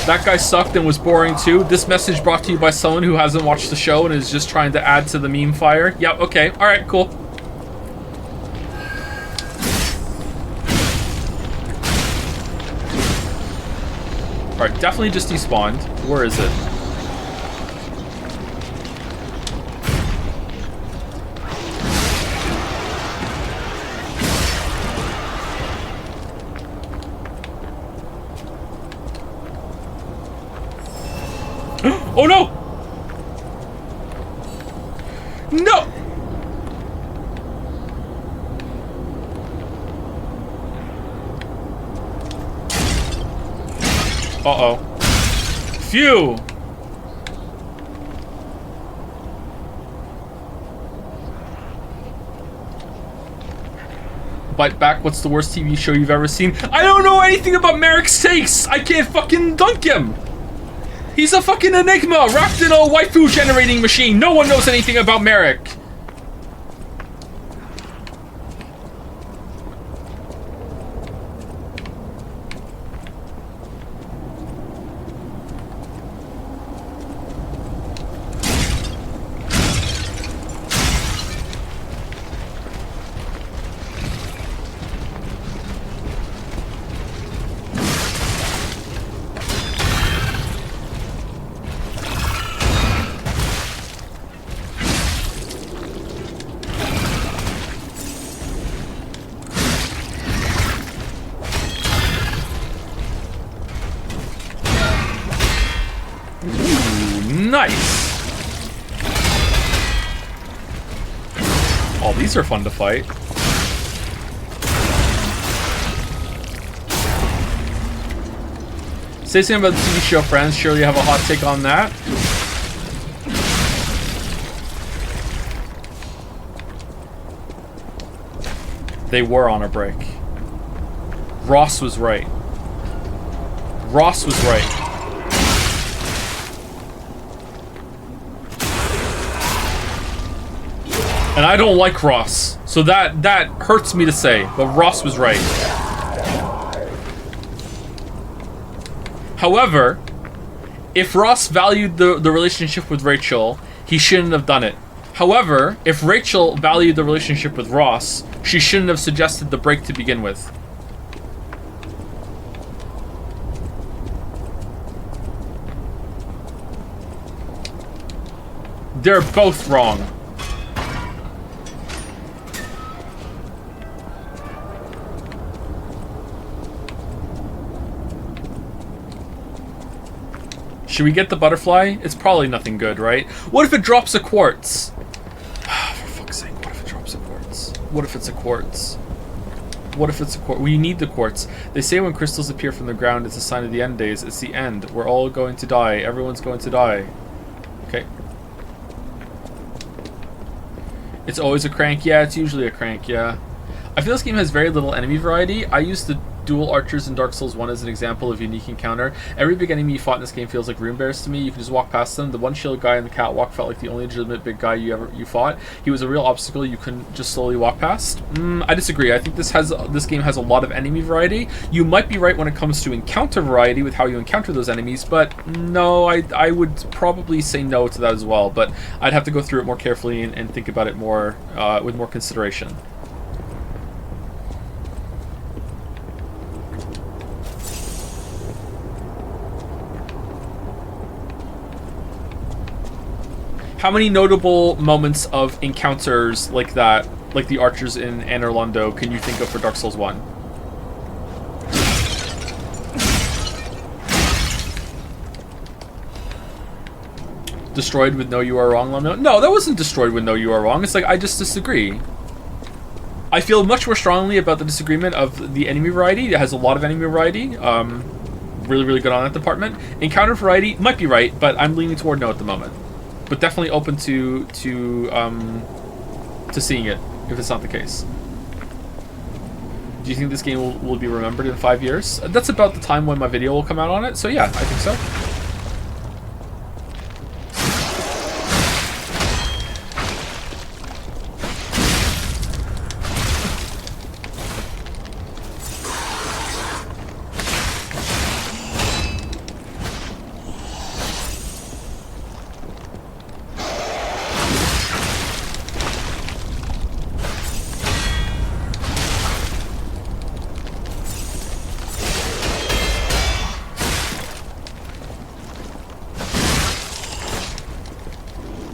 That guy sucked and was boring too. This message brought to you by someone who hasn't watched the show and is just trying to add to the meme fire. Yep, okay. Alright, cool. Alright, definitely just despawned. Where is it? Oh no! No! Uh-oh. Phew! Bite back, what's the worst TV show you've ever seen? I don't know anything about Merrick's takes! I can't fucking dunk him! He's a fucking enigma wrapped in a waifu generating machine. No one knows anything about Merrick. Nice! Oh, these are fun to fight. Say something about the TV show Friends. Surely you have a hot take on that. They were on a break. Ross was right. Ross was right. And I don't like Ross, so that hurts me to say, but Ross was right. However, if Ross valued the relationship with Rachel, he shouldn't have done it. However, if Rachel valued the relationship with Ross, she shouldn't have suggested the break to begin with. They're both wrong. Should we get the butterfly? It's probably nothing good, right? What if it drops a quartz? For fuck's sake, what if it drops a quartz? What if it's a quartz? What if it's a quartz? We need the quartz. They say when crystals appear from the ground, it's a sign of the end days. It's the end. We're all going to die. Everyone's going to die. Okay. It's always a crank. Yeah, it's usually a crank, yeah. I feel this game has very little enemy variety. I used the dual archers in Dark Souls 1 as an example of unique encounter. Every big enemy you fought in this game feels like rune bears to me. You can just walk past them. The one shield guy in the catwalk felt like the only legitimate big guy you fought. He was a real obstacle you couldn't just slowly walk past. I disagree. I think this game has a lot of enemy variety. You might be right when it comes to encounter variety with how you encounter those enemies, but no, I would probably say no to that as well. But I'd have to go through it more carefully and think about it more with more consideration. How many notable moments of encounters like that, like the archers in Anor Londo, can you think of for Dark Souls 1? Destroyed with No You Are Wrong, Lemno? No, that wasn't destroyed with No You Are Wrong. It's like, I just disagree. I feel much more strongly about the disagreement of the enemy variety. It has a lot of enemy variety. Really, really good on that department. Encounter variety might be right, but I'm leaning toward no at the moment. But definitely open to seeing it if it's not the case. Do you think this game will be remembered in 5 years? That's about the time when my video will come out on it. So yeah, I think so.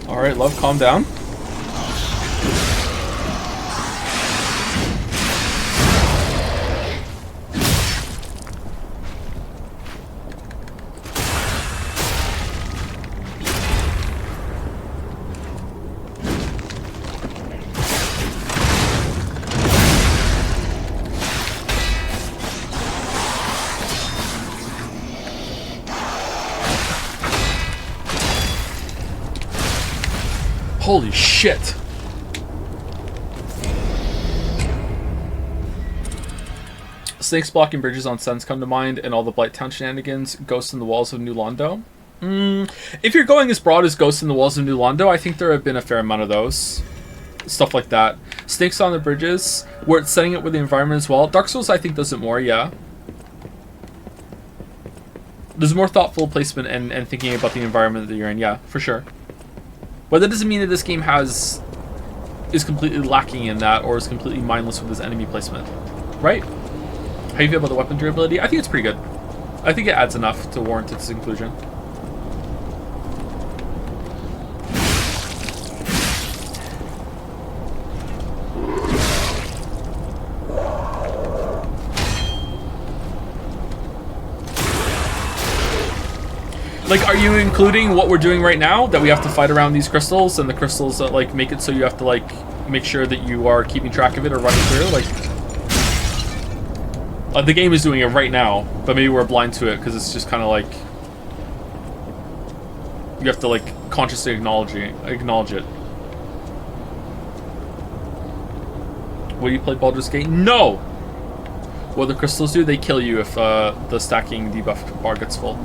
Alright, love, calm down. Holy shit. Snakes blocking bridges on Suns come to mind, and all the Blighttown shenanigans, Ghosts in the Walls of New Londo. If you're going as broad as Ghosts in the Walls of New Londo, I think there have been a fair amount of those. Stuff like that. Snakes on the bridges, where it's setting it with the environment as well. Dark Souls, I think, does it more, yeah. There's more thoughtful placement and thinking about the environment that you're in, yeah, for sure. But that doesn't mean that this game is completely lacking in that, or is completely mindless with its enemy placement. Right? How do you feel about the weapon durability? I think it's pretty good. I think it adds enough to warrant its inclusion. Like, are you including what we're doing right now, that we have to fight around these crystals, and the crystals that, like, make it so you have to, like, make sure that you are keeping track of it or running through? Like, the game is doing it right now, but maybe we're blind to it because it's just kind of like you have to, like, consciously acknowledge it. Will you play Baldur's Gate? No! What the crystals do? They kill you if the stacking debuff bar gets full.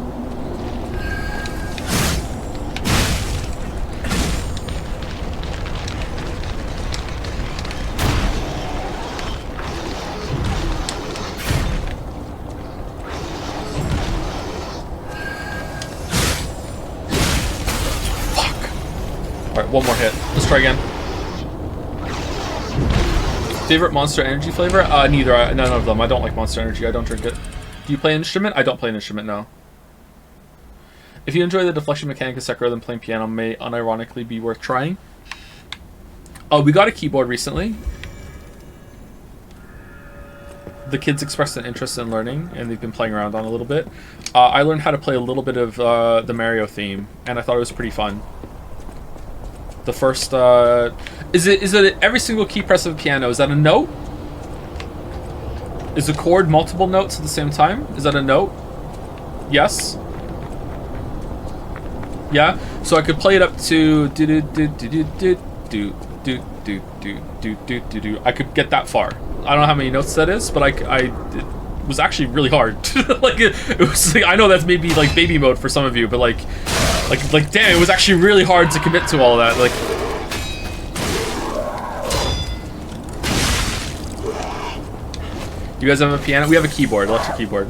One more hit. Let's try again. Favorite Monster Energy flavor? Neither. None of them. I don't like Monster Energy. I don't drink it. Do you play an instrument? I don't play an instrument, no. If you enjoy the deflection mechanic of Sekiro, then playing piano may unironically be worth trying. Oh, we got a keyboard recently. the kids expressed an interest in learning, and they've been playing around on a little bit. I learned how to play a little bit of the Mario theme, and I thought it was pretty fun. The first, is it every single key press of the piano? Is that a note? Is a chord multiple notes at the same time? Is that a note? Yes. Yeah. So I could play it up to do do do do do do do do do do do do do. I could get that far. I don't know how many notes that is, but it was actually really hard. Like it was. Like, I know that's maybe like baby mode for some of you, but like damn, it was actually really hard to commit to all that. Like. You guys have a piano? We have a keyboard, electric keyboard.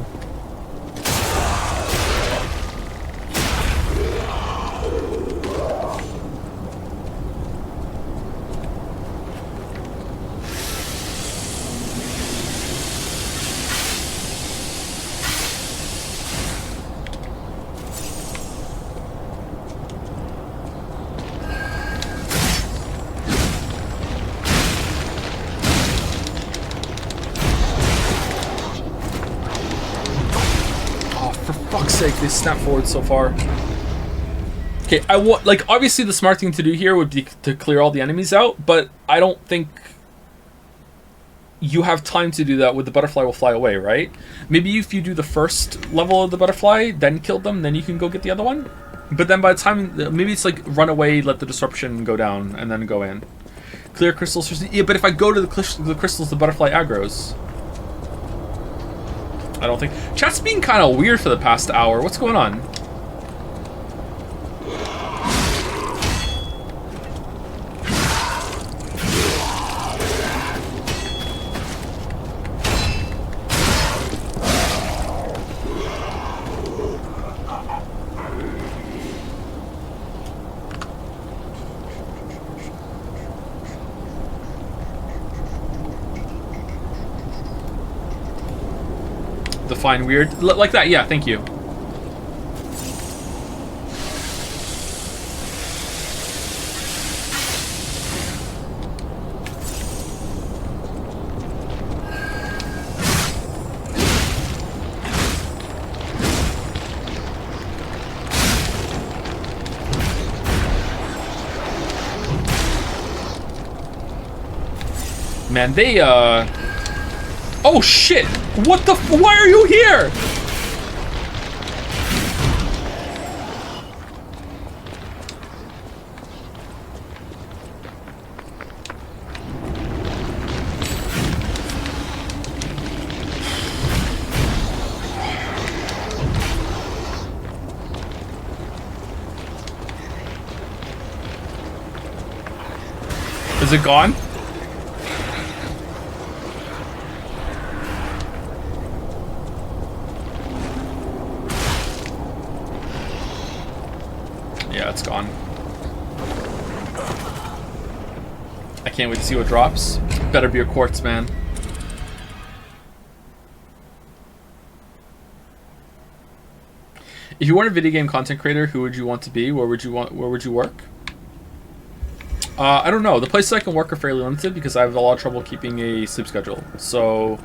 They snap forward so far. Okay, like obviously the smart thing to do here would be to clear all the enemies out, but I don't think you have time to do that with the butterfly will fly away, right? Maybe if you do the first level of the butterfly, then kill them, then you can go get the other one. But then by the time, maybe it's like run away, let the disruption go down, and then go in. Clear crystals. Yeah, but if I go to the crystals, the butterfly aggroes. I don't think. Chat's being kind of weird for the past hour. What's going on? Define weird. Like that, yeah, thank you. Man, they, oh shit! What the why are you here? Is it gone? Yeah, it's gone. I can't wait to see what drops. Better be a quartz, man. If you weren't a video game content creator, who would you want to be? Where would you work? I don't know. The places I can work are fairly limited because I have a lot of trouble keeping a sleep schedule. So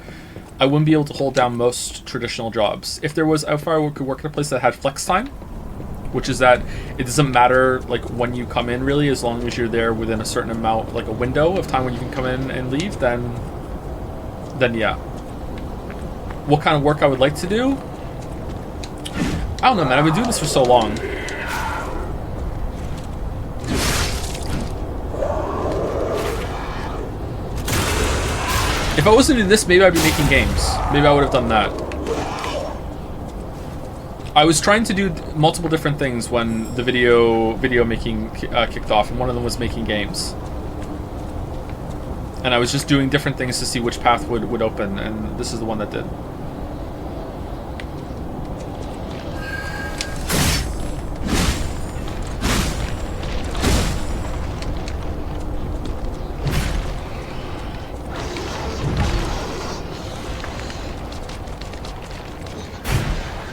I wouldn't be able to hold down most traditional jobs. If I could work at a place that had flex time, which is that it doesn't matter like when you come in really, as long as you're there within a certain amount, like a window of time when you can come in and leave, then yeah. What kind of work I would like to do? I don't know, man. I've been doing this for so long. If I wasn't doing this, maybe I'd be making games. Maybe I would have done that. I was trying to do multiple different things when the video making kicked off, and one of them was making games. And I was just doing different things to see which path would open, and this is the one that did.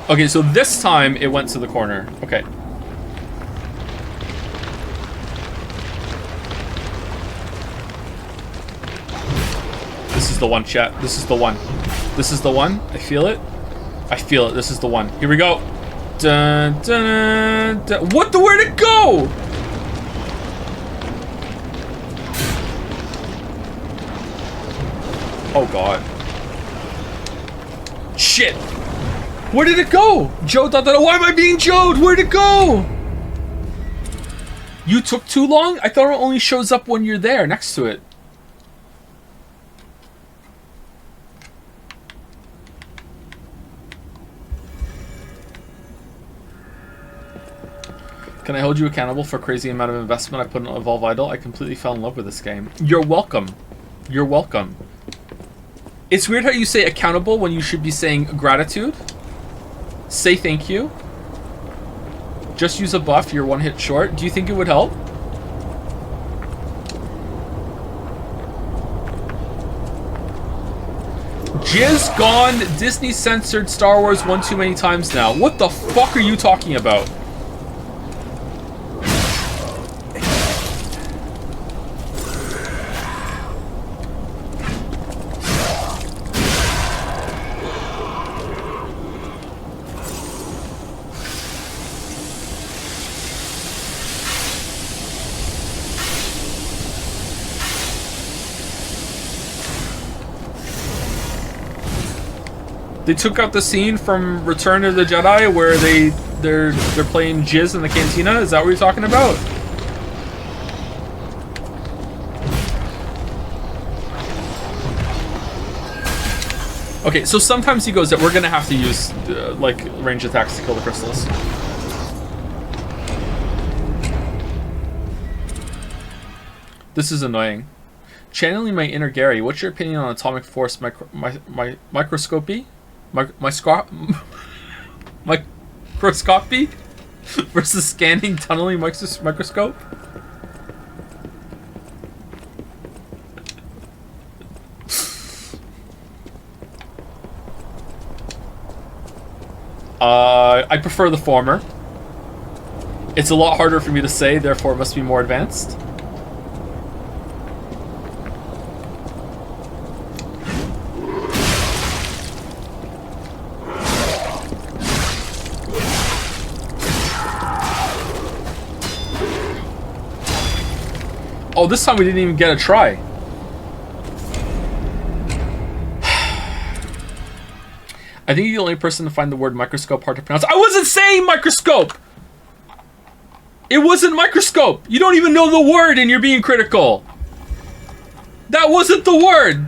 Okay, so this time it went to the corner. Okay. This is the one, chat. This is the one. This is the one. I feel it. I feel it. This is the one. Here we go. Dun, dun, dun. What the? Where'd it go? Oh god. Shit. Where did it go? Joe, why am I being Joed? Where'd it go? You took too long? I thought it only shows up when you're there next to it. Can I hold you accountable for crazy amount of investment I put in Evolve Idol? I completely fell in love with this game. You're welcome. You're welcome. It's weird how you say accountable when you should be saying gratitude. Say thank you. Just use a buff, you're one hit short. Do you think it would help? Jizz gone. Disney censored Star Wars one too many times now. What the fuck are you talking about? They took out the scene from Return of the Jedi where they're playing Jizz in the cantina. Is that what you're talking about? Okay, so sometimes he goes that we're gonna have to use like range attacks to kill the crystals. This is annoying. Channeling my inner Gary. What's your opinion on atomic force microscopy? Microscopy versus scanning tunneling microscope? I prefer the former. It's a lot harder for me to say, therefore it must be more advanced. Oh, this time we didn't even get a try. I think you're the only person to find the word microscope hard to pronounce. I wasn't saying microscope! It wasn't microscope! You don't even know the word and you're being critical. That wasn't the word!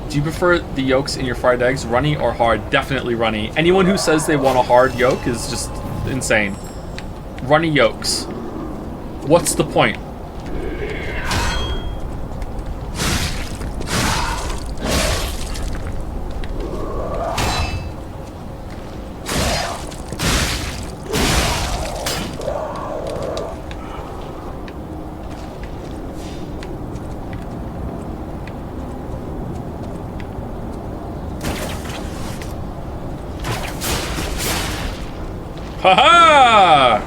Do you prefer the yolks in your fried eggs runny or hard? Definitely runny. Anyone who says they want a hard yolk is just insane. Runny yolks. What's the point? Haha!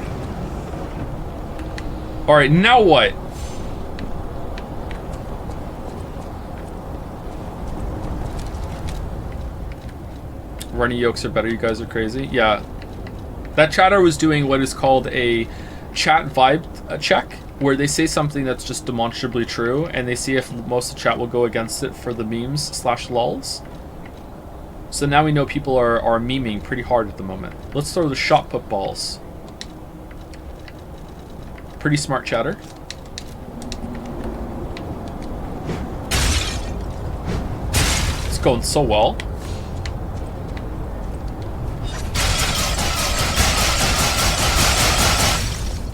Alright, now what? Runny yolks are better, you guys are crazy. Yeah. That chatter was doing what is called a chat vibe check, where they say something that's just demonstrably true, and they see if most of the chat will go against it for the memes / lulz. So now we know people are memeing pretty hard at the moment. Let's throw the shot put balls. Pretty smart chatter. It's going so well.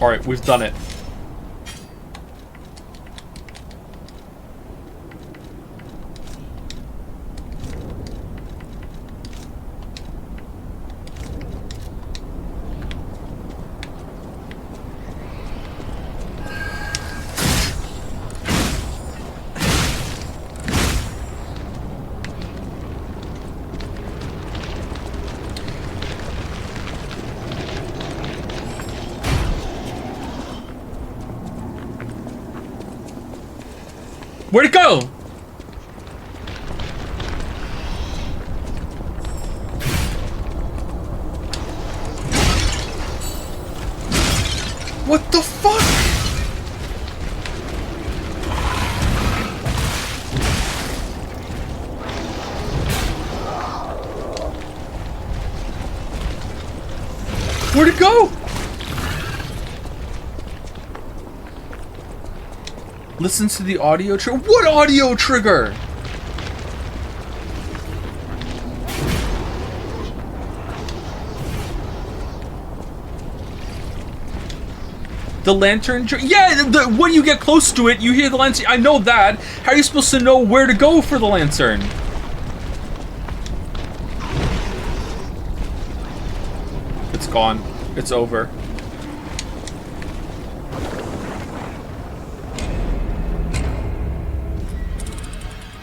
Alright, we've done it. Where'd it go? What the fuck? Where'd it go? Listen to the audio trigger. What audio trigger? The lantern. Yeah, when you get close to it, you hear the lantern. I know that. How are you supposed to know where to go for the lantern? It's gone. It's over.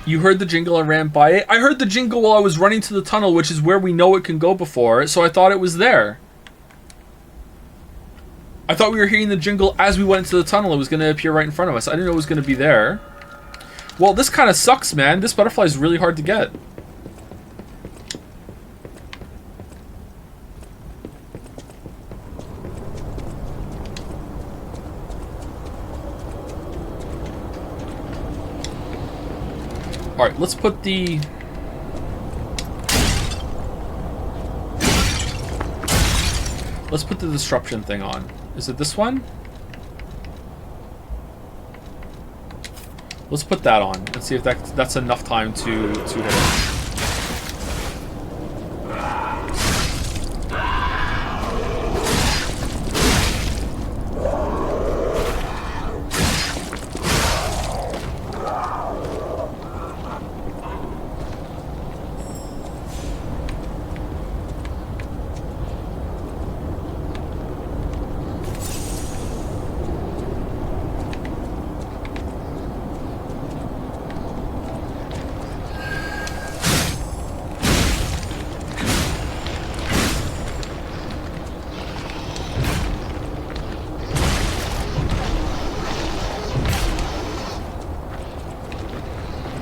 You heard the jingle and ran by it? I heard the jingle while I was running to the tunnel, which is where we know it can go before, so I thought it was there. I thought we were hearing the jingle as we went into the tunnel. It was going to appear right in front of us. I didn't know it was going to be there. Well, this kind of sucks, man. This butterfly is really hard to get. Alright, let's put the... Let's put the disruption thing on. Is it this one? Let's put that on and see if that's enough time to hit it.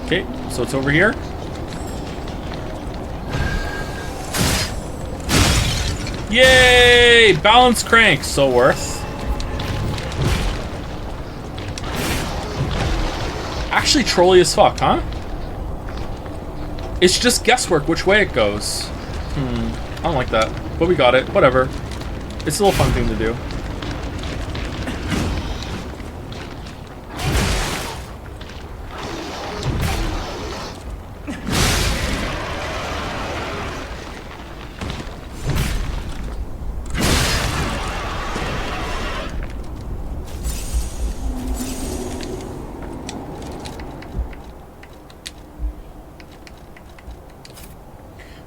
Okay, so it's over here. Yay! Balance crank, so worth. Actually trolly as fuck, huh? It's just guesswork which way it goes. I don't like that. But we got it, whatever. It's a little fun thing to do.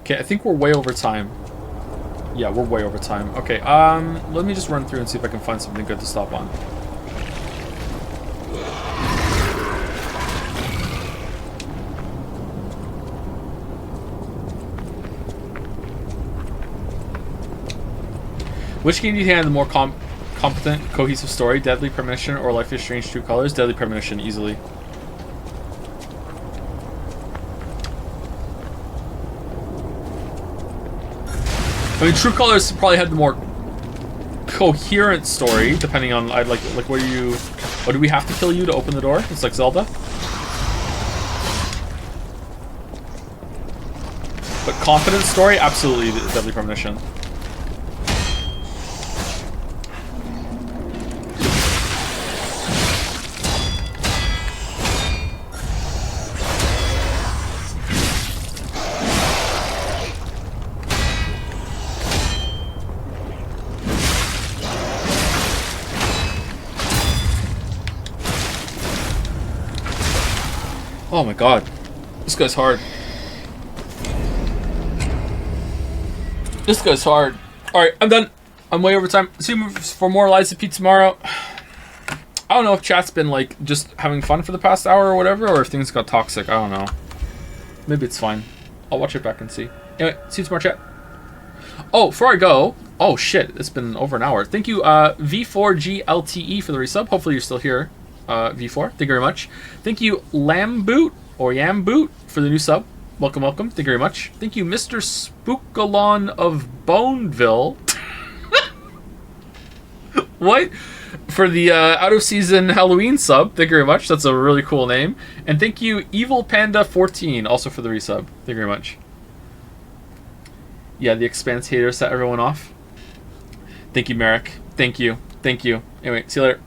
Okay, I think we're way over time. Yeah, we're way over time. Okay, let me just run through and see if I can find something good to stop on. Which game do you think had the more competent, cohesive story? Deadly Premonition or Life is Strange True Colors? Deadly Premonition, easily. I mean, True Colors probably had the more coherent story, depending on like what are you? Oh, do we have to kill you to open the door? It's like Zelda. But competent story, absolutely Deadly Premonition. Oh my god. This guy's hard. This guy's hard. Alright, I'm done. I'm way over time. See you for more Lies of Pete tomorrow. I don't know if chat's been like just having fun for the past hour or whatever, or if things got toxic. I don't know. Maybe it's fine. I'll watch it back and see. Anyway, see you tomorrow, chat. Oh, before I go. Oh shit, it's been over an hour. Thank you, V4GLTE for the resub. Hopefully you're still here. V4. Thank you very much. Thank you, Lamboot or Yamboot for the new sub. Welcome, welcome. Thank you very much. Thank you, Mr. Spookalon of Boneville. What? For the out of season Halloween sub. Thank you very much. That's a really cool name. And thank you, Evil Panda 14, also for the resub. Thank you very much. Yeah, the Expanse haters set everyone off. Thank you, Merrick. Thank you. Thank you. Anyway, see you later.